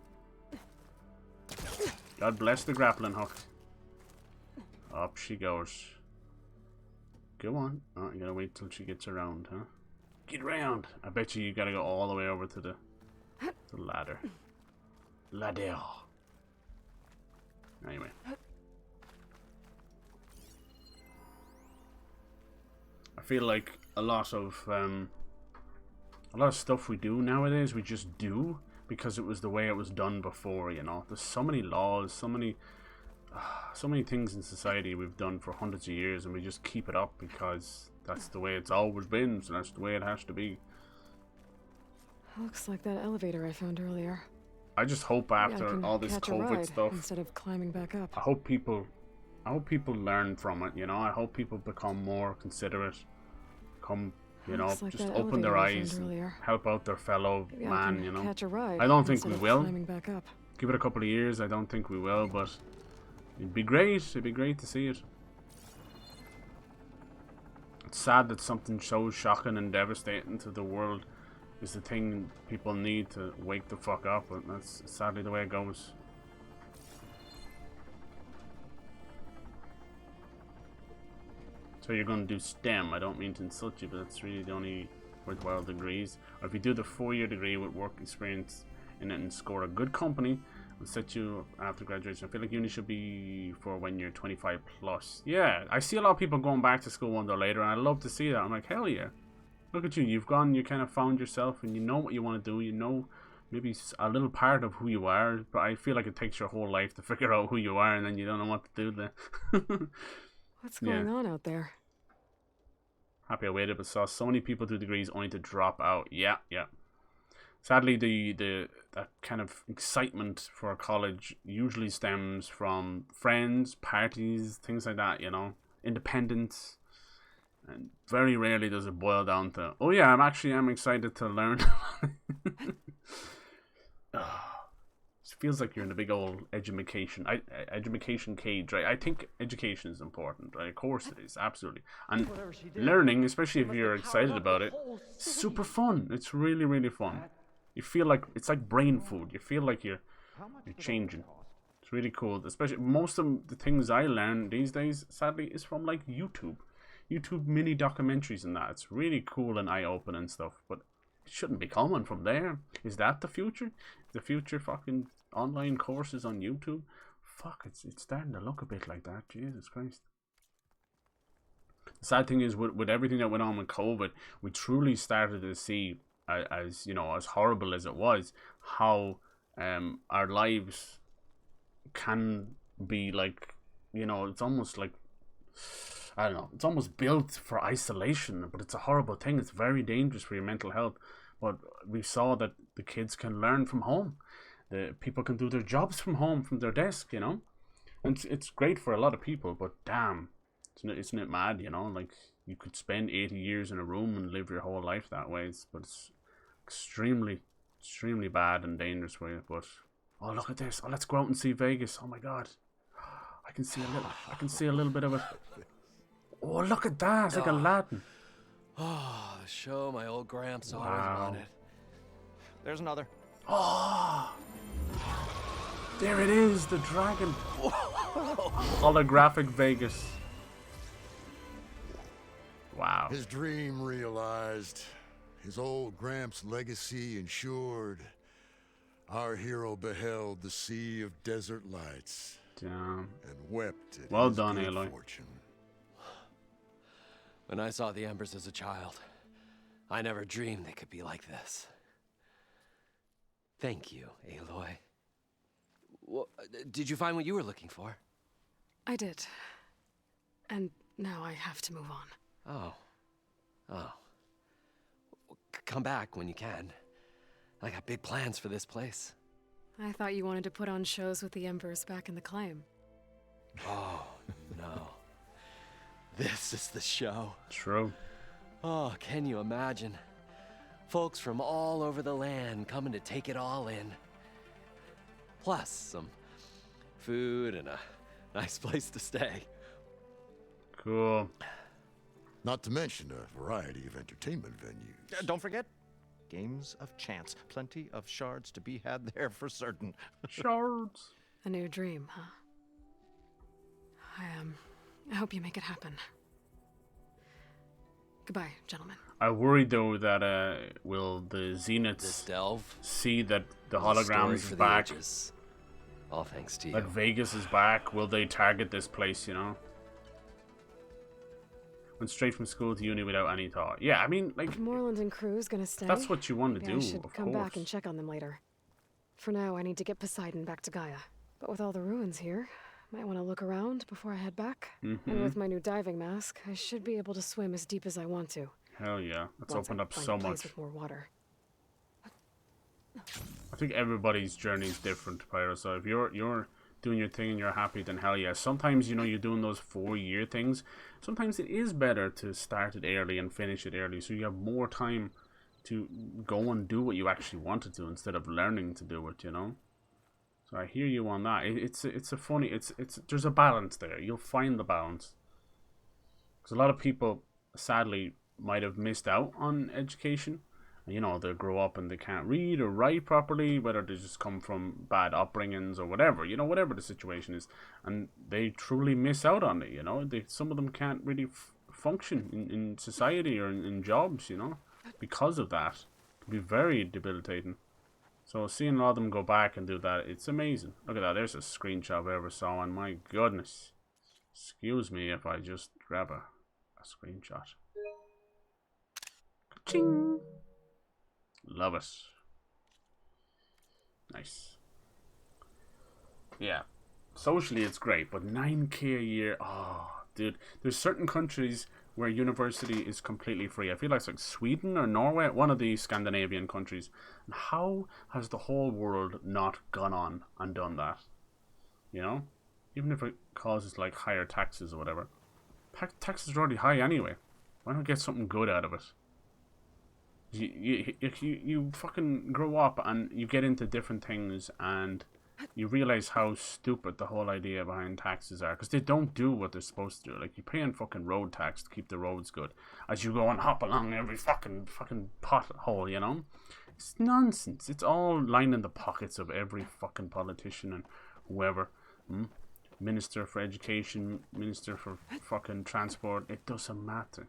God bless the grappling hook. Up she goes. Go on. Oh, you gotta wait till she gets around, huh? Get around! I bet you gotta go all the way over to the ladder. Ladder. Anyway. I feel like a lot of stuff we do nowadays, we just do because it was the way it was done before, you know. There's so many laws, so many things in society we've done for hundreds of years, and we just keep it up because that's the way it's always been, so that's the way it has to be. Looks like that elevator I found earlier. I just hope after all this COVID stuff, instead of climbing back up. I hope people learn from it, you know. I hope people become more considerate, just open their eyes and help out their fellow man, you know. I don't think we will. Give it a couple of years, I don't think we will, but it'd be great. It'd be great to see it. It's sad that something so shocking and devastating to the world is the thing people need to wake the fuck up, but that's sadly the way it goes. So you're going to do STEM. I don't mean to insult you, but that's really the only worthwhile degrees. Or if you do the 4-year degree with work experience in it and score a good company, will set you up after graduation. I feel like uni should be for when you're 25 plus. Yeah, I see a lot of people going back to school 1 year later, and I love to see that. I'm like, hell yeah. Look at you, you kind of found yourself, and you know what you want to do, you know maybe a little part of who you are, but I feel like it takes your whole life to figure out who you are, and then you don't know what to do then. What's going on out there? Happy I waited, but saw so many people do degrees only to drop out. Yeah. Sadly, that kind of excitement for college usually stems from friends, parties, things like that, you know, independence. And very rarely does it boil down to, oh yeah, I'm excited to learn. It feels like you're in a big old education cage, right? I think education is important, right? Of course it is, absolutely. And learning, especially if you're excited about it, super fun. It's really, really fun. You feel like it's like brain food. You feel like you're changing. It's really cool. Especially most of the things I learn these days, sadly, is from like YouTube mini documentaries and that. It's really cool and eye-opening stuff, but it shouldn't be coming from there. Is that the future? The future fucking online courses on YouTube? Fuck, it's starting to look a bit like that. Jesus Christ. The sad thing is, with everything that went on with COVID, we truly started to see, as you know, as horrible as it was, how our lives can be like, you know, it's almost like, I don't know, it's almost built for isolation, but it's a horrible thing. It's very dangerous for your mental health. But we saw that the kids can learn from home. The people can do their jobs from home, from their desk, you know. And it's great for a lot of people, but damn, isn't it mad, you know? Like, you could spend 80 years in a room and live your whole life that way. But it's extremely, extremely bad and dangerous for you. But, oh, look at this. Oh, let's go out and see Vegas. Oh my God. I can see a little bit of it. Oh, look at that. It's like Aladdin. Oh, the show my old Gramps always wanted. There's another. Oh, there it is, the dragon. Holographic Vegas. Wow. His dream realized. His old Gramps' legacy ensured. Our hero beheld the sea of desert lights. Damn. And wept at well his done, good Aloy. fortune. When I saw the embers as a child, I never dreamed they could be like this. Thank you, Aloy. Well, did you find what you were looking for? I did. And now I have to move on. Oh. Come back when you can. I got big plans for this place. I thought you wanted to put on shows with the embers back in the claim. Oh, no. This is the show. True. Oh, can you imagine? Folks from all over the land coming to take it all in. Plus some food and a nice place to stay. Cool. Not to mention a variety of entertainment venues. Don't forget, games of chance. Plenty of shards to be had there for certain. Shards. A new dream, huh? I hope you make it happen. Goodbye, gentlemen. I worry though that will the Zeniths see that the holograms is back? All thanks to you. That Vegas is back. Will they target this place? You know. Went straight from school to uni without any thought. Yeah, I mean, like... Moreland and crew's gonna stay. That's what you want to Maybe do, I should of come course. back and check on them later. For now, I need to get Poseidon back to Gaia. But with all the ruins here, might want to look around before I head back. And with my new diving mask, I should be able to swim as deep as I want to. Hell yeah, that's Once opened I up find so a place much. with more water. I think everybody's journey is different, Pyro. So if you're doing your thing and you're happy, then hell yeah. Sometimes, you know, you're doing those 4-year things. Sometimes it is better to start it early and finish it early, so you have more time to go and do what you actually want to do instead of learning to do it, you know. So I hear you on that. It's a funny, it's there's a balance there. You'll find the balance. Because a lot of people, sadly, might have missed out on education. You know, they grow up and they can't read or write properly, whether they just come from bad upbringings or whatever, you know, whatever the situation is. And they truly miss out on it, you know. Some of them can't really function in society or in jobs, you know, because of that. It can be very debilitating. So seeing a lot of them go back and do that, it's amazing. Look at that, there's a screenshot I ever saw, and my goodness. Excuse me if I just grab a screenshot. Ka-ching! Love it. Nice. Yeah. Socially it's great, but 9k a year, oh, dude. There's certain countries where university is completely free. I feel like it's like Sweden or Norway, one of the Scandinavian countries. And how has the whole world not gone on and done that? You know? Even if it causes like higher taxes or whatever. Taxes are already high anyway. Why not get something good out of it? You fucking grow up and you get into different things and you realize how stupid the whole idea behind taxes are, because they don't do what they're supposed to do. Like, you're paying fucking road tax to keep the roads good as you go and hop along every fucking pothole, you know? It's nonsense. It's all lining the pockets of every fucking politician and whoever. Minister for Education, Minister for fucking Transport. It doesn't matter.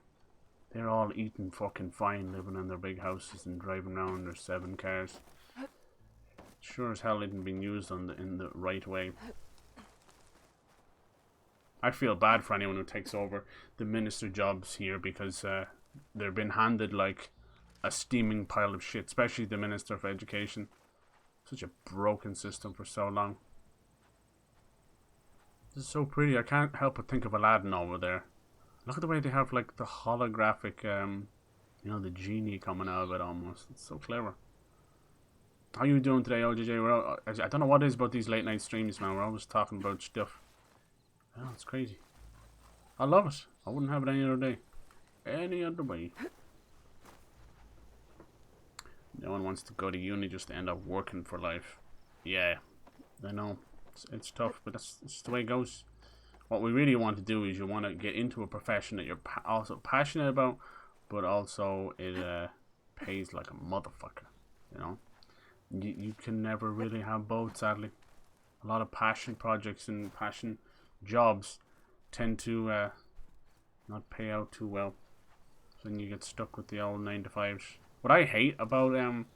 They're all eating fucking fine, living in their big houses and driving around their 7 cars. Sure as hell isn't being used in the right way. I feel bad for anyone who takes over the minister jobs here, because they're being handed like a steaming pile of shit, especially the Minister for Education. Such a broken system for so long. This is so pretty. I can't help but think of Aladdin over there. Look at the way they have like the holographic, you know, the genie coming out of it almost. It's so clever. How you doing today, OJJ? I don't know what it is about these late night streams, man. We're always talking about stuff. Oh, it's crazy. I love it. I wouldn't have it any other day. Any other way. No one wants to go to uni just to end up working for life. Yeah, I know. It's tough, but that's the way it goes. What we really want to do is you want to get into a profession that you're also passionate about, but also it pays like a motherfucker, you know? You can never really have both, sadly. A lot of passion projects and passion jobs tend to not pay out too well. So then you get stuck with the old 9-to-5s. What I hate about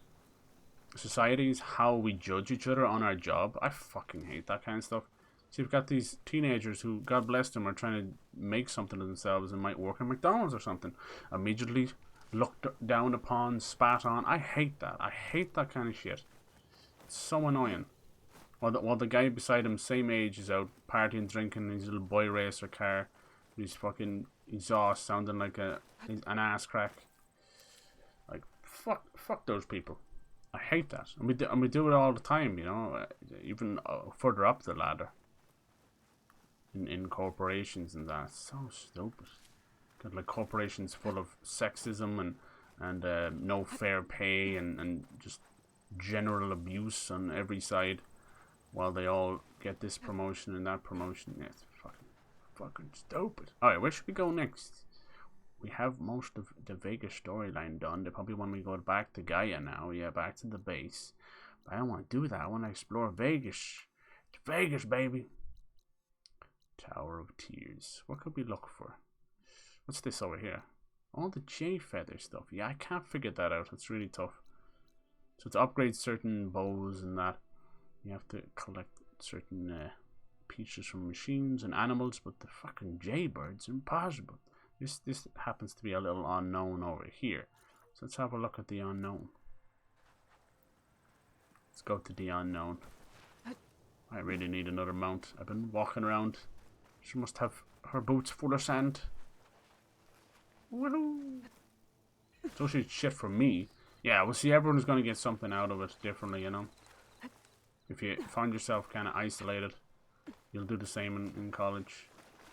society is how we judge each other on our job. I fucking hate that kind of stuff. So you've got these teenagers who, God bless them, are trying to make something of themselves and might work at McDonald's or something. Immediately looked down upon, spat on. I hate that. I hate that kind of shit. It's so annoying. While the guy beside him, same age, is out partying, drinking in his little boy racer car with his fucking exhaust sounding like an ass crack. Like, fuck those people. I hate that. And we do it all the time, you know, even further up the ladder. In corporations and that. It's so stupid. Got like corporations full of sexism and no fair pay and just general abuse on every side, while they all get this promotion and that promotion. Yeah, it's fucking stupid. Alright, where should we go next? We have most of the Vegas storyline done. They probably want me to go back to Gaia now. Yeah, back to the base. But I don't want to do that. I want to explore Vegas. It's Vegas, baby. Tower of Tears. What could we look for? What's this over here? All the J feather stuff. Yeah, I can't figure that out. It's really tough. So to upgrade certain bows and that, you have to collect certain pieces from machines and animals, but the fucking J birds, impossible. This happens to be a little unknown over here. So let's have a look at the unknown. Let's go to the unknown. I really need another mount. I've been walking around. She must have her boots full of sand. Woohoo! So she's shit from me. Yeah, well, see, everyone's going to get something out of it differently, you know. If you find yourself kind of isolated, you'll do the same in college.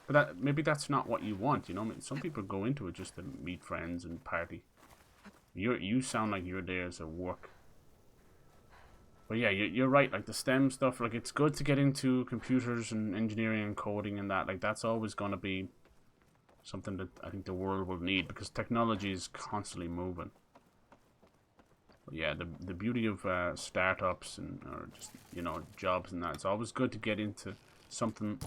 But maybe that's not what you want, you know. I mean, some people go into it just to meet friends and party. You sound like you're there as a work. But yeah, you're right. Like the STEM stuff, like it's good to get into computers and engineering and coding and that. Like that's always going to be something that I think the world will need because technology is constantly moving. But yeah, the beauty of startups and or just jobs and that, it's always good to get into something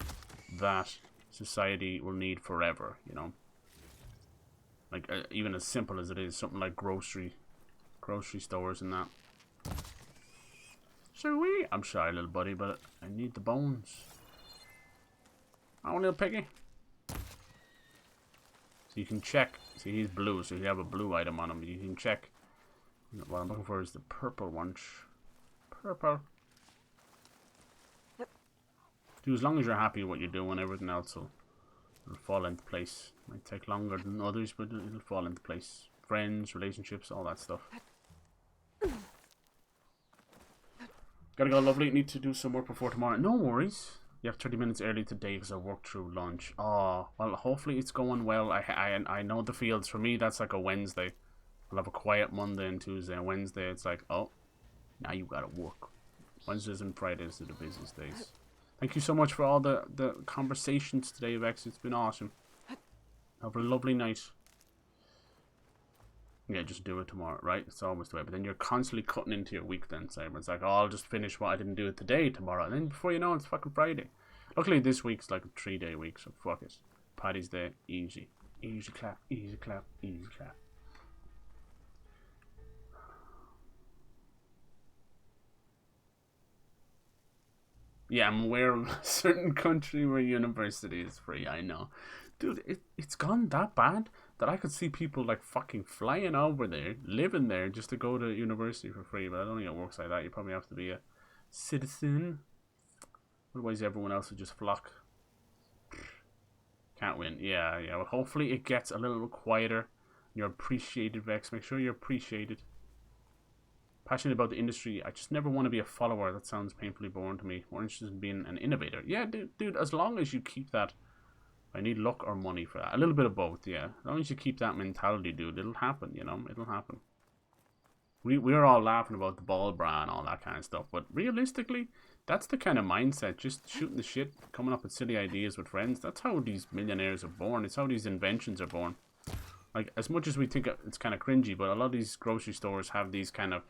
that society will need forever. You know, like even as simple as it is, something like grocery stores and that. Sweet. I'm shy, little buddy, but I need the bones. Oh, little piggy. So you can check. See, he's blue, so you have a blue item on him. You can check. What I'm looking for is the purple one. Purple. Dude, as long as you're happy with what you're doing, everything else will fall into place. Might take longer than others, but it'll fall into place. Friends, relationships, all that stuff. Gotta go, lovely. Need to do some work before tomorrow. No worries. You have 30 minutes early today because I worked through lunch. Oh, well, hopefully it's going well. I know the fields. For me, that's like a Wednesday. I'll have a quiet Monday and Tuesday. And Wednesday, it's like, oh, now you gotta work. Wednesdays and Fridays are the busiest days. Thank you so much for all the conversations today, Vex. It's been awesome. Have a lovely night. Yeah, just do it tomorrow, right? It's always the way. But then you're constantly cutting into your week then, Simon. It's like, oh, I'll just finish what I didn't do it today, tomorrow. And then before you know it, it's fucking Friday. Luckily, this week's like a 3-day week, so fuck it. Paddy's Day, easy. Easy clap, easy clap, easy clap. Yeah, I'm aware of a certain country where university is free, I know. Dude, it's gone that bad that I could see people like fucking flying over there, living there just to go to university for free. But I don't think it works like that. You probably have to be a citizen. Otherwise everyone else would just flock. Can't win. Yeah. Well, hopefully it gets a little quieter. You're appreciated, Vex. Make sure you're appreciated. Passionate about the industry. I just never want to be a follower. That sounds painfully boring to me. More interested in being an innovator. Yeah, dude, as long as you keep that. I need luck or money for that. A little bit of both, yeah. As long as you keep that mentality, dude, it'll happen, you know? It'll happen. We're all laughing about the ball bra and all that kind of stuff, but realistically, that's the kind of mindset. Just shooting the shit, coming up with silly ideas with friends. That's how these millionaires are born. It's how these inventions are born. Like, as much as we think it's kind of cringy, but a lot of these grocery stores have these kind of,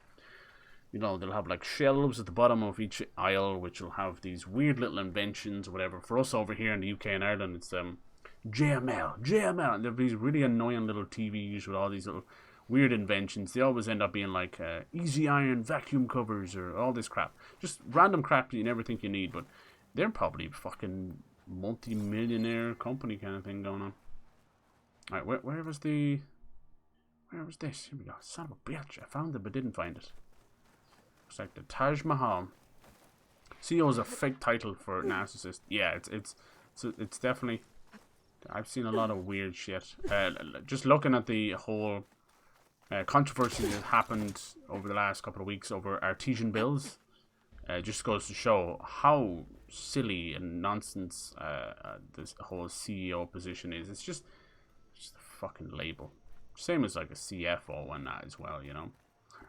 they'll have like shelves at the bottom of each aisle, which will have these weird little inventions or whatever. For us over here in the UK and Ireland, it's JML. And they're these really annoying little TVs with all these little weird inventions. They always end up being like easy iron vacuum covers or all this crap. Just random crap that you never think you need, but they're probably fucking multi-millionaire company kind of thing going on. Alright, where was this? Here we go. Son of a bitch. I found it but didn't find it. It's like the Taj Mahal. CEO is a fake title for narcissist. Yeah, it's definitely. I've seen a lot of weird shit. Just looking at the whole controversy that happened over the last couple of weeks over artesian bills, just goes to show how silly and nonsense this whole CEO position is. It's just a fucking label. Same as like a CFO and that as well, you know.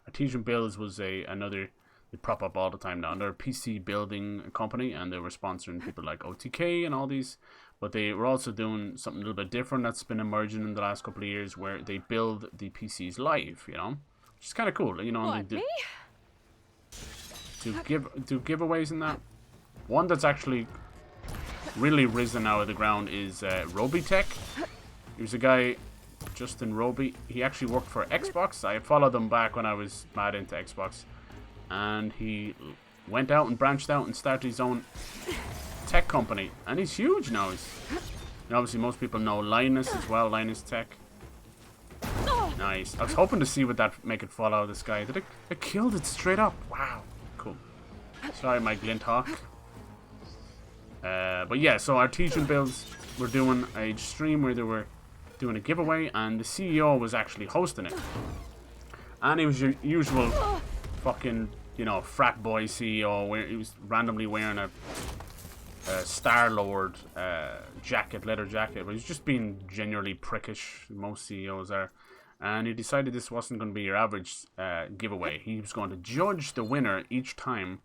Artesian Builds was another, they prop up all the time now. They're a PC building company and they were sponsoring people like OTK and all these. But they were also doing something a little bit different that's been emerging in the last couple of years where they build the PCs live, you know. Which is kind of cool, you know. What, they me? do giveaways in that. One that's actually really risen out of the ground is Robitech. He was a guy, Justin Roby. He actually worked for Xbox. I followed him back when I was mad into Xbox. And he went out and branched out and started his own tech company. And he's huge now. Obviously, most people know Linus as well, Linus Tech. Nice. I was hoping to see what that make it fall out of the sky. Did it killed it straight up? Wow. Cool. Sorry, my glint hawk. But yeah, so Artesian Builds were doing a stream where they were doing a giveaway, and the CEO was actually hosting it. And he was your usual fucking, you know, frat boy CEO, where he was randomly wearing a Star-Lord jacket, leather jacket, but he's just being genuinely prickish. Most CEOs are. And he decided this wasn't going to be your average giveaway. He was going to judge the winner each time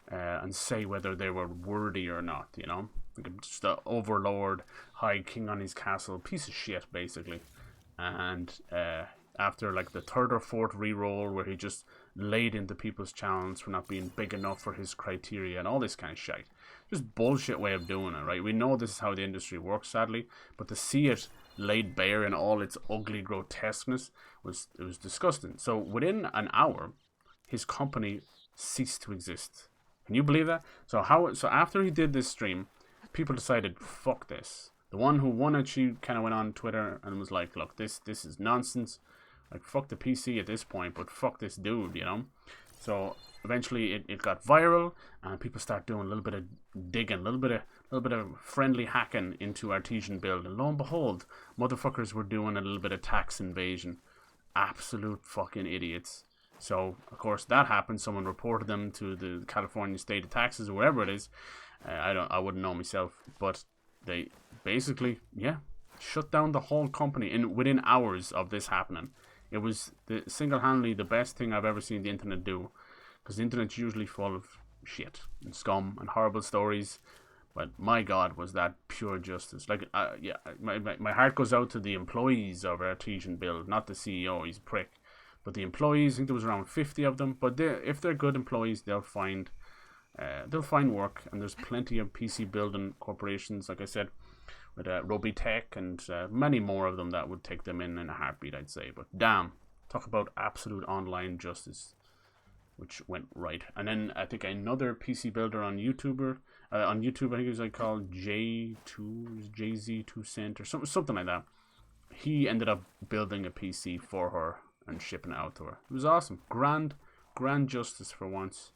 and say whether they were worthy or not, you know? Like just the overlord, high king on his castle, piece of shit, basically. And after like the third or fourth reroll where he just laid into people's challenge for not being big enough for his criteria and all this kind of shit. Just bullshit way of doing it, right? We know this is how the industry works, sadly, but to see it laid bare in all its ugly grotesqueness was disgusting. So within an hour, his company ceased to exist. Can you believe that? So after he did this stream, people decided, fuck this. The one who won it, she kind of went on Twitter and was like, look, this is nonsense. Like, fuck the PC at this point, but fuck this dude, you know? So eventually it got viral, and people start doing a little bit of digging, a little bit of friendly hacking into Artesian Build, and lo and behold, motherfuckers were doing a little bit of tax invasion. Absolute fucking idiots. So of course that happened. Someone reported them to the California State of Taxes or wherever it is. I wouldn't know myself, but they basically shut down the whole company within hours of this happening. It was single-handedly the best thing I've ever seen the internet do, because the internet's usually full of shit and scum and horrible stories, but my god, was that pure justice. Like, my heart goes out to the employees of Artesian Build, not the CEO, he's a prick, but the employees. I think there was around 50 of them, but if they're good employees, they'll find work, and there's plenty of PC building corporations, like I said, with Robitech and many more of them that would take them in a heartbeat, I'd say. But damn, talk about absolute online justice, which went right. And then I think another PC builder on YouTube, I think it was called JZ2 Cent or something like that. He ended up building a PC for her and shipping it out to her. It was awesome. Grand justice for once.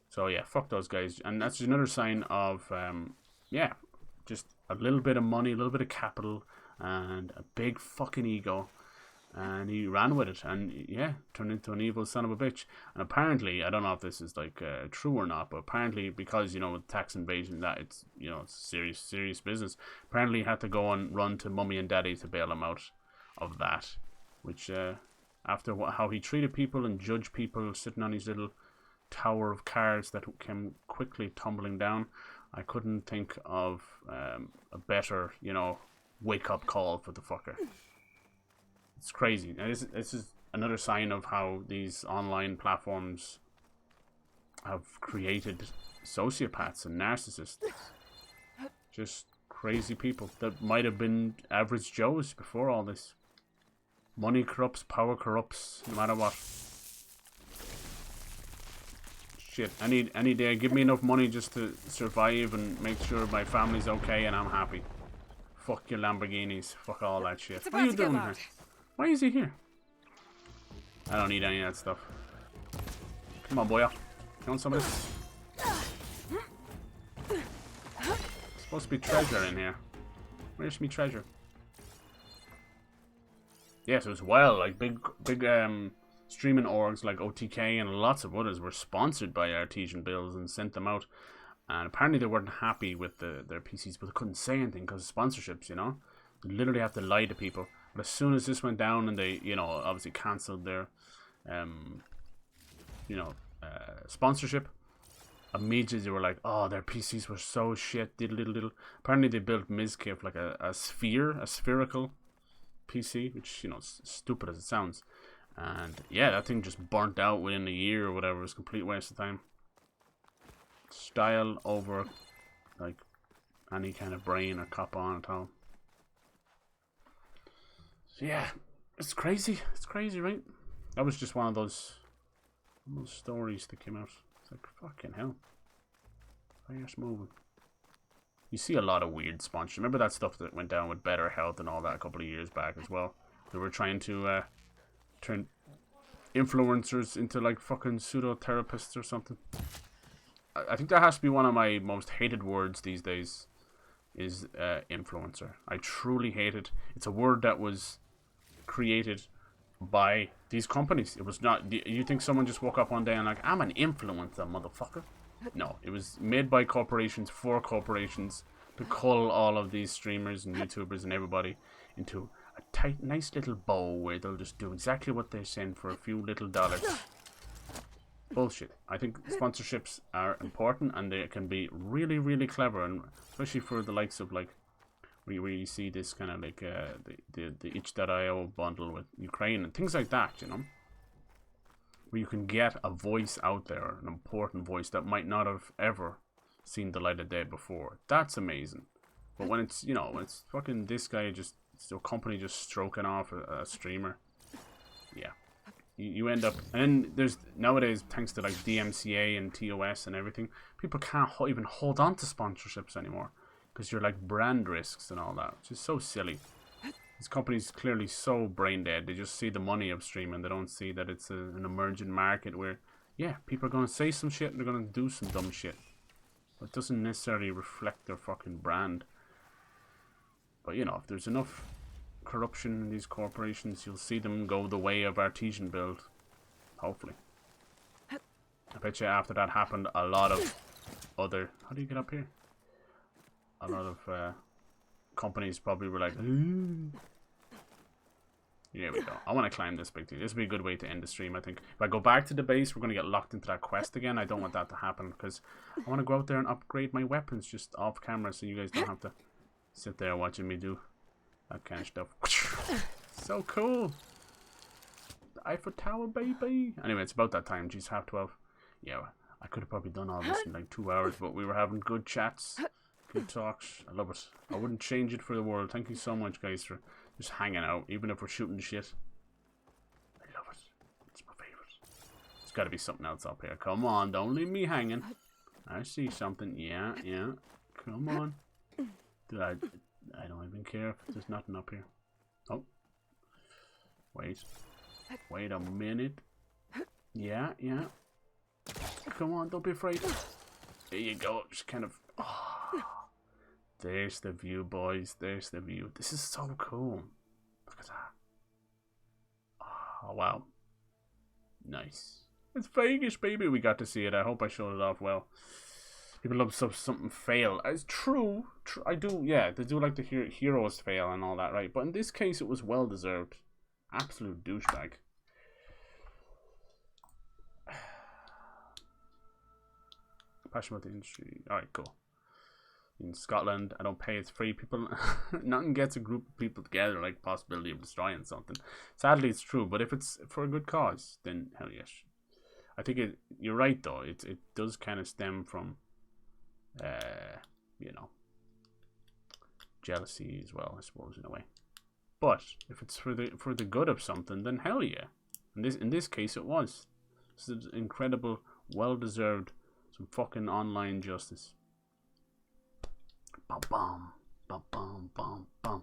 So yeah, fuck those guys. And that's another sign of just a little bit of money, a little bit of capital, and a big fucking ego. And he ran with it, and turned into an evil son of a bitch. And apparently, I don't know if this is like true or not, but apparently, because with tax invasion, that it's it's serious business. Apparently, he had to go and run to mummy and daddy to bail him out of that. Which after how he treated people and judged people, sitting on his little tower of cards that came quickly tumbling down, I couldn't think of a better, wake-up call for the fucker. It's crazy. And this is another sign of how these online platforms have created sociopaths and narcissists. Just crazy people that might have been average Joes before all this. Money corrupts, power corrupts, no matter what. Shit, any day, give me enough money just to survive and make sure my family's okay and I'm happy. Fuck your Lamborghinis, fuck all that shit. What are you doing here? Why is he here? I don't need any of that stuff. Come on, boy. You want some of this? Supposed to be treasure in here. Where's me treasure? Yes, it was like big streaming orgs like OTK and lots of others were sponsored by Artesian Builds and sent them out. And apparently they weren't happy with their PCs, but they couldn't say anything because of sponsorships, They literally have to lie to people. But as soon as this went down and they, obviously cancelled their, sponsorship, immediately they were like, oh, their PCs were so shit, diddle. Apparently they built Mizkif like a spherical PC, which, stupid as it sounds. And yeah, that thing just burnt out within a year or whatever. It was a complete waste of time. Style over, like, any kind of brain or cop on at all. So yeah, it's crazy. It's crazy, right? That was just one of those stories that came out. It's like, fucking hell. Fast moving. You see a lot of weird sponsorship. Remember that stuff that went down with Better Health and all that a couple of years back as well? They were trying to turn influencers into like fucking pseudo-therapists or something. I think that has to be one of my most hated words these days, is influencer. I truly hate it. It's a word that was created by these companies. It was not... You think someone just woke up one day and like, I'm an influencer, motherfucker? No, it was made by corporations for corporations to cull all of these streamers and YouTubers and everybody into a tight, nice little bow where they'll just do exactly what they're saying for a few little dollars. Bullshit. I think sponsorships are important and they can be really, really clever, and especially for the likes of like where you see this kind of like the itch.io bundle with Ukraine and things like that, you know, where you can get a voice out there, an important voice that might not have ever seen the light of day before. That's amazing. But when it's, you know, when it's fucking this guy just, it's a company just stroking off a streamer, yeah, you end up, and there's nowadays, thanks to like DMCA and TOS and everything, people can't even hold on to sponsorships anymore because you're like brand risks and all that, which is so silly. This company's clearly so brain dead. They just see the money of streaming. They don't see that it's an emerging market where, yeah, people are going to say some shit and they're going to do some dumb shit. But it doesn't necessarily reflect their fucking brand. But, you know, if there's enough corruption in these corporations, you'll see them go the way of artisan build. Hopefully. I bet you after that happened, a lot of other... How do you get up here? A lot of... companies probably were like, ooh. Here we go. I want to climb this big thing. This would be a good way to end the stream, I think. If I go back to the base, we're going to get locked into that quest again. I don't want that to happen because I want to go out there and upgrade my weapons just off camera so you guys don't have to sit there watching me do that kind of stuff. So cool. The Eiffel Tower, baby. Anyway, it's about that time. Geez, 12:30. Yeah, I could have probably done all this in like 2 hours, but we were having good chats. Good talks. I love it. I wouldn't change it for the world. Thank you so much, guys, for just hanging out, even if we're shooting the shit. I love it. It's my favorite. There's got to be something else up here. Come on, don't leave me hanging. I see something. Yeah, yeah. Come on. Dude, I don't even care if there's nothing up here. Oh. Wait. Wait a minute. Yeah, yeah. Come on, don't be afraid. There you go. Just kind of... Oh. There's the view, boys. There's the view. This is so cool. Look at that. Oh, wow. Nice. It's Vegas, baby. We got to see it. I hope I showed it off well. People love something fail. It's true. I do, yeah. They do like to hear heroes fail and all that, right? But in this case, it was well deserved. Absolute douchebag. Passion about the industry. Alright, cool. In Scotland, I don't pay, it's free. People, nothing gets a group of people together like possibility of destroying something. Sadly, it's true, but if it's for a good cause, then hell yes. I think you're right though. It does kind of stem from, you know, jealousy as well, I suppose, in a way. But if it's for the good of something, then hell yeah. In this case, it was. This is incredible, well deserved, some fucking online justice. Bum, bum, bum, bum, bum, bum.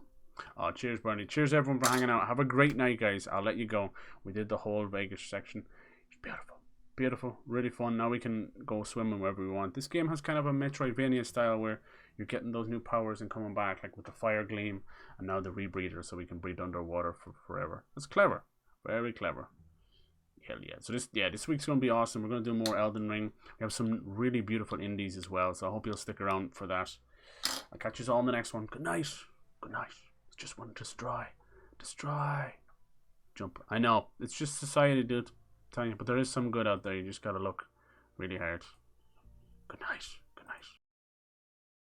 Oh, cheers, Bernie. Cheers, everyone, for hanging out. Have a great night, guys. I'll let you go. We did the whole Vegas section. It's beautiful. Beautiful. Really fun. Now we can go swimming wherever we want. This game has kind of a Metroidvania style where you're getting those new powers and coming back, like with the fire gleam and now the rebreather, so we can breathe underwater for forever. It's clever. Very clever. Hell yeah. So this week's going to be awesome. We're going to do more Elden Ring. We have some really beautiful indies as well, so I hope you'll stick around for that. I'll catch you all in the next one. Good night. Good night. It's just one to destroy. Destroy. Jump. I know. It's just society, dude. I'm telling you. But there is some good out there. You just gotta look really hard. Good night.